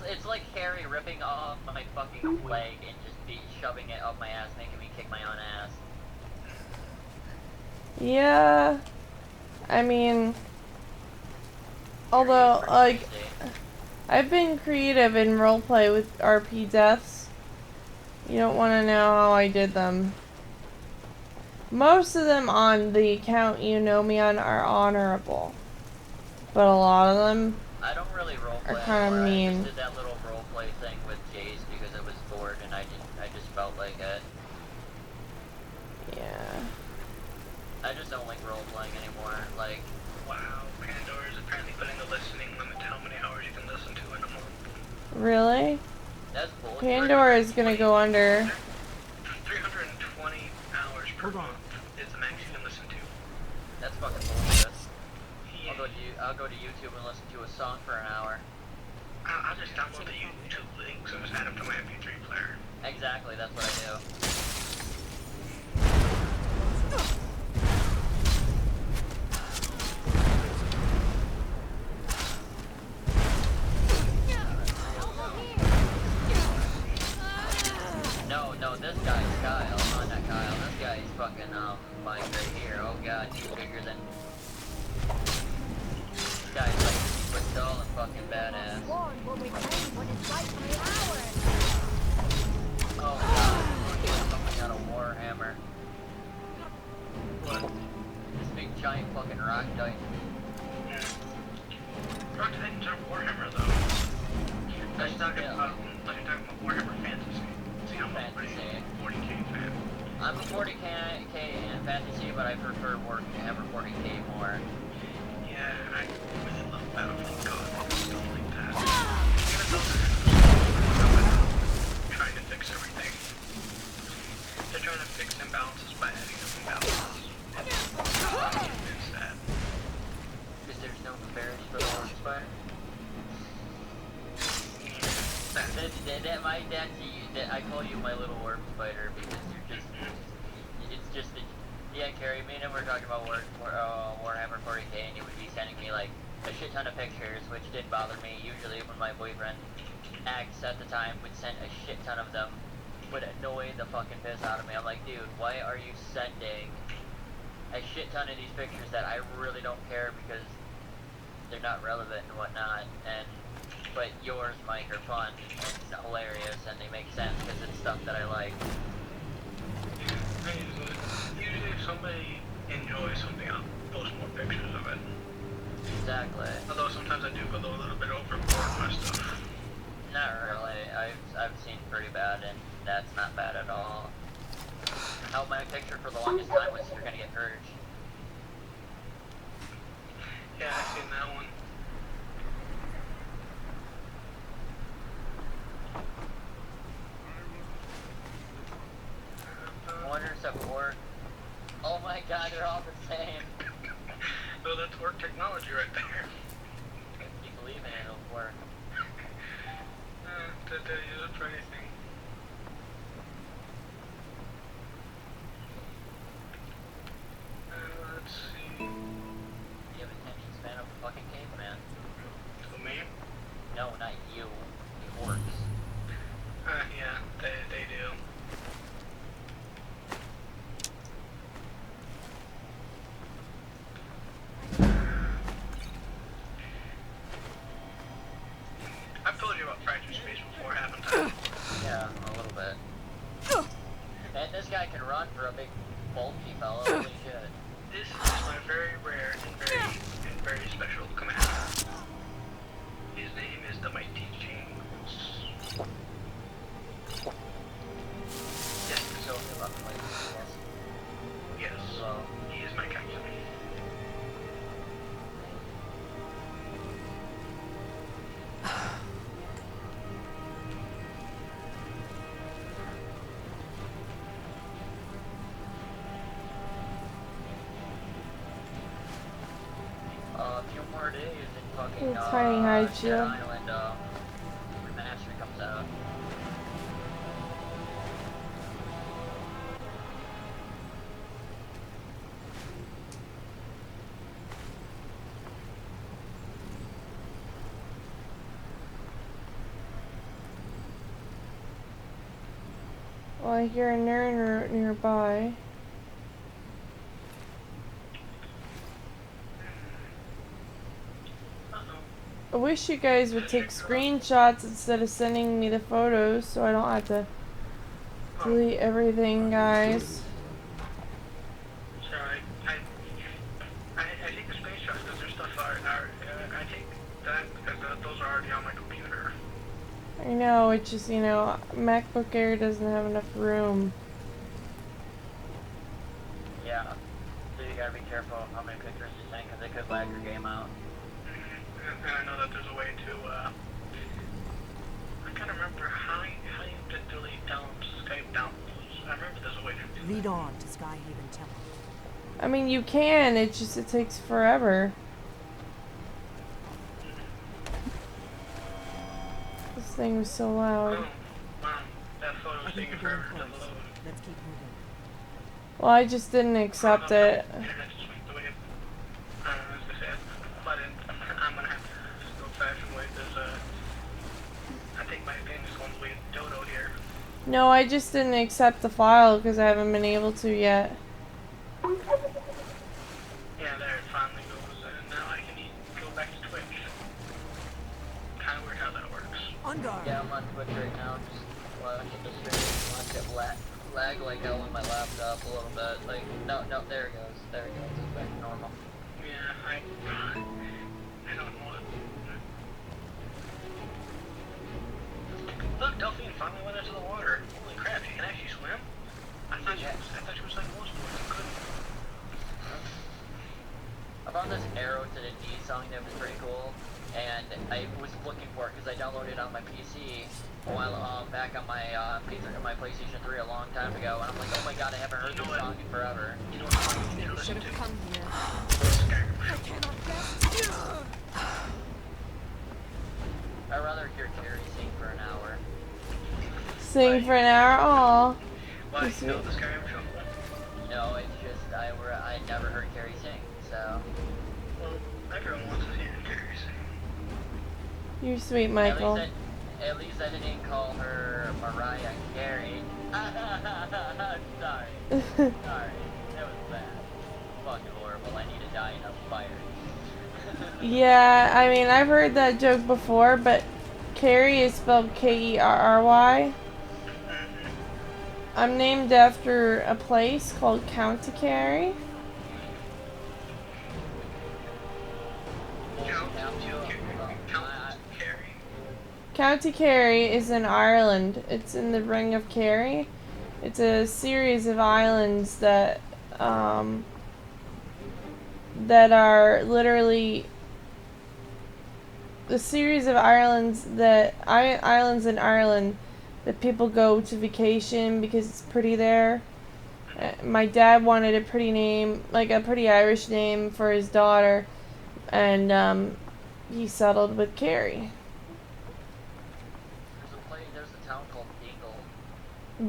It's like Harry ripping off my fucking leg and just shoving it up my ass, making me kick my own ass. Yeah, I mean, although, like, I've been creative in roleplay with RP deaths. You don't want to know how I did them. Most of them on the account you know me on are honorable. But a lot of them I don't really roleplay are kind of anymore. I mean. just did that little roleplay thing with Jace because I was bored and I just felt like it. Yeah. I just don't like roleplaying anymore. Like, Wow, Pandora is apparently putting a listening limit to how many hours you can listen to in a month. Really? that's bullshit. Pandora is gonna go under. 320 hours per month is the max you can listen to. That's fucking bullshit. I'll go to YouTube and listen to a song for an hour. I'll just download the YouTube links and just add them to my MP3 player. Exactly, that's what I do. No, this guy's Kyle. Oh, not Kyle. This guy's fucking, Mike right here. Oh god, he's bigger than... This guy's like 6 foot tall and fucking badass. Oh god, something out of Warhammer. What? This big giant fucking rock titan. Yeah. Rock Titans are Warhammer though. You're talking about Warhammer Fantasy. See, I'm a 40k fan. I'm a 40k in fantasy, but I prefer Warhammer 40k more. Yeah, I really love Battlefield God and stuff like that. Trying to fix everything. They're trying to fix imbalances by adding some imbalances. It's sad. Because there's no comparison for the Horse Spider. My dad, I call you my little warp spider because it's just yeah, Carrie, me and him were talking about Warhammer 40k and he would be sending me like a shit ton of pictures, which didn't bother me. Usually when my boyfriend, Axe at the time, would send a shit ton of them, would annoy the fucking piss out of me. I'm like, dude, why are you sending a shit ton of these pictures that I really don't care because they're not relevant and whatnot, but yours, Mike, are fun and hilarious and they make sense because it's stuff that I like. Usually if somebody enjoys something, I'll post more pictures of it. Exactly. Although sometimes I do go a little bit overboard with my stuff. Not really. I've seen pretty bad and that's not bad at all. technology right there. If you believe in it, it'll work. To use it for anything. Let's see. You have attention span of a fucking caveman. Who, me? No, not you. The orcs. Yeah, they do. I've told you about Fractured Space before, haven't I? Yeah, a little bit. And this guy can run for a big, bulky fellow. Holy shit. This is my very rare and very special command. His name is the Mighty James. Yes, so he left like this. Yes. So, He is my captain. a few more days and fucking, Tiny hide shield. Dead Island, remaster comes out. Well, I hear a nerd nearby. I wish you guys would take screenshots instead of sending me the photos so I don't have to delete everything, guys. Sorry, I take the space shots because their stuff are I take that because those are already on my computer. I know, it's just, you know, MacBook Air doesn't have enough room. Yeah, so you gotta be careful how many pictures you send because it could lag your game out. And I know that there's a way to, I can't remember how you delete Skype downloads. I remember there's a way to do Lead on to Skyhaven Temple. I mean, you can, it's just, it takes forever. This thing was so loud. Wow, that photo's taking forever to load. Let's keep moving. Well, I just didn't accept it. Internet's just the way as I said, but I'm gonna have to go fashion way because, I think my thing is going to be dodo here. No, I just didn't accept the file because I haven't been able to yet. Yeah, there it finally goes, and now I can go back to Twitch. Kinda weird how that works. Yeah, I'm on Twitch right now, just watching the stream. Watch it lag like hell on my laptop a little bit. Like, no, there it goes. There it goes. It's back to normal. Yeah, I don't know what. Look, Delphine finally went into the water. Holy crap, she can actually swim? I thought she was like most boys who couldn't. I found this Arrow to the D song that was pretty cool, and I was looking for it because I downloaded it on my PC while back on my my PlayStation 3 a long time ago, and I'm like, oh my god, I haven't heard this song in forever. You know what? Maybe should have come here. I cannot rest. I'd rather hear Carrie sing for an hour. Sing for an hour? Aw. Why? You know the Skyrim show? No, it's just I never heard Carrie sing, so. Well, everyone wants to hear Carrie sing. You're sweet, Michael. At least I didn't call her Mariah Carey. Sorry. Sorry. That was bad. Fucking horrible. I need to die in a fire. Yeah, I mean, I've heard that joke before, but Carrie is spelled Kerry. I'm named after a place called County Kerry. County Kerry is in Ireland. It's in the Ring of Kerry. It's a series of islands that that are literally the series of islands islands in Ireland that people go to vacation because it's pretty there. My dad wanted a pretty name, like a pretty Irish name for his daughter. and he settled with Carrie. There's a town called Dingle.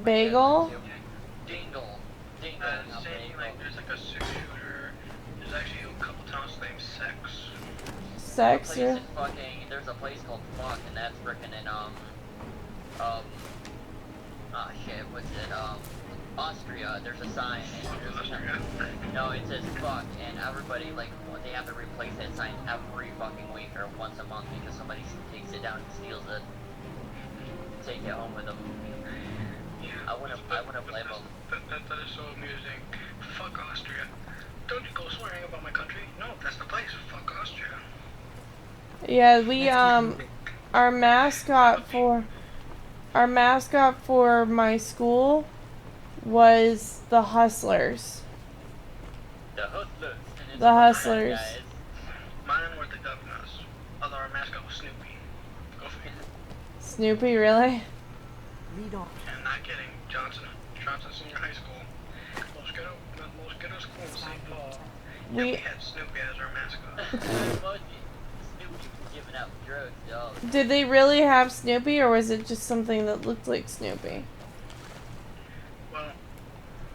Bagel? Dingle. Dingle. Saying like there's like a six-shooter. There's actually a couple towns named Sex. Sex? There's a place called Fuck, and that's frickin' in what's it? Austria. There's a sign. No, it says fuck, and everybody like they have to replace that sign every fucking week or once a month because somebody takes it down and steals it. Take it home with them. I wouldn't blame them. That is so amusing. Fuck Austria. Don't you go swearing about my country? No, that's the place. Fuck Austria. Yeah, we our mascot for my school was the Hustlers. The Hustlers. The Hustlers. Mine were the Governors. Although our mascot was Snoopy. Go figure. Snoopy, really? Lead on. And not kidding. Johnson Senior High School. Most ghetto school in St. Paul. Yeah, we had Snoopy as our mascot. Snoopy was giving out drugs, y'all. Did they really have Snoopy, or was it just something that looked like Snoopy? Well,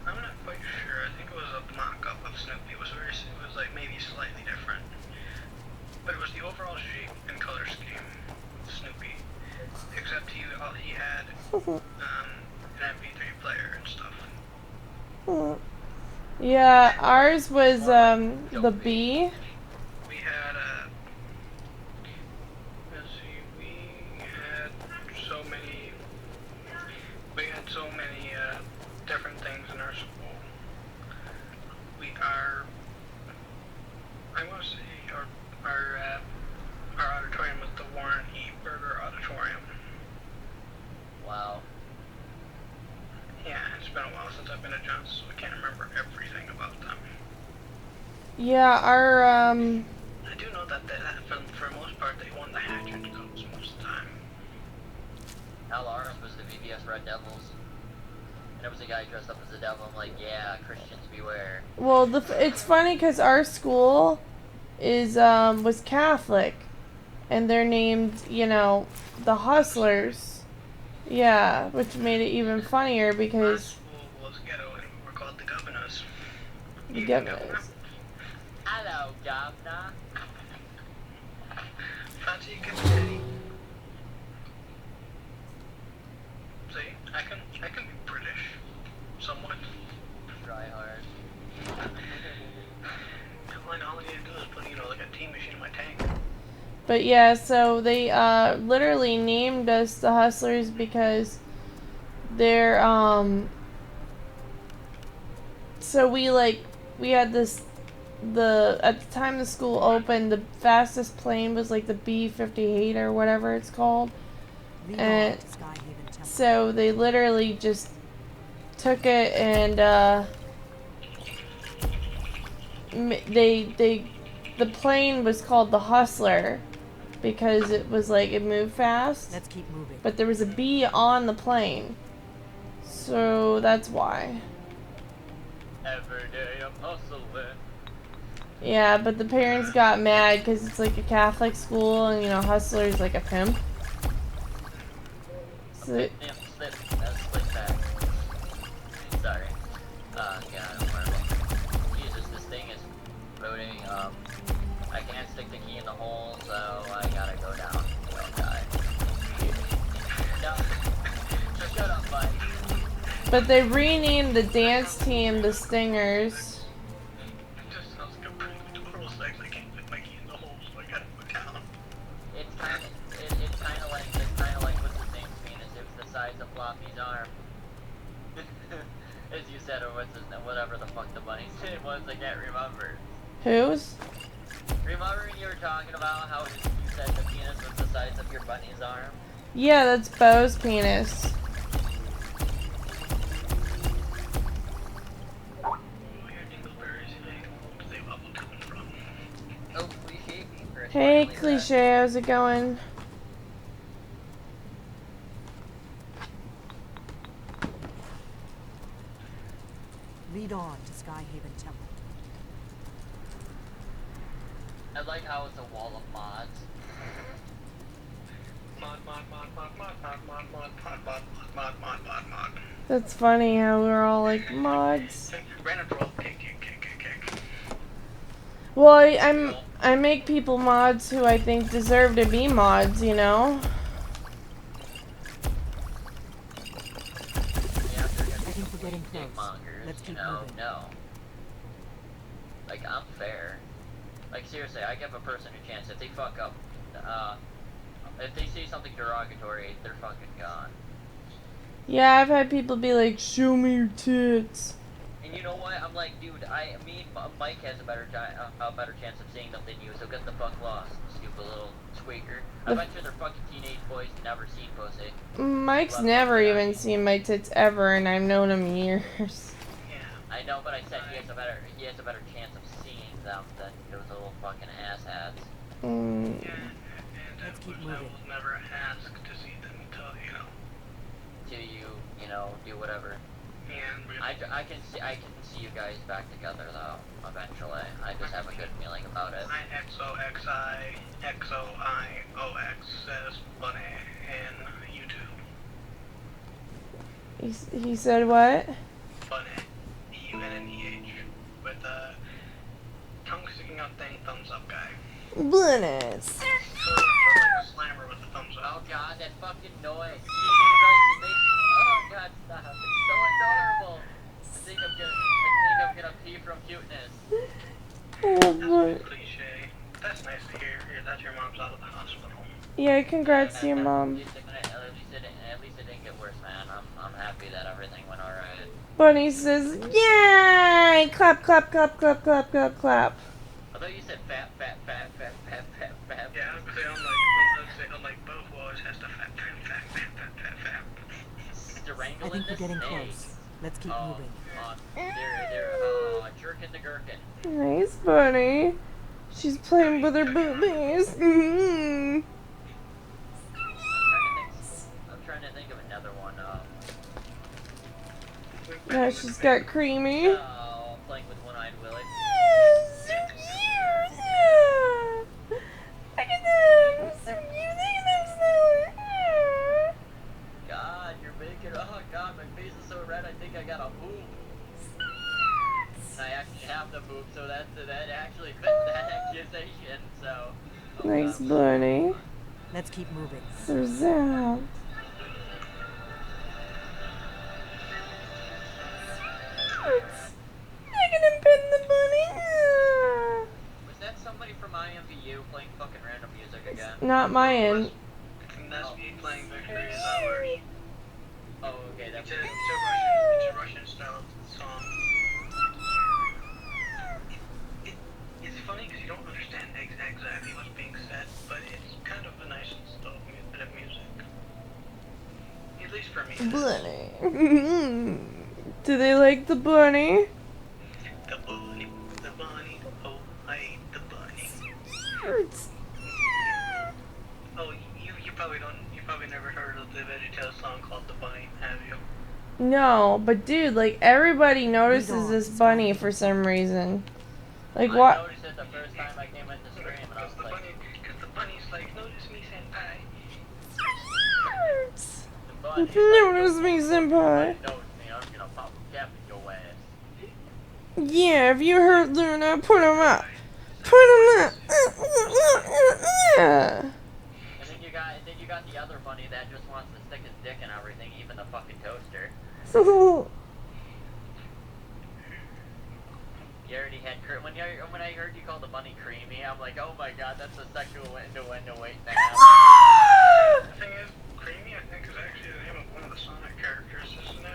I'm not quite sure. I think it was a mock-up of Snoopy. It was like maybe slightly different. But it was the overall shape and color scheme of Snoopy. Except he had an MP3 player and stuff. Yeah, ours was the bee. We had let's see, we had so many different things in our school. I want to say our auditorium was the Warren E. Burger Auditorium. Wow. Yeah, it's been a while since I've been at Johnson, so I can't remember everything about them. Yeah, our I do know that for the most part they won the Hatchet Cups most of the time. Al ours was the VBS Red Devils. And there was a guy dressed up as a devil. I'm like, yeah, Christians beware. well, it's funny because our school was Catholic, and they're named, the Hustlers. Yeah, which made it even funnier because Our school was ghetto and we were called the Governors. the Governors. Hello, Governor. Fancy a good city. See, I can be British, somewhat. Try hard. All I need to do is put, like a tea machine in my tank. But yeah, so they literally named us the Hustlers because they're so we had at the time the school opened, the fastest plane was like the B-58 or whatever it's called. And so they literally just took it and the plane was called the Hustler because it was like it moved fast. Let's keep moving. But there was a bee on the plane. So that's why. Every day I'm hustling. Yeah, but the parents got mad because it's like a Catholic school and Hustler's like a pimp. So Split back. Sorry. God, horrible. Jesus, this thing is loading. I can't stick the key in the hole, so I gotta go down. Don't die. No. Just shut up, buddy. But they renamed the dance team the Stingers. It just sounds like a pretty total sex. I can't put my key in the hole, so I gotta put down. It's kind of like what's his name's penis? It was the size of Floppy's arm. As you said, or whatever the fuck the bunny's name was, I can't remember. Whose? Remember when you were talking about how you said the penis was the size of your bunny's arm? Yeah, that's Bo's penis. Oh, cliche beaver. Hey, Cliche, how's it going? Lead on to Skyhaven Temple. I like how it's a wall of mods. Mod. That's funny how we're all like mods. Random troll. Well, I make people mods who I think deserve to be mods, you know? Yeah, they're gonna I think we're getting dick close. mongers, Let's you keep know? moving. No. Like, I'm fair. Like, seriously, I give a person a chance. If they fuck up, if they say something derogatory, they're fucking gone. Yeah, I've had people be like, show me your tits. And you know what? I'm like, dude, Mike has a better chance of seeing them than you, so get the fuck lost, stupid little squeaker. I bet you they're fucking teenage boys never seen pussy. Mike's never even seen my tits ever, and I've known him years. I know, but I said he has a better chance of seeing them than those little fucking asshats. Let's keep moving. I was never asked to see them until, Till you know, do whatever. I can see you guys back together though, eventually. I just have a good feeling about it. XOXIOX says Bunny in YouTube. He said what? Bunny. BUNNEH. With a tongue sticking out thing, thumbs up guy. Bunnies. Sort of like a slammer with a thumbs up. Oh god, that fucking noise. Jesus Christ, it makes... Oh god, stop. It's so adorable. I think I'm gonna pee from cuteness. Oh boy. Cliche. That's nice to hear. That your mom's out of the hospital. Yeah, congrats to your mom. At least it didn't get worse, man. I'm happy that everything went alright. Bunny says, yay! Clap, clap, clap, clap, clap, clap, clap. I thought you said fap. Yeah, I was gonna say, unlike both walls, has to fap. I think we're getting close. Let's keep moving. They're jerking the gherkin. Nice, Bunny. She's playing with her boobies. I'm trying to think of another one. Yeah, she's got creamy. Oh, playing with one-eyed Willie. Look at them. So cute. Look at them snoring. God, you're making. Oh God, my face is so red. I think I got a boob. I actually have the boob, so that actually fits that accusation. So. Oh, Nice, Bunny. Let's keep moving. So sad. Look at him petting the bunny. Was that somebody from IMVU playing fucking random music again? Not mine. That's me playing Victory is Ours. Oh, okay, that's it's a Russian style song. It's funny because you don't understand exactly what's being said, but it's kind of a nice bit of music. At least for me. Bunny. Do they like the bunny? The bunny, oh, I ate the bunny. Oh, you probably never heard of the VeggieTales song called The Bunny, have you? No, but dude, like everybody notices this bunny for some reason. Like what? I noticed it the first time I came into stream, and I was like, because the bunny's like, notice me, senpai. Notice me, senpai. I'm gonna pop a cap in your ass. Yeah, if you heard Luna, put him up. Put him up. And then you got the other bunny that just wants to stick his dick in everything, even the fucking toaster. You already had when I heard you call the bunny creamy, I'm like, oh my god, that's a sexual innuendo waiting to happen. The thing is, Creamy, I think, is actually the name of one of the Sonic characters, isn't it?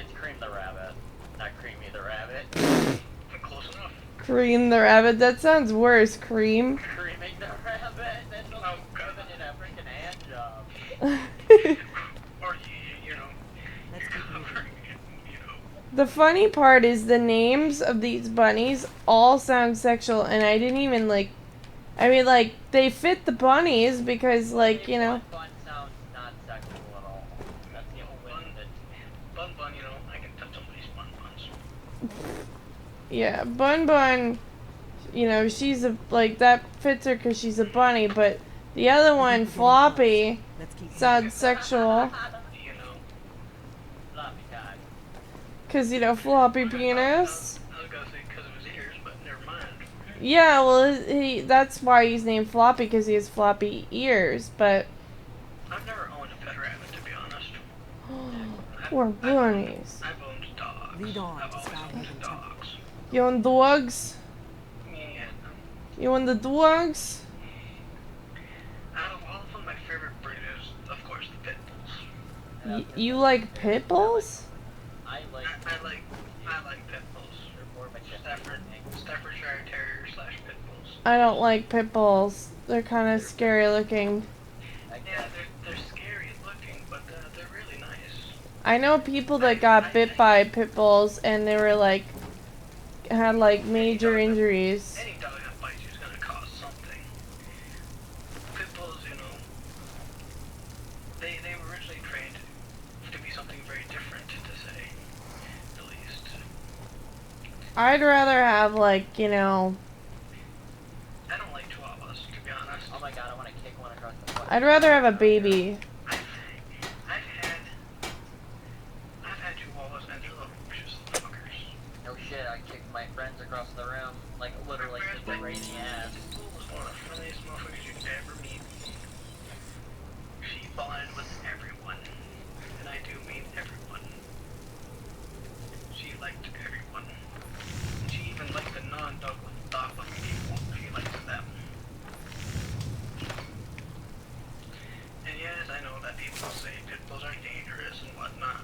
It's Cream the Rabbit, not Creamy the Rabbit. Close enough. Cream the rabbit. That sounds worse. Cream. Creaming the Rabbit. That's what giving it a freaking hand job. Or you know. The funny part is the names of these bunnies all sound sexual, and I didn't even like. I mean, like they fit the bunnies because, like, you know. Bun sounds not sexual at all. That's the only thing that. Bun, you know, I can touch somebody's buns. Yeah, Bun, you know, she's a, like, that fits her because she's a bunny, but the other one, Floppy, sounds sexual. Because, you know, floppy penis. I was gonna say because of his ears, but never mind. Yeah, well, that's why he's named Floppy, because he has floppy ears, but... I've never owned a pet rabbit, to be honest. Poor bunnies. I've owned dogs. Lead on I've to always Skyrim owned Cheats. dogs. You own dogs? Yeah. You own the dogs? Out of all of them, my favorite breed is, of course, the pit bulls. You like pit bulls? I like pit bulls. Staffordshire Terrier / pit bulls. I don't like pit bulls. They're kind of scary looking. Yeah, they're scary looking, but they're really nice. I know people that got bit by pit bulls and they were like, had like major injuries. Any dog that bites you is gonna cause something. Pit bulls, you know, they were originally trained to be something very different, to say the least. I'd rather have like, you know, I don't like chihuahuas, to be honest. Oh my god, I want to kick one across the foot. I'd rather have a baby. I've had chihuahuas and they're little vicious little fuckers. No shit, I kicked my friends across the room, like literally just right in the ass. Bull was one of the funniest motherfuckers you'd ever meet. She bonded with everyone, and I do mean everyone. She liked everyone. She even liked the non-dog looking people. She liked them. And yes, I know that people say pit bulls are dangerous and whatnot.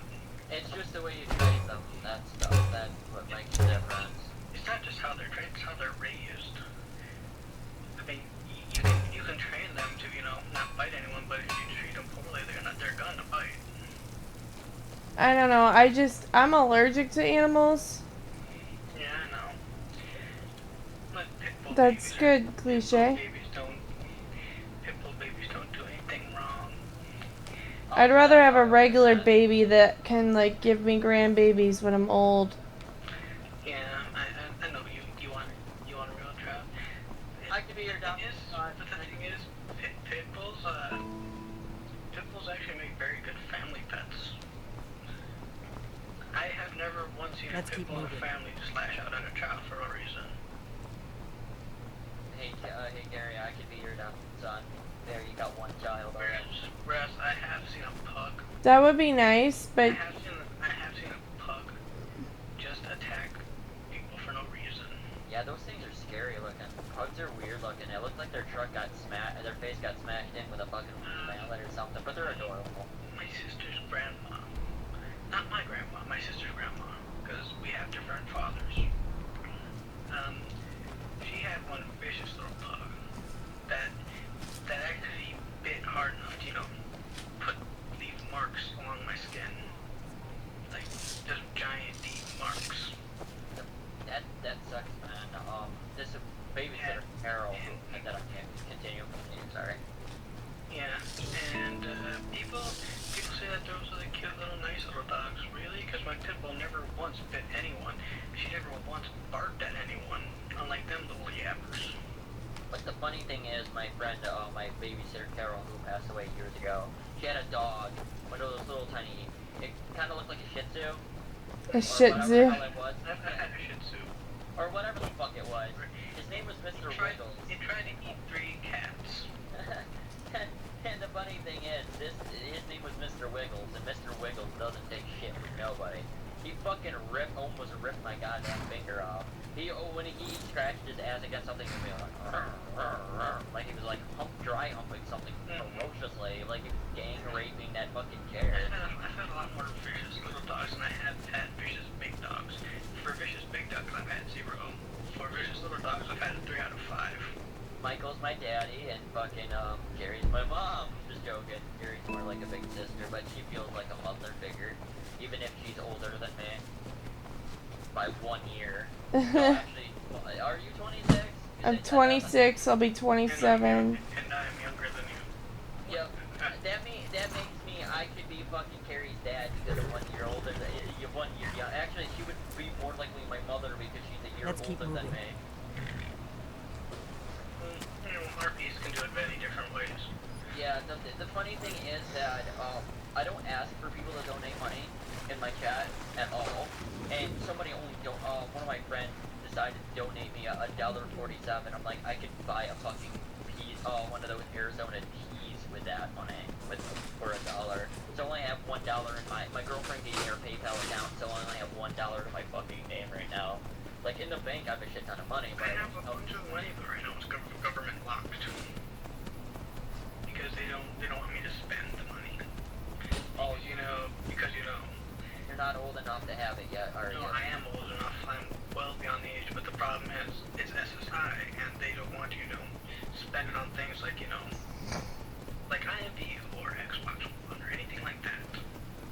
It's just the way you treat them, that's stuff, that's what makes the difference. It's not just how they're trained, it's how they're raised. I mean, you can train them to, you know, not bite anyone, but if you treat them poorly, they're gonna bite. I don't know. I'm allergic to animals. Yeah, I know. But pit bull That's babies good, cliche. Pit bull babies don't do anything wrong. I'd rather have a regular baby that can like give me grandbabies when I'm old. Yeah, I know you want a real trap. I could be your dog. But the thing is, pit bulls actually make very good family pets. I have never once seen a pit bull in a family just lash out at a child for a reason. Hey Gary, I could be your dog, son. There, you got one child already. Whereas I have seen a pug. That would be nice, but I have seen a pug just attack people for no reason. Yeah, those things are scary looking. Pugs are weird looking. It looked like their truck got smashed, their face got smashed in with a fucking mallet or something, but they're adorable. My sister's grandma. Not my grandma, my sister's grandma. Because we have different fathers. She had one vicious little pug that actually bit hard enough to, you know, leave marks along my skin. Like, just giant deep marks. That sucks, man. This babysitter, Carol, and then I can't continue. Sorry. Yeah, and people say that those are the cute little nice little dogs. Really? Because my pit bull never once bit anyone. She never once barked at anyone. Unlike them little yappers. But the funny thing is, my friend, my babysitter Carol, who passed away years ago, she had a dog, one of those little tiny, it kind of looked like a Shih Tzu. a Shih Tzu. I've had a Shih Tzu. Or whatever the fuck it was. His name was Mr. Wiggles. He tried to eat 3 cats. And the funny thing is, his name was Mr. Wiggles, and Mr. Wiggles doesn't take shit from nobody. He fucking almost ripped my goddamn finger off. When he scratched his ass against something, he'd be like he was like dry humping something ferociously, like he was gang raping that fucking chair. I've had a lot more vicious little dogs than I have had vicious big dogs. For vicious big dogs, I've had 0. For vicious little dogs, I've had a 3 out of 5. Michael's my daddy, and fucking Gary's my mom. Just joking. Gary's more like a big sister, but she feels like a mother figure, even if she's older than me by 1 year. No, actually, are you 26? I'm 26. I'll be 27. And I'm younger than you. Yep. That makes me. I could be fucking Carrie's dad because I'm 1 year older. You're 1 year young. Actually, she would be more likely my mother because she's a year older than me. the funny thing is that I don't ask for people to donate money in my chat at all, and somebody only one of my friends decided to donate me $1.47. I'm like, I could buy a fucking piece, one of those Arizona teas with that money, for $1. So I only have $1 in my girlfriend gave me her PayPal account, so I only have $1 to my fucking name right now. Like, in the bank, I have a shit ton of money, but I have a bunch of money, but right now it's government locked. Because they don't want me to spend the money. Oh, Because you're not old enough to have it yet, are you? No, I am old enough. I'm well beyond the age, but the problem is, it's SSI, and they don't want you to spend it on things like, like IMD or Xbox One or anything like that.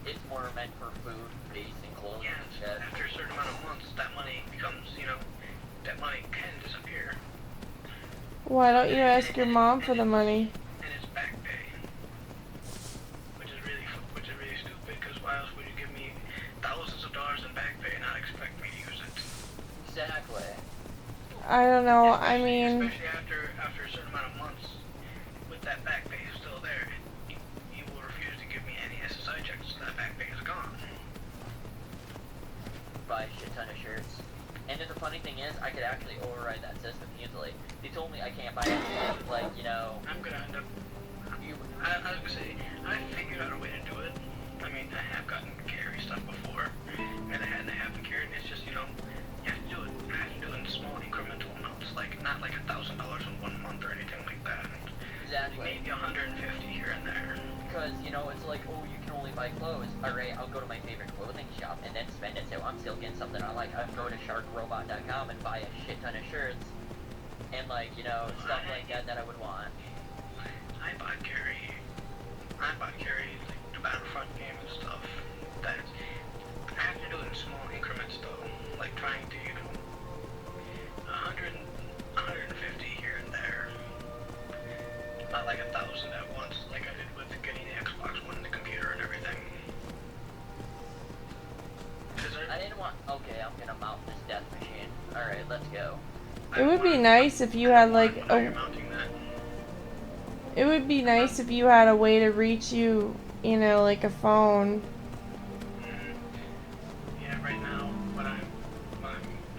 It's more meant for food, base, and clothes Yeah, and shit. after a certain amount of months, that money becomes, that money can disappear. Why don't you ask your mom for the money? And it's back pay. Which is really stupid, because why else would you give me thousands of dollars in back pay and not expect me to use it? Exactly. I don't know, I mean... Especially after a certain amount of months, with that back pay still there, you will refuse to give me any SSI checks, so that back pay is gone. Buy a shit ton of shirts. And then the funny thing is, I could actually override that system easily. They told me I can't buy anything, like, I'm gonna end up... I was gonna say, I figured out a way to do it. I mean, I have gotten carry stuff before, and I haven't carried. It's just, you have to do it. I have to do it in small incremental amounts, like, not like $1,000 in 1 month or anything like that. Exactly. Maybe 150 here and there. Because, it's like, oh, you can only buy clothes. Alright, I'll go to my favorite clothing shop and then spend it, so I'm still getting something I like. I'll go to sharkrobot.com and buy a shit ton of shirts. And, like, stuff like that I would want. I bought carry, like, the Battlefront game and stuff. I have to do it in small increments, though. Like, trying to, 100, 150 here and there. Not like 1,000 at once, like I did with getting the Xbox One, the computer, and everything. I didn't want... Okay, I'm gonna mount this death machine. Alright, let's go. It would be nice if you had, like, It would be nice if you had a way to reach you, like a phone. Yeah, right now, what I'm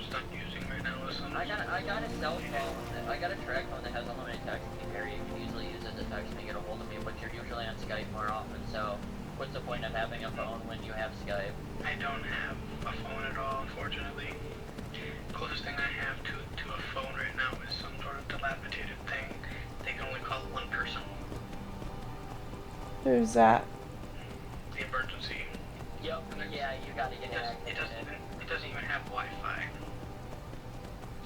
stuck using right now is I got a cell phone. I got a track phone that has unlimited text. Harry, you can easily use it to text me, get a hold of me, but you're usually on Skype more often, so what's the point of having a phone when you have Skype? I don't have a phone at all, unfortunately. The closest thing I have to a phone right now is some sort of dilapidated thing. They can only call one person. Who's that? The emergency. Yep. Yeah, you gotta get it. It doesn't even have Wi-Fi.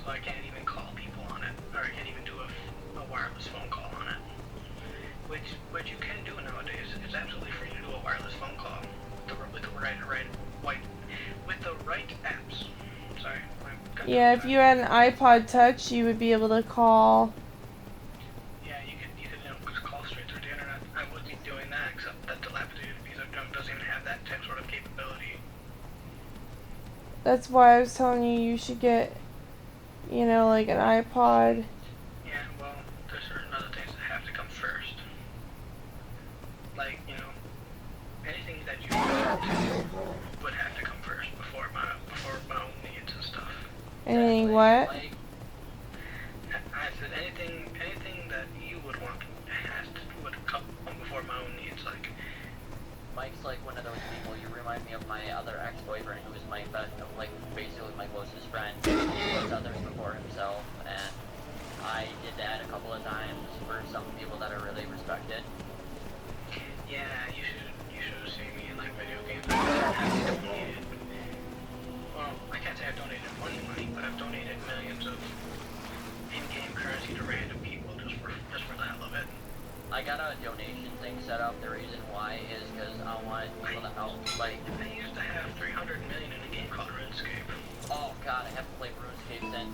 So I can't even call people on it, or I can't even do a wireless phone call on it. Which you can do nowadays. It's absolutely free to do a wireless phone call with the right apps. Sorry. Yeah, if you had an iPod Touch, you would be able to call. Yeah, you could call straight through the internet. I would be doing that, except that dilapidated piece of junk doesn't even have that sort of capability. That's why I was telling you you should get, like an iPod. Yeah, well, there's certain other things that have to come first. Like, anything that you would have to come first before my own needs and stuff. Anything what? I said anything that you would want would come before my own needs. Like, Mike's like one of those people. You remind me of my other ex-boyfriend, who was my best, basically my closest friend. He puts others before himself, and I did that a couple of times for some people that I really respected. Yeah, you should have seen me in like video games. I've donated. Well, I can't say I've donated money, but I've donated millions of in-game currency to random people just for the hell of it. I got a donation thing set up. The reason why is because I want people to help. Like, I used to have 300 million in a game called RuneScape. Oh god, I haven't played RuneScape since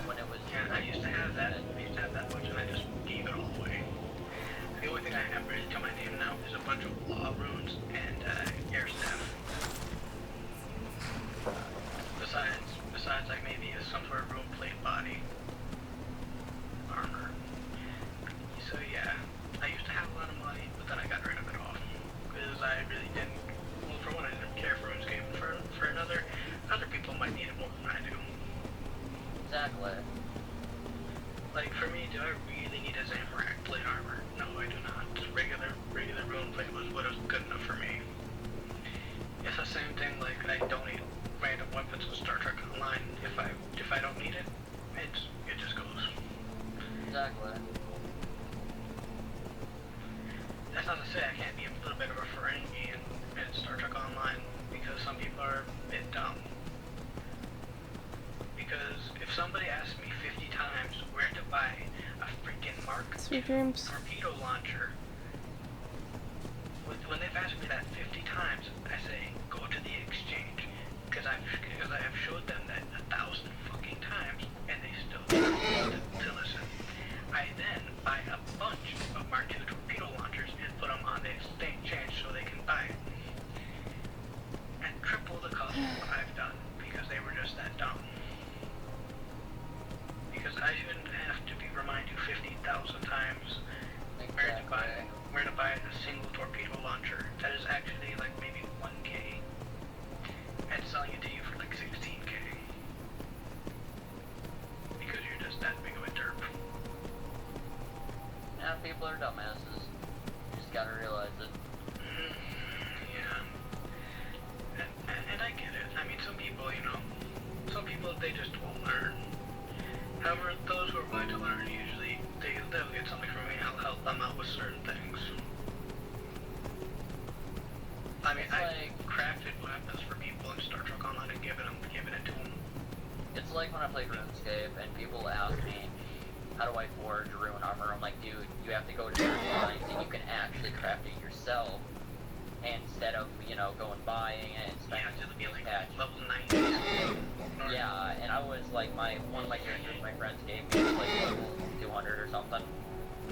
when it was. Yeah, I used to have that. Much, and I just gave it all away. The only thing I have ready to my name now is a bunch of law runes and air staff. Besides, like maybe some sort of rune plate body armor. So yeah, I used to have a lot of money. For me, do I really need a Zamorak plate armor? No, I do not. Regular ruin plate was what was good enough for me. It's the same thing like I don't need random weapons with Star Trek Online. If I don't need it, it just goes. Exactly. That's not to say I can't be a little bit of a Ferengi in Star Trek Online, because some people are a bit dumb. Because if somebody asks me 50 times where to buy a freaking Mark II torpedo launcher, when they've asked me that 50 times, I say, go to the exchange. Because I have showed them that 1,000 fucking times, and they still don't to listen. I then buy a bunch of Mark II torpedo launchers and put them on the exchange so they can buy it. And triple the cost of what I've done, because they were just that dumb. Because I shouldn't have to remind you 50,000 times where to buy a single torpedo launcher. That is actually like maybe 1K. And selling it to you for like 16K. Because you're just that big of a derp. Yeah, people are dumbasses. You just gotta realize it. Yeah. And I get it. I mean, some people, they just won't learn. However, those who are willing to learn, usually they'll get something from me. I'll help them out with certain things. I mean, I crafted weapons for people in Star Trek Online and given it to them. It's like when I play RuneScape and people ask me, how do I forge rune armor? I'm like, dude, you have to go to certain lines and you can actually craft it yourself instead of, going buying it and spending cash. Level 90. Yeah, and I was like, one of my characters my friends gave me was like level 200 or something.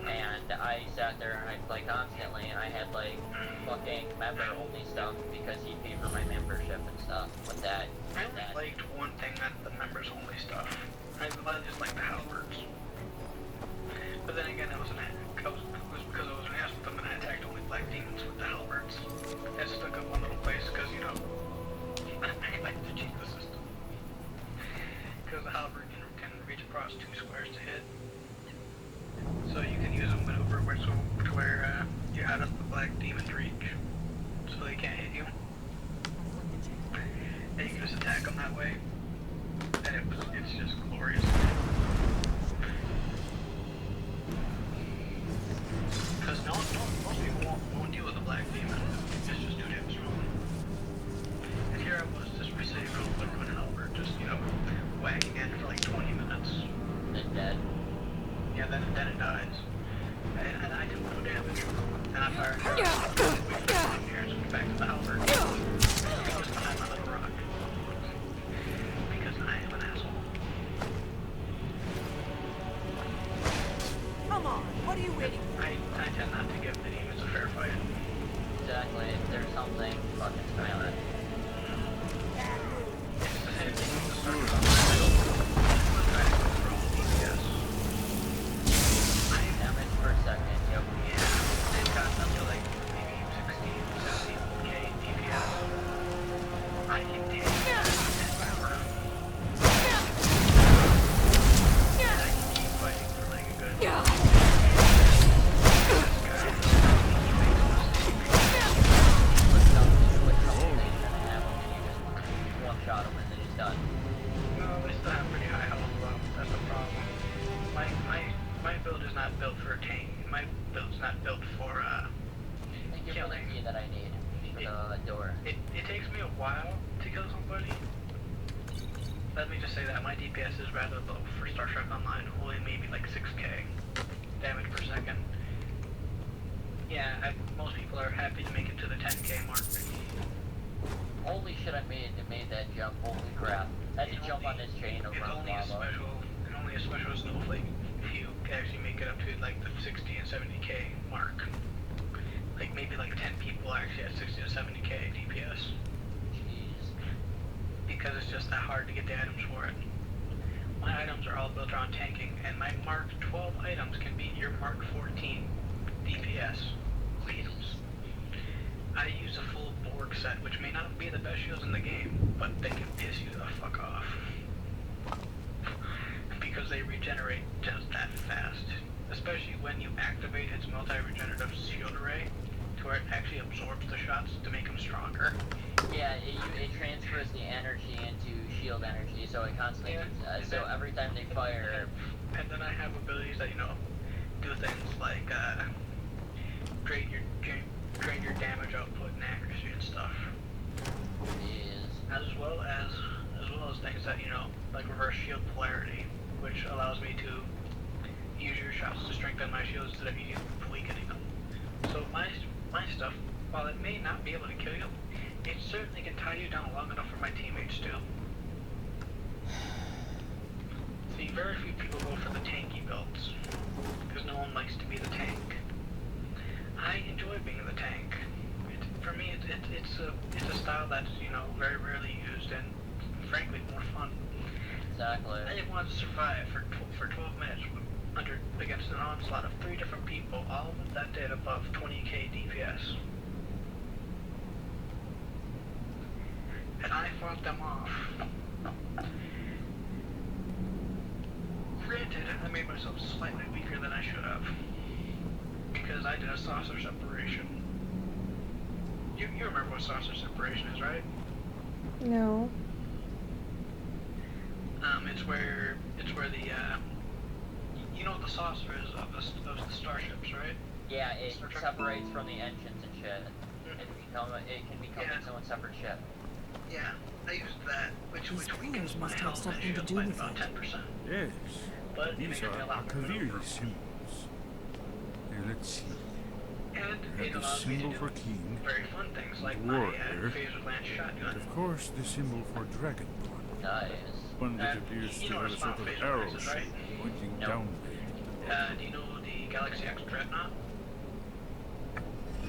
And I sat there and I'd play constantly, and I had like fucking member-only stuff because he paid for my membership and stuff with that. I only liked one thing, that the members-only stuff. I just liked the halberds. But then again, it was because I was an ass with them and I attacked only black demons with the halberds. I stuck up one little place because, I like to cheat the system. Because the halberd can reach across 2 squares to hit. So you can use a maneuver to where you're out of the black demon's reach. So they can't hit you. And you can just attack them that way. And it's just glorious. Because most people won't deal with a black demon. It's just too damn strong. And here I was just receiving the rune halberd, just, whacking it for like 20 minutes. Then dead. Yeah, then it dies. And I do no damage. And I fired it. Wait for 1 year, so back to the halberd. Just behind my little rock. Because I am an asshole. Come on, what are you waiting for? I tend not to give the demons a fair fight. Exactly, if there's something, fucking smell it. Damage per second, yep. Yeah, they've gotten up to like maybe 60, 70K DPS. I can take that forever. And I can keep fighting for like a good One-shot him and then he's done. No, they still have pretty high health though. That's the problem. My build is not built for a tank. My build's not built for killing. The key that I need for the door. It takes me a while to kill somebody. Let me just say that my DPS is rather low for Star Trek Online, only maybe like 6K damage per second. Yeah, most people are happy to make it to the 10K mark. Holy shit, I made that jump. Holy crap. I had to jump on this chain over lava. And only a special snowflake few can actually make it up to like the 60 and 70K mark. Like maybe like 10 people actually at 60 to 70K DPS. Jeez. Because it's just that hard to get the items for it. My items are all built around tanking, and my Mark 12 items can beat your Mark 14 DPS items. I use a full Borg set, which may not be the best shields in the game, but they can piss you the fuck off. Because they regenerate just that fast. especially when you activate its multi-regenerative shield array, to where it actually absorbs the shots to make them stronger. Yeah, it transfers the energy into shield energy, so it constantly keeps, so every time they fire... And then I have abilities that, you know, do things like, drain your damage output and accuracy and stuff. As well as things that, you know, like reverse shield polarity, which allows me to use your shots to strengthen my shields instead of you weakening them. So my stuff, while it may not be able to kill you, it certainly can tie you down long enough for my teammates to. See, very few people go for the tanky builds, because no one likes to be the tank. I enjoy being the tank. For me, it's a style that's, you know, very rarely used and, frankly, more fun. Exactly. I just wanted to survive for 12 minutes against an onslaught of 3 different people, all of them that did above 20k DPS. And I fought them off. Granted, I made myself slightly weaker than I should have, because I did a saucer separation. You remember what saucer separation is, right? No. It's where the you know what the saucer is of the starships, right? Yeah, it separates from the engines and shit. It can become its own separate ship. Yeah, I used that, which weakens my health and shield by about 10%. Yes. But it These makes me a are lot more Akaviri maneuverable. symbols. Here, let's see. And We it have the allows me to symbol do for king, very fun things like my warrior, phaser lance and shotgun. of course the symbol for dragonborn. Nice. One that appears you to know have what a sort of phaser arrow lance is, shape right? pointing No. downward. Do you know the Galaxy X Dreadnought?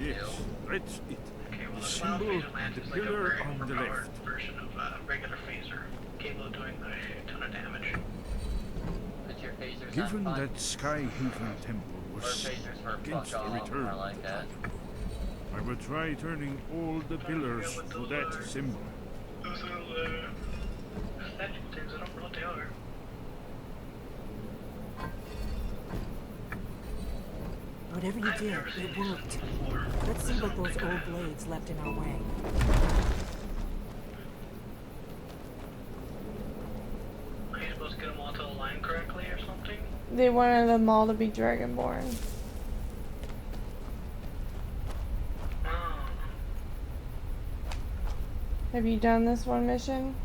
Yes, that's it. Okay, well, The the symbol phaser and lance the is like a pillar very on the overpowered left. version of regular phaser, capable of doing a shit ton of damage. Put your phasers Given on fun. that Skyhaven Temple Or was phasers for against fuck the off, return more of like the that. Dragonborn, I will try turning all the pillars to that symbol. Those little statue things, I don't know what they are. Whatever you did, it worked. Let's see what those old blades left in our way. Are you supposed to get them all to align correctly or something? They wanted them all to be dragonborn. Have you done this one mission?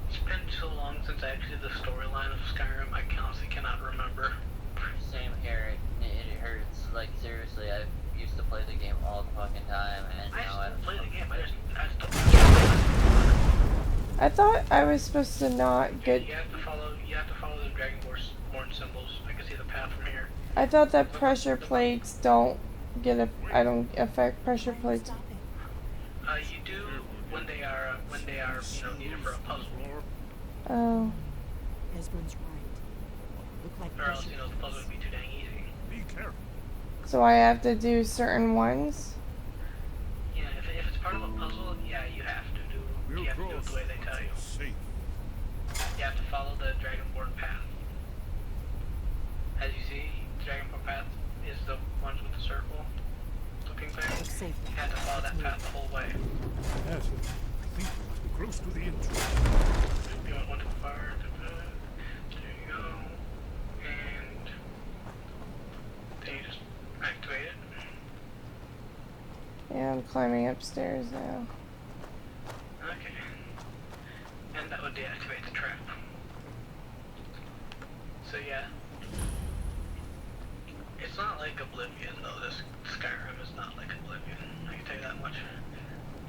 It's been so long since I actually did the storyline of Skyrim, I honestly cannot remember. Same here. It hurts. Like seriously, I used to play the game all the fucking time, and now I don't play the game. I thought I was supposed to not get. You have to follow the Dragonborn symbols. I can see the path from here. I thought that pressure plates don't get a. I don't affect pressure plates. You do when they are you know, needed for a puzzle. Oh. Esbern's right. Look like Or else, you know, the puzzle would be too dang easy. Be careful. So I have to do certain ones. Yeah, if it's part of a puzzle, yeah, you have to do it the way they tell you. You have to follow the Dragonborn path. As you see, the Dragonborn path is the ones with the circle looking thing. You have to follow that path the whole way. Yes, I think we must be close to the entrance. You want one to the far, there you go. And then you just activate it. Yeah, I'm climbing upstairs now. Okay. And that would deactivate the trap. So yeah. It's not like Oblivion though, this Skyrim is not like Oblivion. I can tell you that much.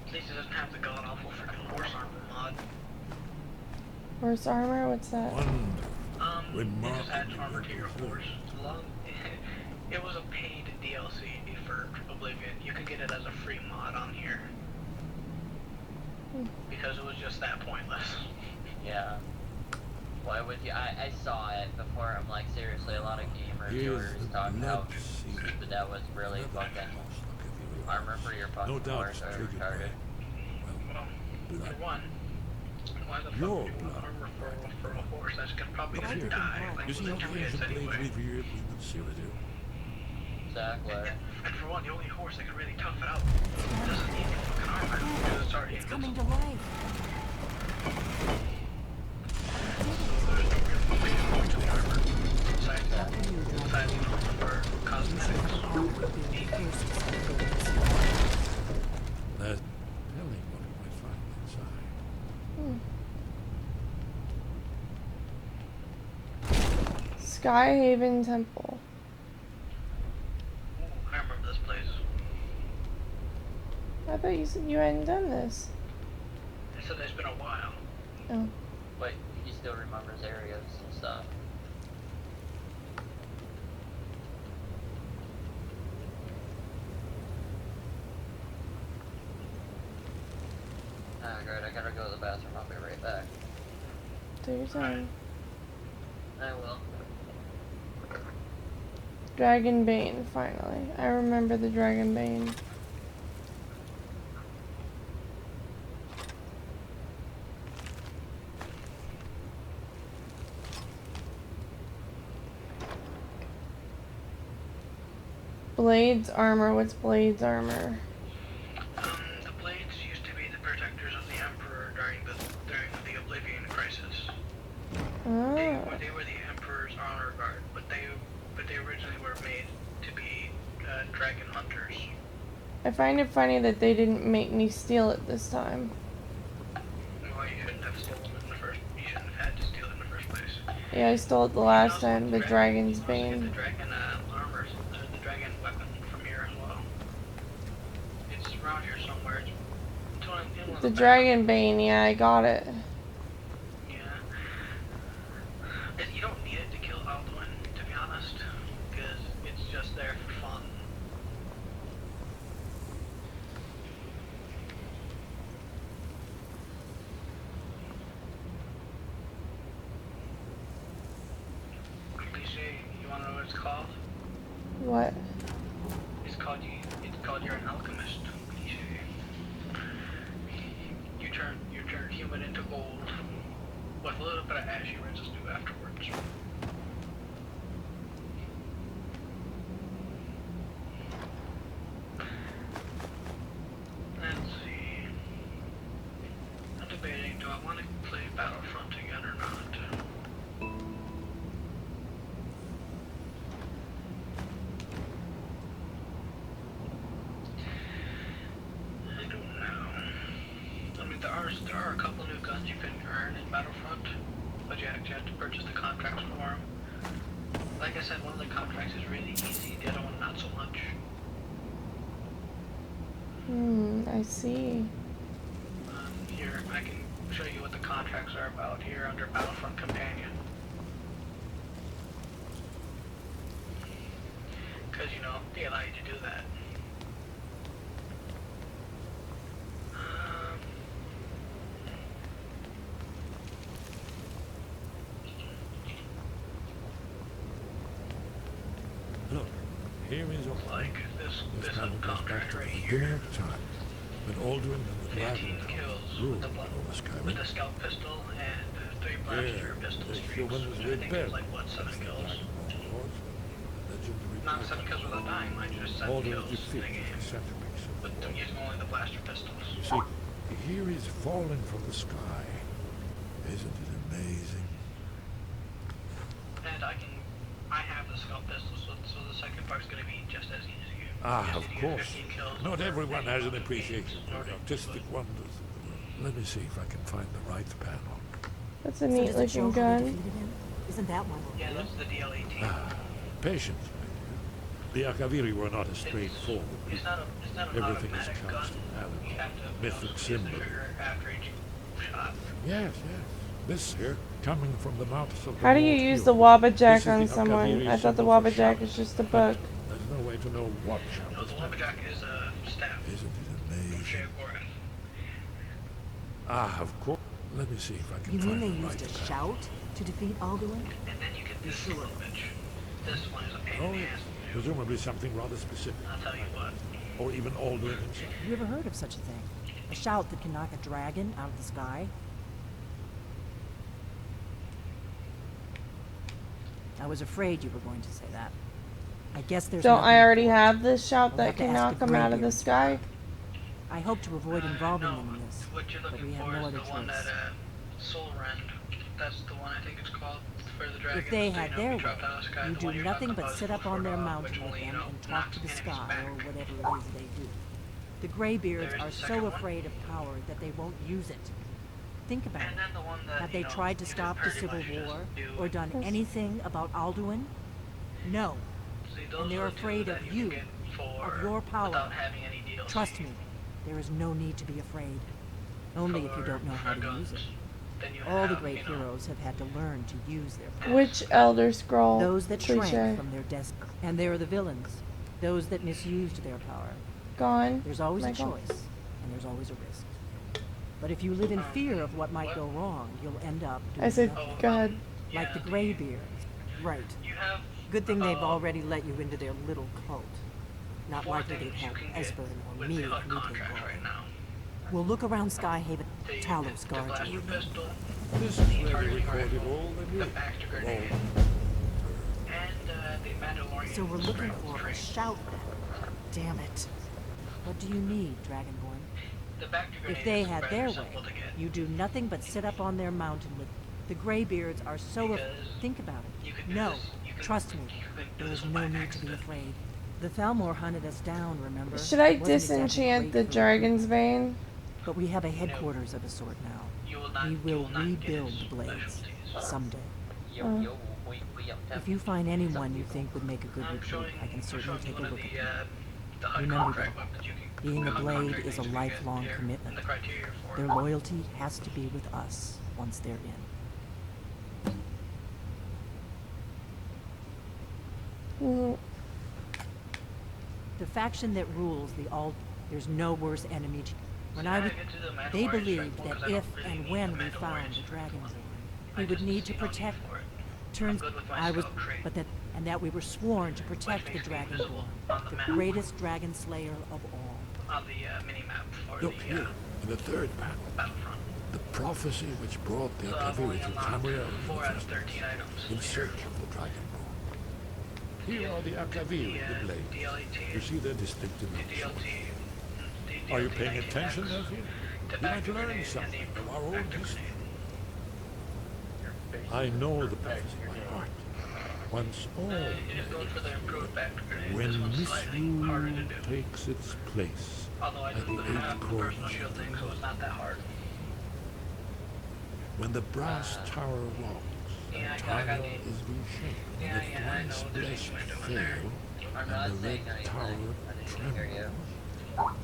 At least it doesn't have the god awful freaking horse armor mod. Horse armor? What's that? It just adds armor to your horse. It was a paid DLC for Oblivion. You could get it as a free mod on here. Because it was just that pointless. Yeah. Why would you? I saw it before. I'm like, seriously, a lot of gamers were talking about how stupid that was. Really fucking armor for your fucking horse or retarded. Well, for one, why the fuck would you want armor for a horse that's gonna probably gonna die like with the 2 hits anyway? you to do. Exactly. And for one, the only horse that can really tough it out doesn't need any fucking armor because it's already Coming to life. There's no real fucking point to the armor. Besides that, for cosmetics. That's telling what we might find inside. Skyhaven Temple. I remember this place. I thought you said you hadn't done this. I said it's been a while. Oh. But he still remembers areas and stuff. Ah, great, I gotta go to the bathroom, I'll be right back. Take your time. I will. Dragonbane, finally. I remember the Dragonbane. Blades armor. What's Blades armor? The blades used to be the protectors of the Emperor during the Oblivion Crisis. Oh. They were the Emperor's honor guard, but they originally were made to be dragon hunters. I find it funny that they didn't make me steal it this time. Well, you shouldn't have stolen it in the first. You shouldn't have had to steal it in the first place. Yeah, I stole it the last time. The Dragon's The Bane. dragon armor, the dragon weapon from here as well. It's around here somewhere. It's one of The Dragonbane, yeah, I got it. You don't need it to kill Alduin, to be honest, because it's just there for fun. Cliché, you wanna know what it's called? What? It's called you're an alchemist. Cliché. You turn human into gold with a little bit of ashy residue afterwards. Let's see. I'm debating, do I want to play Battlefront again or not? I don't know. I mean, there are a couple new guns you can earn in Battlefront, but you have to purchase the contracts for them. Like I said, one of the contracts is really easy, the other one not so much. I see. Here, I can show you what the contracts are about here under Battlefront Companion. Because, you know, they allow you to do that. Look, here is a Like this kind of goes back to the beginning of time, when Alduin and the 15 Dragon kills ruled with over Skyrim. the scout pistol and 3 blaster pistol the streaks. humans I think it rebelled. was like, what, 7 kills? Legendary Not 7 kills without dying, mind you, just 7 Alduin kills in the defeated game. the centerpiece of But the using only the blaster pistols. You see, here is fallen from the sky. Isn't it amazing? And I have the scout pistol, so the second part's gonna be just as easy. Ah, of course. Not everyone has an appreciation for artistic wonders. Let me see if I can find the right panel. That's a neat looking gun. Isn't that one? Yeah, that's the DL-18. Patience. The Akaviri were not as straightforward. It's not an Everything is automatic gun. constellarity, You have to mythic squeeze the symbol. trigger after each shot. Yes, yes. This here, coming from the mouths of the How do you Lord use Hugh. the Wabajack This is on the someone? Akaviri I thought the symbol for Wabajack shout. is just a book. There's no way to know what shout No, is the Lumberjack is a staff. Isn't it amazing? Shagorath. Ah, of course. Let me see if I can You mean find they the used right a panel. shout to defeat Alduin? And then you get this little bitch. This one is a pain Oh, in the yes. ass. Presumably something rather specific. I'll tell you what. Or even Alduin himself. Have you ever heard of such a thing? A shout that can knock a dragon out of the sky? I was afraid you were going to say that. I guess there's Don't nothing I already for it. have this shout We'll that have to can ask knock the them out of the Greybeards. sky? I hope to avoid involving No, them in this, what you're but looking we have for no is other the one choice. at Soul Rend. That's the one I think it's called for the dragons. If they so, had you know, their be way, dropped out of the sky. you The do one you're nothing talking but about is sit up Food on for their Dog, which mountain with only, you them know, and talk knocks to the enemies sky back. or whatever it is they do. The Greybeards There's are the second so one. afraid of power that they won't use it. Think about And it. then the one that, Have you they know, tried to you stop the pretty Civil much just War do. or done Yes. anything about Alduin? No. See, those And they're are the two afraid that of you you, can get for of your power. without having any DLC. Trust me, there is no need to be afraid. Only if you don't know how to use it. Then you All the have, great you know, heroes have had to learn to use their power. Which Elder Scroll Those that cliche? shrank from their destiny. And there are the villains. Those that misused their power. Gone. There's always Michael? a choice, and there's always a risk. But if you live in fear of what might go wrong, you'll end up doing I said, nothing. go ahead. Like the Greybeards. Right. you have Good thing they've already let you into their little cult. Not 4 likely they'd things you have can get Esbern or with me the if HUD we came contract along. right now. We'll look around Skyhaven. The Talos guards blaster you. pistol, This the is where they targeting recorded rifle, all the the news. Baxter grenade, and the Mandalorian. So we're looking scrambled for a train. shout then. Damn it. What do you need, Dragonborn? The Baxter grenade If they is had rather their way, simple to get. you do nothing but sit up on their mountain with the Greybeards are so Because think about you it. can do No, this- you can- trust me. you can do There this is with no my need to be accident. afraid. The Thalmor hunted us down, remember? Should I It wasn't exactly disenchant great the for Dragon's Bane? But we have a headquarters of a sort now. You will not, We you will will not get rebuild its the blades specialties. someday. Oh. If you find anyone you think would make a good I'm recruit, showing, I can I'm certainly showing take a one of look at the, them. the HUD Remember contract though, weapons you can, being a HUD blade contract is a things you can get lifelong here, commitment. and the criteria for Their it. loyalty has to be with us once they're in. Mm, The faction that rules the all there's no worse enemy to when I See, would I get to the they Mandalorian believed strike that because I if don't really and need when the we found Mandalorian the Dragonborn, I we would just need to see no protect for it. turns I'm good with my I was scout trait. but that and that we were sworn to protect the makes me visible Dragonborn, on the the map. greatest dragon slayer of all. On the mini-map for Look the here, in the third panel. Battlefront. The prophecy which brought the So I've Akaviri only to unlocked Tamriel 4 out of 13 items. in search of the Dragonborn. Here are the Akaviri, the blades. You see their distinctive looks. Are you paying attention, nephew? You might learn something from our own history. I know the prophecy by heart. Once all Just going for the improved Baxter grenade. when This one's slightly harder to misrule do. takes its place Although I at didn't the really have eighth the corner personal shield thing, so it's not that hard. when the brass tower walks Yeah, and I got Tyra the- is reshaped, Yeah, and the I know. flanks There's blessed a window in there. fail, I'm and not the saying red anything. tower I didn't hear you. trembles.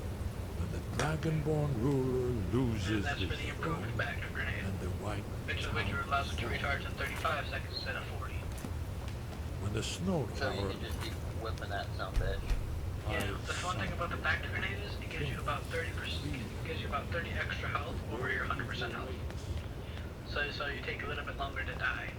When the Dragonborn ruler loses That's for his the improved throne, Baxter grenade. and the white Which allows it to recharge in 35 seconds instead of 40. when the snow So you tower can just keep whipping that son of a bitch. Yeah, the fun thing about the Baxter grenade is it gives you about 30%, gives you about 30 extra health over your 100% health. So you take a little bit longer to die.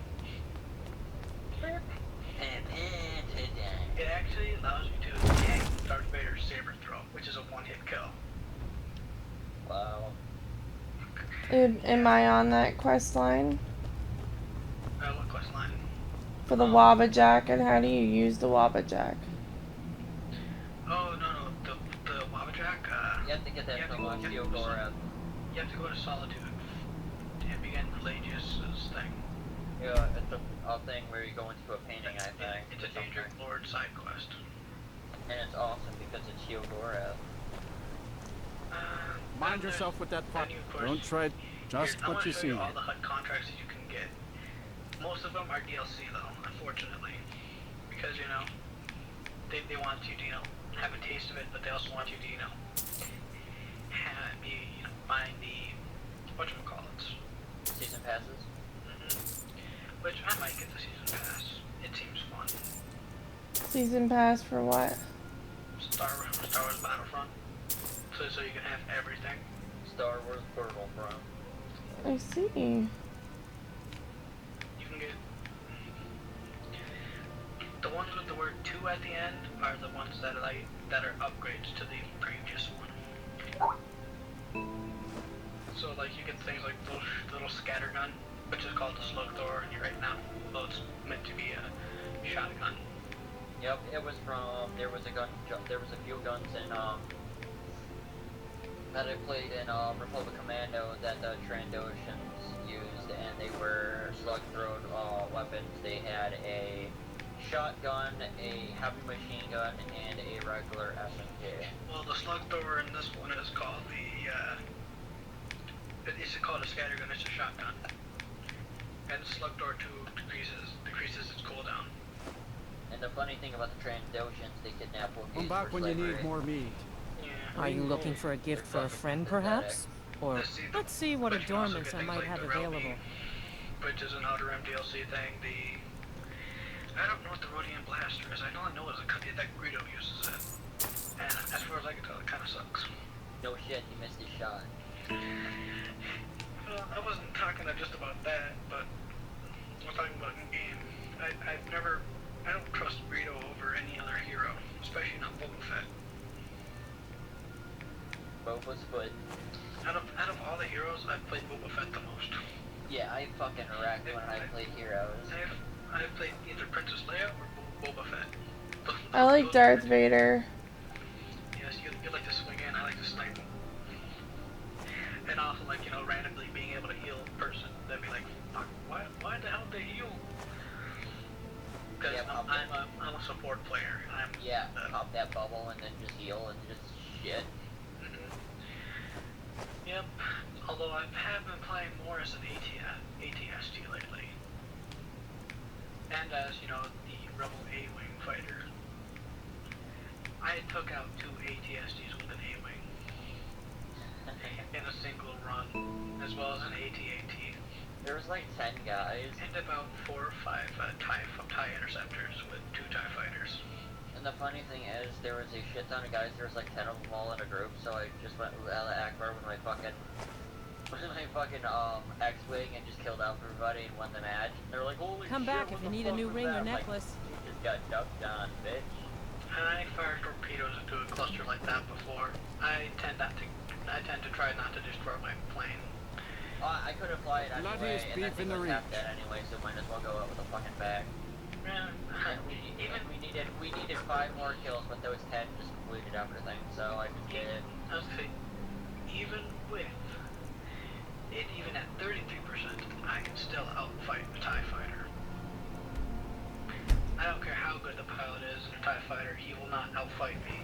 It actually allows you to tank Darth Vader's saber throw, which is a one-hit kill. Wow. Am I on that quest line What quest line? for the Wabbajack? And how do you use the Wabbajack? Oh, no, the Wabbajack, You have to get that from you have to go to Solitude and begin Pelagius's thing. Yeah, it's a thing where you go into a painting, I think. It's a Daedric Lord side quest. And it's awesome because it's Sheogorath. Mind yourself with that part. Then you, of course, Don't try just I what wanna you show see. all the HUD contracts that you can get. Most of them are DLC though, unfortunately. Because, you know, they want you to, you know, have a taste of it, but they also want you to, you know, buying the, whatchamacallits. Season passes? Which I might get the season pass. It seems fun. Season pass for what? Star Wars Battlefront. So you can have everything. Star Wars Battlefront. I see. You can get the ones with the word 2 at the end are the ones that are upgrades to the previous one. So like you get things like the little scatter gun, which is called the Slug Thor right now. Well, it's meant to be a shotgun. Yep, it was from, there was a few guns in, that I played in, Republic Commando that the Trandoshans used, and they were slug-throwed, weapons. They had a shotgun, a heavy machine gun, and a regular SMG. Well, the slug thrower in this one is called it's called a scattergun, it's a shotgun. And the slug thrower 2 decreases its cooldown. And the funny thing about the Trandoshans, they kidnap Wookiees Come back for when you slavery. need more meat. Are you looking for a gift for a friend, perhaps? Or let's see what adornments I might have available. Which is an Outer Rim DLC thing. I don't know what the Rhodian Blaster is. I only know that Greedo uses it. And as far as I can tell, it kind of sucks. No shit, he missed his shot. Well, I wasn't talking just about that, but I was talking about in-game. I don't trust Greedo over any other hero, especially not Boba Fett. Boba's foot. Out of all the heroes, I've played Boba Fett the most. Yeah, I fucking wrecked when I played heroes. I've played either Princess Leia or Boba Fett. I like Darth Vader. Yes, you like to swing in, I like to snipe them. And also, like, you know, randomly being able to heal a person. That'd be like, fuck, why the hell did they heal? Because I'm a support player. Pop that bubble and then just heal and just shit. Yep, although I have been playing more as an ATST lately. And as, you know, the Rebel A-Wing fighter. I took out 2 ATSTs with an A-Wing in a single run, as well as an AT-AT. There was like 10 guys. And about 4 or 5 TIE interceptors with 2 TIE fighters. And the funny thing is, there was a shit ton of guys, there was like 10 of them all in a group, so I just went Ella Akbar with my fucking X-Wing and just killed out everybody and won the match. And they're like, holy Come shit, back if you need a new ring or necklace. Like, you just got ducked on, bitch. And I fired torpedoes into a cluster like that before. I tend to try not to destroy my plane. I couldn't fly it anyway, Bloodiest and that beef thing in the was reach. half dead anyway, so might as well go out with a fucking bag. Yeah, We needed 5 more kills, but those 10 just completed everything, so I just did it. I was saying, even with it, even at 33%, I can still outfight a TIE fighter. I don't care how good the pilot is in a TIE fighter, he will not outfight me.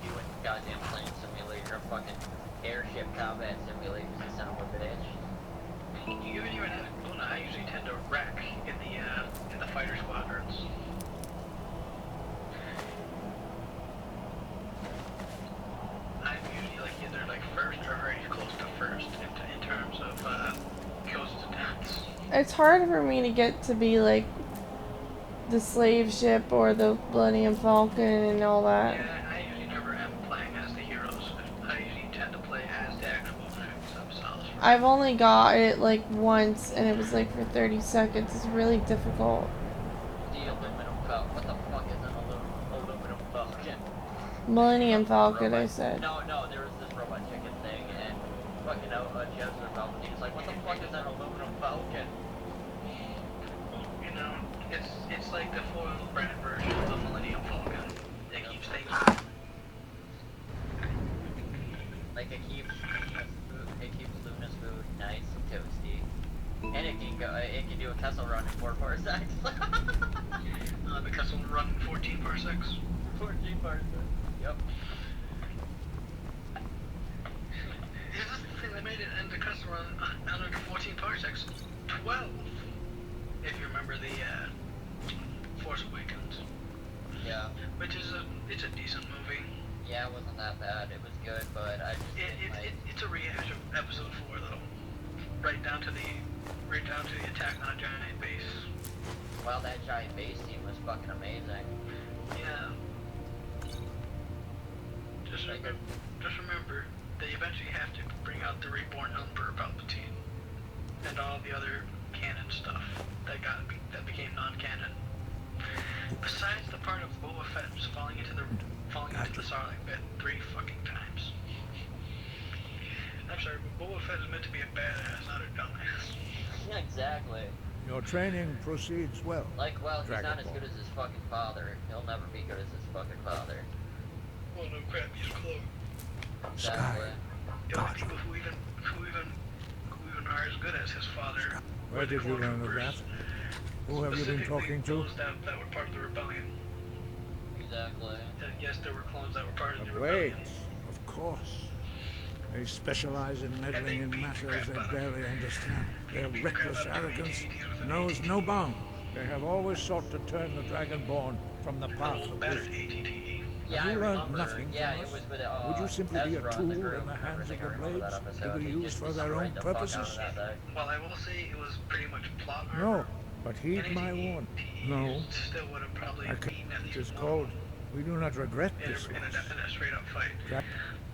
You and goddamn plane simulator, fucking airship combat simulator, you son of a bitch. Even at Luna, I usually tend to wreck in the fighter squadrons. I'm usually like either like first or very close to first in terms of kills to deaths. It's hard for me to get to be like the slave ship or the Millennium Falcon and all that. Yeah, I usually never am playing as the heroes. I usually tend to play as the actual ships themselves. I've only got it like once and it was like for 30 seconds. It's really difficult. The aluminum falcon. What the fuck is an aluminum falcon? Millennium Falcon, I said. No, there was this robot chicken thing, and fucking Jeff's about he was like, what the fuck is an aluminum falcon? You know, it's like the foil brand version of the Millennium Falcon. It keeps things like it keeps Luna's food nice and toasty. And it can do a Kessel run in 4 parsecs. The Kessel run in 14 parsecs. 14 parsecs. Yep. Is this the thing that made it in the Kessel run under 14 parsecs? 12! If you remember the Force Awakens. Yeah. Which is it's a decent movie. Yeah, it wasn't that bad. It was good, but I just it's a rehash of episode 4 though. Right down to the attack on a giant base. Well, that giant base scene was fucking amazing. Yeah. Just remember, they eventually have to bring out the reborn Emperor Palpatine and all the other canon stuff that became non-canon. Besides the part of Boba Fett just falling into the Sarlacc pit 3 fucking times. I'm sorry, but Boba Fett is meant to be a badass, not a dumbass. Yeah, exactly. Your training proceeds well. Like, well, he's not as Dragonborn. good as his fucking father. He'll never be good as his fucking father. Well, no crap, he's close. Exactly. The only people who even are as good as his father. Where did you learn of that? Who have you been talking to? Those that were part of the rebellion. Exactly. Yes, there were clones that were part of the The rebellion. Blades, of course. They specialize in meddling in matters they barely understand. Their reckless arrogance knows no bounds. They have always sought to turn the Dragonborn from the path of wisdom. Yeah, Have you I learned remember. nothing Yeah, from it us? was with, Would you simply be a Ezra tool and the group. in the hands of I the remember that Blades episode. to be He used just for their own destroyed the fuck out of purposes? that day. Well, I will say it was pretty much plot armor. No, but heed my warning. No, Still would have probably I can. beaten at It least is one called. We do not regret in this loss. a straight up fight.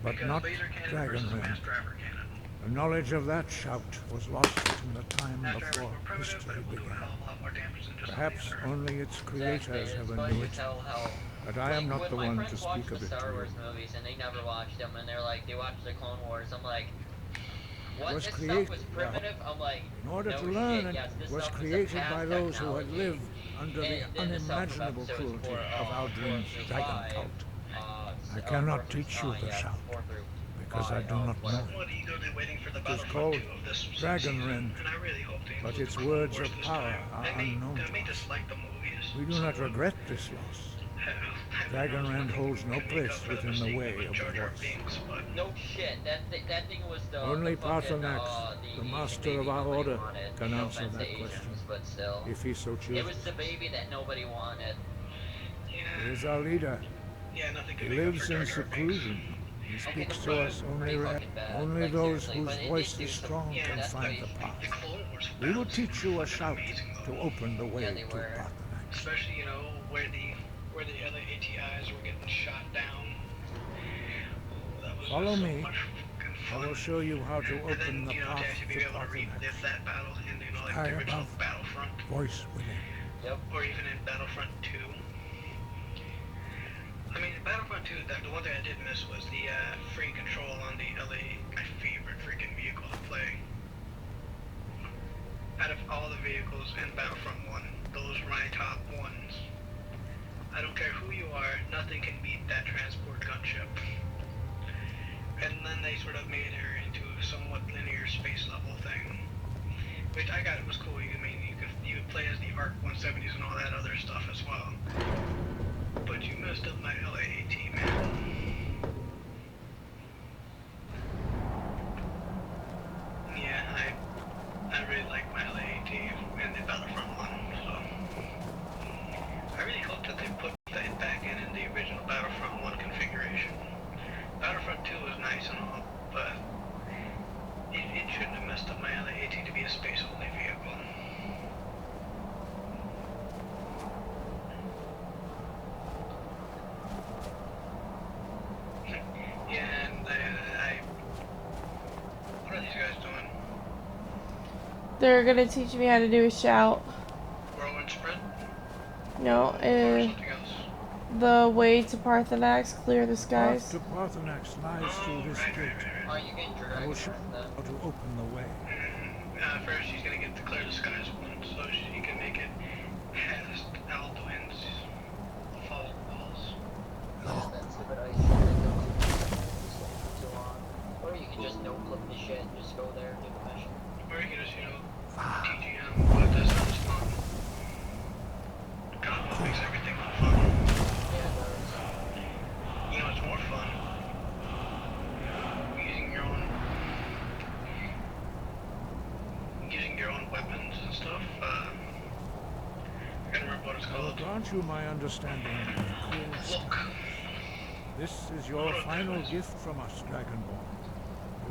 But Because not laser cannon versus Dragonland. mass driver cannon. The knowledge of that shout was lost in the time Mass drivers before were primitive, but history it will do a began. hell of a lot more damage than just Perhaps only its creators It's ever funny knew to it, tell how, but I am not when the my one friends to watch speak of the it to Star you. Wars movies and they never watched them, and they're like, they watch the Clone Wars. I'm like, what? Was This created- stuff was primitive? I'm like, In order no to learn, shit, it yes, this was stuff created is a by past those who had technology. lived under the And the stuff from unimaginable episodes cruelty four, of Aldrin's 4 through dragon 5, cult. I 4 cannot through- teach you the yeah, shout, 4 through because I 5, do not know Somewhat eagerly waiting for the it. It is Battlefront called 2 of this Dragonrend, and I really hope they but include its the Clone words Wars of this power time. are I may unknown to us. dislike the movies. We do not regret this loss. Dragonrend holds no place within the way of the Force. No shit, that thing was the Only the fucking, Paarthurnax, the Asian master baby of our nobody order, wanted. can No answer offense to that Asians, question, but still. if he so It chooses. was the baby that nobody wanted. He is our leader. Yeah, nothing He can make up lives for in Jar Jar Binks. seclusion. He Okay, speaks the to movie us was only pretty rare. fucking bad, Only like, those seriously, whose but it did voice do is some- strong yeah, can that's find right. the path. The Clone Wars We will battles teach you a shout amazing, though. to open the way Yeah, they to were. Paarthurnax. Especially, you know, where the other ATIs were getting shot down. That was Follow so me. much fucking I fun. will show you how to And open then, the you know, to path actually to be able to Paarthurnax. relive that battle in, you know, like Sky the original above, Battlefront. voice within. Yep. Or even in Battlefront 2. I mean, in Battlefront 2, the one thing I did miss was the free control on the LA, my favorite freaking vehicle to play. Out of all the vehicles in Battlefront 1, those were my top ones. I don't care who you are, nothing can beat that transport gunship. And then they sort of made her into a somewhat linear space level thing. Which I got it was cool. You could play as the ARC 170s and all that other stuff as well. But you messed up my LAAT, man. Yeah, I really like my LAAT in the Battlefront 1, so I really hope that they put that back in the original Battlefront 1 configuration. Battlefront 2 was nice and all, but it shouldn't have messed up my LAAT to be a space-only vehicle. Yeah, and what are these guys doing? They're gonna teach me how to do a shout. Whirlwind sprint? No, Something else? the way to Paarthurnax, clear the Path skies. to Paarthurnax lies through this gate. Oh, you can I will show you how to open the way. First she's gonna get the clear the skies one, so she can make it past Alduin's fault walls. That's stupid ice that goes for too long. Or you can just no-clip the shit and just go there and do the mission. Or you can just, you know, TGM, but that sounds fun. God, what makes everything fun? Yeah, it does. You know, it's more fun using your own weapons and stuff. I can't remember what it's I will called. grant you my understanding of clear Look. This is your final gift from us, Dragonborn.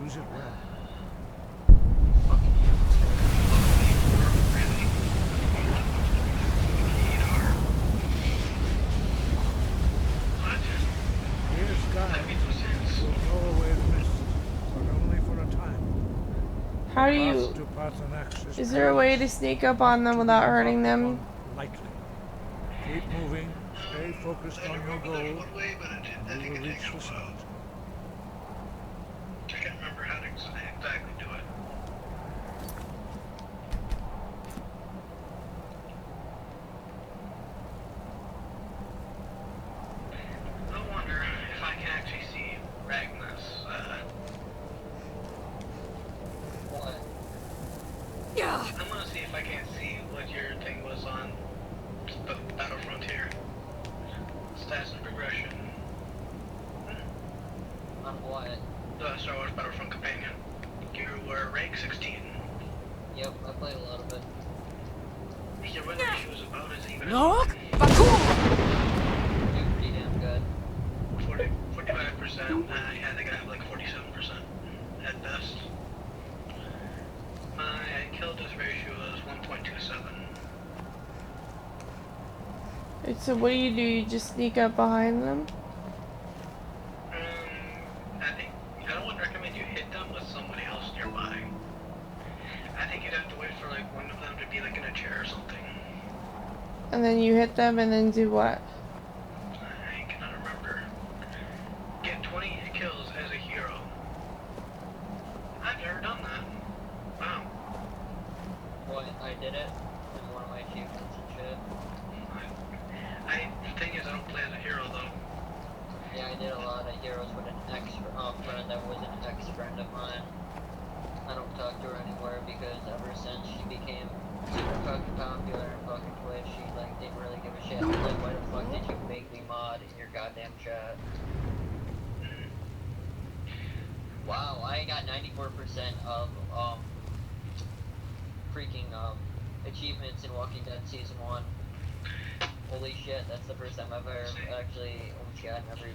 Use it well. Clear sky will blow away the mist, but only for a time. How do Path you... to Paarthurnax Is there a way to sneak up on them without hurting them? lightly. Keep moving. Stay focused on your goal. And you will reach the summit. I can't remember how to exactly do it. What? The Star Wars Battlefront Companion. You were rank 16. Yep, I played a lot of it. Your win ratio was about as even No, as you're pretty damn good. 45%. I think I have like 47% at best. My kill death ratio is 1.27. So what do? You just sneak up behind them? I wouldn't recommend you hit them with somebody else nearby. I think you'd have to wait for like one of them to be like in a chair or something. And then you hit them and then do what? I cannot remember. Get 20 kills as a hero. I've never done that. Wow. What? I did it in one of my achievements and shit. The thing is, I don't play as a hero though. Yeah, I did a lot of heroes with an friend that was an ex-friend of mine. I don't talk to her anymore because ever since she became super fucking popular and fucking Twitch, she like didn't really give a shit. I was like, why the fuck did you make me mod in your goddamn chat? Wow, I got 94% of freaking achievements in Walking Dead Season 1. Holy shit, that's the first time I've ever actually gotten every...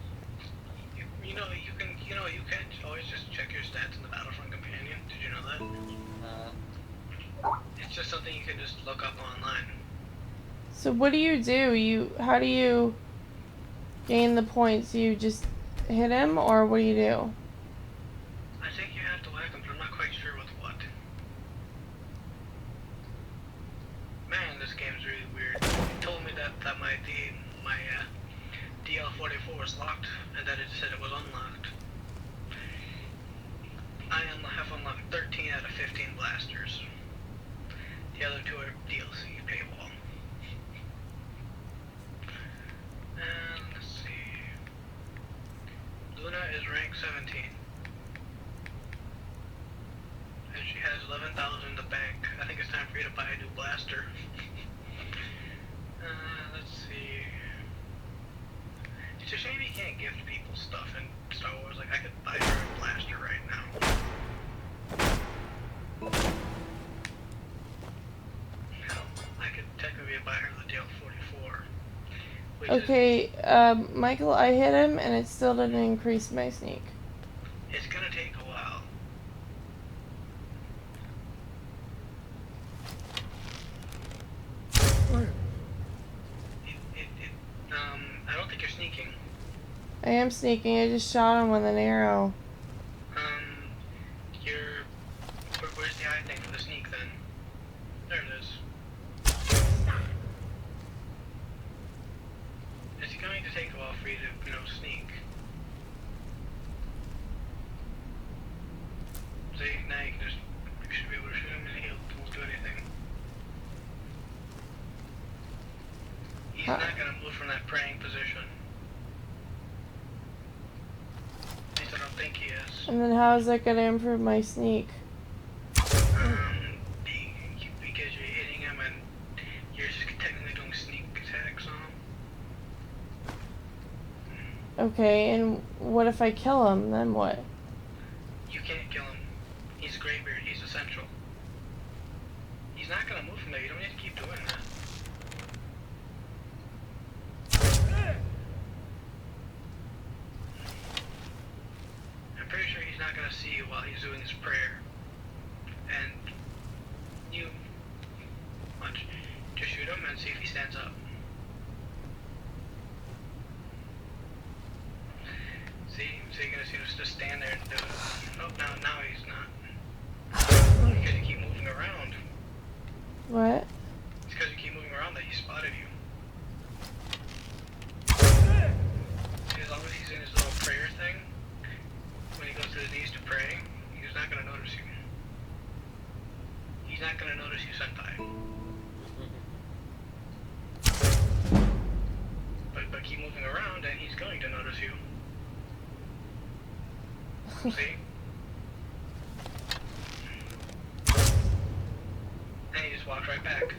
You know, you can always just check your stats in the Battlefront Companion. Did you know that? It's just something you can just look up online. So what do? How do you gain the points? You just hit him, or what do you do? I think you have to whack him, but I'm not quite sure with what. Man, this game's really weird. It told me that my DL44 was locked, and that it said it was unlocked. I have unlocked 13 out of 15 blasters. The other two are DLC paywall. And let's see. Luna is rank 17. And she has 11,000 in the bank. I think it's time for you to buy a new blaster. Let's see. It's a shame you can't gift people stuff in Star Wars. Like, I could buy her a blaster right now. I could technically buy her the DL44. Okay, Michael, I hit him and it still didn't increase my sneak. It's gonna take a while. I don't think you're sneaking. I am sneaking. I just shot him with an arrow. Where's the eye thing for the sneak then? There it is. It's going to take a while for you to, sneak. See, now you should be able to shoot him and he won't do anything. He's not gonna move from that praying position. At least I don't think he is. And then how is that going to improve my sneak? Because you're hitting him and you're just technically doing sneak attacks on him. Okay, and what if I kill him? Then what? You can't kill him. He's Greybeard. He's essential. He's not gonna move from there. You don't need to keep doing that. I'm pretty sure he's not gonna see you while he's doing his prayer. And you watch. Just shoot him and see if he stands up. See, so you're gonna see him just stand there and do it. Oh, now he's not. Because you keep moving around. What? It's because you keep moving around that he spotted you. As long as he's in his little prayer thing, when he goes to his knees to pray, he's not gonna notice you. He's not gonna notice you, Senpai. But keep moving around and he's going to notice you. See? And he just walks right back.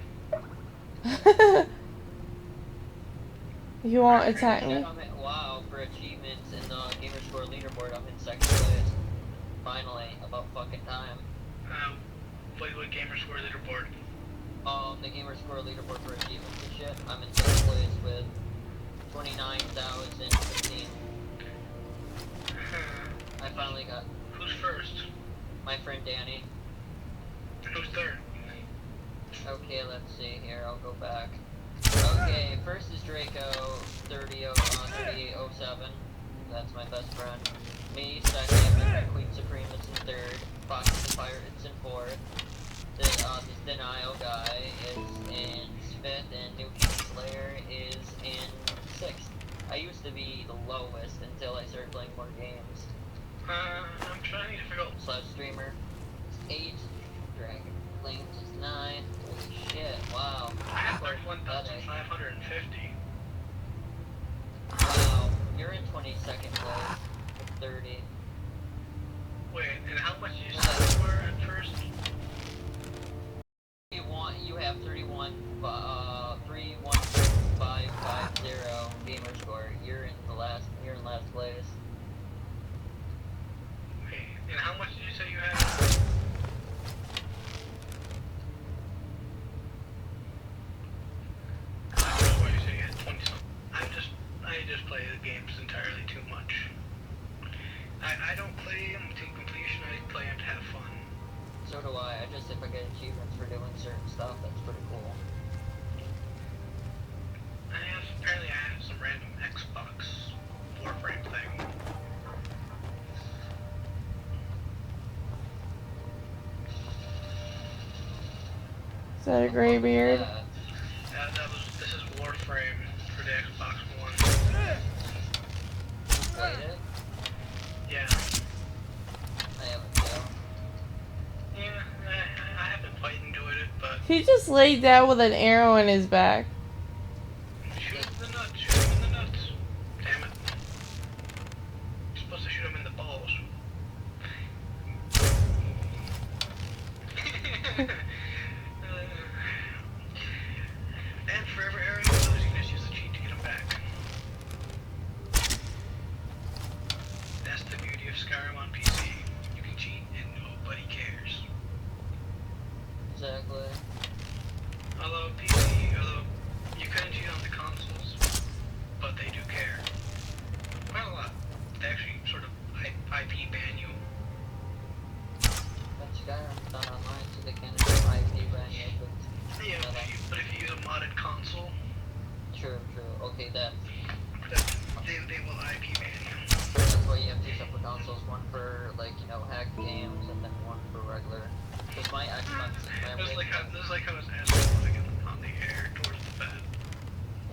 You won't attack me? Wow, for achievements in the Gamers Gamerscore leaderboard. I'm in second place. Finally, about fucking time. What Gamerscore leaderboard? The Gamerscore leaderboard for achievements and shit. I'm in second place with 29,015. I finally got. Who's first? My friend Danny. Who's third? Okay, let's see here. I'll go back. Okay, first is Draco, 3807. That's my best friend. Me, second. My friend Queen Supreme is in third. Fox the Pirates in fourth. This Denial guy is in fifth, and New King Slayer is in sixth. I used to be the lowest until I started playing more games. I'm trying to figure out. Slash streamer is 8. Dragon Flames is 9. Holy shit, wow. I have 31,550. Wow, you're in 22nd place with 30. Wait, and how much did you say you were at first? You have 31550 gamer score. You're in last place. Wait, and how much did you say you had? What you say you had 20 something. I just play the games entirely too much. I don't play them to completion, I play them to have fun. So do I. If I get achievements for doing certain stuff, that's pretty cool. Apparently I have some random Xbox Warframe thing. Is that a graybeard? This is Warframe for the Xbox One. Played it? Yeah. I haven't, though. Yeah, I haven't quite enjoyed it, but... He just laid down with an arrow in his back. Shoot him in the nuts, shoot him in the nuts. Damn it. You're supposed to shoot him in the balls. And for every area you lose, you can just use the cheat to get him back. That's the beauty of Skyrim on PC. You can cheat and nobody cares. Exactly. Although you couldn't cheat on the consoles, but they do care. Quite a lot. They actually sort of IP ban you. But Skyrim's not online, so they can't IP ban you. Yeah, but if you use a modded console, True. Okay, then. they will IP ban you. That's why you have two separate consoles, one for, hacked games, and then one for regular. Because my Xbox is This is like how his ass was like on the air towards the bed.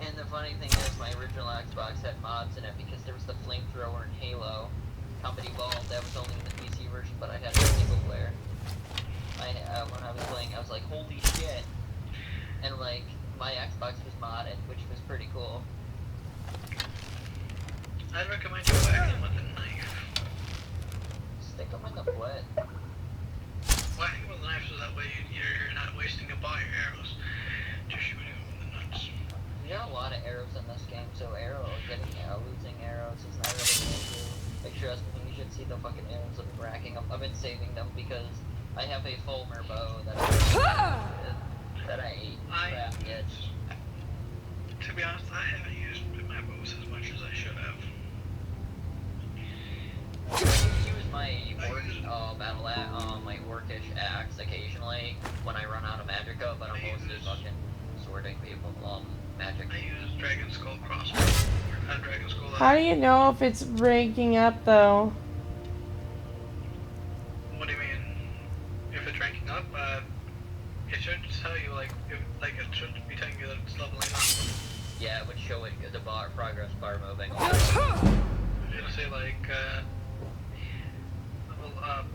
And the funny thing is, my original Xbox had mods in it because there was the flamethrower in Halo. Company Vault, that was only in the PC version, but I had a single player. When I was playing, I was like, holy shit. And my Xbox was modded, which was pretty cool. I'd recommend you whack him with a knife. Stick him in the foot. Whack him with a knife so that way you're not wasting up all your arrows. Just shooting him in the nuts. You got a lot of arrows in this game, so losing arrows is not really an issue. Make sure you should see the fucking arrows I've been racking up. I've been saving them because I have a Fulmer bow that I crafted. To be honest, I haven't used my bows as much as I should have. I use my my orcish axe occasionally when I run out of magicka, but I'm mostly fucking sorting people magic. I use Dragon Skull crossbow. Dragon Skull. How do you know if it's ranking up though? What do you mean? If it's ranking up, it should tell you it should be telling you that it's leveling up. Yeah, it would show it the progress bar moving. It'll say level up,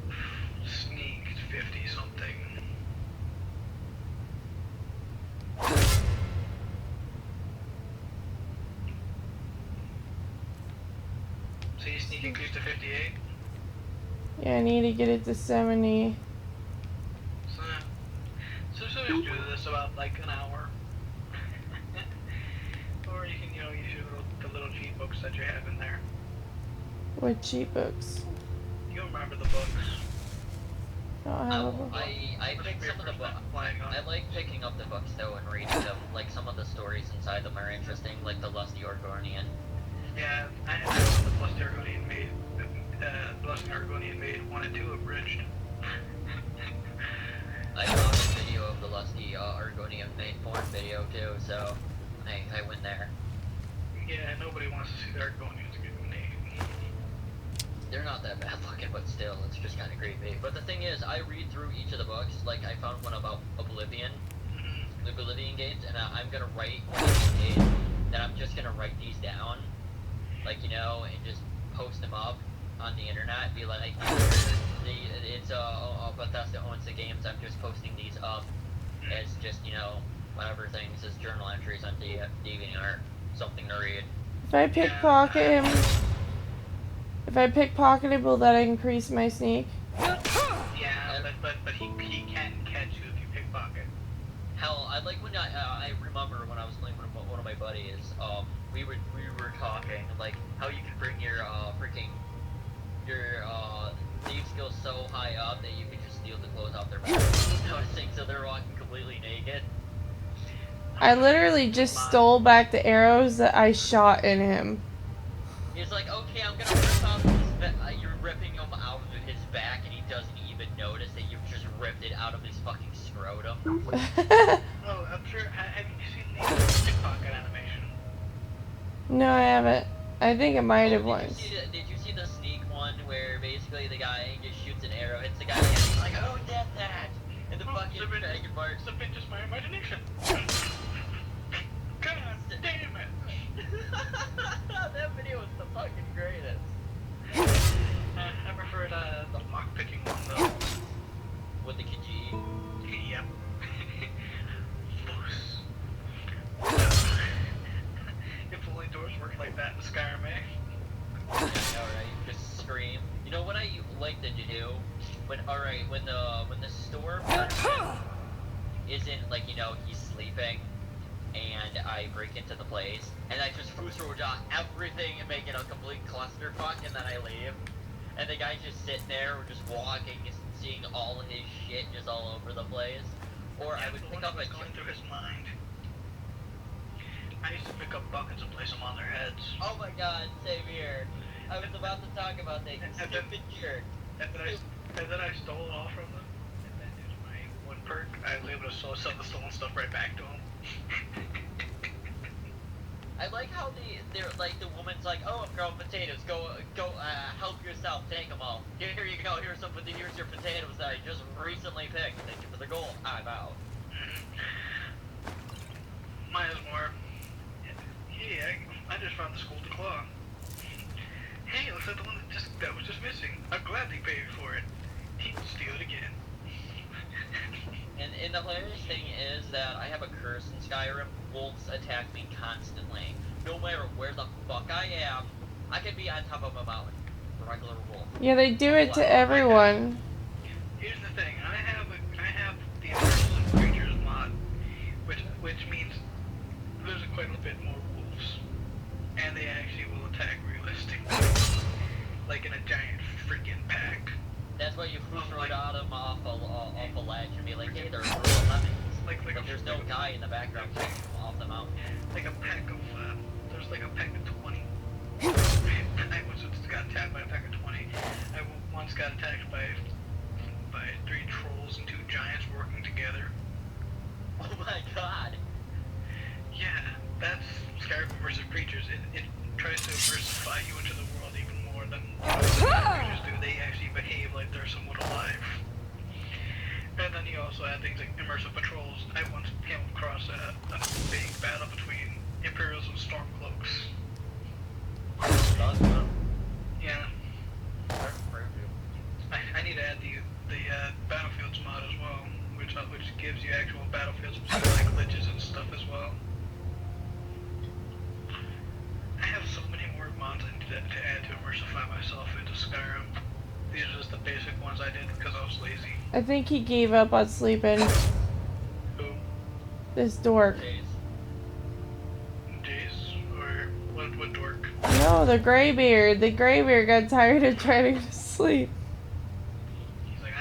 sneak 50 something. So you sneak increase to 58? Yeah, I need to get it to 70. So just do this about an hour. Or you can, use the little cheat books that you have in there. What cheat books? You remember the books? I don't have a book. I picked some of the books. I like picking up the books though and reading them. Like some of the stories inside them are interesting, like the Lusty Orgonian. Yeah, I know the Lusty Orgonian made, Lusty Orgonian made 1 and 2 abridged. I found a video of the Lusty Argonian made porn video too, so I went there. Yeah, nobody wants to see the Argonians get naked. They're not that bad looking, but still, it's just kind of creepy. But the thing is, I read through each of the books. Like, I found one about Oblivion, the Oblivion games, and I'm gonna write one of these days. Then I'm just gonna write these down, like, you know, and just post them up on the internet. Be like, it's Bethesda owns the games. I'm just posting these up as just, you know, whatever things as journal entries on DeviantArt, something to read. If I pickpocket him, will that increase my sneak? Yeah, but he can catch you if you pickpocket. Hell, I like when I remember when I was playing with one of my buddies. We were talking like how you can bring your thief skills so high up that you can just steal the clothes off their back. Noticing so they're walking completely naked. I literally just stole back the arrows that I shot in him. He's like, okay, I'm gonna rip out his back. You're ripping him out of his back, and he doesn't even notice that you've just ripped it out of his fucking scrotum. Oh, I'm sure. Have you seen the pickpocket animation? No, I haven't. I think I might have once. Did you see the sneak one where basically the guy just shoots an arrow, hits the guy, and he's like, oh, death that! And the fucking dragon barks. It's a bit just my imagination. God damn it! That video was the fucking greatest. I prefer the lock-picking one, though. With the Khajiit? Yep. If only doors worked like that in Skyrim, eh? Alright, just scream. You know what I like to do? When the store isn't, like, you know, he's sleeping, and I break into the place, and I just throw down everything and make it a complete clusterfuck, and then I leave. And the guy's just sitting there, or just walking, just seeing all of his shit just all over the place. Or I would pick up a... going through his mind. I used to pick up buckets and place them on their heads. Oh my god, same here. I was about to talk about that, you stupid jerk. And then I stole it all from them. And then there's my one perk. I was able to sell the stolen stuff right back to them. I like how they're like, the woman's like, oh, I'm growing potatoes, go, help yourself, take them all. Here you go, here's your potatoes that I just recently picked, thank you for the gold, I'm out. Mine is more, hey, I just found the school to claw. Hey, looks like the one that was just missing. I'll gladly pay you for it. He can steal it again. And the hilarious thing is that I have a curse in Skyrim. Wolves attack me constantly. No matter where the fuck I am, I could be on top of a mountain. Regular wolf. Yeah, they do it to everyone. Here's the thing. I have the Emergence of Creatures mod, which means there's quite a bit more wolves, and they actually will attack realistically, like in a giant freaking pack. That's why you throw it out of off a ledge and be like, hey, there's real lemons. Like but there's no guy in the background taking them off the mountain. Like a pack of, there's like a pack of 20. I once got attacked by a pack of 20. I once got attacked by 3 trolls and 2 giants working together. Oh my god. Yeah, that's Skyrim versus creatures. It tries to diversify you into the world even more than creatures do. They actually behave like they're somewhat alive. And then you also have things like immersive patrols. I once came across a big battle between Imperials and Stormcloaks. Yeah. I need to add the Battlefields mod as well, which gives you actual battlefields with like glitches and stuff as well. I have so many more mods I need to add to immersify myself into Skyrim. These are just the basic ones I did because I was lazy. I think he gave up on sleeping. Who? This dork. Jace? Or what dork? No, No, the graybeard. The graybeard got tired of trying to go to sleep. He's like,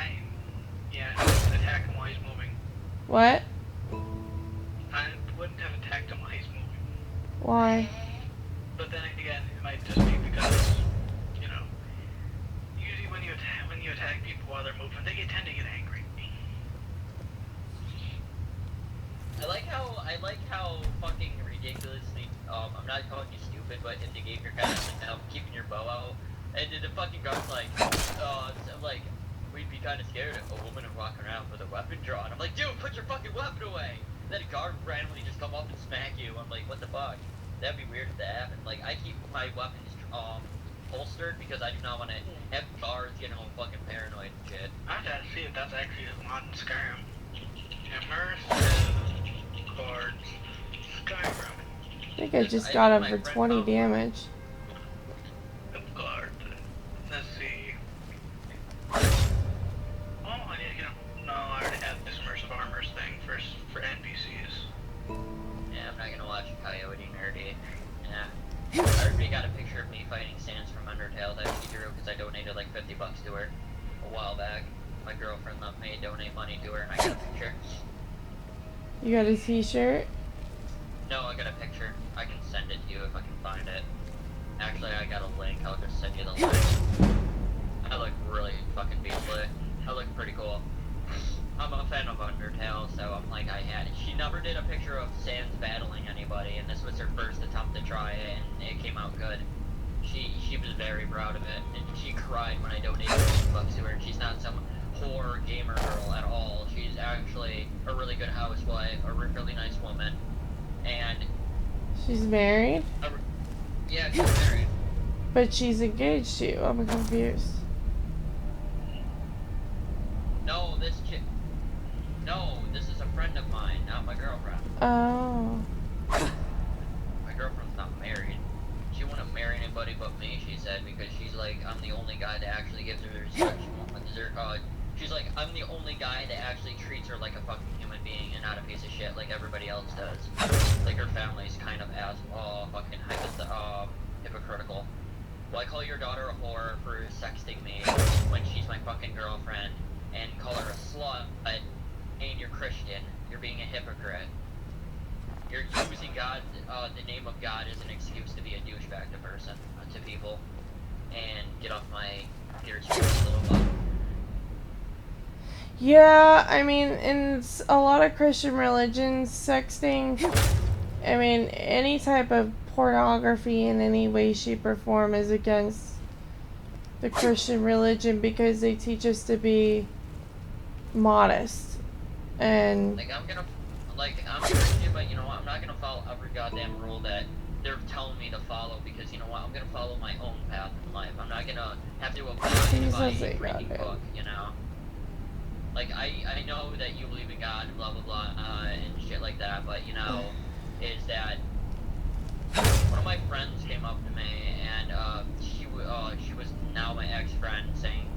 yeah, I wouldn't attack him while he's moving. What? I wouldn't have attacked him while he's moving. Why? But then again, it might just be because, you know, usually when you attack people while they're moving, they tend to get angry. I like how fucking ridiculously, I'm not calling you stupid, but in the game you're kind of keeping your bow out, and the fucking guard's like, we'd be kind of scared if a woman would walk around with a weapon drawn. I'm like, dude, put your fucking weapon away! And then a guard randomly just come up and smack you. I'm like, what the fuck? That'd be weird if that happened. Like, I keep my weapons, holstered because I do not want to have guards getting all fucking paranoid and shit. I gotta see if that's actually a mod in Skyrim. Immersive cards. Skyrim. I think I just got him for 20 damage. Guard. Let's see. Oh, I need to get him. No, I already have this immersive armors thing for NPCs. Yeah, I'm not gonna watch Coyote Nerdy. Yeah. I already got a picture of me fighting Sans from Undertale that she drew because I donated like $50 to her a while back. My girlfriend let me donate money to her and I got a picture. You got a t-shirt? No, I got a picture. I can send it to you if I can find it. Actually, I got a link. I'll just send you the link. I look really fucking beastly. I look pretty cool. I'm a fan of Undertale, so I'm like, she never did a picture of Sans battling anybody, and this was her first attempt to try it, and it came out good. She was very proud of it, and she cried when I donated $50 to her, and she's not some poor gamer girl at all. She's actually a really good housewife, a really nice woman, and... She's married? Yeah, she's married. But she's engaged to you. I'm confused. No, this is a friend of mine, not my girlfriend. Oh. My girlfriend's not married. She wouldn't marry anybody but me, she said, because she's like, I'm the only guy that actually gives her the respect she wants. She's like, I'm the only guy that actually treats her like a fucking human being and not a piece of shit like everybody else does. Like, her family's kind of fucking hypocritical. Well, I call your daughter a whore for sexting me when she's my fucking girlfriend, and call her a slut, and you're Christian. You're being a hypocrite. You're using God, the name of God as an excuse to be a douchebag to people, and get off my ears, little butt. Yeah, I mean, in a lot of Christian religions, sexting, I mean, any type of pornography in any way, shape, or form is against the Christian religion because they teach us to be modest. And I'm Christian, but you know what, I'm not gonna follow every goddamn rule that they're telling me to follow, because you know what, I'm gonna follow my own path in life. I'm not gonna have to abide by a freaking book, you know? Like, I know that you believe in God and blah blah blah, and shit like that, but you know, is that one of my friends came up to me, and she was now my ex-friend, saying,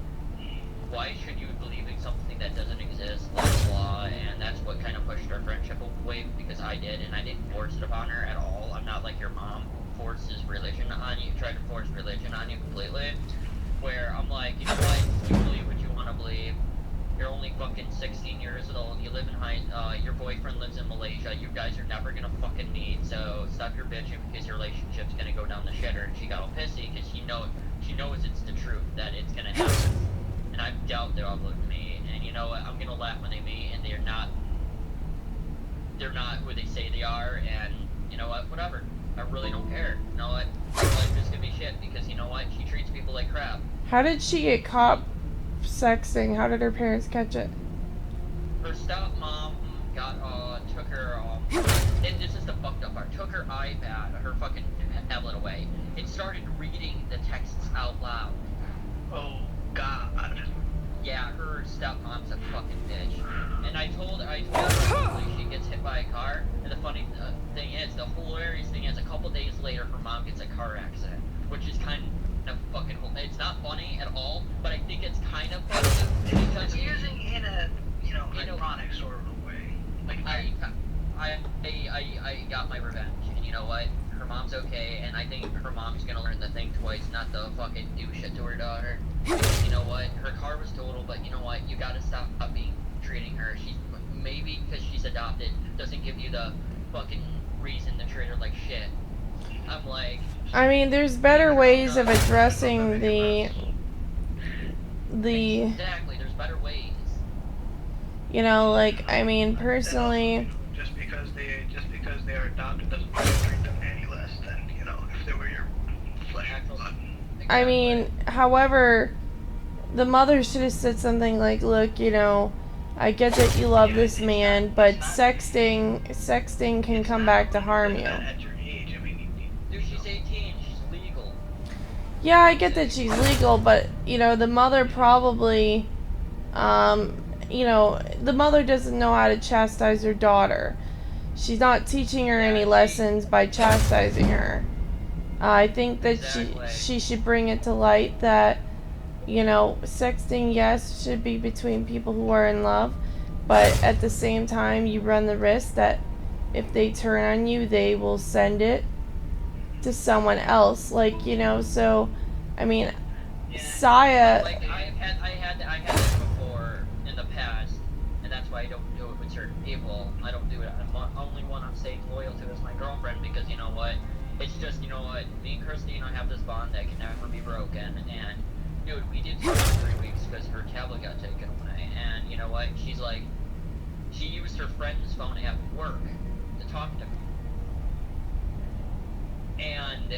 why should you believe in something that doesn't exist, blah blah blah, and that's what kind of pushed our friendship away, because I did, and I didn't force it upon her at all. I'm not like your mom who forces religion on you, tried to force religion on you completely, where I'm like, you know what, you believe what you want to believe. You're only fucking 16 years old, you live in your boyfriend lives in Malaysia, you guys are never gonna fucking meet, so stop your bitching because your relationship's gonna go down the shitter. And she got all pissy because she knows it's the truth, that it's gonna happen. And I doubt they'll look at me, and you know what, I'm gonna laugh when they meet, and they're not who they say they are, and you know what, whatever. I really don't care. You know what, life is gonna be shit, because you know what, she treats people like crap. how did she get caught sexting? How did her parents catch it? Her stepmom took her, and this is the fucked up part, took her iPad, her fucking tablet away, and started reading the texts out loud. Oh, God. Yeah, her stepmom's a fucking bitch. And I told her hopefully she gets hit by a car, and the funny thing is, the hilarious thing is, a couple days later, her mom gets a car accident, which is kind of fucking, it's not funny at all, but I think it's kind of funny, because it's using in a, you know, ironic sort of a way. Like, I got my revenge, and you know what? Her mom's okay, and I think her mom's gonna learn the twice not to fucking do shit to her daughter. Because you know what? Her car was total, but you know what? You gotta stop treating her. She's maybe because she's adopted doesn't give you the fucking reason to treat her like shit. I'm like. I mean, there's better ways of addressing the. Exactly. There's better ways. You know, like, I mean, personally. Just because they are adopted doesn't mean you treat them any less than, you know, if they were your flesh and blood. I mean, however, the mother should have said something like, look, you know, I get that you love this man, but sexting can come back to harm you. Dude, she's 18. She's legal. Yeah, I get that she's legal, but, you know, the mother probably, you know, the mother doesn't know how to chastise her daughter. She's not teaching her any lessons by chastising her. I think that she should bring it to light that, you know, sexting, yes, should be between people who are in love, but at the same time, you run the risk that if they turn on you, they will send it to someone else. Like, you know, so, I mean, Saya... Like, I had this before in the past, and that's why I don't do it with certain people. I don't do it. Only one I'm staying loyal to is my girlfriend, because you know what? It's just, you know what? Me and Christina have this bond that can never be broken, and dude, we did for 3 weeks because her tablet got taken away, and you know what? She's like, she used her friend's phone at work to talk to me. And,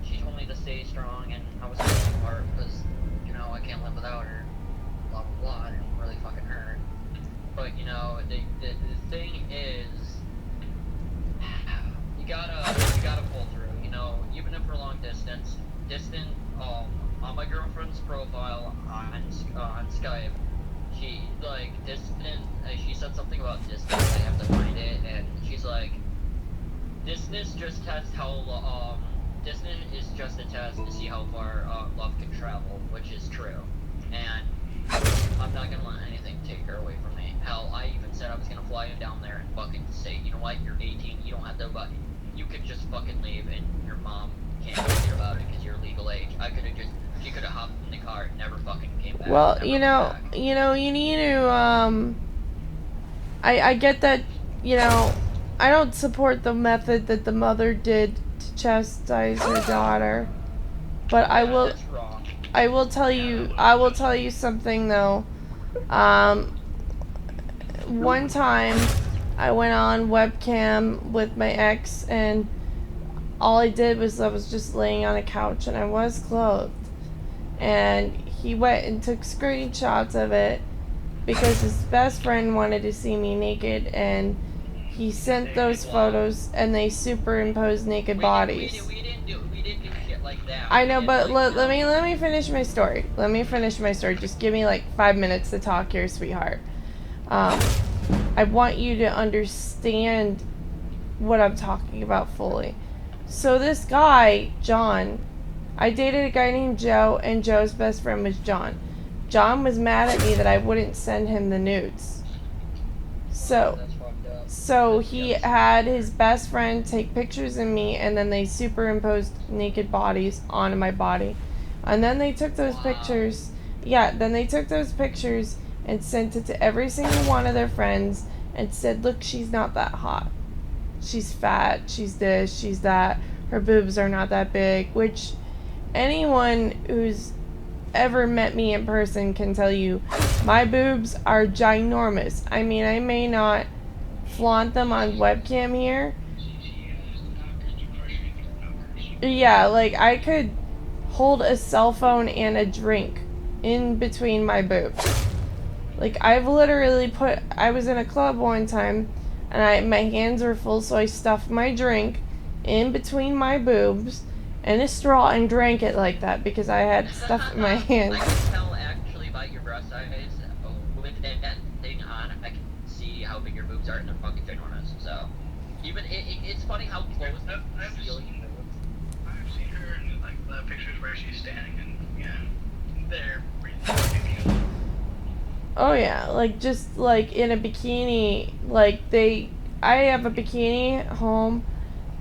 she told me to stay strong, and I was falling apart because, you know, I can't live without her, blah, blah, blah, and it really fucking hurt. But, you know, the thing is, you gotta pull through, you know, even if we're long distance, on my girlfriend's profile on Skype, she, like, she said something about distance, I have to find it, and she's like, distance just tests how, distance is just a test to see how far, love can travel, which is true, and I'm not gonna let anything take her away from me. Hell, I even said I was gonna fly down there and fucking say, you know what, you're 18, you don't have to, but you could just fucking leave, and your mom can't do anything about it because you're legal age. She could have hopped in the car and never fucking came back. Well, you know, you need to, I get that, you know, I don't support the method that the mother did to chastise her daughter, but I will tell you something though. One time I went on webcam with my ex, and all I did was I was just laying on a couch and I was clothed, and he went and took screenshots of it because his best friend wanted to see me naked, and he sent those photos and they superimposed naked bodies. We didn't do shit like that. I know, but let me finish my story. Let me finish my story. Just give me like 5 minutes to talk here, sweetheart. I want you to understand what I'm talking about fully. So this guy, John, I dated a guy named Joe, and Joe's best friend was John. John was mad at me that I wouldn't send him the nudes. So he had his best friend take pictures of me, and then they superimposed naked bodies onto my body. And then they took those pictures, and sent it to every single one of their friends and said, look, she's not that hot. She's fat, she's this, she's that, her boobs are not that big, which anyone who's ever met me in person can tell you my boobs are ginormous. I mean, I may not flaunt them on webcam here. Yeah, like I could hold a cell phone and a drink in between my boobs. Like I've literally I was in a club one time and my hands were full, so I stuffed my drink in between my boobs and a straw and drank it like that because I had stuff in my hands. I can tell actually by your breast size, with that thing on, I can see how big your boobs are, and they're fucking ginormous. So, even it's funny how close I've seen her in like the pictures where she's standing, and yeah, they're really fucking cute. Oh yeah, like just like in a bikini, like I have a bikini at home,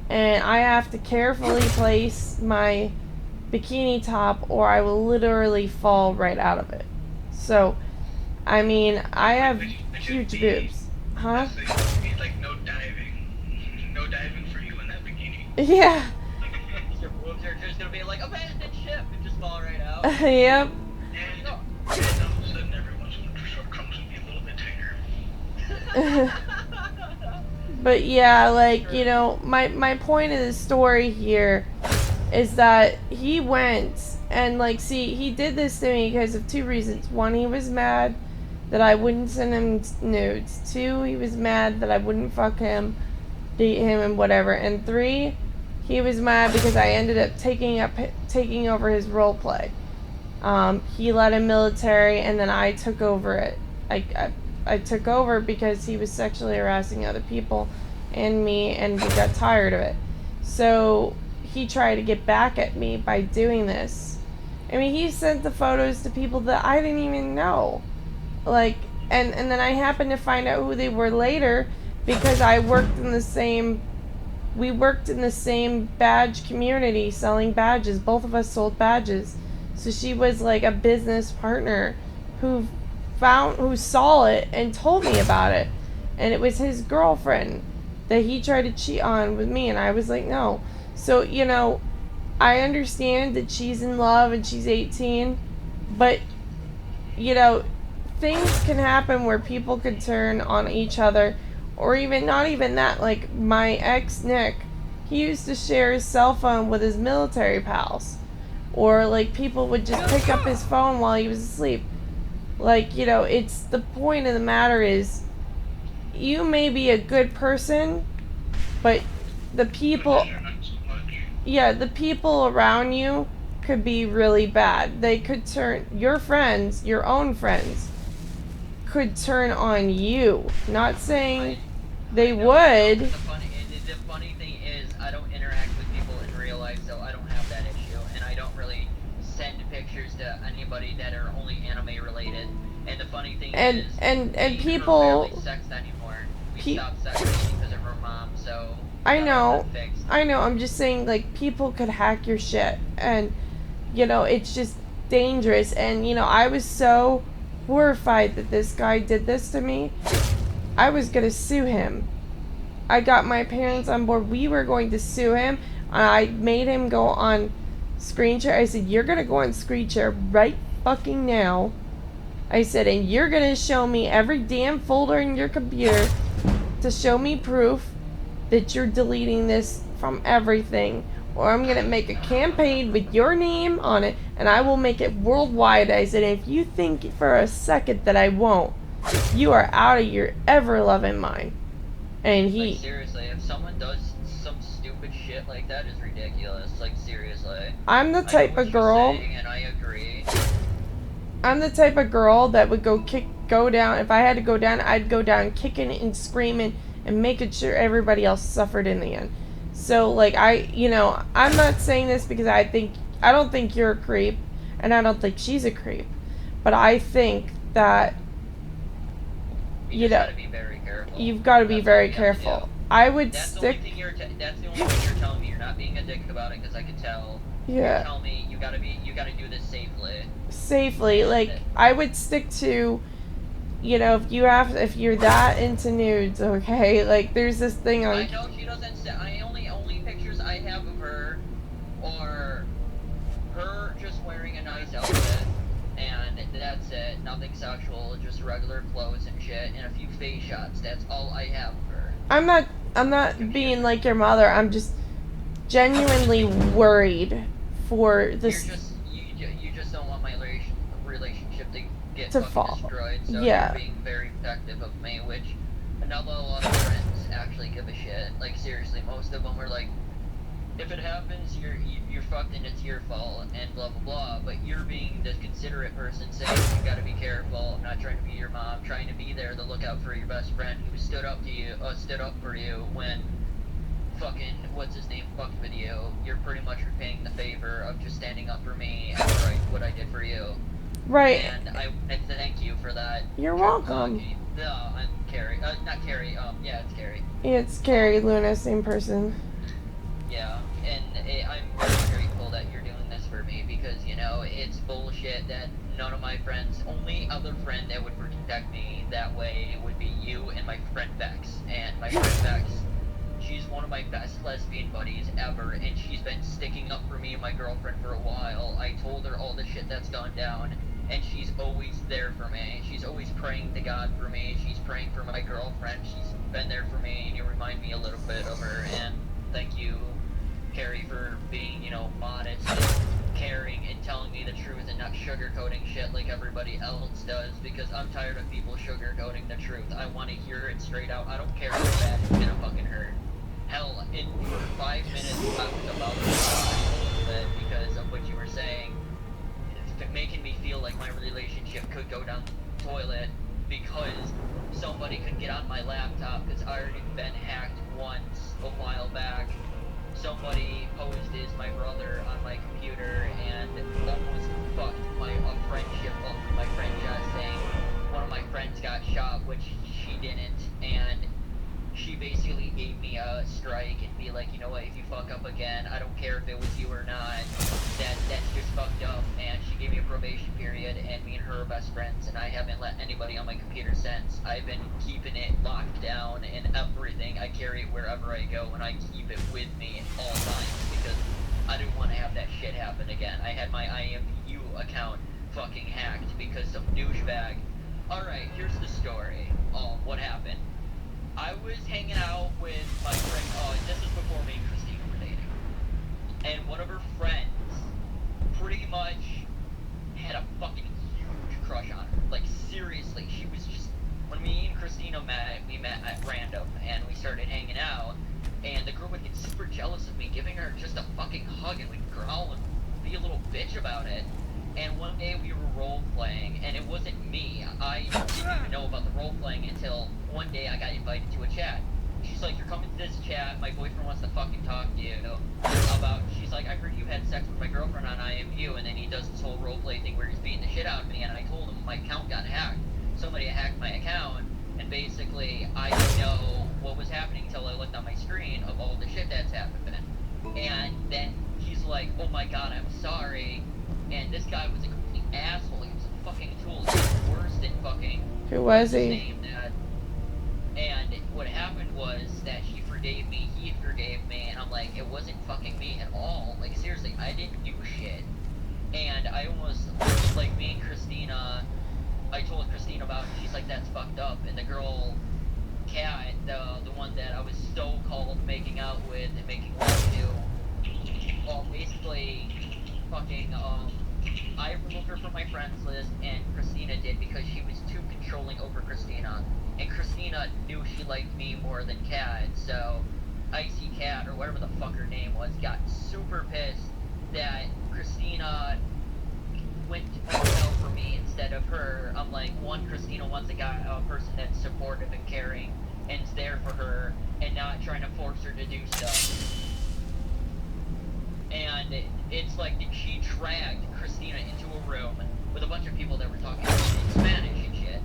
and I have to carefully place my bikini top or I will literally fall right out of it. So, I mean, I have huge boobs. Huh? So you need like no diving. No diving for you in that bikini. Yeah. Your boobs are just gonna be like, abandoned ship, and just fall right out. Yep. And all of a sudden everyone's shortcomings would be a little bit tighter. But yeah, like, you know, my point of the story here is that he went and, like, see, he did this to me because of 2 reasons. 1, he was mad that I wouldn't send him nudes. 2, he was mad that I wouldn't fuck him, date him, and whatever. And 3, he was mad because I ended up taking over his role play. He led a military, and then I took over it. I took over because he was sexually harassing other people and me, and we got tired of it. So he tried to get back at me by doing this. I mean, he sent the photos to people that I didn't even know. Like, and then I happened to find out who they were later because I worked in the same, we worked in the same badge community selling badges. Both of us sold badges. So she was like a business partner who saw it and told me about it. And it was his girlfriend that he tried to cheat on with me, and I was like, no. So, you know, I understand that she's in love and she's 18, but, you know, things can happen where people could turn on each other, or even, not even that, like, my ex, Nick, he used to share his cell phone with his military pals, or, like, people would just pick up his phone while he was asleep. Like, you know, it's, the point of the matter is, you may be a good person, but the people, yeah, the people around you could be really bad. They could turn, your friends, your own friends, could turn on you. Not saying they would. The funny thing is, I don't interact with people in real life, so I don't have that issue, and I don't really send pictures to anybody that are only anime related. And the funny thing is, and people barely sex anymore. We stopped sexting because of her mom, so I know, I'm just saying, like, people could hack your shit, and, you know, it's just dangerous, and, you know, I was so horrified that this guy did this to me, I was gonna sue him. I got my parents on board, we were going to sue him, and I made him go on screen share. I said, you're gonna go on screen share right fucking now. I said, and you're gonna show me every damn folder in your computer to show me proof that you're deleting this from everything, or I'm gonna make a campaign with your name on it, and I will make it worldwide. I said, if you think for a second that I won't, you are out of your ever-loving mind. And he... Like, seriously, if someone does some stupid shit like that, is ridiculous. Like, seriously. I'm the type of girl... and I agree. I'm the type of girl that would go down, if I had to go down, I'd go down kicking and screaming and making sure everybody else suffered in the end. So, like, you know, I'm not saying this because I don't think you're a creep, and I don't think she's a creep, but I think that, you know, you've got to be very careful. I would stick... That's the only thing you're telling me. You're not being a dick about it, because I can tell. Yeah. You're telling me you gotta do this safely. Safely, like, I would stick to, you know, if you're that into nudes, okay, like, there's this thing on... I know she doesn't, only pictures I have of her are her just wearing a nice outfit, and that's it, nothing sexual, just regular clothes and shit, and a few face shots, that's all I have of her. I'm not being like your mother, I'm just genuinely worried for this... You just don't want my relationship to get to fucking fall. Destroyed, so Yeah. you're being very protective of me, which not a lot of friends actually give a shit. Like, seriously, most of them are like, if it happens, you're fucked and it's your fault, and blah blah blah, but you're being the considerate person saying, you gotta be careful, I'm not trying to be your mom, trying to be there to look out for your best friend who stood up for you when fucking, what's his name, fuck video, you're pretty much repaying the favor of just standing up for me after what I did for you. Right. And I thank you for that. You're welcome. No, I'm Carrie. Not Carrie, yeah, it's Carrie. Yeah, it's Carrie, Luna, same person. Yeah, and I'm very grateful that you're doing this for me. decided that none of my friends, only other friend that would protect me that way would be you and my friend Bex. And my friend Bex, she's one of my best lesbian buddies ever, and she's been sticking up for me and my girlfriend for a while. I told her all the shit that's gone down, and she's always there for me. She's always praying to God for me. She's praying for my girlfriend. She's been there for me, and you remind me a little bit of her. And thank you, Carrie, for being, you know, modest and caring and telling me the truth and not sugarcoating shit like everybody else does, because I'm tired of people sugarcoating the truth. I want to hear it straight out. I don't care how bad it's gonna fucking hurt. Hell, for 5 minutes I was about to cry a little bit because of what you were saying. It's making me feel like my relationship could go down the toilet because somebody could get on my laptop, because I already been hacked once a while back. Somebody posed as my brother on my computer and almost fucked a friendship up with my friend Jess, saying one of my friends got shot, which she didn't, and she basically gave me a strike and be like, you know what, if you fuck up again, I don't care if it was you or not, that's just fucked up. And she gave me a probation period, and me and her are best friends, and I haven't let anybody on my computer since. I've been keeping it locked down and everything. I carry it wherever I go, and I keep it with me at all times because I didn't want to have that shit happen again. I had my IMU account fucking hacked because some douchebag. Alright, here's the story. What happened? I was hanging out with my friend, this is before me and Christina were dating, and one of her friends pretty much had a fucking huge crush on her. Like, seriously, she was just, when me and Christina met, we met at random, and we started hanging out, and the girl would get super jealous of me, giving her just a fucking hug, and we'd growl and be a little bitch about it. And one day we were role-playing, and it wasn't me. I didn't even know about the role-playing until one day I got invited to a chat. She's like, you're coming to this chat, my boyfriend wants to fucking talk to you about, she's like, I heard you had sex with my girlfriend on IMU, and then he does this whole role-play thing where he's beating the shit out of me, and I told him my account got hacked. Somebody hacked my account, and basically, I didn't know what was happening until I looked on my screen of all the shit that's happened. And then he's like, oh my god, I'm sorry. And this guy was a complete asshole. He was a fucking tool. He was worse than fucking... Who was he? And what happened was that she forgave me, he forgave me, and I'm like, it wasn't fucking me at all. Like, seriously, I didn't do shit. And I almost, like, me and Christina, I told Christina about it, she's like, that's fucked up. And the girl, Kat, the one that I was so-called making out with and making love to, well, basically... fucking, I removed her from my friends list, and Christina did because she was too controlling over Christina. And Christina knew she liked me more than Kat, so Icy Cat, or whatever the fuck her name was, got super pissed that Christina went to out for me instead of her. I'm like, one, Christina wants a person that's supportive and caring, and is there for her, and not trying to force her to do stuff. And it's like, she dragged Christina into a room with a bunch of people that were talking in Spanish and shit.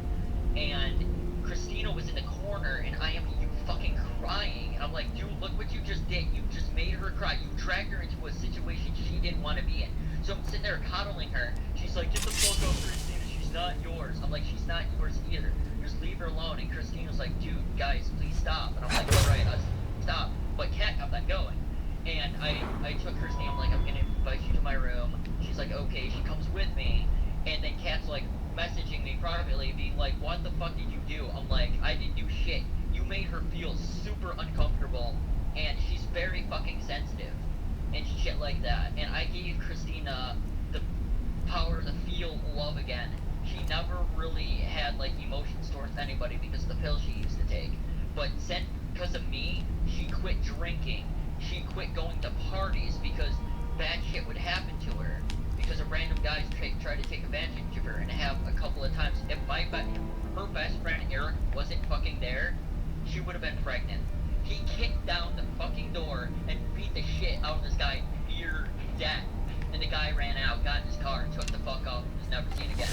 And Christina was in the corner, and I am fucking crying. And I'm like, dude, look what you just did. You just made her cry. You dragged her into a situation she didn't want to be in. So I'm sitting there coddling her. She's like, get the fuck off Christina. She's not yours. I'm like, she's not yours either. Just leave her alone. And Christina's like, dude, guys, please stop. And I'm like, all right, stop. But Kat kept on going. And I took Christina, I'm like, I'm gonna invite you to my room. She's like, okay, she comes with me. And then Kat's like, messaging me privately, being like, what the fuck did you do? I'm like, I didn't do shit. You made her feel super uncomfortable, and she's very fucking sensitive, and shit like that. And I gave Christina the power to feel love again. She never really had, like, emotions towards anybody because of the pills she used to take. But because of me, she quit drinking. She quit going to parties because bad shit would happen to her. Because of random guys try to take advantage of her, and have a couple of times. If her best friend Eric wasn't fucking there, she would have been pregnant. He kicked down the fucking door and beat the shit out of this guy near death. And the guy ran out, got in his car, took the fuck off, and was never seen again.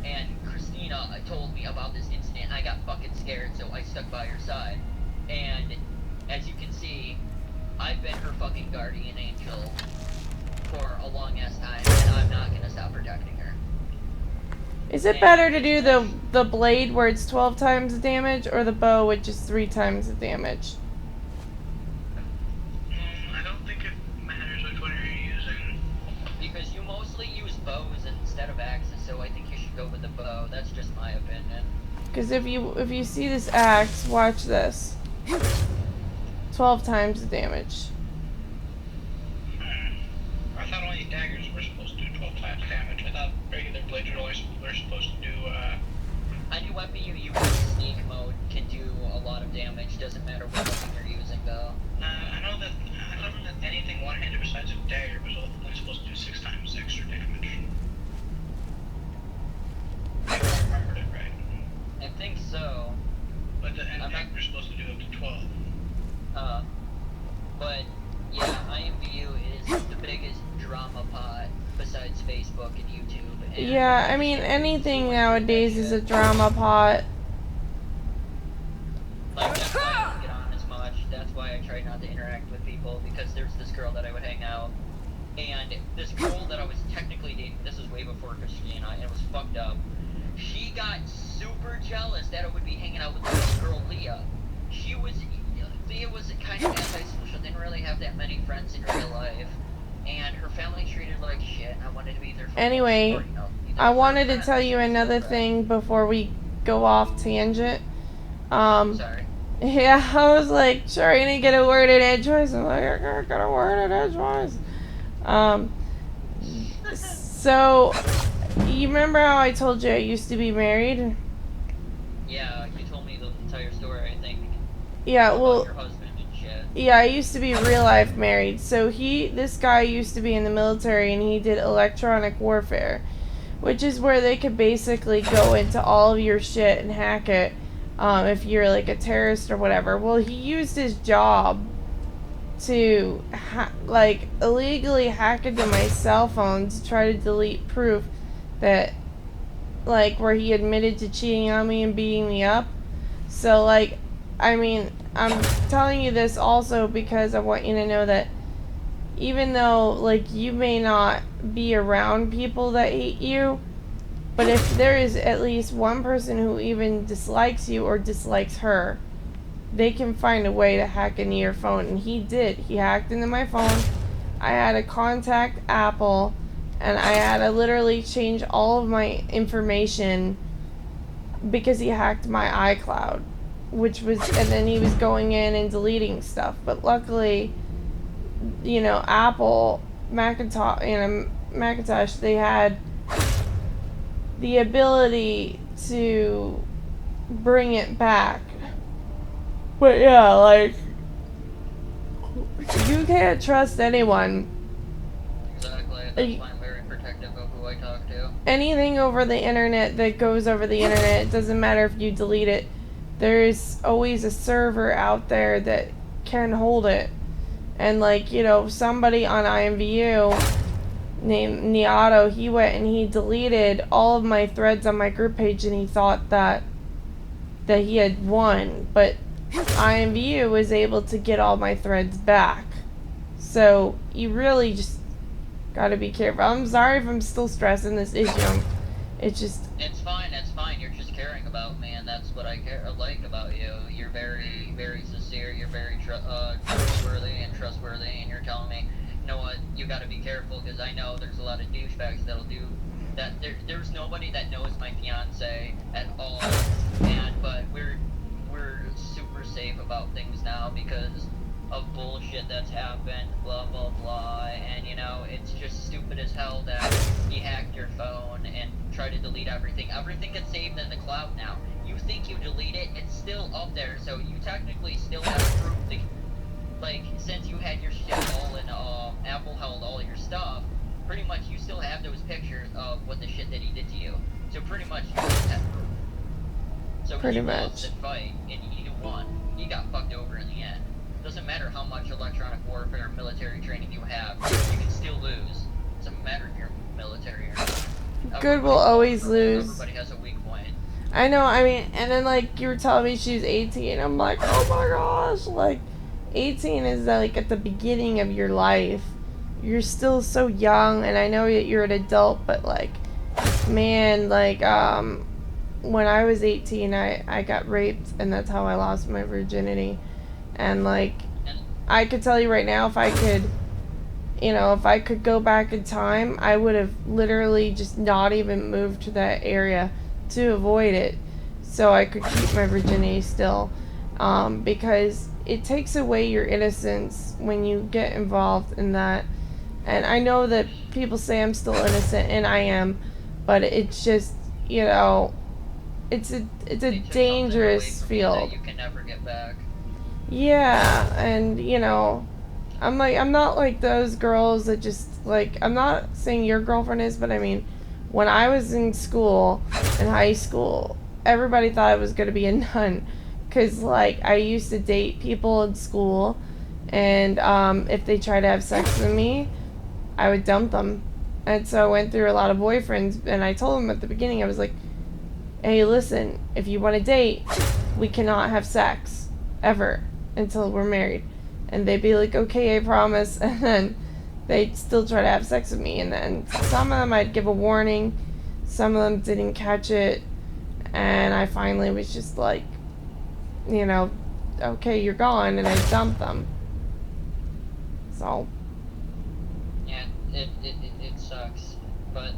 And Christina told me about this incident. I got fucking scared, so I stuck by her side. And as you can see, I've been her fucking guardian angel for a long ass time, and I'm not gonna stop not protecting her. Is it better to do the blade where it's 12 times the damage, or the bow which is 3 times the damage? I don't think it matters which one you're using. Because you mostly use bows instead of axes, so I think you should go with the bow. That's just my opinion. Because if you see this axe, watch this. 12 times the damage. I thought only daggers were supposed to do 12 times damage. I thought regular blades were supposed to do, Any weapon you use in sneak mode can do a lot of damage. Doesn't matter what weapon you're using, though. I know that anything one-handed besides a dagger was only supposed to do 6 times extra damage. If I remembered it right. I think so. But daggers supposed to do up to 12. But yeah, IMVU is the biggest drama pot besides Facebook and YouTube. And Yeah, I mean, anything nowadays is a drama pot. like, that's why I don't get on as much. That's why I try not to interact with people, because there's this girl that I would hang out, and this girl that I was technically dating, this was way before Christina, and it was fucked up. She got super jealous that I would be hanging out with this girl, Leah. Leah was kind of antisocial, didn't really have that many friends in real life, and her family treated her like shit, and I wanted to be there for Anyway, her, you know, I wanted to tell you another thing before we go off tangent. Sorry. Yeah, I was like, sure, I didn't get a word in edgewise. I'm like, I got a word in edgewise. So, you remember how I told you I used to be married? Yeah, you told me the entire story, I think. Yeah, about well, your husband and shit. yeah, I used to be real life married. So this guy used to be in the military, and he did electronic warfare, which is where they could basically go into all of your shit and hack it, if you're like a terrorist or whatever. Well, he used his job to like illegally hack into my cell phone to try to delete proof that, like, where he admitted to cheating on me and beating me up. So, like, I mean, I'm telling you this also because I want you to know that even though, like, you may not be around people that hate you, but if there is at least one person who even dislikes you or dislikes her, they can find a way to hack into your phone. And he did. He hacked into my phone. I had to contact Apple, and I had to literally change all of my information because he hacked my iCloud, and then he was going in and deleting stuff. But luckily, you know, Apple, Macintosh, they had the ability to bring it back. But yeah, like, you can't trust anyone. Exactly, that's why I'm very protective of who I talk to. Anything over the internet that goes over the internet, it doesn't matter if you delete it, there's always a server out there that can hold it. And, like, you know, somebody on IMVU named Niato, he went and he deleted all of my threads on my group page, and he thought that he had won, but IMVU was able to get all my threads back. So you really just gotta be careful. I'm sorry if I'm still stressing this issue. It's just... It's fine, you're just caring about me, and that's what I like about you. You're very, very sincere, you're very trustworthy and trustworthy, and you're telling me, you know what, you gotta be careful, because I know there's a lot of douchebags that'll do that. There's nobody that knows my fiance at all, but we're super safe about things now because of bullshit that's happened, blah blah blah, and you know, it's just stupid as hell that he hacked your phone and tried to delete everything. Everything gets saved in the cloud now. You think you delete it, it's still up there, so you technically still have proof that, like, since you had your shit all in, Apple held all your stuff, pretty much you still have those pictures of what the shit that he did to you. So pretty much you just have proof. So pretty he much lost the fight, and he won. He got fucked over in the end. Doesn't matter how much electronic warfare military training you have, you can still lose. Doesn't matter if you're military or not. Good will always lose. Everybody has a weak point. I know, I mean, and then, like, you were telling me she was 18. I'm like, oh my gosh, like, 18 is, like, at the beginning of your life. you're still so young, and I know that you're an adult, but like, man, like, when I was 18, I got raped, and that's how I lost my virginity. And like, I could tell you right now, if I could, you know, if I could go back in time, I would have literally just not even moved to that area to avoid it, so I could keep my virginity still. Because it takes away your innocence when you get involved in that. And I know that people say I'm still innocent, and I am, but it's just, you know, it's a dangerous field. You can never get back. Yeah, and you know, I'm not like those girls that just like, I'm not saying your girlfriend is, but I mean, when I was in school, in high school, everybody thought I was gonna be a nun, cause like I used to date people in school, and if they tried to have sex with me, I would dump them. And so I went through a lot of boyfriends, and I told them at the beginning, I was like, hey, listen, if you want to date, we cannot have sex ever until we're married. And they'd be like, okay, I promise. And then they'd still try to have sex with me. And then some of them I'd give a warning, some of them didn't catch it, and I finally was just like, you know, okay, you're gone, and I dumped them. So Yeah, it sucks. But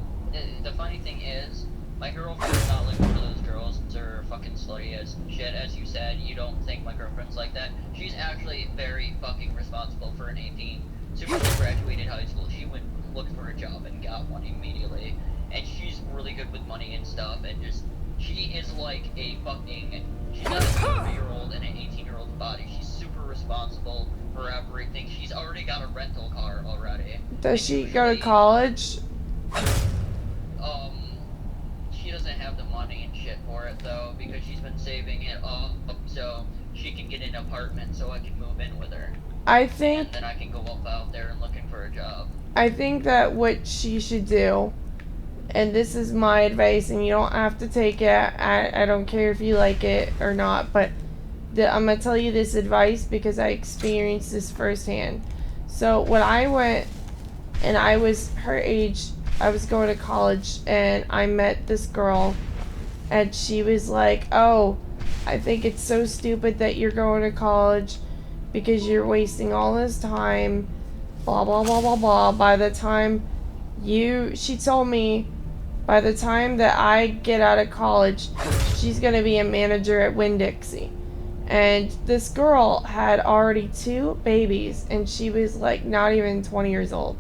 the funny thing is, my girlfriend's not like one of those girls that are fucking slutty as shit. As you said, you don't think my girlfriend's like that. She's actually very fucking responsible for an 18. So when she graduated high school, she went looked for a job and got one immediately. And she's really good with money and stuff, and just, she is like a fucking, she's not a 30-year-old in an 18-year-old's body. She's super responsible for everything. She's already got a rental car already. does she go to college? She doesn't have the money and shit for it though, because she's been saving it up so she can get an apartment so I can move in with her. I think, and then I can go up out there and looking for a job. I think that what she should do, and this is my advice, and you don't have to take it, I don't care if you like it or not, but I'm going to tell you this advice because I experienced this firsthand. So when I went, and I was her age, I was going to college, and I met this girl, and she was like, oh, I think it's so stupid that you're going to college because you're wasting all this time, blah, blah, blah, blah, blah. By the time she told me, by the time that I get out of college, she's going to be a manager at Winn-Dixie. And this girl had already 2 babies, and she was like not even 20 years old.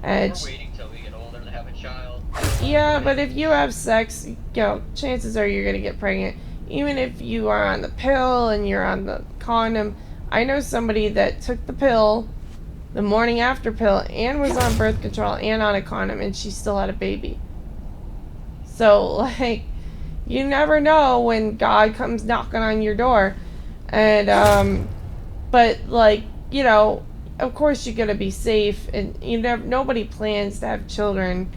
And we're waiting till we get older to have a child. yeah, but if you have sex, you know, chances are you're gonna get pregnant. Even if you are on the pill and you're on the condom. I know somebody that took the pill, the morning after pill, and was on birth control and on a condom, and she still had a baby. So, like, you never know when God comes knocking on your door. And, but, like, you know, of course you're gonna be safe, and nobody plans to have children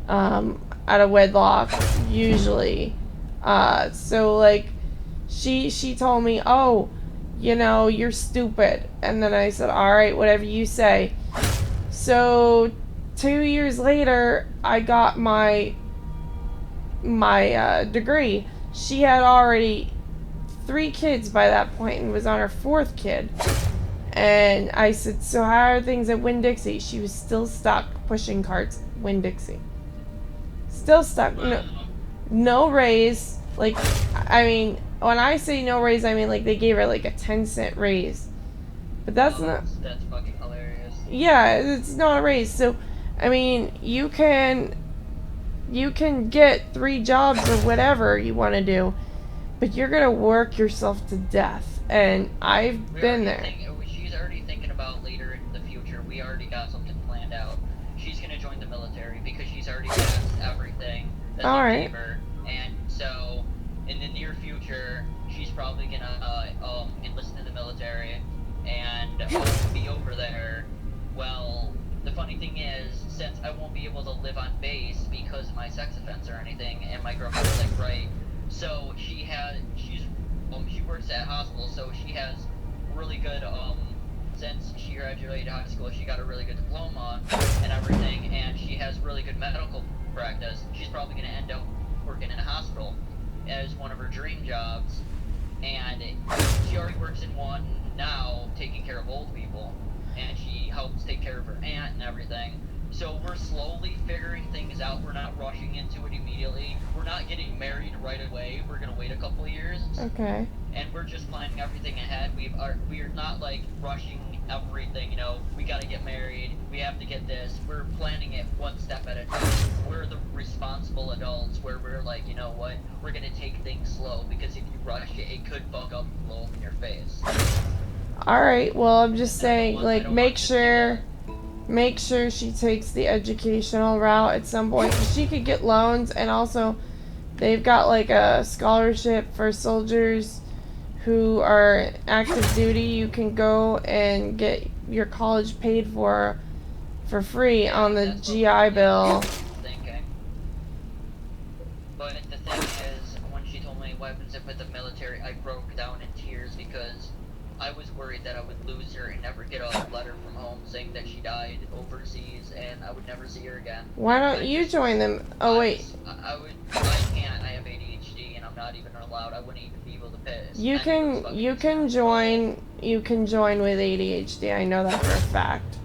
out of wedlock usually. So like she told me, oh, you know, you're stupid, and then I said, all right, whatever you say. So 2 years later, I got my degree. She had already 3 kids by that point and was on her 4th kid. And I said, so how are things at Winn-Dixie? She was still stuck pushing carts at Winn-Dixie. Still stuck. No raise. Like, I mean, when I say no raise, I mean like they gave her like a 10-cent raise. But that's not... That's fucking hilarious. Yeah, it's not a raise. So, I mean, you can get 3 jobs or whatever you want to do, but you're gonna work yourself to death. And I've been there. She's already thinking about later in the future. We already got something planned out. She's gonna join the military because she's already passed everything that they gave her. And so, in the near future, she's probably gonna enlist in the military and be over there. Well, the funny thing is, since I won't be able to live on base because of my sex offense or anything, and my girlfriend was like, right, so she works at a hospital, so she has really good since she graduated high school, she got a really good diploma and everything, and she has really good medical practice. She's probably going to end up working in a hospital as one of her dream jobs, and she already works in one now, taking care of old people, and she helps take care of her aunt and everything. So we're slowly figuring things out. We're not rushing into it immediately. We're not getting married right away. We're gonna wait a couple of years. Okay. And we're just planning everything ahead. We're not like rushing everything. You know, we gotta get married. We have to get this. We're planning it one step at a time. We're the responsible adults where we're like, you know what? We're gonna take things slow, because if you rush it, it could fuck up and blow up in your face. Alright, well, I'm just saying, like, make sure she takes the educational route at some point. She could get loans, and also they've got like a scholarship for soldiers who are active duty. You can go and get your college paid for free on the GI Bill. But the thing is, when she told me weapons with the military, I broke down in tears because I was worried that I would lose her and never get a letter from home saying that she died overseas and I would never see her again. Why don't you join them? Oh wait. I can't. I have ADHD and I'm not even allowed. I wouldn't even be able to piss. You can join with ADHD. I know that for a fact.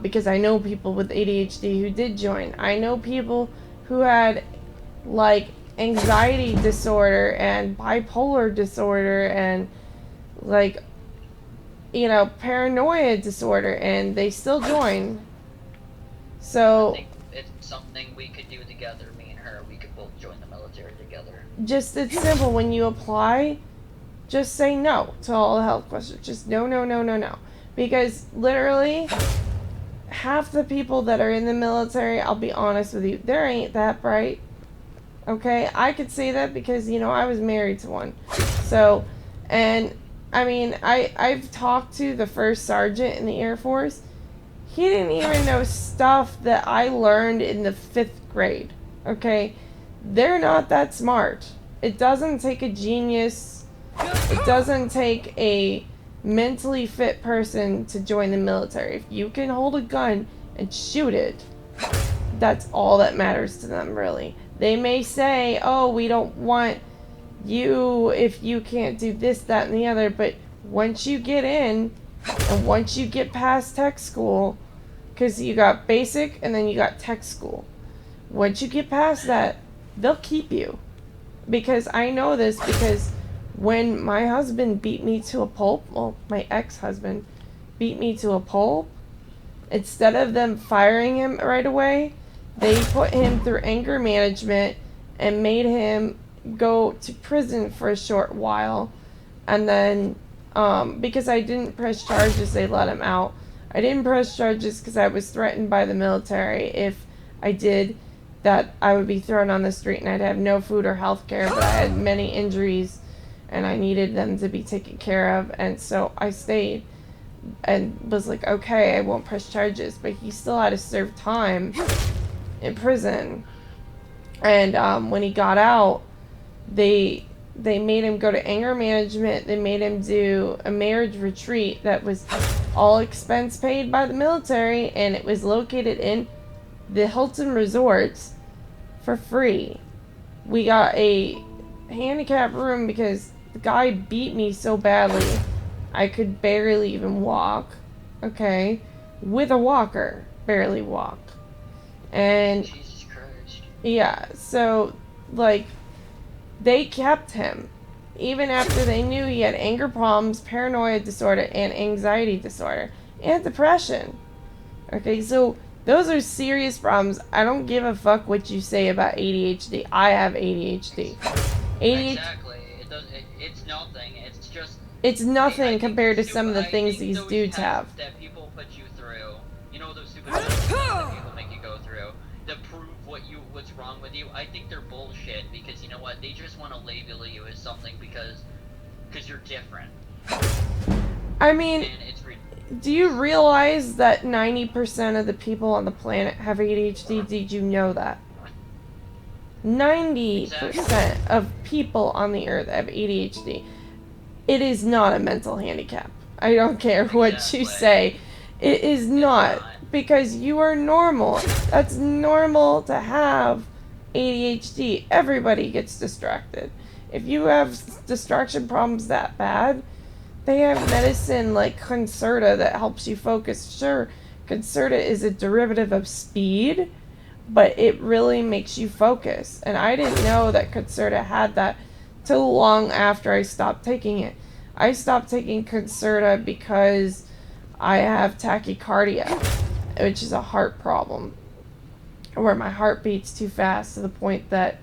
Because I know people with ADHD who did join. I know people who had like anxiety disorder and bipolar disorder and like, you know, paranoia disorder, and they still join. So I think it's something we could do together, me and her. We could both join the military together. just, it's simple. When you apply, just say no to all the health questions. Just no, no, no, no, no. Because literally half the people that are in the military, I'll be honest with you, they ain't that bright. Okay, I could say that because, you know, I was married to one. So, and I mean, I've talked to the first sergeant in the Air Force. He didn't even know stuff that I learned in the 5th grade. Okay, they're not that smart. It doesn't take a genius. It doesn't take a mentally fit person to join the military. If you can hold a gun and shoot it, that's all that matters to them, really. They may say, oh, we don't want you if you can't do this, that, and the other, but once you get in, and once you get past tech school, because you got basic and then you got tech school, once you get past that, they'll keep you. Because I know this, because when my husband beat me to a pulp, well, my ex-husband beat me to a pulp, instead of them firing him right away, they put him through anger management and made him go to prison for a short while. And then, because I didn't press charges, they let him out. I didn't press charges because I was threatened by the military. If I did, that I would be thrown on the street and I'd have no food or health care. But I had many injuries and I needed them to be taken care of. And so I stayed and was like, okay, I won't press charges. But he still had to serve time in prison. And when he got out, they made him go to anger management. They made him do a marriage retreat that was all expense paid by the military, and it was located in the Hilton Resorts for free. We got a handicap room because the guy beat me so badly I could barely even walk. Okay, with a walker, barely walk. And Jesus Christ. Yeah, so like they kept him even after they knew he had anger problems, paranoia disorder, and anxiety disorder, and depression. Okay, so those are serious problems. I don't give a fuck what you say about ADHD. I have ADHD. Exactly. It's nothing. It's just. It's nothing compared to some of the things these dudes have. That people put you through. You know those stupid tests that people make you go through to prove what's wrong with you. I think they're bullshit because you know what? They just want to label you as something because you're different. I mean, do you realize that 90% of the people on the planet have ADHD? Did you know that? 90% of people on the earth have ADHD. It is not a mental handicap. I don't care what you say. It is not, because you are normal. That's normal to have ADHD. Everybody gets distracted. If you have distraction problems that bad, they have medicine like Concerta that helps you focus. Sure, Concerta is a derivative of speed, but it really makes you focus. And I didn't know that Concerta had that till long after I stopped taking it. I stopped taking Concerta because I have tachycardia, which is a heart problem, where my heart beats too fast to the point that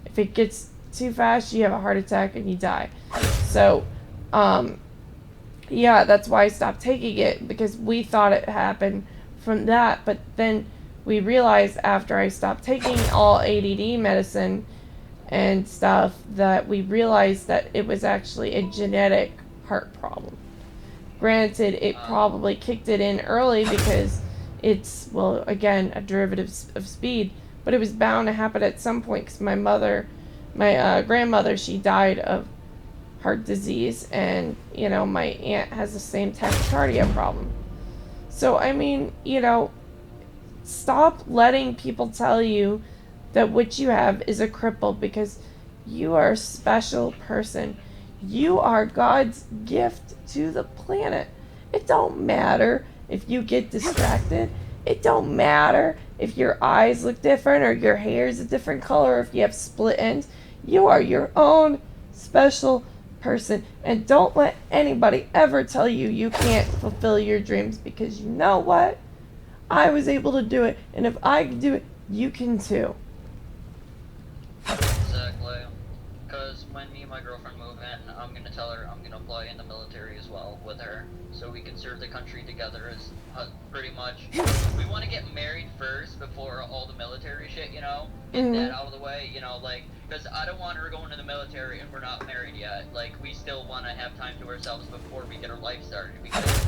if it gets too fast, you have a heart attack and you die. So, yeah, that's why I stopped taking it, because we thought it happened from that, but then we realized after I stopped taking all ADD medicine and stuff that we realized that it was actually a genetic heart problem. Granted, it probably kicked it in early because it's, well, again, a derivative of speed, but it was bound to happen at some point because my grandmother, she died of heart disease, and, you know, my aunt has the same tachycardia problem. So, I mean, you know, stop letting people tell you that what you have is a cripple, because you are a special person. You are God's gift to the planet. It don't matter if you get distracted. It don't matter if your eyes look different or your hair is a different color or if you have split ends. You are your own special person. And don't let anybody ever tell you you can't fulfill your dreams, because you know what? I was able to do it, and if I can do it, you can too. Exactly. Because when me and my girlfriend move in, I'm gonna tell her I'm gonna apply in the military as well with her, so we can serve the country together. As pretty much, we want to get married first before all the military shit, you know, get that out of the way, you know, like, because I don't want her going to the military and we're not married yet. Like, we still want to have time to ourselves before we get our life started, because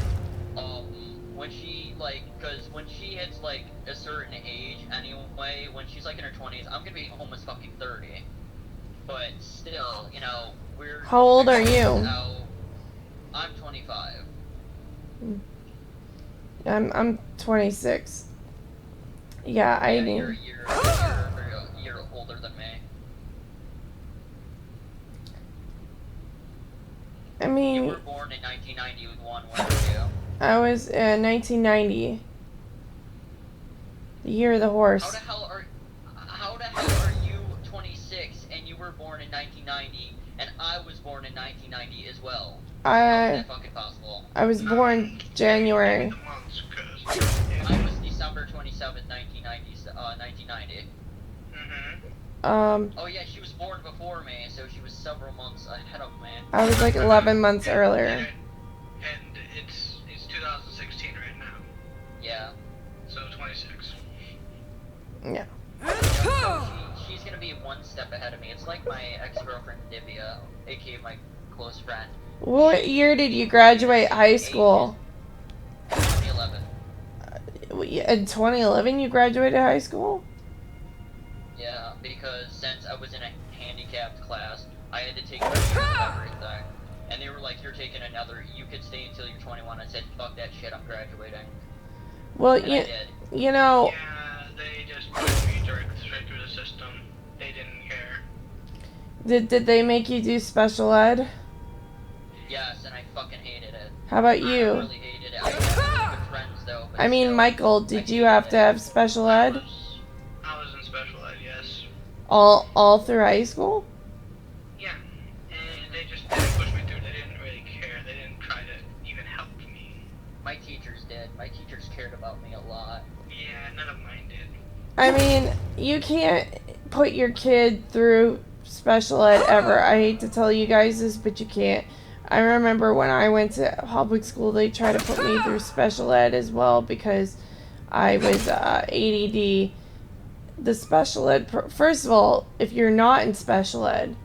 when she, like, because when she hits, like, a certain age anyway, when she's, like, in her 20s, I'm gonna be almost fucking 30. But still, you know, we're... How old are you? I'm 25. I'm 26. Yeah, I need... You're older than me. I mean... You were born in 1991, weren't you? I was 1990. The year of the horse. How the hell are you 26 and you were born in 1990 and I was born in 1990 as well? How is that fucking possible? I was born January. I was December 27th, 1990. Oh yeah, she was born before me, so she was several months ahead of me. I was like 11 months earlier. And it's 2016 right now. Yeah. So 26. Yeah. She's gonna be one step ahead of me. It's like my ex-girlfriend Divya, aka my close friend. What year did you graduate high school? 2011. In 2011 you graduated high school? Yeah, because since I was in a handicapped class, I had to take everything. And they were like, you're taking another, you could stay until you're 21. I said, fuck that shit, I'm graduating. Well, and you know... Yeah, they just pushed me straight through the system. They didn't care. Did they make you do special ed? Yes, and I fucking hated it. How about you? I really hated it. I had good friends though. I mean, Michael, did you have to have special ed? I was in special ed, yes. All through high school? Yeah, and they just didn't push me through. They didn't really care. They didn't try to even help me. My teachers did. My teachers cared about me a lot. Yeah, none of mine did. I mean, you can't put your kid through special ed ever. I hate to tell you guys this, but you can't. I remember when I went to public school, they tried to put me through special ed as well because I was ADD. The special ed, first of all, if you're not in special ed,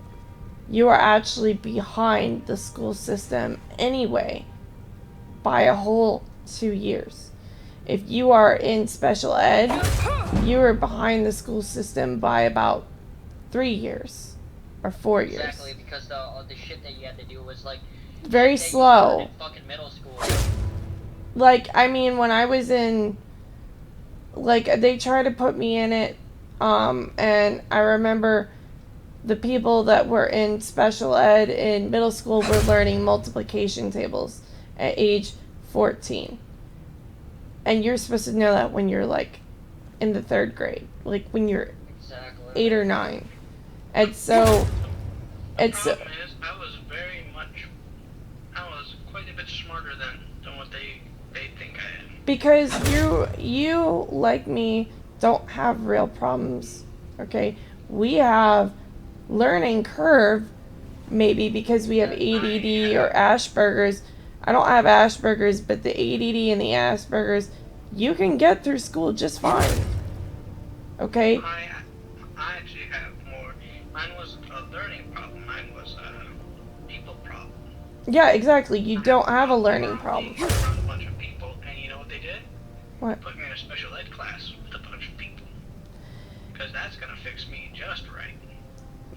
you are actually behind the school system anyway by a whole 2 years. If you are in special ed, you are behind the school system by about 3 years or 4 years. Exactly, because the shit that you had to do was like very slow. In fucking middle school Like, I mean, when I was in, like, they tried to put me in it, and I remember the people that were in special ed in middle school were learning multiplication tables at age 14. And you're supposed to know that when you're, like, in the 3rd grade. Like, when you're 8 or 9. And so, it's... The problem is, I was quite a bit smarter than what they think I am. Because you, like me, don't have real problems, okay? We have learning curve, maybe because we have ADD or Asperger's. I don't have Asperger's, but the ADD and the Asperger's, you can get through school just fine, okay? I actually have more. Mine was a learning problem. Mine was a people problem. Yeah, exactly. You don't have a learning problem. Around a bunch of people, and you know what they did? What? Put me in a special ed class with a bunch of people. Because that's gonna fix me just right.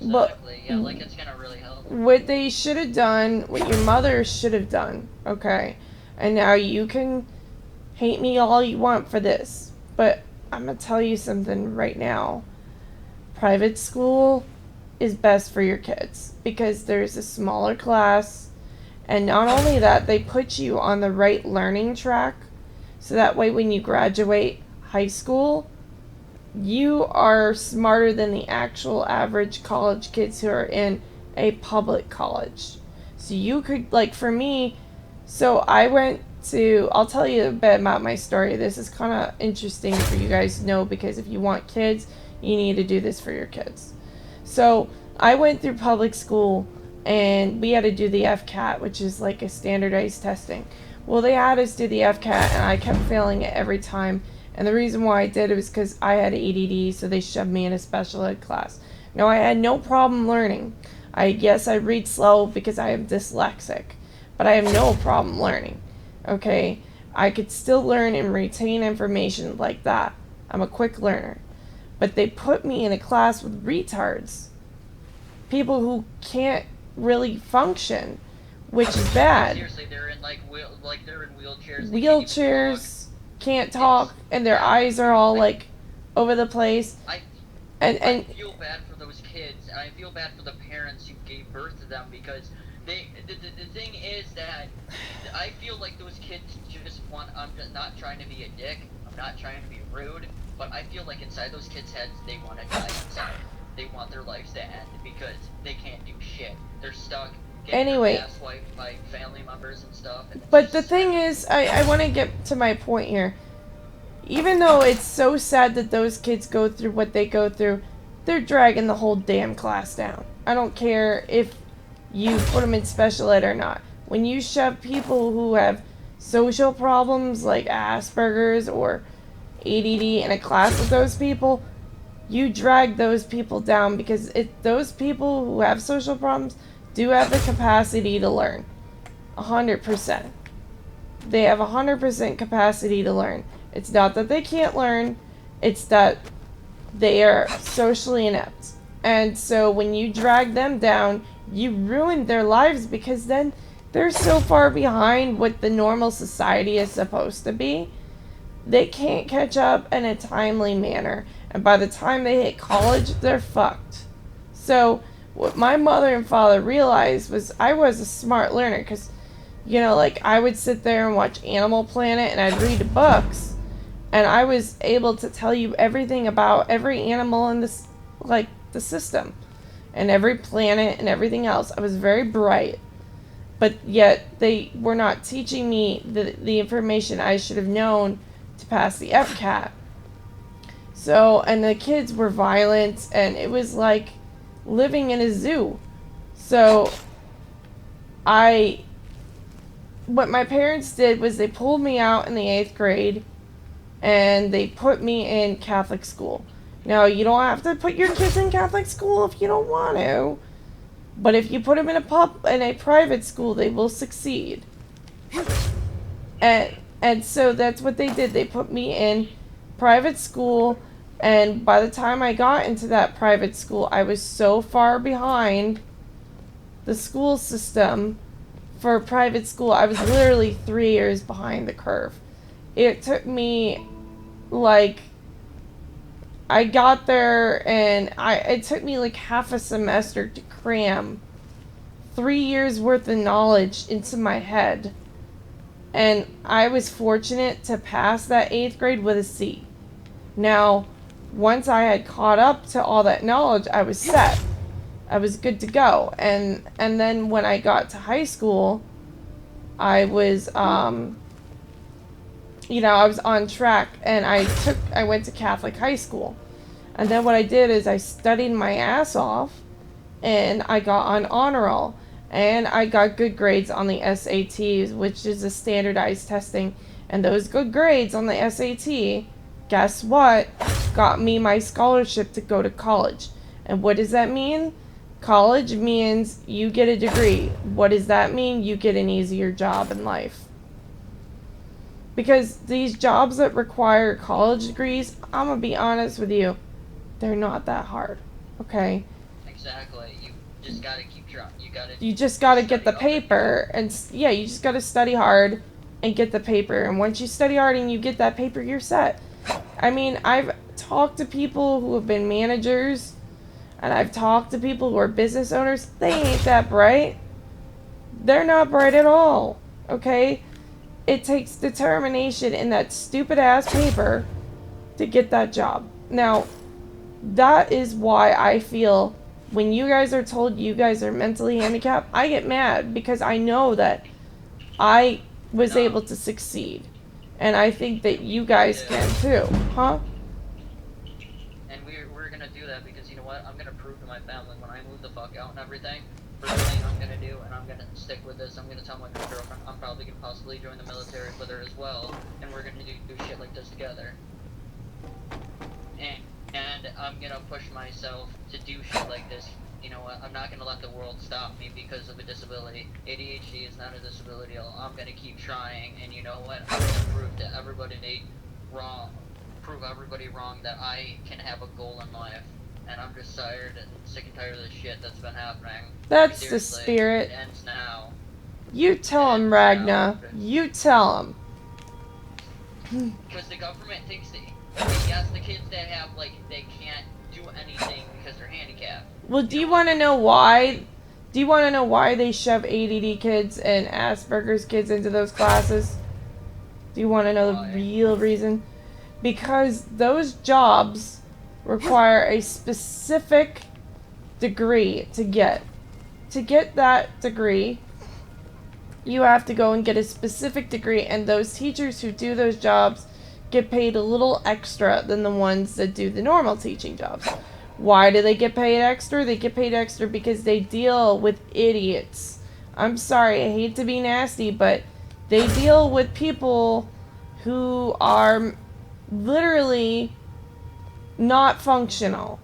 Exactly. Yeah, like it's gonna really help. What they should have done, what your mother should have done, okay? And now you can hate me all you want for this, but I'm gonna tell you something right now. Private school is best for your kids because there's a smaller class, and not only that, they put you on the right learning track, so that way when you graduate high school, you are smarter than the actual average college kids who are in a public college. So you could, like, for me, so I went to, I'll tell you a bit about my story. This is kind of interesting for you guys to know, because if you want kids, you need to do this for your kids. So I went through public school, and we had to do the FCAT, which is like a standardized testing. Well, they had us do the FCAT, and I kept failing it every time. And the reason why I did it was because I had ADD, so they shoved me in a special ed class. Now, I had no problem learning. I read slow because I am dyslexic, but I have no problem learning, okay? I could still learn and retain information like that. I'm a quick learner. But they put me in a class with retards, people who can't really function, which is bad. Seriously, they're in they're in wheelchairs. Wheelchairs, can't talk, and their eyes are all like over the place. I feel bad for those kids, and I feel bad for the parents who gave birth to them, because the thing is that I feel like those kids just want. I'm not trying to be a dick. I'm not trying to be rude, but I feel like inside those kids' heads, they want to die inside. They want their lives to end because they can't do shit. They're stuck. Anyway, Asswiped by family members and stuff. And but the thing is, I want to get to my point here. Even though it's so sad that those kids go through what they go through, they're dragging the whole damn class down. I don't care if you put them in special ed or not. When you shove people who have social problems like Asperger's or ADD in a class with those people, you drag those people down, because those people who have social problems do have the capacity to learn. 100%. They have 100% capacity to learn. It's not that they can't learn, it's that they are socially inept. And so when you drag them down, you ruin their lives, because then they're so far behind what the normal society is supposed to be. They can't catch up in a timely manner. And by the time they hit college, they're fucked. So what my mother and father realized was I was a smart learner, because, you know, like, I would sit there and watch Animal Planet, and I'd read books, and I was able to tell you everything about every animal in this, like, the system, and every planet and everything else. I was very bright, but yet they were not teaching me the information I should have known to pass the FCAT. So, and the kids were violent, and it was like living in a zoo. So, what my parents did was they pulled me out in the 8th grade, and they put me in Catholic school. Now, you don't have to put your kids in Catholic school if you don't want to, but if you put them in a private school, they will succeed. And so that's what they did. They put me in private school, and by the time I got into that private school, I was so far behind the school system for a private school, I was literally 3 years behind the curve. It took me, like, I got there and it took me like half a semester to cram 3 years worth of knowledge into my head. And I was fortunate to pass that 8th grade with a C. Now, once I had caught up to all that knowledge, I was set. I was good to go. And then when I got to high school, I was, you know, I was on track, and I went to Catholic high school. And then what I did is I studied my ass off, and I got on honor roll, and I got good grades on the SATs, which is a standardized testing. And those good grades on the SAT, guess what, got me my scholarship to go to college. And what does that mean? College means you get a degree. What does that mean? You get an easier job in life. Because these jobs that require college degrees, I'm gonna be honest with you, they're not that hard, okay? Exactly. You just gotta keep trying. You just gotta get the paper, and yeah, you just gotta study hard and get the paper. And once you study hard and you get that paper, you're set. I mean, I've talked to people who have been managers, and I've talked to people who are business owners. They ain't that bright. They're not bright at all, okay? It takes determination in that stupid ass paper to get that job. Now, that is why I feel when you guys are told you guys are mentally handicapped, I get mad because I know that I was able to succeed. And I think that you guys can too, huh? And we're gonna do that because you know what? I'm gonna prove to my family when I move the fuck out and everything. First thing I'm gonna do, and I'm gonna stick with this, I'm gonna tell my girlfriend I'm probably gonna possibly join the military with her as well, and we're gonna do shit like this together. And I'm gonna push myself to do shit like this. You know what? I'm not gonna let the world stop me because of a disability. ADHD is not a disability. I'm gonna keep trying, and you know what? I'm gonna prove to everybody wrong. Prove everybody wrong that I can have a goal in life. And I'm just tired and sick and tired of the shit that's been happening. That's Seriously, the spirit. It ends now. You tell him, Ragna. You tell him. Because the government thinks that, yes, the kids that have, like, they can't do anything because they're handicapped. Well, do you want to know why? Do you want to know why they shove ADD kids and Asperger's kids into those classes? Do you want to know the real reason? Because those jobs require a specific degree to get. To get that degree, you have to go and get a specific degree, and those teachers who do those jobs get paid a little extra than the ones that do the normal teaching jobs. Why do they get paid extra? They get paid extra because they deal with idiots. I'm sorry, I hate to be nasty, but they deal with people who are literally not functional.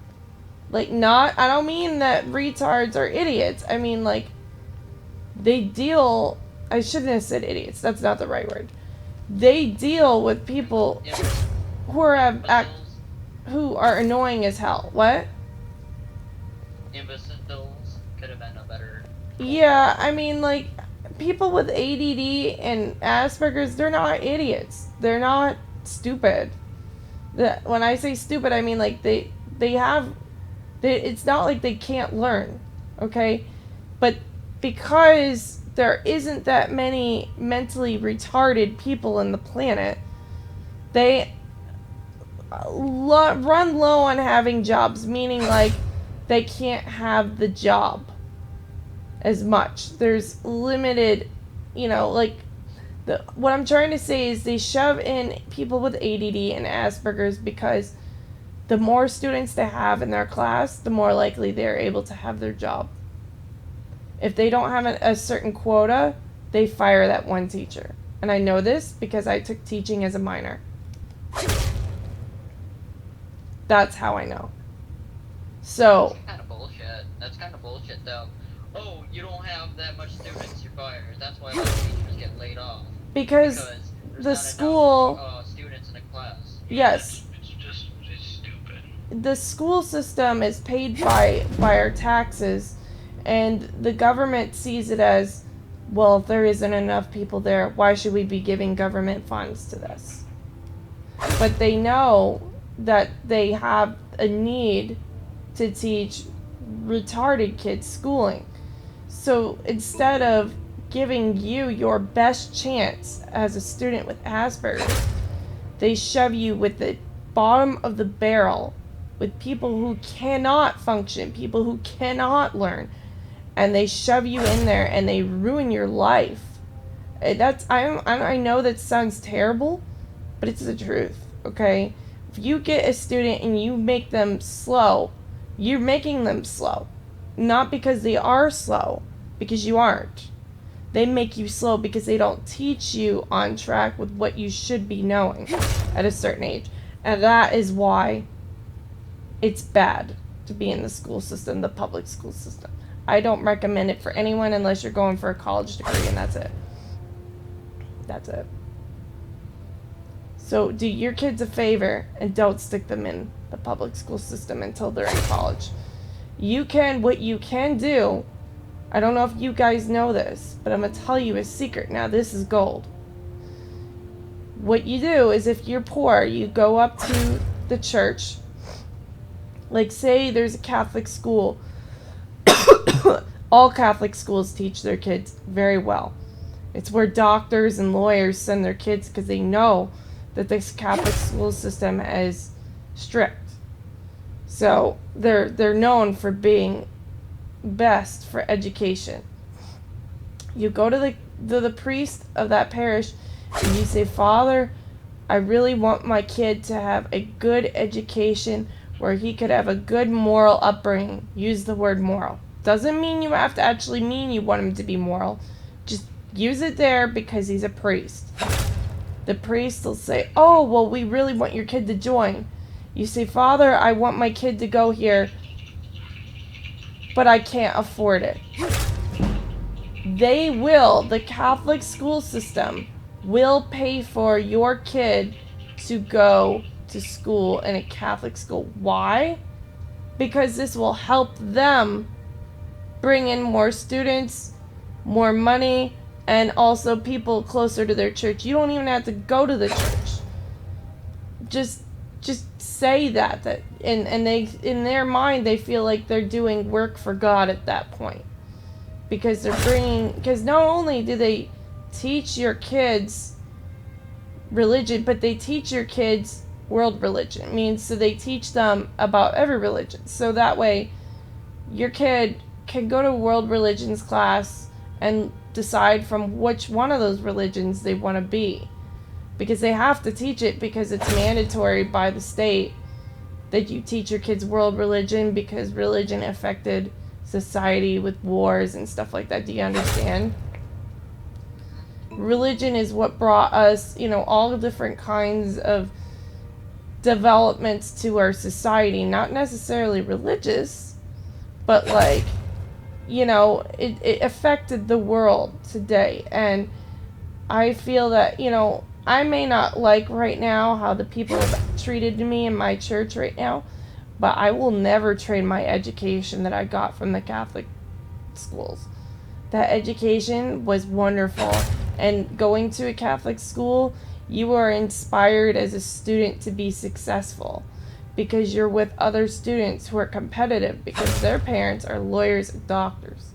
Like, not, I don't mean that retards are idiots. I mean, like, they deal, I shouldn't have said idiots. That's not the right word. They deal with people who are who are annoying as hell. What? Imbeciles could have been a better. Yeah, I mean, like, people with ADD and Asperger's, they're not idiots. They're not stupid. When I say stupid, I mean, like, it's not like they can't learn, okay? But because there isn't that many mentally retarded people in the planet, they run low on having jobs, meaning, like, they can't have the job as much. There's limited, you know, like, what I'm trying to say is they shove in people with ADD and Asperger's because the more students they have in their class, the more likely they're able to have their job. If they don't have a certain quota, they fire that one teacher. And I know this because I took teaching as a minor. That's how I know. So. That's kind of bullshit. That's kind of bullshit, though. Oh, you don't have that much students, you're fired. That's why a lot of teachers get laid off. Because the school. Students in a class. Yes. It's stupid. The school system is paid by our taxes, and the government sees it as well, if there isn't enough people there, why should we be giving government funds to this? But they know that they have a need to teach retarded kids schooling. So instead of giving you your best chance as a student with Asperger's, they shove you with the bottom of the barrel with people who cannot function, people who cannot learn, and they shove you in there and they ruin your life. I know that sounds terrible, but it's the truth, okay? If you get a student and you make them slow, you're making them slow. Not because they are slow, because you aren't. They make you slow because they don't teach you on track with what you should be knowing at a certain age. And that is why it's bad to be in the school system, the public school system. I don't recommend it for anyone unless you're going for a college degree, and that's it. That's it. So do your kids a favor and don't stick them in the public school system until they're in college. What you can do, I don't know if you guys know this, but I'm going to tell you a secret. Now, this is gold. What you do is if you're poor, you go up to the church. Like, say there's a Catholic school. All Catholic schools teach their kids very well. It's where doctors and lawyers send their kids because they know that this Catholic school system is strict. So they're known for being best for education. You go to the priest of that parish and you say, Father, I really want my kid to have a good education where he could have a good moral upbringing. Use the word moral. Doesn't mean you have to actually mean you want him to be moral. Just use it there because he's a priest. The priest will say, oh, well, we really want your kid to join. You say, Father, I want my kid to go here, but I can't afford it. The Catholic school system will pay for your kid to go to school in a Catholic school. Why? Because this will help them bring in more students, more money, and also people closer to their church. You don't even have to go to the church. Just say that and they, in their mind, they feel like they're doing work for God at that point. Because not only do they teach your kids religion, but they teach your kids world religion. So they teach them about every religion. So that way your kid can go to world religions class and decide from which one of those religions they want to be. Because they have to teach it because it's mandatory by the state that you teach your kids world religion because religion affected society with wars and stuff like that. Do you understand? Religion is what brought us, all the different kinds of developments to our society. Not necessarily religious, but it affected the world today. And I feel that, I may not like right now how the people have treated me in my church right now, but I will never trade my education that I got from the Catholic schools. That education was wonderful. And going to a Catholic school, you are inspired as a student to be successful because you're with other students who are competitive because their parents are lawyers and doctors.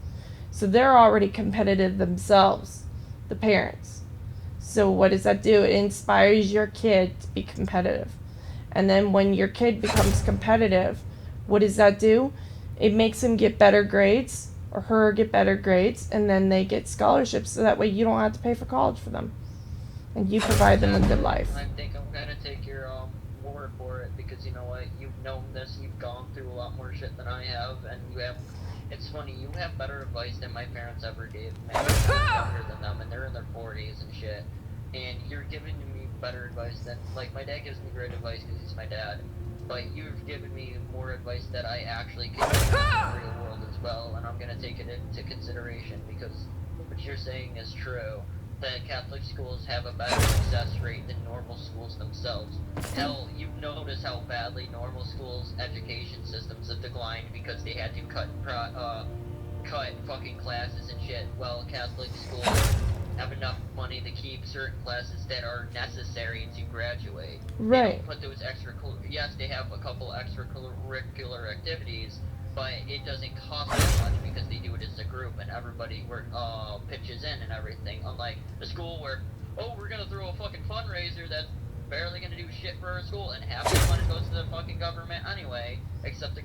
So they're already competitive themselves, the parents. So what does that do? It inspires your kid to be competitive. And then when your kid becomes competitive, what does that do? It makes him get better grades or her get better grades, and then they get scholarships so that way you don't have to pay for college for them. And you provide them a good life. I think I'm gonna take your word for it because you know what? You've known this, you've gone through a lot more shit than I have, and it's funny, you have better advice than my parents ever gave me. I'm younger than them, and they're in their 40s and shit. And you're giving me better advice than, my dad gives me great advice because he's my dad. But you've given me more advice that I actually can use in the real world as well, and I'm going to take it into consideration because what you're saying is true. That Catholic schools have a better success rate than normal schools themselves. Hell, you've noticed how badly normal schools' education systems have declined because they had to cut cut fucking classes and shit. Well, Catholic schools have enough money to keep certain classes that are necessary to graduate. Right. They don't put those yes, they have a couple extracurricular activities, but it doesn't cost that much because they do it as a group and everybody pitches in and everything. Unlike the school where, oh, we're gonna throw a fucking fundraiser that's barely gonna do shit for our school, and half the money goes to the fucking government anyway, except the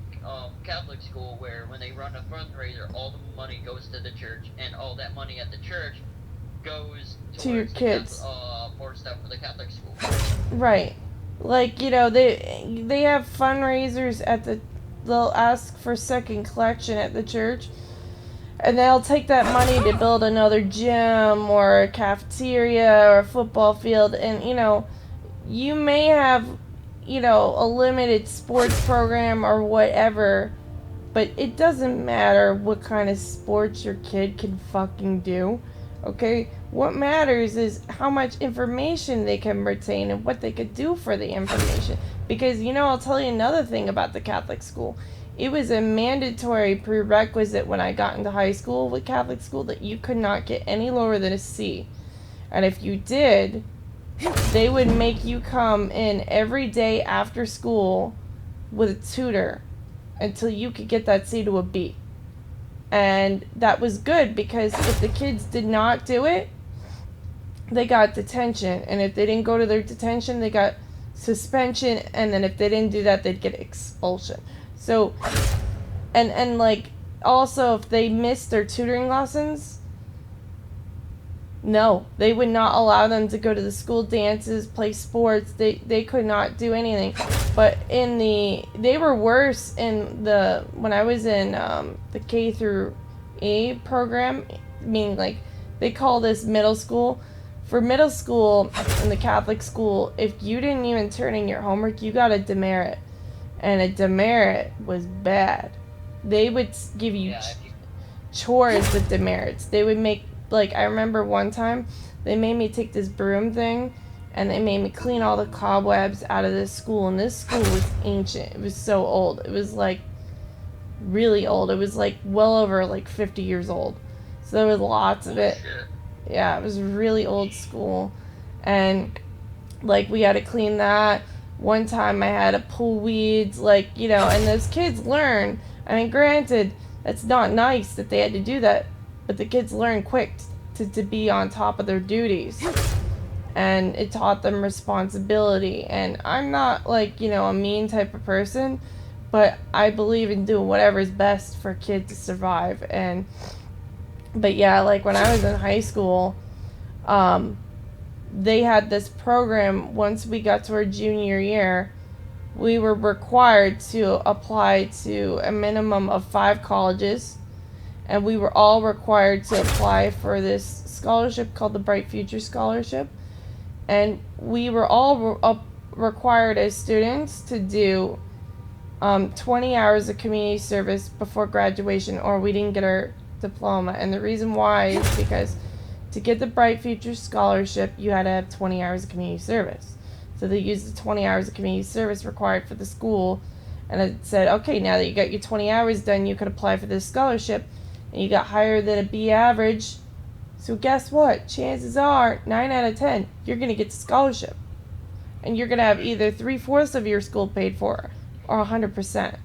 Catholic school where when they run a fundraiser, all the money goes to the church, and all that money at the church goes to your kids. For stuff for the Catholic school. Right. Like, you know, they have fundraisers at they'll ask for second collection at the church, and they'll take that money to build another gym or a cafeteria or a football field, and, you know, you may have, you know, a limited sports program or whatever, but it doesn't matter what kind of sports your kid can fucking do, okay? What matters is how much information they can retain and what they could do for the information. Because, you know, I'll tell you another thing about the Catholic school. It was a mandatory prerequisite when I got into high school with Catholic school that you could not get any lower than a C. And if you did, they would make you come in every day after school with a tutor until you could get that C to a B. And that was good because if the kids did not do it, they got detention. And if they didn't go to their detention, they got suspension. And then if they didn't do that, they'd get expulsion. So, and like, also if they missed their tutoring lessons, no, they would not allow them to go to the school dances, play sports. They could not do anything. But they were worse when I was in the K through A program, meaning like they call this middle school. For middle school in the Catholic school, if you didn't even turn in your homework, you got a demerit. And a demerit was bad. They would give you chores with demerits. They would make, like, I remember one time, they made me take this broom thing, and they made me clean all the cobwebs out of this school, and this school was ancient. It was so old. It was, like, really old. It was, like, well over, like, 50 years old. So there was lots of it. Yeah, it was a really old school. And, like, we had to clean that. One time I had to pull weeds, like, you know, and those kids learn. I mean, granted, that's not nice that they had to do that, but the kids learn quick to be on top of their duties. And it taught them responsibility. And I'm not, like, you know, a mean type of person, but I believe in doing whatever is best for a kid to survive. But yeah, like, when I was in high school, they had this program. Once we got to our junior year, we were required to apply to a minimum of 5 colleges, and we were all required to apply for this scholarship called the Bright Future Scholarship. And we were all required as students to do 20 hours of community service before graduation, or we didn't get our diploma. And the reason why is because to get the Bright Future Scholarship, you had to have 20 hours of community service. So they used the 20 hours of community service required for the school, and it said, okay, now that you got your 20 hours done, you could apply for this scholarship, and you got higher than a B average. So guess what? Chances are, 9 out of 10, you're going to get the scholarship. And you're going to have either 3/4 of your school paid for, or 100%.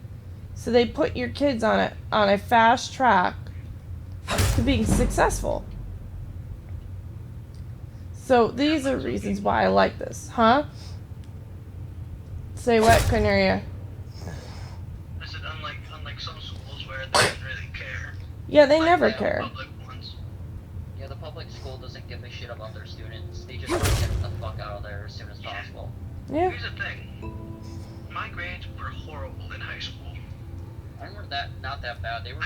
So they put your kids on a fast track to being successful. So these are reasons why I like this, huh? Say what? Couldn't hear you. I said unlike some schools where they don't really care. Yeah, they never care. Yeah, the public school doesn't give a shit about their students. They just want to get the fuck out of there as soon as possible. Yeah. Here's the thing. My grades were horrible in high school. I remember not that bad. They were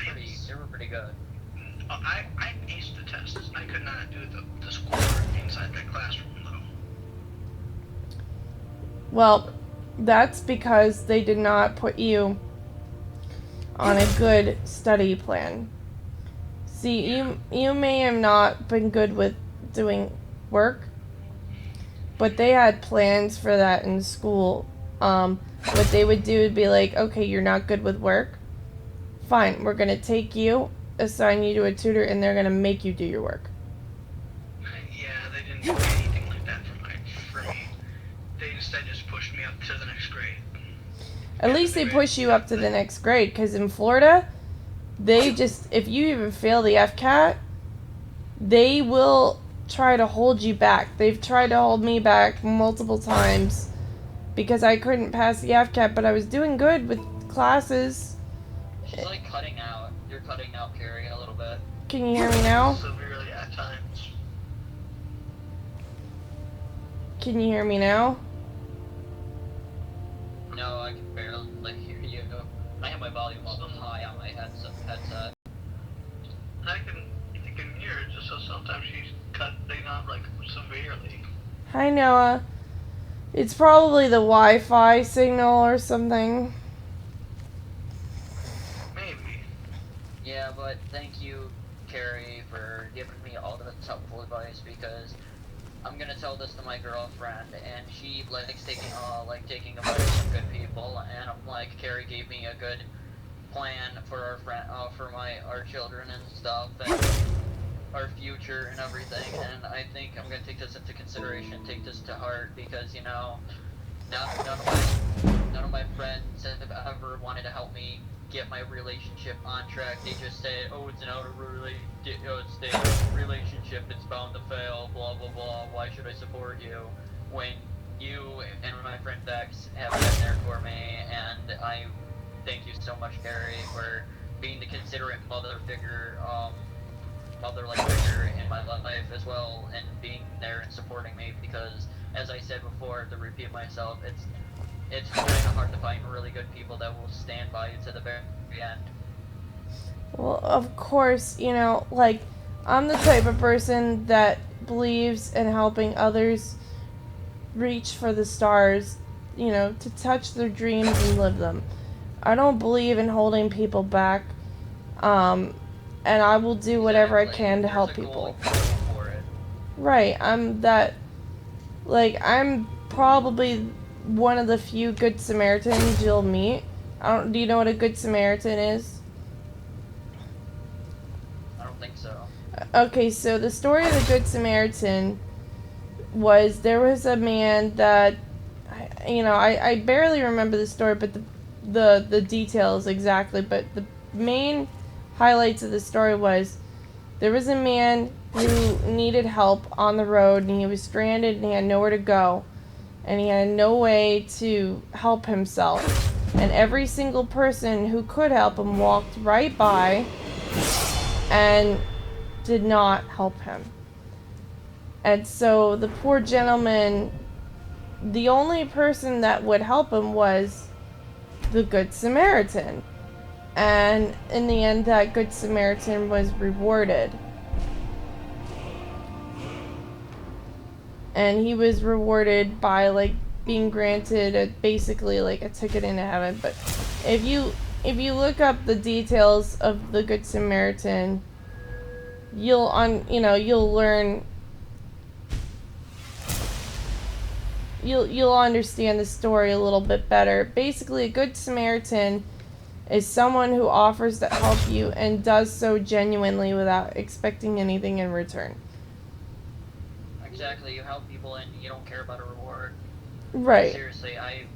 pretty good. I aced the tests. I could not do the schoolwork inside that classroom, though. Well, that's because they did not put you on a good study plan. See, you may have not been good with doing work, but they had plans for that in school. What they would do would be like, okay, you're not good with work. Fine, we're going to take you assign you to a tutor and they're gonna make you do your work. Yeah, they didn't do anything like that for me. They instead just pushed me up to the next grade. At least they push you up to the next grade, because in Florida, they just, if you even fail the FCAT, they will try to hold you back. They've tried to hold me back multiple times because I couldn't pass the FCAT, but I was doing good with classes. She's like cutting out. You're cutting out, Carrie, a little bit. Can you hear me now? Severely at times. Can you hear me now? No, I can barely hear you. I have my volume up high on my headset. I can hear it, just so sometimes she's cutting out like severely. Hi, Noah. It's probably the Wi-Fi signal or something. Maybe. Yeah, but thank you, Carrie, for giving me all this helpful advice, because I'm gonna tell this to my girlfriend, and she likes taking advice from good people, and I'm like, Carrie gave me a good plan for our friend, for our children and stuff, and our future and everything, and I think I'm gonna take this into consideration, take this to heart, because, you know, none of my friends have ever wanted to help me get my relationship on track. They just say, oh, it's an relationship, it's bound to fail, blah blah blah, why should I support you? When you and my friend Bex have been there for me, and I thank you so much, Carrie, for being the considerate mother-like figure in my life as well, and being there and supporting me, because, as I said before, to repeat myself, it's kind of hard to find really good people that will stand by you to the very end. Well, of course, you know, like, I'm the type of person that believes in helping others reach for the stars, you know, to touch their dreams and live them. I don't believe in holding people back, and I will do whatever I can to help people. Right, I'm probably one of the few Good Samaritans you'll meet. Do you know what a Good Samaritan is? I don't think so. Okay, so the story of the Good Samaritan was, there was a man that, I barely remember the story, but the details exactly, but the main highlights of the story was, there was a man who needed help on the road, and he was stranded, and he had nowhere to go, and he had no way to help himself, and every single person who could help him walked right by and did not help him. And so the poor gentleman, the only person that would help him was the Good Samaritan. And in the end, that Good Samaritan was rewarded. And he was rewarded by, like, being granted basically like a ticket into heaven. But if you look up the details of the Good Samaritan, you'll learn, you'll understand the story a little bit better. Basically, a Good Samaritan is someone who offers to help you and does so genuinely without expecting anything in return. Exactly, you help people and you don't care about a reward. Right. Seriously, I've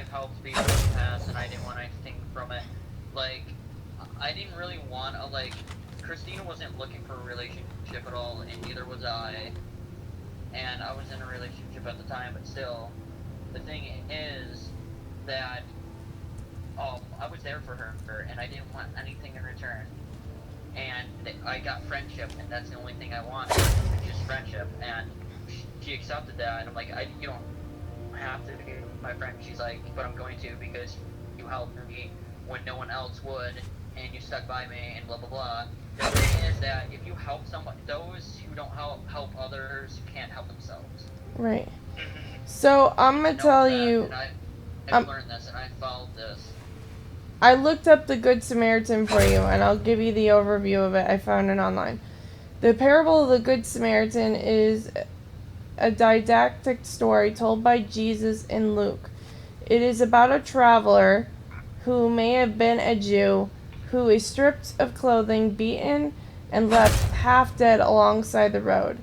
helped people in the past and I didn't want anything from it. Like, I didn't really want Christina wasn't looking for a relationship at all, and neither was I. And I was in a relationship at the time, but still, the thing is that I was there for her, and I didn't want anything in return. And I got friendship, and that's the only thing I wanted, just friendship. And she accepted that, and I'm like, you don't have to be my friend. She's like, but I'm going to, because you helped me when no one else would, and you stuck by me, and blah blah blah. The thing is that if you help someone, those who don't help others can't help themselves. Right. So I'm gonna tell you, I've learned this, and I followed this. I looked up the Good Samaritan for you, and I'll give you the overview of it. I found it online. The parable of the Good Samaritan is a didactic story told by Jesus in Luke. It is about a traveler who may have been a Jew who is stripped of clothing, beaten, and left half dead alongside the road.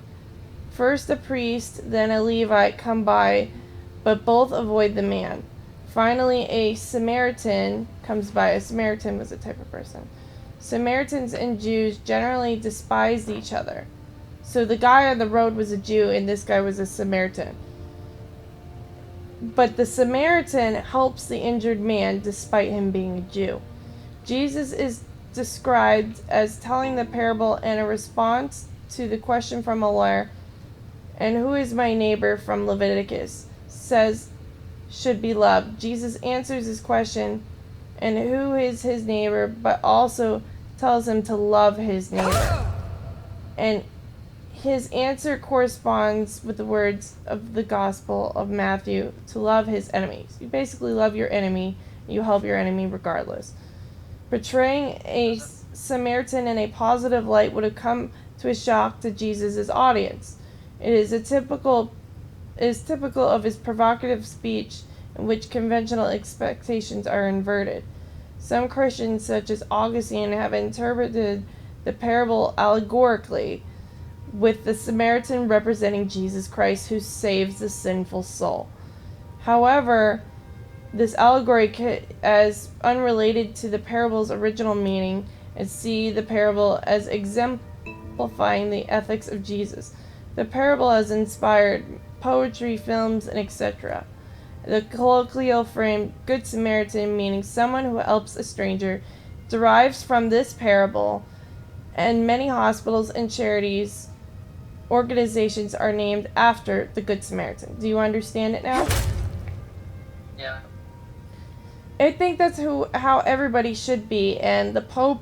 First a priest, then a Levite come by, but both avoid the man. Finally, a Samaritan comes by. A Samaritan was a type of person. Samaritans and Jews generally despised each other. So the guy on the road was a Jew, and this guy was a Samaritan. But the Samaritan helps the injured man despite him being a Jew. Jesus is described as telling the parable in a response to the question from a lawyer, and who is my neighbor from Leviticus, says should be loved. Jesus answers his question, and who is his neighbor, but also tells him to love his neighbor. And his answer corresponds with the words of the Gospel of Matthew, to love his enemies. You basically love your enemy, you help your enemy regardless. Portraying a Samaritan in a positive light would have come to a shock to Jesus' audience. It is typical of his provocative speech in which conventional expectations are inverted. Some Christians, such as Augustine, have interpreted the parable allegorically, with the Samaritan representing Jesus Christ who saves the sinful soul. However, this allegory as unrelated to the parable's original meaning, and see the parable as exemplifying the ethics of Jesus. The parable has inspired poetry, films, and etc. The colloquial frame, Good Samaritan, meaning someone who helps a stranger, derives from this parable, and many hospitals and charities organizations are named after the Good Samaritan. Do you understand it now? Yeah. I think that's how everybody should be, and the Pope,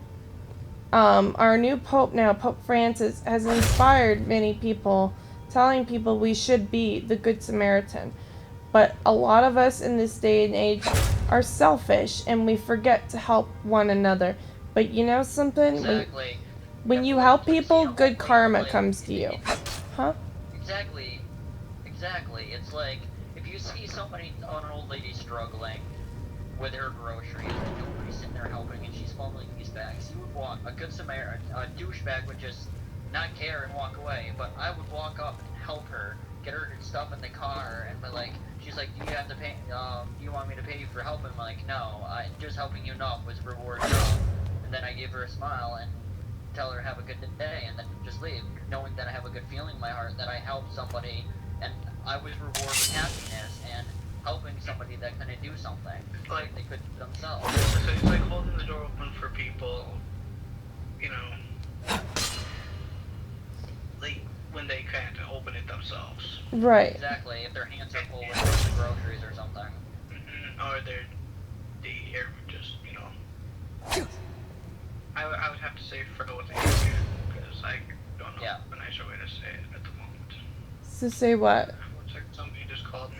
our new Pope now, Pope Francis, has inspired many people, telling people we should be the Good Samaritan. But a lot of us in this day and age are selfish, and we forget to help one another. But you know something? Exactly. When you help people, good karma comes to you. Huh? Exactly. It's like, if you see somebody, an old lady struggling with her groceries, and nobody's sitting there helping, and she's fumbling these bags, you would walk, a good Samaritan, a douchebag would just not care and walk away, but I would walk up and help her, get her stuff in the car, and be like, she's like, do you have to pay, do you want me to pay you for helping? I'm like, no, just helping you enough was reward enough. And then I give her a smile and tell her have a good day, and then just leave, knowing that I have a good feeling in my heart that I helped somebody, and I was rewarded with happiness and helping somebody that couldn't do something like they could themselves. So it's like holding the door open for people, you know, like when they can't open it themselves. Right. Exactly. If their hands are full with groceries or something. Or they're just, you know. I would have to say frozen, because I don't know a nicer way to say it at the moment. So say what? Looks like somebody just called me.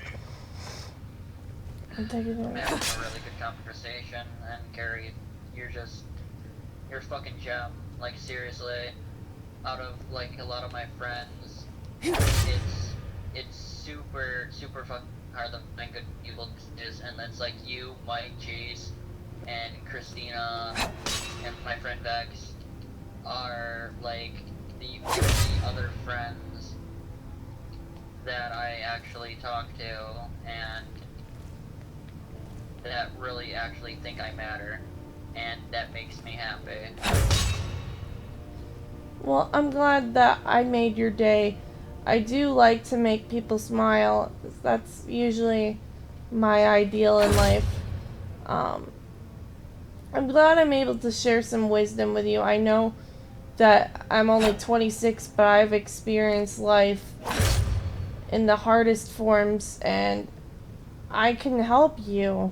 I'm taking I'm it. having a really good conversation, and Carrie, you're a fucking gem. Like, seriously, out of, like, a lot of my friends, it's super fucking hard to find good people is, and that's like you, Mike, Chase, and Christina, and my friend Vex are like the other friends that I actually talk to, and that really actually think I matter, and that makes me happy. Well, I'm glad that I made your day. I do like to make people smile. That's usually my ideal in life. I'm glad I'm able to share some wisdom with you. I know that I'm only 26, but I've experienced life in the hardest forms, and I can help you.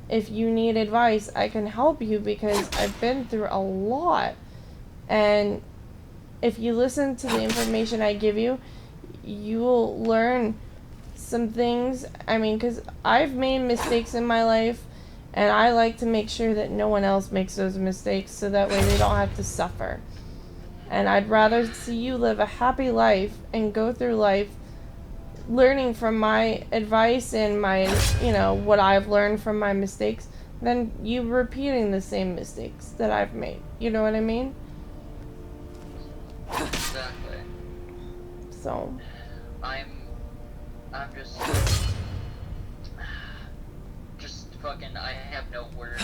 If you need advice, I can help you because I've been through a lot. And if you listen to the information I give you, you will learn some things. I mean, because I've made mistakes in my life, and I like to make sure that no one else makes those mistakes so that way they don't have to suffer. And I'd rather see you live a happy life and go through life learning from my advice and my, you know, what I've learned from my mistakes, than you repeating the same mistakes that I've made. You know what I mean? Exactly. So. I'm just fucking, I have no words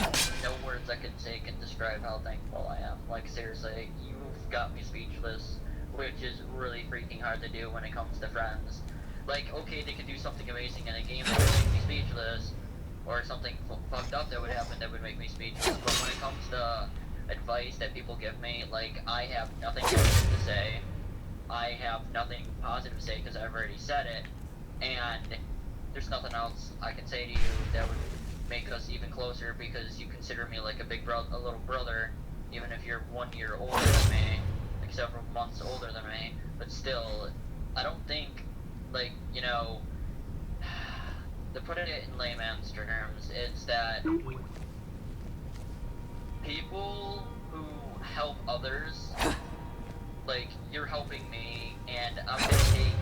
I can say can describe how thankful I am. Like, seriously, you've got me speechless, which is really freaking hard to do when it comes to friends. Like, okay, they could do something amazing in a game that would make me speechless, or something fucked up that would happen that would make me speechless, but when it comes to advice that people give me, like, I have nothing negative to say. I have nothing positive to say because I've already said it, and there's nothing else I can say to you that would make us even closer because you consider me like a little brother, even if you're 1 year older than me, like several months older than me, but still, I don't think, like, you know, to put it in layman's terms, it's that people who help others, like, you're helping me, and I'm gonna take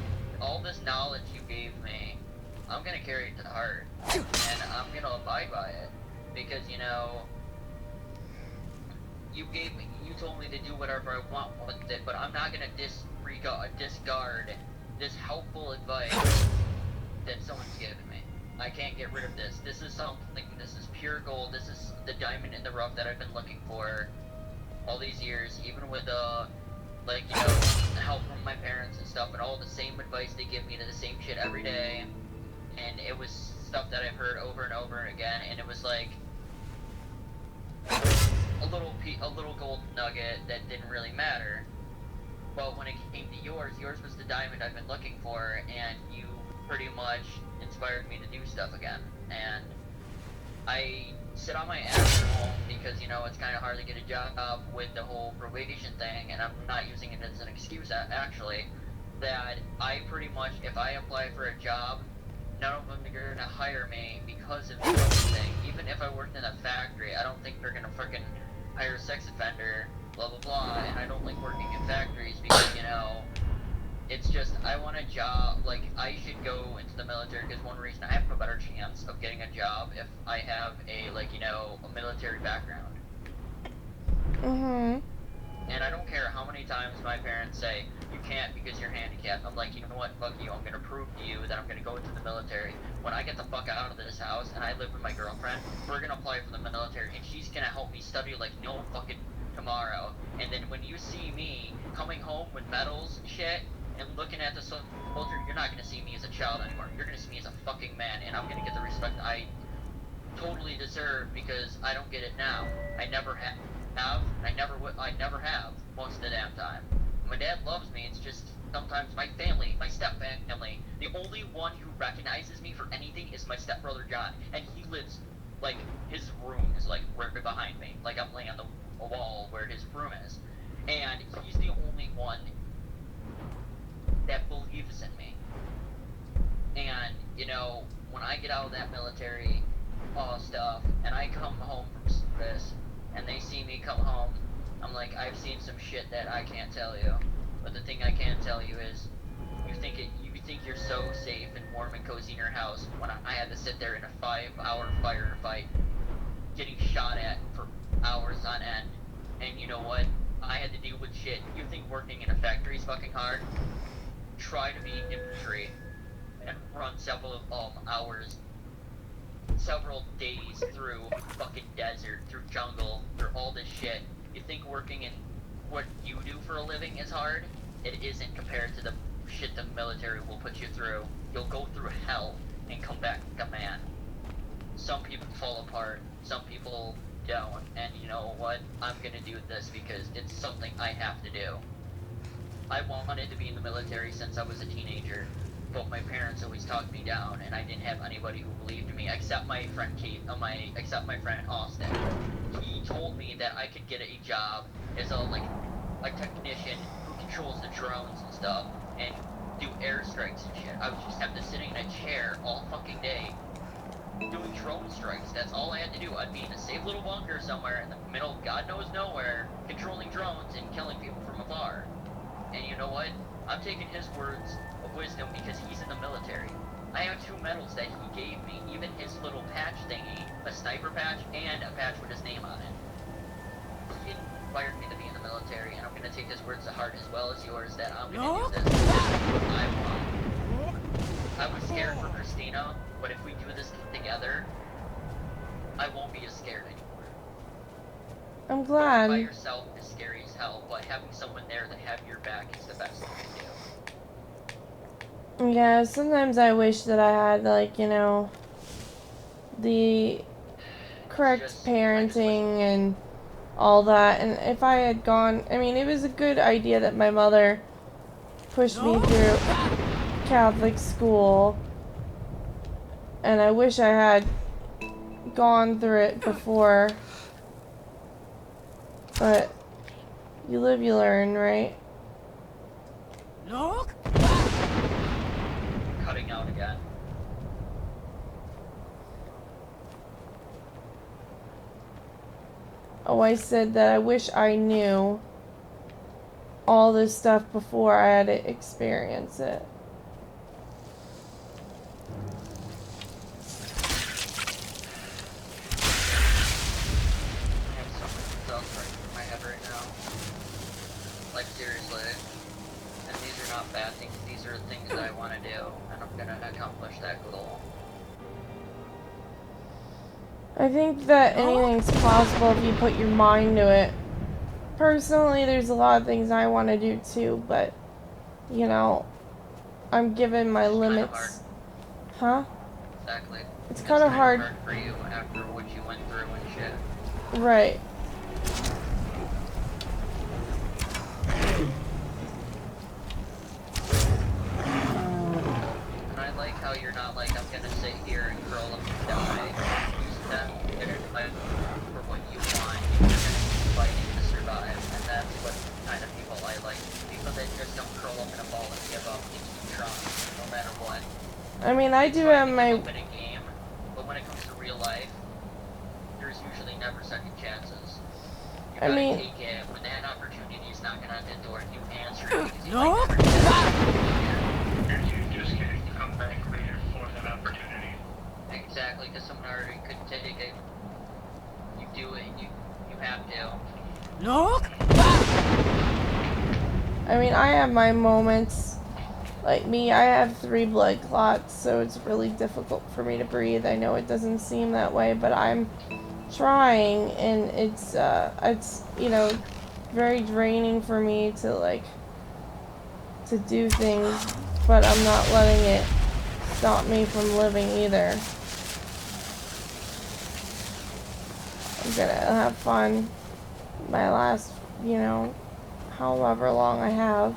all this knowledge you gave me, I'm gonna carry it to heart, and I'm gonna abide by it, because, you know, you told me to do whatever I want with it, but I'm not gonna discard this helpful advice that someone's given me. I can't get rid of this. This is pure gold, this is the diamond in the rough that I've been looking for all these years, even with, like, you know, help from my parents and stuff, and all the same advice they give me to the same shit every day, and it was stuff that I've heard over and over again, and it was like a little gold nugget that didn't really matter. But when it came to yours was the diamond I've been looking for, and you pretty much inspired me to do stuff again. And I sit on my ass at home because, you know, it's kind of hard to get a job with the whole probation thing, and I'm not using it as an excuse, actually, that I pretty much, if I apply for a job, none of them are going to hire me because of this thing. Even if I worked in a factory, I don't think they're going to frickin' hire a sex offender, blah blah blah, and I don't like working in factories because, you know, it's just, I want a job, like, I should go into the military because one reason I have a better chance of getting a job if I have a, like, you know, a military background. Mm-hmm. And I don't care how many times my parents say, you can't because you're handicapped. I'm like, you know what, fuck you, I'm gonna prove to you that I'm gonna go into the military. When I get the fuck out of this house and I live with my girlfriend, we're gonna apply for the military and she's gonna help me study like no fucking tomorrow. And then when you see me coming home with medals and shit, and looking at the soldier, you're not gonna see me as a child anymore. You're gonna see me as a fucking man, and I'm gonna get the respect I totally deserve because I don't get it now. I never have, I never have most of the damn time. My dad loves me, it's just sometimes my family, my step family, the only one who recognizes me for anything is my stepbrother John, and he lives, like, his room is like right behind me, like I'm laying on the wall where his room is, and he's the only one that believes in me. And, you know, when I get out of that military stuff, and I come home from service, and they see me come home, I'm like, I've seen some shit that I can't tell you. But the thing I can tell you is, you think you're so safe and warm and cozy in your house when I had to sit there in a 5-hour firefight, getting shot at for hours on end. And you know what? I had to deal with shit. You think working in a factory is fucking hard? Try to be infantry and run several hours, several days through fucking desert, through jungle, through all this shit. You think working in what you do for a living is hard? It isn't compared to the shit the military will put you through. You'll go through hell and come back a man. Some people fall apart, some people don't, and you know what? I'm gonna do this because it's something I have to do. I wanted to be in the military since I was a teenager, but my parents always talked me down, and I didn't have anybody who believed in me except my friend except my friend Austin. He told me that I could get a job as a technician who controls the drones and stuff, and do airstrikes and shit. I would just have to sit in a chair all fucking day doing drone strikes. That's all I had to do. I'd be in a safe little bunker somewhere in the middle of God knows nowhere, controlling drones and killing people from afar. And you know what? I'm taking his words of wisdom because he's in the military. I have 2 medals that he gave me, even his little patch thingy, a sniper patch, and a patch with his name on it. He inspired me to be in the military, and I'm gonna take his words to heart as well as yours, that I'm gonna do this. This is what I want. I was scared for Christina, but if we do this together, I won't be as scared anymore. I'm Going by glad. yourself is scary as hell, but having someone there to have your back is the best thing to do. Yeah, sometimes I wish that I had, like, you know, the correct parenting and all that. And if I had gone, I mean, it was a good idea that my mother pushed me through Catholic school. And I wish I had gone through it before. But you live, you learn, right? Look! Cutting out again. Oh, I said that I wish I knew all this stuff before I had to experience it. Like, seriously. And these are not bad things, these are things that I want to do, and I'm gonna accomplish that goal. I think that anything's possible if you put your mind to it. Personally, there's a lot of things I want to do too, but, you know, I'm given my limits. Huh? Exactly. It's kind of hard for you after what you went through and shit. Right. And I like how you're not like, I'm gonna sit here and curl up and die. Use that fight for what you want. You're gonna keep fighting to survive. And that's what kind of people I like. People that just don't curl up in a ball and give up. They keep trying, no matter what. I mean, I do have my... In a game, but when it comes to real life, there's usually never second chances. You gotta take it when that opportunity is knocking on the door and you answer it because you might never get it. You just can't come back later for that opportunity. Exactly, because someone already could take it. You do it, you have to. Look! I mean, I have my moments. Like me, I have 3 blood clots, so it's really difficult for me to breathe. I know it doesn't seem that way, but I'm trying, and it's you know, very draining for me to, like, to do things, but I'm not letting it stop me from living either. I'm gonna have fun my last, you know, however long I have,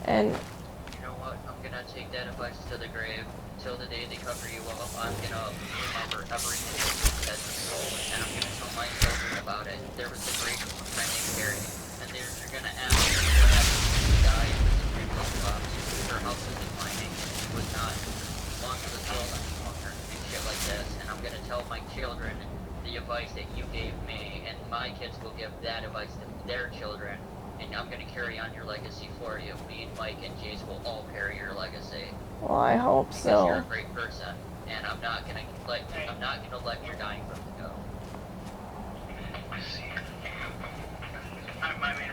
and I'm gonna take that advice to the grave. Till the day they cover you up, I'm gonna remember everything that said to soul, and I'm gonna tell my children about it. There was a great friend named Carrie, and they're gonna ask her what happened when she died with the 3 blood clots. Her health was declining, she was not. Lungs was swollen, and shit like this. And I'm gonna tell my children the advice that you gave me, and my kids will give that advice to their children. And I'm gonna carry on your legacy for you. Me and Mike and Jace will all carry your legacy. well, I hope Because so. you're a great person, and I'm not gonna let your dying brother go.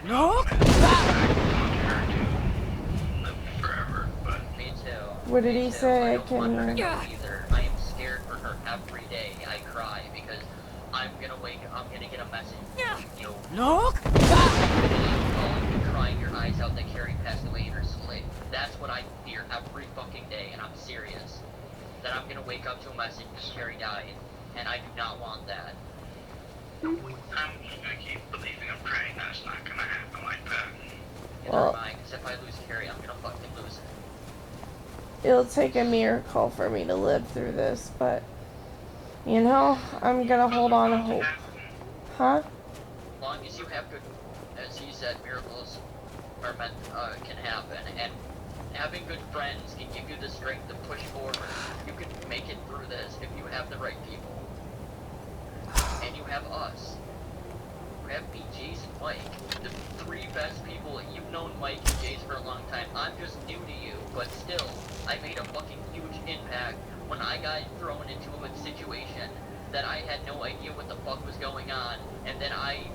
No. Forever, but me too. What did he say? I don't want her to Can go either. I am scared for her every day. I cry because I'm gonna get a message from you. Look! Calling me, crying your eyes out that Carrie passed away in her sleep. That's what I fear every fucking day, and I'm serious. That I'm gonna wake up to a message that Carrie died, and I do not want that. I'm just gonna keep believing and praying that it's not gonna happen like that. Never mind, because if I lose Carrie, I'm gonna fucking lose it. It'll take a miracle for me to live through this, but, you know, I'm gonna hold on to hope. Huh? As long as you have good, as he said, miracles are meant, can happen, and having good friends can give you the strength to push forward. You can make it through this if you have the right people. And you have us. You have me, Jace, and Mike. The three best people. You've known Mike and Jace for a long time. I'm just new to you, but still, I made a fucking huge impact when I got thrown into a situation that I had no idea what the fuck was going on, and then I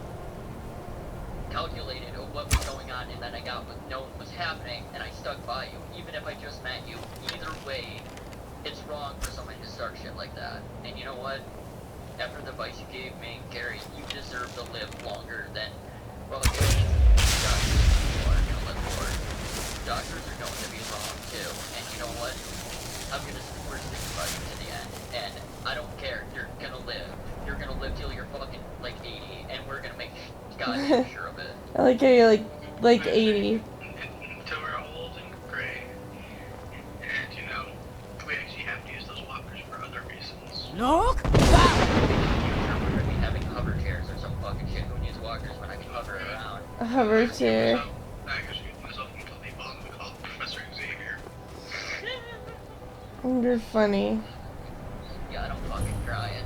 calculated what was going on, and then I got what was happening, and I stuck by you, even if I just met you. Either way, it's wrong for somebody to start shit like that. And you know what? After the advice you gave me, Gary, you deserve to live longer than, well, doctors are gonna live for. Doctors are going to be wrong too, and you know what? I'm gonna support this about you to the end, and I don't care. You're gonna live. You're gonna live till you're fucking like 80, and we're gonna make goddamn sure of it. I like how you're like 80. Until we're old and gray, and you know, we actually have to use those walkers for other reasons. Look! We're gonna be having hover chairs or some fucking shit. Who needs walkers when I can hover around? A hover chair. I actually give myself until they bother to call Professor Xavier. You're funny. Yeah, I don't fucking cry it.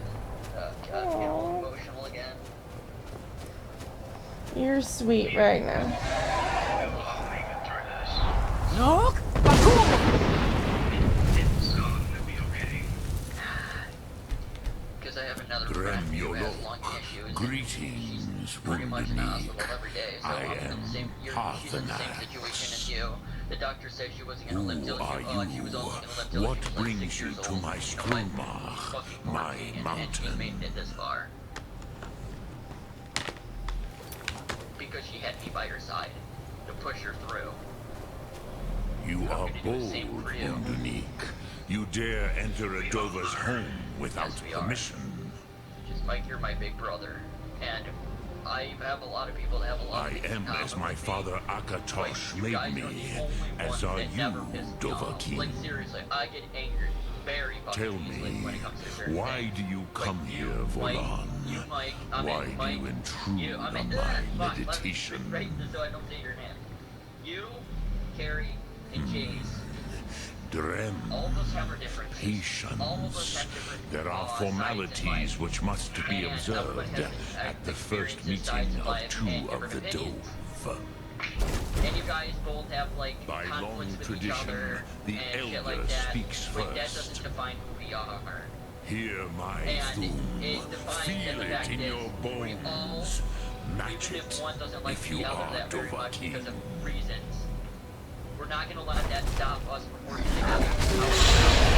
God, I'm getting all emotional again. You're sweet right now. Look! It's gonna be okay. Because I have another friend who has lung issues. Greetings, Pretty much in the hospital Wundani. every day, so I I'm in am the same, she's in the same situation as you. The doctor said she wasn't gonna live till she was only gonna live till What she was like brings 6 you years to old. my Skrulmach, my And she's mountain? made it this far. Because she had me by her side to push her through. You are to do the bold, same for you. Wundani. You dare enter a Dova's home without Yes, we are. permission. Just Mike, you're my big brother, and I have a lot of people that have a lot I of things in am common as my with me. father Akatosh You made guys me, are the only as ones are that never piss you, me off. Dovahkiin. Like seriously, I get angry very fucking Tell easily me, when it comes to certain why things. do you come Like here, Mike, Volan? you, Mike, Why do Mike, you intrude I on mean, my fuck, meditation? Let me, right, so I don't say your name. You, Carrie, and Jace. Drem, All of us have our differences. All of us patience. have different There are sides in formalities life. which must be And observed everyone has at the first experiences, meeting sides in of life, two and of the different opinions. Dove. And you guys both have like By long conflicts with each tradition, other the and shit elder like that. speaks But that first. doesn't define who we are. Hear my And thum. it defines Feel the it fact in is your we all, bones. Match even if it one doesn't like if the you other are that very much Dovahkiin. because of reasons, we're not gonna let that stop us from working together.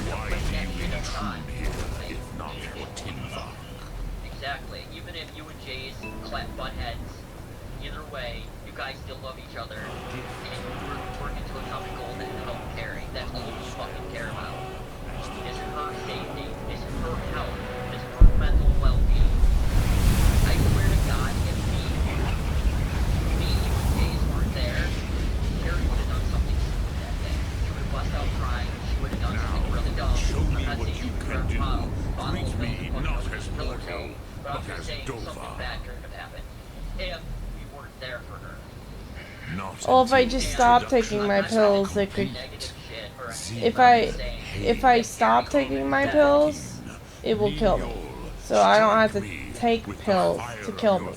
Why do you intrude here if not for Timva? Exactly. Even if you and Jace butt heads, either way, you guys still love each other, and we're working to a common goal that help Carrie. That's all you fucking care about. Is her safety, is her health, is her mental well-being. I swear to God, if me and Jace weren't there, Carrie would have done something stupid that day. She would have bust out crying. She would have done something really dumb. Show me I'm not what saying you she can would do. have Greet me not as military, mortal, but I'm but just as saying something Dova. bad could have happened if we weren't there for her. Not Well, if I until just stop taking my pills, it could. If I stop taking my pills, it will kill me. So I don't have to take pills to kill me.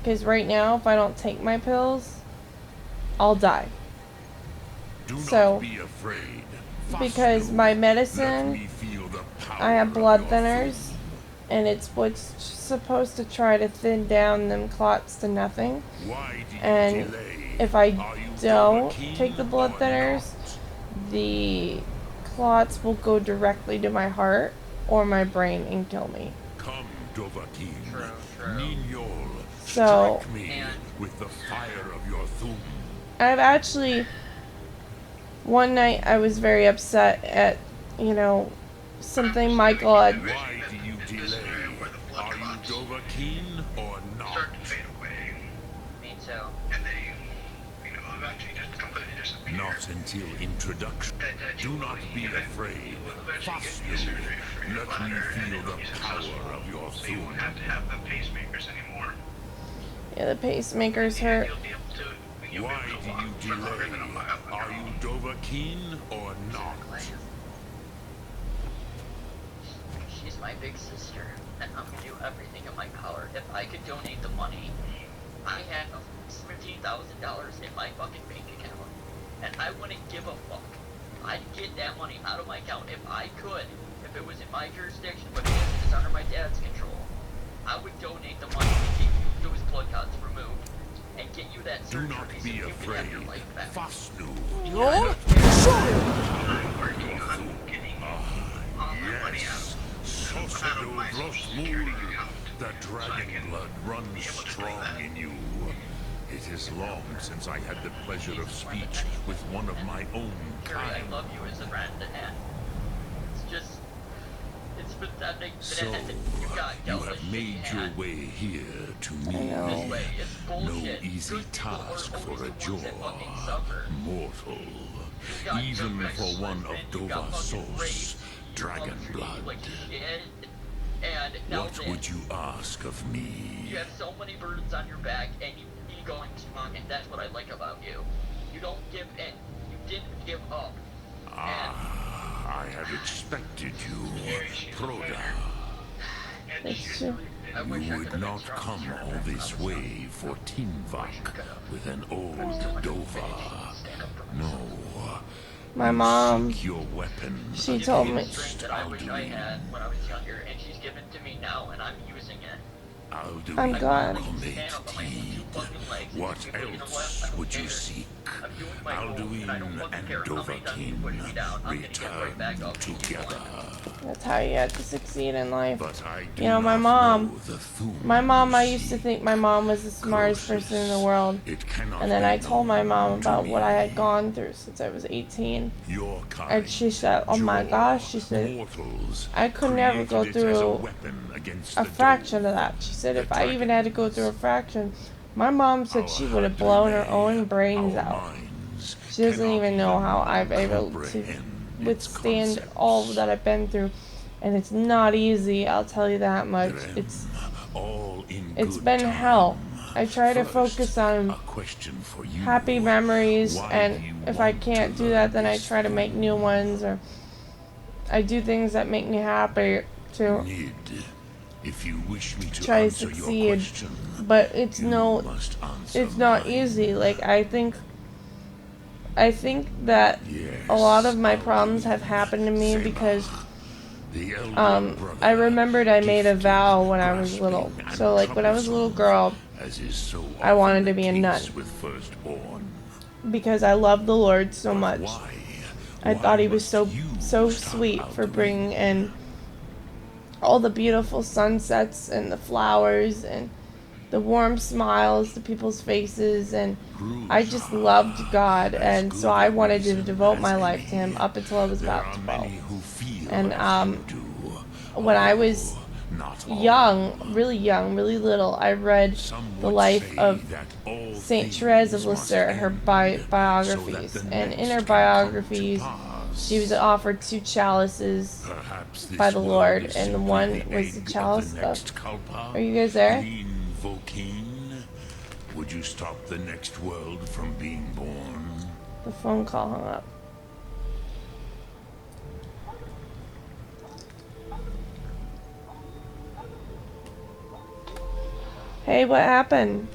Because right now, if I don't take my pills, I'll die. Do So, not be afraid. because my Let medicine, me feel the power I have of blood your thinners, and it's what's supposed to try to thin down them clots to nothing. Why do you And delay? if I Are you don't Dovahkiin take the blood or thinners, the clots will go directly to my heart or my brain and kill me. Come, Dovahkiin. Ninyol, So, strike me with the fire of your thum. I've actually, one night I was very upset at, something Michael had. Why do you delay? Are you Dovahkiin or not? Start to fade away. Me too. And they, eventually just completely disappear. Not until introduction. Do not be afraid. Fasnu, let me feel the power of your So you thum. won't have to have the pacemakers anymore. Yeah, the pacemakers hurt. Why do you delay? Are you Dovahkiin or not? She's is my big sister, and I'm gonna do everything in my power. If I could donate the money, I have $17,000 in my fucking bank account, and I wouldn't give a fuck. I'd get that money out of my account if I could, if it was in my jurisdiction, but because it's under my dad's control. I would donate the money to get you those blood clots removed and get you that surgery. Do not be afraid. Fasnu. Yes. Sosado Rosmur. The dragon blood runs strong in you. It is long since I had the pleasure of speech with one of my own kind. I love you as a friend, and it's just, it's pathetic So, that you got you have made your way here to me. No easy task for a Jor, mortal. Even for one of Dovasos, dragon blood. What would you ask of me? You have so many burdens on your back, and you keep going strong, and that's what I like about you. You don't give in. You didn't give up. I had expected you, Proda. You would not come all this way for Tinvak with an old Dova. No. My mom, your weapon she told me. That I wish I had when I was younger, and she's given to me now, and I'm using it. I'm glad. What else would you seek? Alduin and Dovahkiin return together. That's how you have to succeed in life. You know, my mom, I used to think my mom was the smartest person in the world. And then I told my mom about what I had gone through since I was 18. And she said, oh my gosh, she said, I could never go through a fraction of that. She said, if I even had to go through a fraction, my mom said she would have blown her own brains out. She doesn't even know how I've been able to withstand all that I've been through, and it's not easy, I'll tell you that much. It's been hell. I try to focus on happy memories, and if I can't do that, then I try to make new ones, or I do things that make me happy to try to succeed. But it's not easy. Like, I think that a lot of my problems have happened to me because I remembered I made a vow when I was little. So like when I was a little girl, I wanted to be a nun because I loved the Lord so much. I thought he was so sweet for bringing in all the beautiful sunsets and the flowers and the warm smiles to people's faces, and I just loved God, and so I wanted to devote my life to him up until I was about 12. And when I was young, really little, I read the life of Saint Therese of Lisieux, her biographies, and in her biographies she was offered 2 chalices by the Lord, and the one was the chalice of... Are you guys there? Vokeen, would you stop the next world from being born? The phone call hung up. Hey, what happened?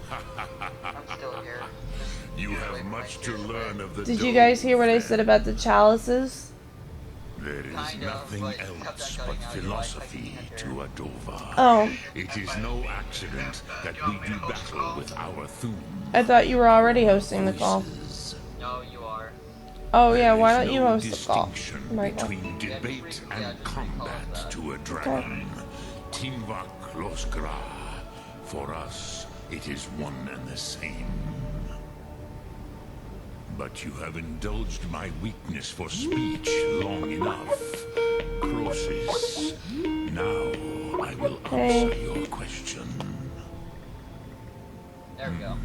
You have much to learn of the Did you guys hear what I said about the chalices? There is nothing else but philosophy to a Dova. Oh. It is no accident that we do battle with our Thum. I thought you were already hosting the call. No, you are. Oh yeah, why don't you host the call, Michael? Between debate and combat to a dragon. Tinvak Loskra. For us, it is one and the same. But you have indulged my weakness for speech long enough. Croesus. Now I will answer your question. There we go.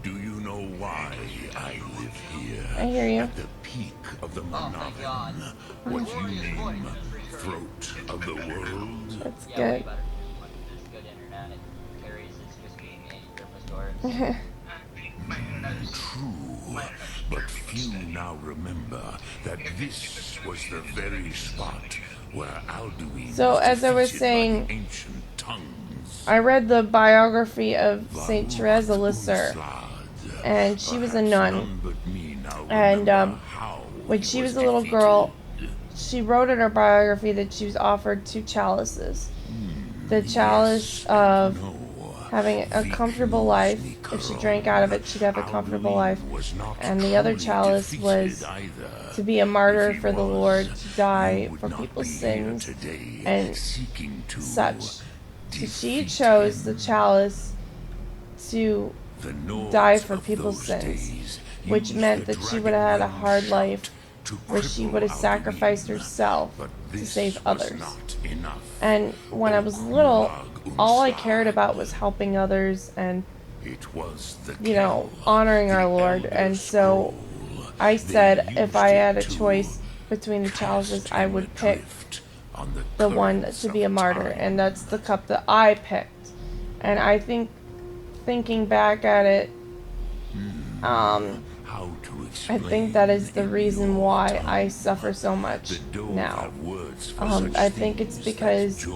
Do you know why I live here? I hear you. At the peak of the Monavin. What you name throat of the world? That's good. True, but few now remember that this was the very spot where Alduin So, as I was defeated by saying, the ancient tongues. I read the biography of Saint Therese of Lisieux, and she was a nun. And when she was a little girl, she wrote in her biography that she was offered 2 chalices. The chalice of having a comfortable life. If she drank out of it, she'd have a comfortable life. And the other chalice was to be a martyr for the Lord, to die for people's sins and such. She chose the chalice to die for people's sins, which meant that she would have had a hard life where she would have sacrificed herself to save others. And when I was little, all I cared about was helping others and, you know, honoring our Lord. And so I said if I had a choice between the chalices, I would pick the one to be a martyr, and that's the cup that I picked. And I think, thinking back at it, I think that is the reason why I suffer so much now. I think it's because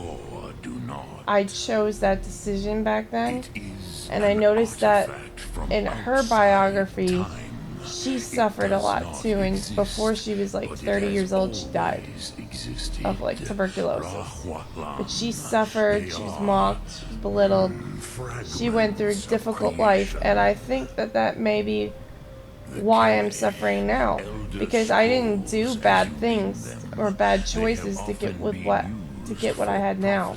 I chose that decision back then, and I noticed that in her biography, she suffered a lot too, and before she was like 30 years old, she died of like tuberculosis. But she suffered, she was mocked, she was belittled, she went through a difficult life, and I think that that may be why I'm suffering now, because I didn't do bad things or bad choices to get what I had now.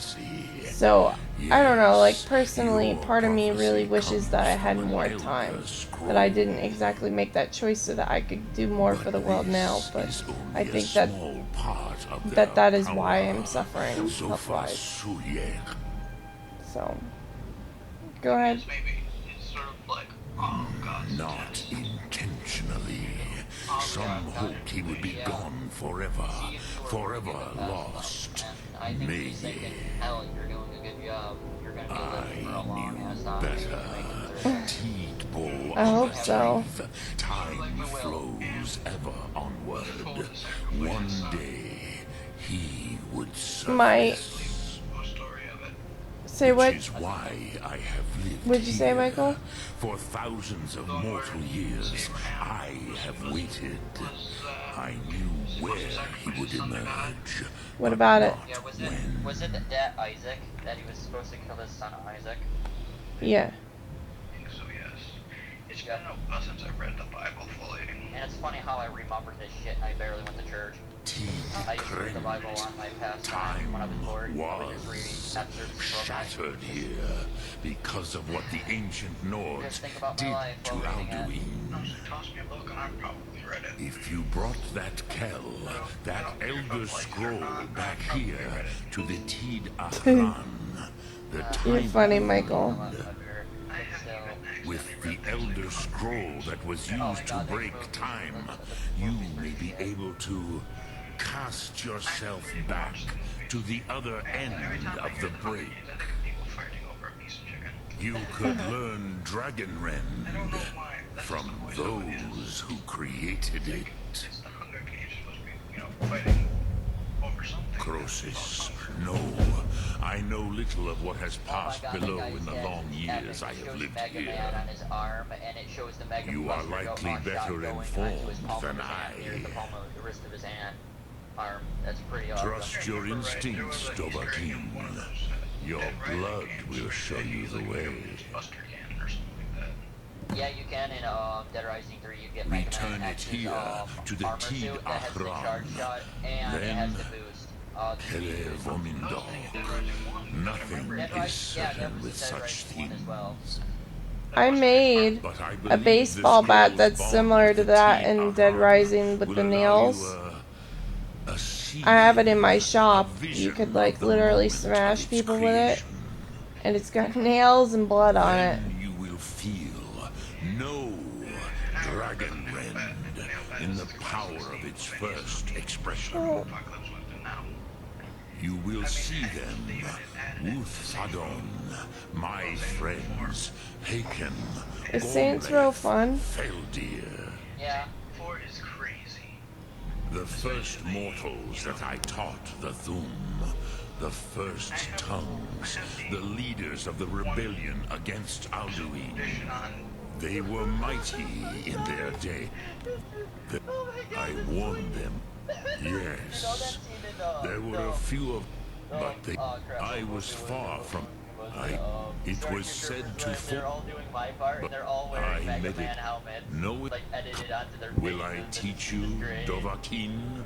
So I don't know, like personally, part of me really wishes that I had more time, that I didn't exactly make that choice so that I could do more for the world now. But I think that is why I'm suffering health-wise. So go ahead. Not intentionally. Some hoped he would be gone forever, forever lost. Maybe. I knew better. I hope so. Time flows ever onward. One day he would surface. Say what? Which is why I have lived What'd you say, here. Michael? For thousands of mortal years, I have waited. I knew where he would emerge. What about it? Yeah, was it that Isaac, that he was supposed to kill his son Isaac? Yeah. I think so, yes. It's been a while since I've read the Bible fully. And it's funny how I remembered this shit and I barely went to church. I used to read the Bible on my pastime when I was bored. I was just reading excerpts from Shattered here because of what the ancient Nords did to Alduin. If you brought that Kell, that Elder Scroll back here to the Tid Ahran, the time You're funny, Michael. with the Elder Scroll that was used to break time, you may be able to cast yourself back to the other end of the break. You could learn Dragonrend from those who created it. Croesus, no. I know little of what has passed below in the long years I have lived here. You are likely better informed than I. Trust your instincts, Dovahkiin. Your blood will show you the way. Yeah, you can in Dead Rising 3. You get Return it here to the Tid Ahran. Then, Kele Vomindor. Nothing is certain with such things. I made a baseball bat that's similar to that in Dead Rising with the nails. I have it in my shop. You could like literally smash people with it, and it's got nails and blood on it. You will feel no Dragonrend in the power of its first expression. You will see them, Wuthadon, my friends, Haken, Is Saints Row fun? Feldir. Yeah. 4 is crazy. The first mortals that I taught the Thum, the first tongues, the leaders of the rebellion against Alduin. They were mighty in their day. I warned them. Yes, there were a few of, but I was far from. It was said to fall, but I made it. No, will I teach you, Dovahkiin?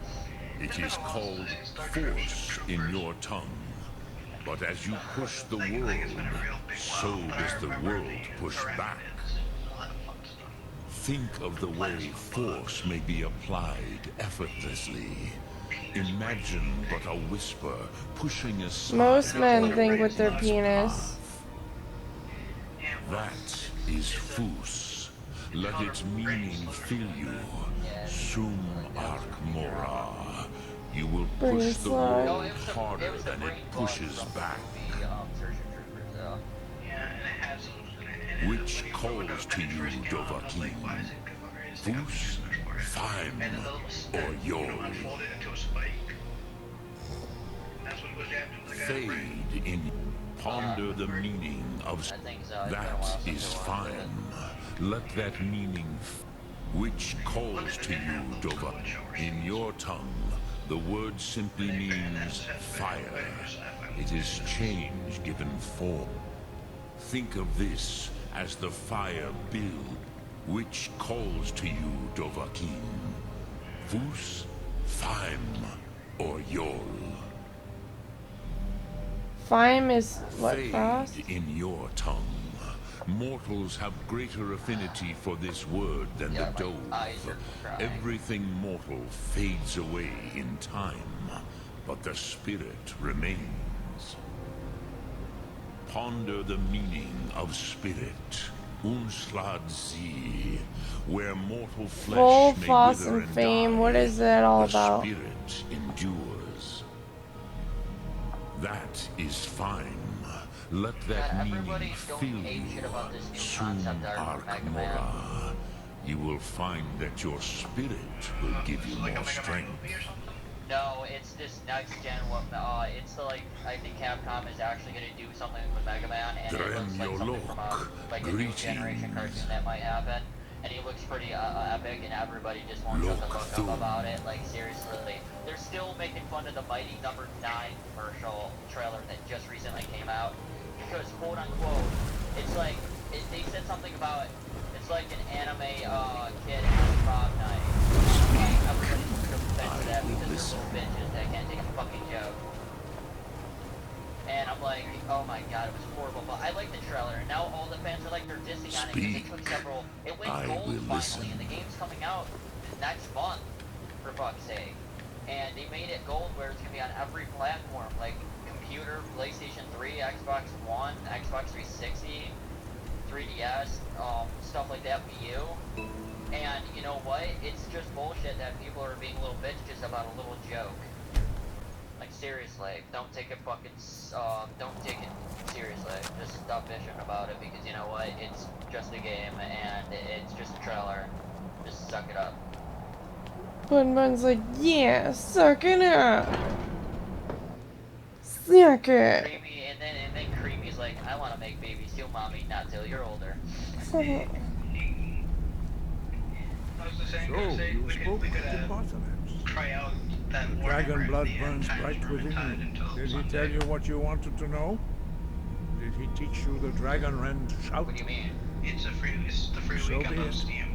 It is called force in your tongue. But as you push the world, so does the world push back. Think of the way force may be applied effortlessly. Imagine but a whisper pushing aside. Most men think with their penis. That is Fus. Let its meaning fill you. Sum Ark Mora. You will push the world harder than it pushes back. Which calls to you, Dovahkiin? Fus, Faim, or Yol? Fade in. Ponder the meaning of that is Faim. Let that meaning. Which calls to you, Dova? In your tongue, the word simply means fire. It is change given form. Think of this as the fire build, which calls to you, Dovahkiin. Fus, Faim, or Yol? Faim is what, Fade frost? in your tongue. Mortals have greater affinity for this word than the dove. Everything mortal fades away in time, but the spirit remains. Ponder the meaning of spirit. Unslad Zi, where mortal flesh Full may Foss wither and and Fame, die, what is that all the about? spirit endures. That is fine. Let that meaning fill you. Sum Ark Mora. You will find that your spirit will give you more strength. No, it's this next gen one. It's the, like, I think Capcom is actually going to do something with Mega Man, and it looks like something from like a new generation cartoon that might happen. And he looks pretty epic, and everybody just won't shut the fuck up about it. Like, seriously, they're still making fun of the Mighty Number 9 commercial trailer that just recently came out. Because, quote unquote, it's like, they said something about, it's like an anime kid at prom night. Like, everybody's offended to that because they're little bitches that can't take a fucking joke. And I'm like, oh my god, it was horrible. But I like the trailer, and now all the fans are like, they're dissing on it because it took several. It went gold finally, and the game's coming out next month, for fuck's sake. And they made it gold where it's gonna be on every platform, like computer, PlayStation 3, Xbox One, Xbox 360, 3DS, stuff like that, Wii U. And you know what? It's just bullshit that people are being little bitches about a little joke. Like, seriously, don't take it fucking, don't take it seriously. Just stop bitching about it because, you know what, it's just a game and it's just a trailer. Just suck it up. Bun Bun's like, yeah, suck it up. Suck it. Creamy, and then Creamy's like, I want to make babies too, mommy, not till you're older. So, you spoke with the Bartholins. The dragon blood burns bright within you. Did he tell you what you wanted to know? Did he teach you the dragon rend shout? What do you mean? It's the free So weekend be on it. Steam.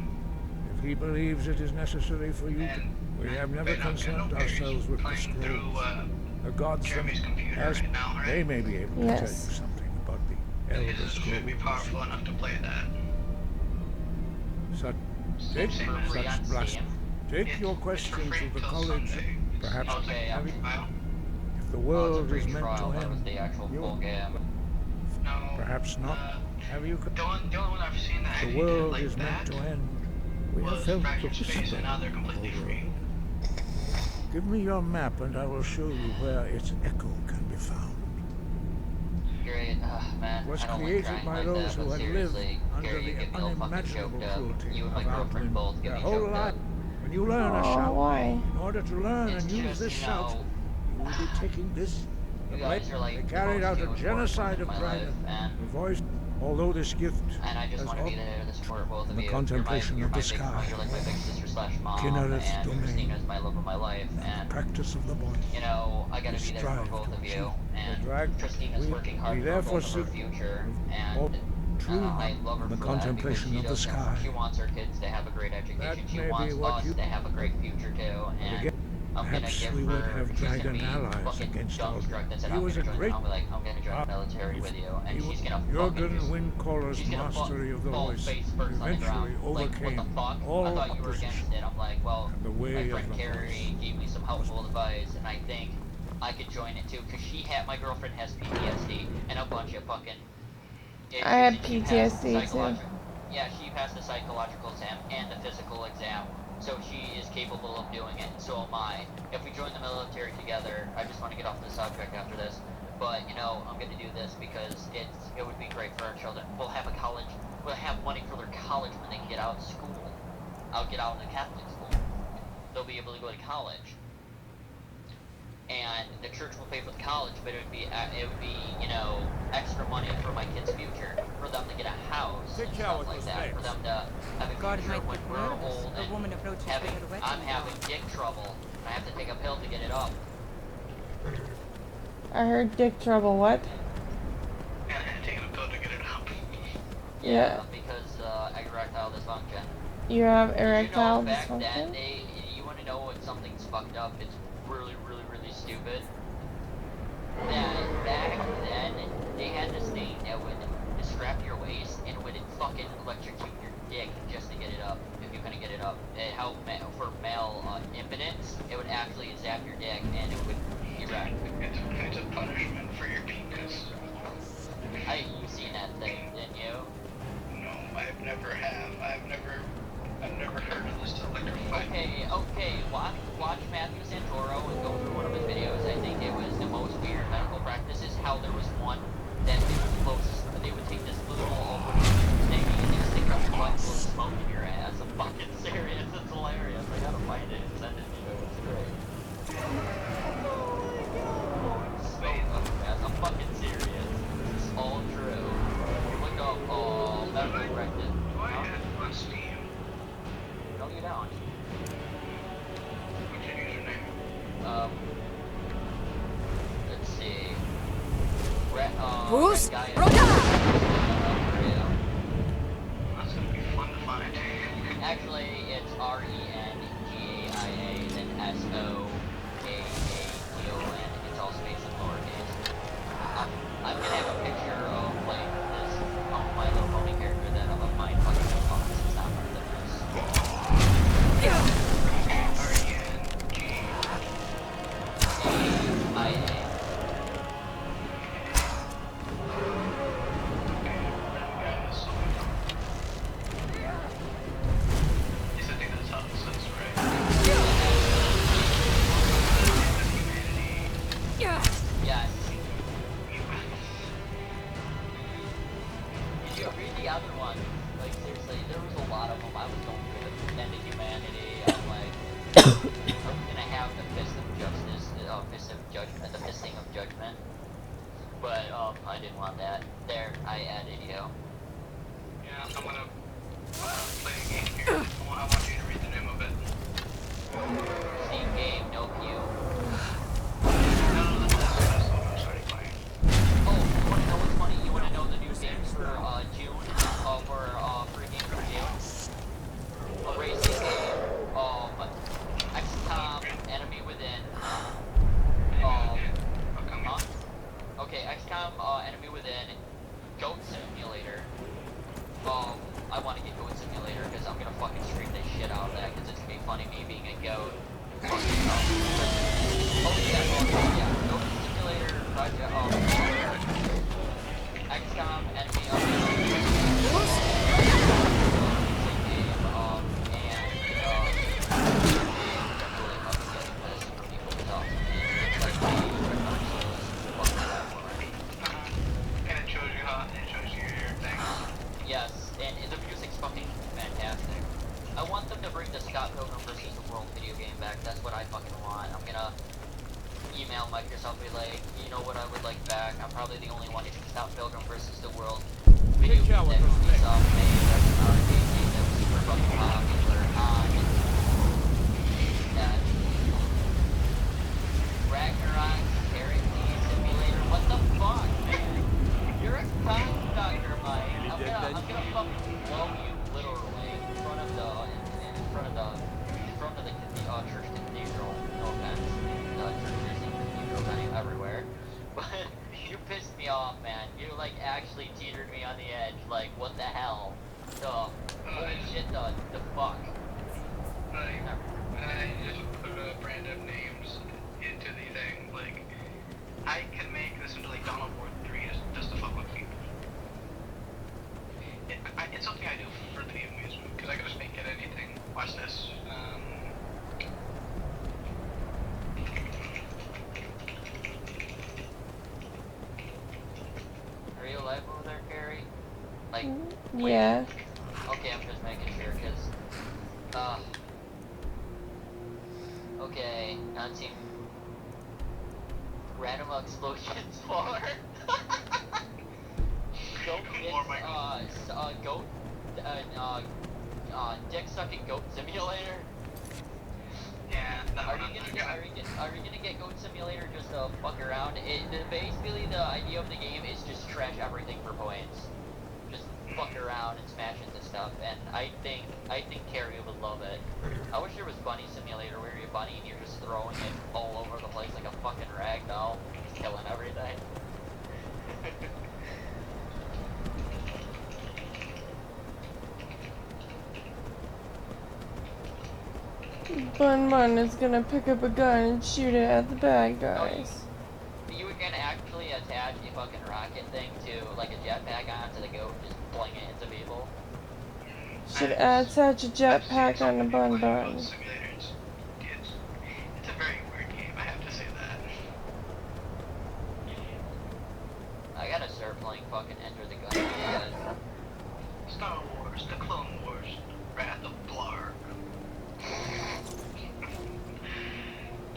If he believes it is necessary for you to... We have never concerned ourselves with the scrolls. The gods as they may be able to tell you something about the Elder It Scrolls. should be powerful enough to play that. Take your question to the college. Perhaps if the world is meant to end, perhaps not. Have you? The only one I've seen that The world is meant to end. We have felt the Space, and now they're whisper of completely the free. world. Give me your map, and I will show you where its echo can be found. Great, man. Was I don't like created crying by like those that, who but had lived seriously, under Gary, you the get me all fucking unimaginable choked up. cruelty You and my of girlfriend Alduin both get their me whole choked life. up. When When you learn a Oh, shout, why? in order to learn It's and use just, this you shout, know, you will be taking this. The you guys blade. are like They the carried most out a important genocide in of my life, dragon. and The voice, although this gift I just has want to be all there to support both in of the you. contemplation You're of my the big, sky, you're like my big sister slash mom, Kinnereth's and domain, Christina's my love of my life, and practice of the voice. you know, I gotta We be there for strive both to of achieve you, and the drag. Christina's working We hard for therefore both of her seek future, all and true I love her in the for that because contemplation she of the doesn't. sky. She wants her kids to have a great That education. She may be wants what us you. to have a great future too, and Again, I'm gonna perhaps give we would her. have She's gonna dragon be allies fucking against all. dumbstruck that said He I'm was gonna a join. great. I'm gonna join the military with you, and she's gonna Jürgen fucking just. Windcaller's She's gonna mastery of the fall voice face first on the eventually ground. Like, what the overcame fuck? all I thought you were opposition against it. I'm like, well, and the way my of friend the Carrie gave me some helpful advice, and I think I could join it too, because my girlfriend has PTSD, and a bunch of fucking issues. I had And she passed the PTSD too. Yeah, she passed the psychological exam and the physical exam, so she is capable of doing it, and so am I. If we join the military together, I just want to get off the subject after this, but, you know, I'm going to do this because it would be great for our children. We'll have money for their college when they get out of school. I'll get out of the Catholic school. They'll be able to go to college. And the church will pay for the college, but it would be, you know, extra money for my kids' future, for them to get a house and stuff like that, for them to have a future when we're old and I'm having dick trouble, and I have to take a pill to get it up. I heard dick trouble. What? Yeah, taking a pill to get it up. Yeah. Because erectile dysfunction. You have erectile you know, back dysfunction? then, you want to know when something's fucked up? It's really, really, really stupid. That back then, they had this thing that would strap your waist and would fucking electrocute your dick just to get it up. If you couldn't get it up, it helped for male impotence. It would actually zap your dick and it would erect. It's a punishment for your penis. You seen that thing, didn't you? No, I've never heard of this electrified. Okay, watch Matthew Santoro and go through one of his videos. I think it was the most weird medical practices. How there was one that they would they would take this little thing and they stick up your butt and blow smoke in your ass. I'm fucking serious. It's hilarious. I gotta find it and send it to you. It's great. Smoke up your ass. I'm fucking serious. It's all true. Look up medical practice. Do I have on Steam? No, you don't. What's your username? Let's see. Bruce, That's gonna be fun to find. Actually, it's RENGAIA, then SOKATON. It's all space and lowercase. I'm gonna have a picture of like this My Little Pony character that I'm a mind fucking box. It's not part of the dress. RENGAIA. Yes. Did you read the other one? Like, seriously, there was a lot of them. I was going through the end of humanity. I'm like, are we gonna have the fist of justice, fist of judgment, the fisting of judgment? But, I didn't want that. There, I added you. Yeah, I'm gonna play a game here. I want you to read the name of it. Steam game, no Q. Oh, you wanna know what's funny? You wanna know the new games for, June? For a game for June? A racing game, XCOM, Enemy Within, okay, XCOM, Enemy Within, Goat Simulator. I want to get Goat Simulator because I'm gonna fucking stream the shit out of that because it's gonna be funny me being a goat. Oh yeah, Goat Simulator, Project, XCOM, Enemy, And it shows you how, it shows you your thing. Yes, and the music's fucking fantastic. I want them to bring the Scott Pilgrim vs. the Microsoft will be like, you know what I would like back? I'm probably the only one who can stop Pilgrim versus the World. Video game that Ubisoft made that's not a game that was super fucking popular on that. Ragnarok Character Simulator. What the fuck, man? You're a time doctor, Mike. I'm gonna fucking blow you literally in front of the church cathedral. No offense, the churches and cathedrals everywhere. But you pissed me off, man. You like actually teetered me on the edge. Like, what the hell? Holy shit, the fuck. I just put random names into the thing. Like, I can make this into like Dawn of War 3 just to fuck with people. It's something I do for the amusement because I can just make it anything. Watch this. Are you alive over there, Carrie? Like, yeah. Okay, I'm just making sure, cause, okay, not team random explosions for dick sucking goat simulator. Yeah. Are you gonna get Goat Simulator just to fuck around? Basically the idea of the game is just trash everything for points. Just fuck around and smash into stuff, and I think Carrie would love it. I wish there was Bunny Simulator where you're a bunny and you're just throwing it all over the place like a fucking rag doll, killing everything. Bun is gonna pick up a gun and shoot it at the bad guys. You can actually attach a fucking rocket thing to like a jetpack onto the goat, just fling it into people. Should attach a jetpack on the Bun. It's a very weird game, I have to say that. I gotta start playing fucking Enter the Gungeon. Star Wars, the Clone Wars, Wrath of Blarg.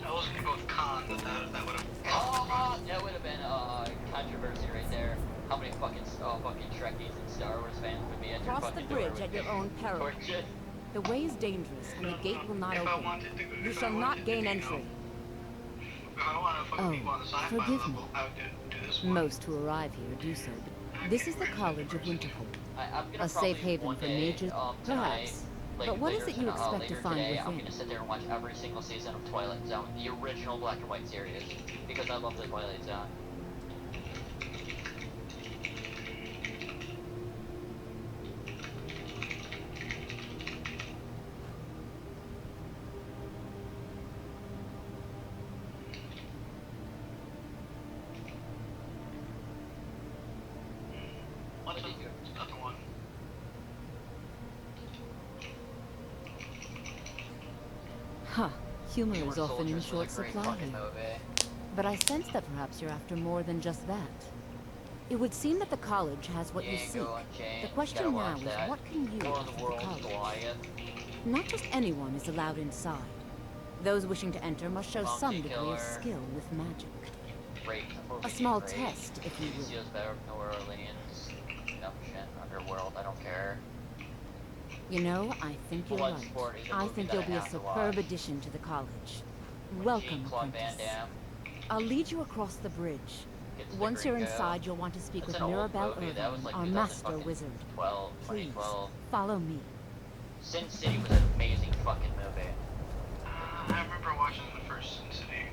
I was gonna go with Khan, but that would have. Oh, that would have been controversy right there. How many fucking Trekkies and Star Wars fans would be at your Cross the fucking door bridge at your own peril. Torture. The way is dangerous, and the gate will not open. You shall not gain entry. Oh, forgive me. Most who arrive here do so. This is the College of Winterhold, a safe haven for mages, perhaps. But what is it you expect to find today, I'm within? gonna sit there and watch every single season of Twilight Zone, the original black and white series, because I love the Twilight Zone. What's the other one? Huh. Humor is often in short supply here. But I sense that perhaps you're after more than just that. It would seem that the college has what you seek. The question now is, what can you offer the college? Not just anyone is allowed inside. Those wishing to enter must show some degree of skill with magic. A small test, if you will. New Orleans, Underworld, I don't care. You know, I think you're right. I think you'll be a superb addition to the college. Welcome, apprentice. I'll lead you across the bridge. Once you're inside, you'll want to speak with Mirabelle Irvine, our master wizard. Please, follow me. Sin City was an amazing fucking movie. I remember watching the first Sin City.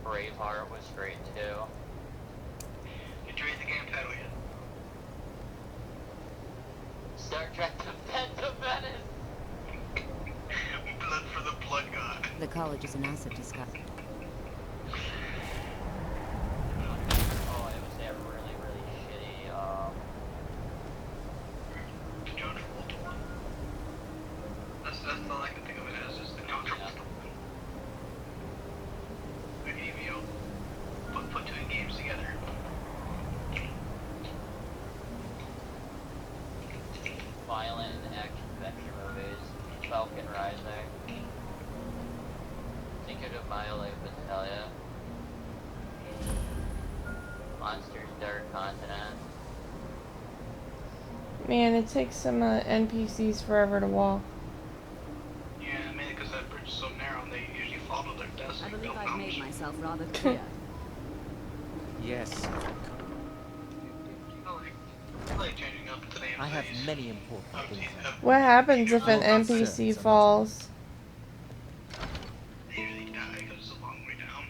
Braveheart was great too. Did you read the gamepad yet? Star Trek The Phantom Menace! Blood for the Blood God. The college is an asset to Scott. Oh, it was that really, really shitty, John Travolta one? That's all I can think of it as, is the John Travolta one. Maybe put two games together. violent and action adventure movies. Falcon Rising. Dark Continent. Man, it takes some NPCs forever to walk. Yeah, mainly because that bridge is so narrow and they usually fall to their deaths. I and believe don't I've made bounce. myself rather clear. Yes. I like changing up the names. I have many important things. What happens if an Your concerns NPC are not falls? They usually die because it's a long way down.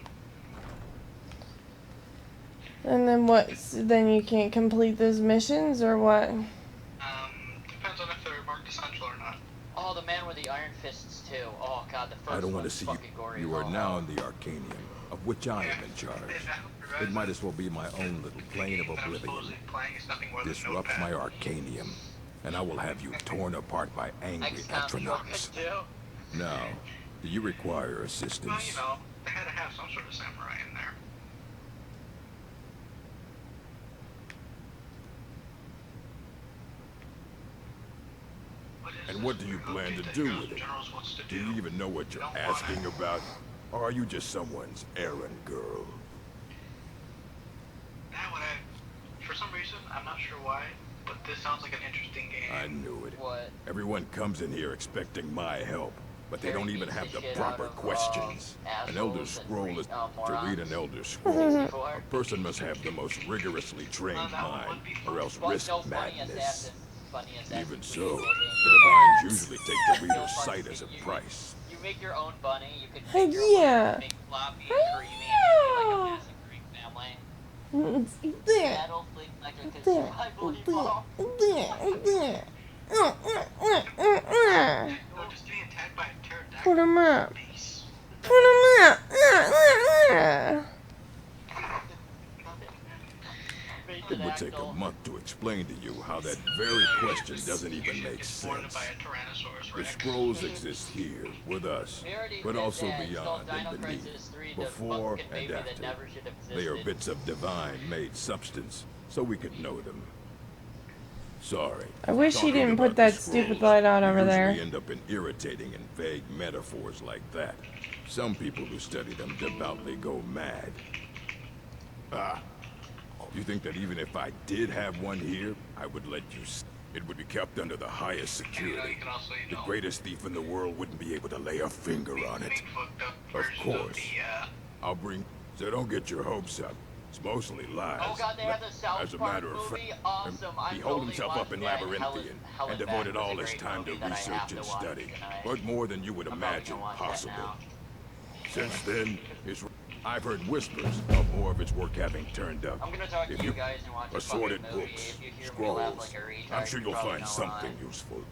And then what? Then you can't complete those missions, or what? Depends on if they're marked essential or not. Oh, the man with the iron fists too. Oh god, the first I don't want to one's see you. fucking gory. You are now in the Arcanium, of which I am in charge. It might as well be my own little plane of oblivion. Disrupt my Arcanium, and I will have you torn apart by angry astronauts. Now, do you require Well, assistance? you know, they had to have some sort of samurai in there. And what do you plan to do with it? Do you even know what you're asking about? Or are you just someone's errand girl? That would I, for some reason, I'm not sure why, but this sounds like an interesting game. I knew it. What? Everyone comes in here expecting my help, but they Harry don't even beats have the the shit proper out of, questions. An Elder assholes and Scroll is to morons. read an Elder Scroll. A person must have the most rigorously trained mind, or else Well, risk no funny madness. assassin. Funny assassin. Even so, the divines usually take the reader's sight as a price. You make your own bunny. You can Hey, make your own yeah. bunny, make floppy and creamy and be like a massive Greek family. There. That'll flick like a There. survival There. evolve. There. Or just getting attacked by a pterodactyl. Put him up. Put him up. It would take a month to explain to you how that very question doesn't even make sense. The scrolls exist here, with us, but also beyond and beneath, before and after. They are bits of divine-made substance, so we could know them. Sorry. I wish he Talking didn't about put that the stupid scrolls, light on we over there. usually end up in irritating and vague metaphors like that. Some people who study them devoutly go mad. Ah. You think that even if I did have one here, I would let you it would be kept under the highest security. The greatest thief in the world wouldn't be able to lay a finger on it. Of course. I'll bring... So don't get your hopes up. It's mostly lies. Oh god, they have the South As a Park matter of movie. fact, Awesome. he holed himself up in Labyrinthian and devoted all his time to research and study. But more than you would imagine possible. Since then, I've heard whispers of more of its work having turned up. I'm gonna talk to you guys and watch a assorted fucking movie. books, If you hear me laugh scrolls. like a retard, I'm sure you you'll probably find know something why. useful.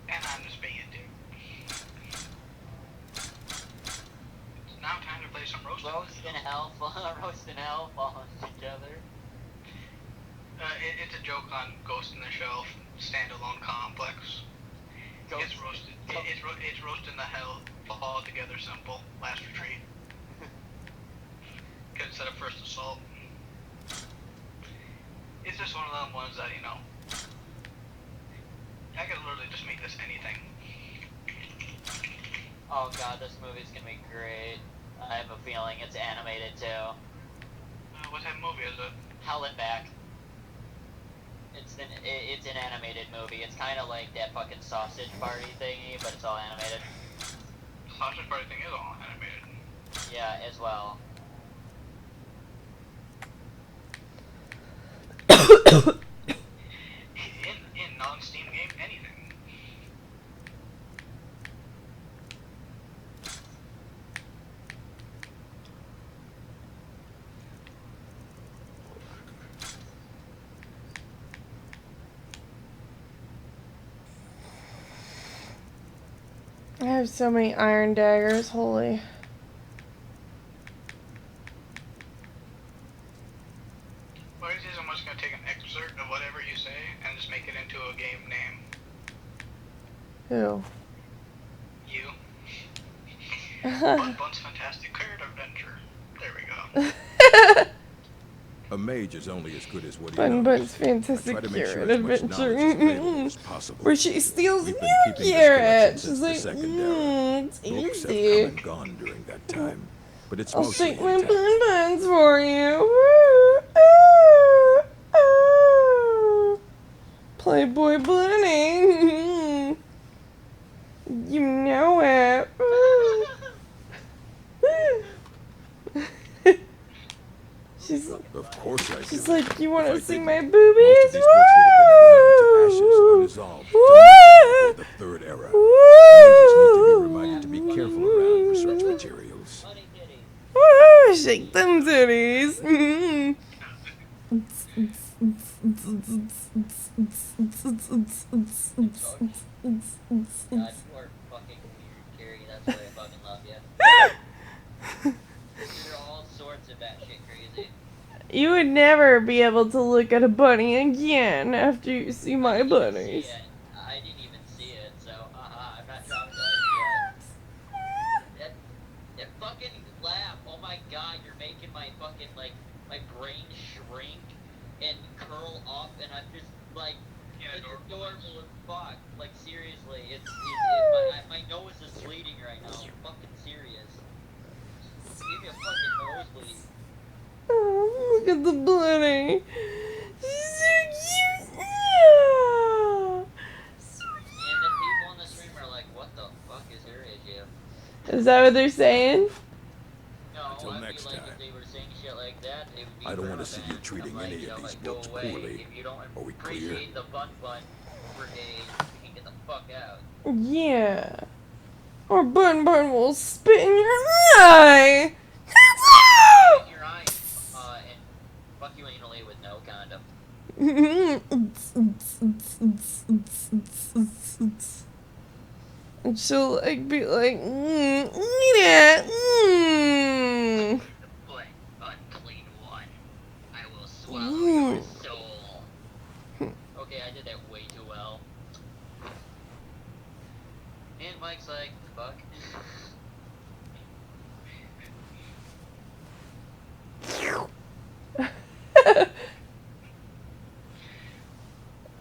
And I'm just being a dude. It's now time to play some roast. Roast and hell, roast and hell falling together. It's a joke on Ghost in the Shell standalone complex. It's roasted. It's roasting the hell all together simple. Last retreat. Instead of first assault. It's just one of them ones that, you know, I could literally just make this anything. Oh god, this movie's gonna be great. I have a feeling it's animated too. What type of movie is it? Hell and Back. It's an animated movie. It's kind of like that fucking Sausage Party thingy, but it's all animated. Sausage Party thing is all animated. Yeah, as well. in non-Steam game, anything. I have so many iron daggers, holy. What is this? I'm just gonna take an excerpt of whatever you say and just make it into a game name. Who? You. Bun Bun's Fantastic Card Adventure. A mage is only as good as what he Bun knows. Bun's Fantastic I try to make sure Carrot as much Adventure. knowledge is available as possible. Where she steals We've new been keeping this collection carrots. since She's the like, second era. it's Books have easy. come and gone during that time, but it's I'll mostly shake my intact. Bun Buns for you. Woo, ooh, ooh. Playboy Bunny. You know it. Ooh. She's Of course I She's do. like, you want If I to see didn't, my most boobies? of these books would have been burned to ashes, unresolved, Woo! before the third era. Mages need to be reminded to be careful around research materials. Woo! Shake them titties. Mm. God, you are fucking weird, Carrie. That's why I fucking love you. You're all sorts of batshit crazy. You would never be able to look at a bunny again after you see my bunnies. I didn't even see it, so I'm not traumatized yet. That fucking laugh, oh my god, you're making my fucking, like, my brain shrink and curl up, and I'm just, like, it's adorable as fuck. Like, seriously, my nose is bleeding right now. I'm fucking serious. Give me a fucking nosebleed. Oh, look at the bunny. She's so cute. Yeah. And the people in the stream are like, what the fuck is her issue? Is that what they're saying? No, Until I next feel like time. if they were saying shit like that, they would be I don't want to perma-banned. see you treating I'm like, any you know, of these like, go books away. poorly. If you don't Are we clear? appreciate the Bun Brigade, you can get the fuck out. Yeah. Or Bun will spit in your eye. Spit in your eye, and fuck you anally with no condom. And she'll like be like, eat it. Mm. But unclean one, I will swallow your soul. Okay, I did that way too well. And Mike's like, fuck.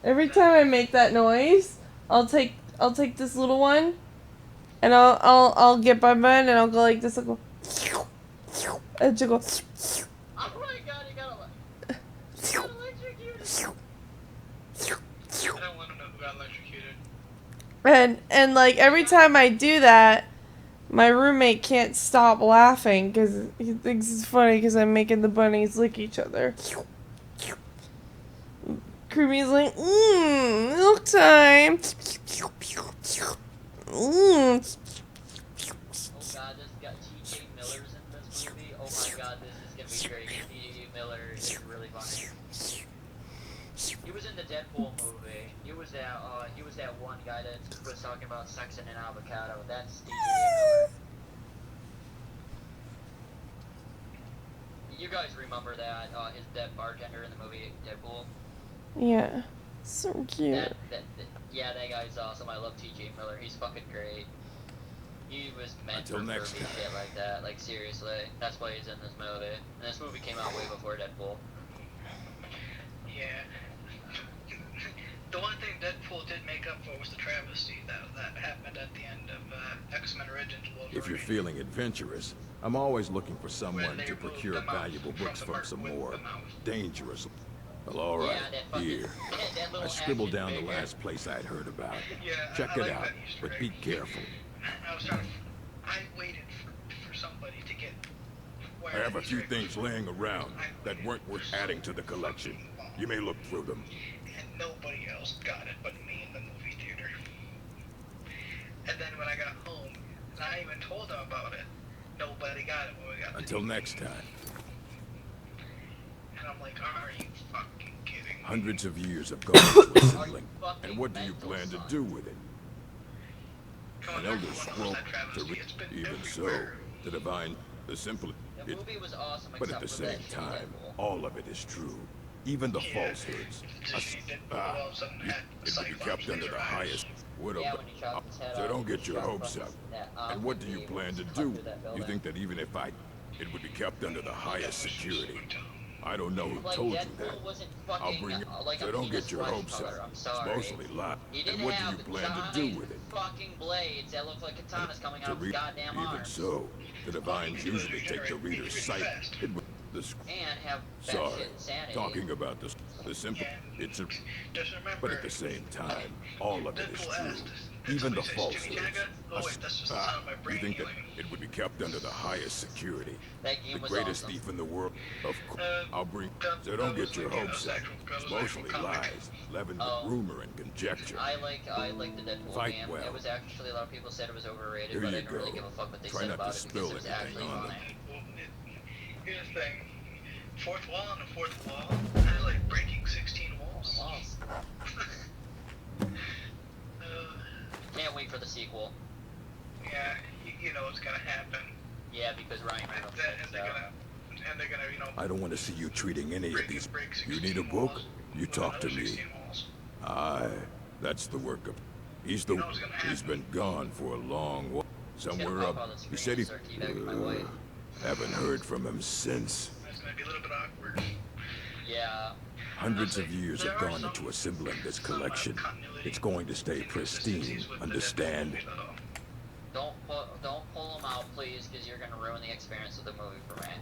Every time I make that noise, I'll take this little one, and I'll get Bun and I'll go like this. I'll go, and she'll go. Oh my god, you got electrocuted. I don't want to know who got electrocuted. And like every time I do that, my roommate can't stop laughing because he thinks it's funny because I'm making the bunnies lick each other. Creamy's like, milk time. Oh god, this got T.J. Miller's in this movie. Oh my god, this is gonna be great. T.J. Miller is really funny. He was in the Deadpool movie. He was that one guy that was talking about sex in an avocado. That's T.J. Miller. You guys remember that, that bartender in the movie Deadpool? Yeah, so cute. Yeah, that guy's awesome. I love T.J. Miller. He's fucking great. He was meant Until for next pervy shit like that. Like, seriously. That's why he's in this movie. And this movie came out way before Deadpool. Yeah. The one thing Deadpool did make up for was the travesty that happened at the end of X-Men Origins Wolverine. If you're feeling adventurous, I'm always looking for someone to procure valuable books from some more dangerous. Well, all right, here. I scribbled down the last place I'd heard about. Check it out, but be careful. I waited for somebody to get. I have a few things laying around that weren't worth adding to the collection. You may look through them. And nobody else got it but me in the movie theater. And then when I got home, and I even told them about it, nobody got it when we got the Until DVD. next time. And I'm like, are you fucking kidding me? Hundreds of years have gone into assembling, and what do you plan to do with it? An elder scroll to read, even so, the divine, the simple, The movie was awesome, but at except the for that same shitty time, Deadpool. all of it is true, even the falsehoods. It will be kept under the highest. What Yeah, about? when he chopped his head So off, don't get he your shot hopes fucking up. that And what do you he plan to cut do? through that You building. think that even if I It would be kept under the highest security. I don't know who Like, told you Deadpool that. wasn't I'll fucking, bring it, like so a don't penis get your flesh hopes color. up. I'm It's sorry. mostly lie. He didn't And what do have you plan to do with it? fucking blades that look like katanas coming out of his goddamn Even arms. so, the Divines usually take the reader's sight. It would And have Sorry, batshit insanity. talking about the simple. It's a. But at the same time, all of it is true. Even the falsehoods. You think that it would be kept under the highest security? That game The was greatest awesome. thief in the world? Of course. I'll bring. So don't get your hopes up. It's mostly lies, leavened with rumor and conjecture. I like the Deadpool Fight game. well. It was actually, a lot of people said it was overrated, Here but I you didn't really go. give a fuck what they Try said not about to it because spill it was anything actually on funny. them. Here's the thing. Fourth wall and a fourth wall. They're like breaking 16 walls. Can't wait for the sequel. Yeah, you know what's gonna happen. Yeah, because Ryan Reynolds And they're gonna, you know. I don't want to see you treating any of these. You need a book? You talk to me. Aye, that's the work of. He's been gone for a long while. Somewhere up. He said he. Haven't heard from him since. It's gonna be a little bit awkward. Yeah. Hundreds of years have gone into assembling this collection. It's going to stay pristine. Understand? Don't pull them out, please, because you're gonna ruin the experience of the movie for me.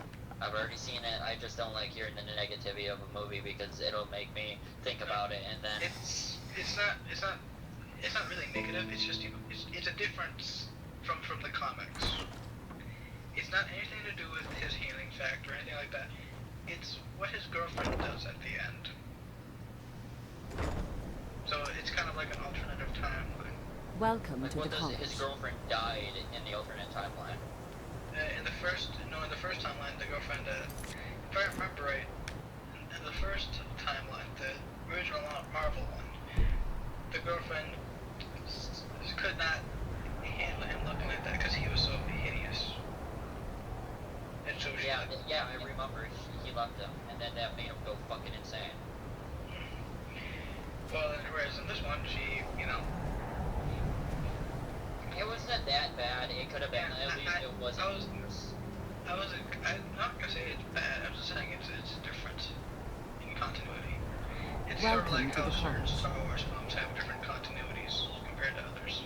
I've already seen it. I just don't like hearing the negativity of a movie because it'll make me think about it, and then It's not really negative. It's just, you know, it's a difference from the comics. It's not anything to do with his healing factor or anything like that. It's what his girlfriend does at the end. So it's kind of like an alternative timeline. Welcome like to what the does college. his girlfriend died in the alternate timeline? In the first timeline, the girlfriend, if I remember right, in the first timeline, the original Marvel one, the girlfriend could not handle him looking like that because he was so hideous. And so she I remember he left him, and then that made him go fucking insane. Well, whereas in this one, she, you know. It wasn't that bad. It could have been. At least it wasn't worse. I'm not gonna say it's bad. I'm just saying it's a difference in continuity. It's sort of like how certain Star Wars films have different continuities compared to others.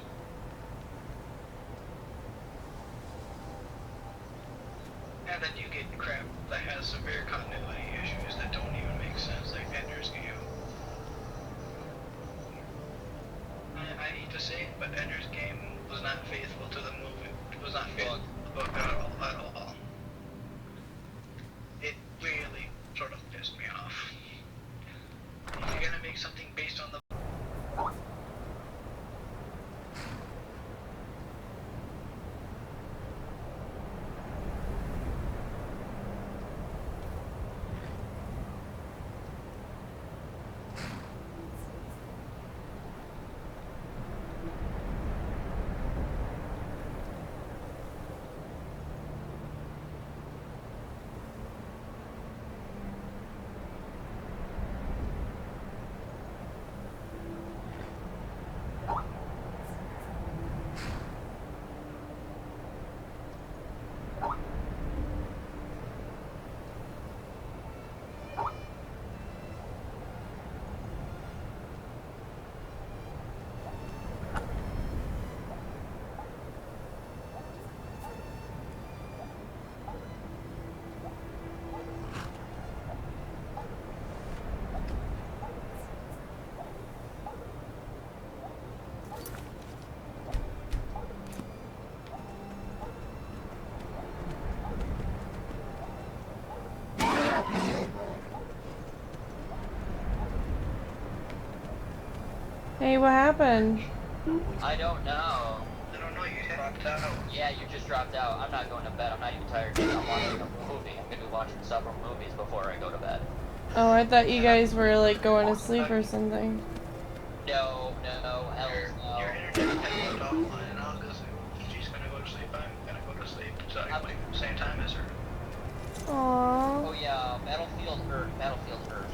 And then you get crap that has severe continuity issues that don't even make sense, like Ender's Game. I hate to say it, but Ender's Game was not faithful to the movie. It was not faithful to the book at all. It really sort of pissed me off. If you're gonna make something based on the Hey, what happened? I don't know. I don't know, you dropped out. Yeah, you just dropped out. I'm not going to bed. I'm not even tired because I'm watching a movie. I'm going to be watching several movies before I go to bed. Oh, I thought you guys were like going to sleep or something. No, hell no. Your internet has left offline now because she's gonna go to sleep. I'm gonna go to sleep. So I like same time as her. Aww. Oh yeah, Battlefield Earth.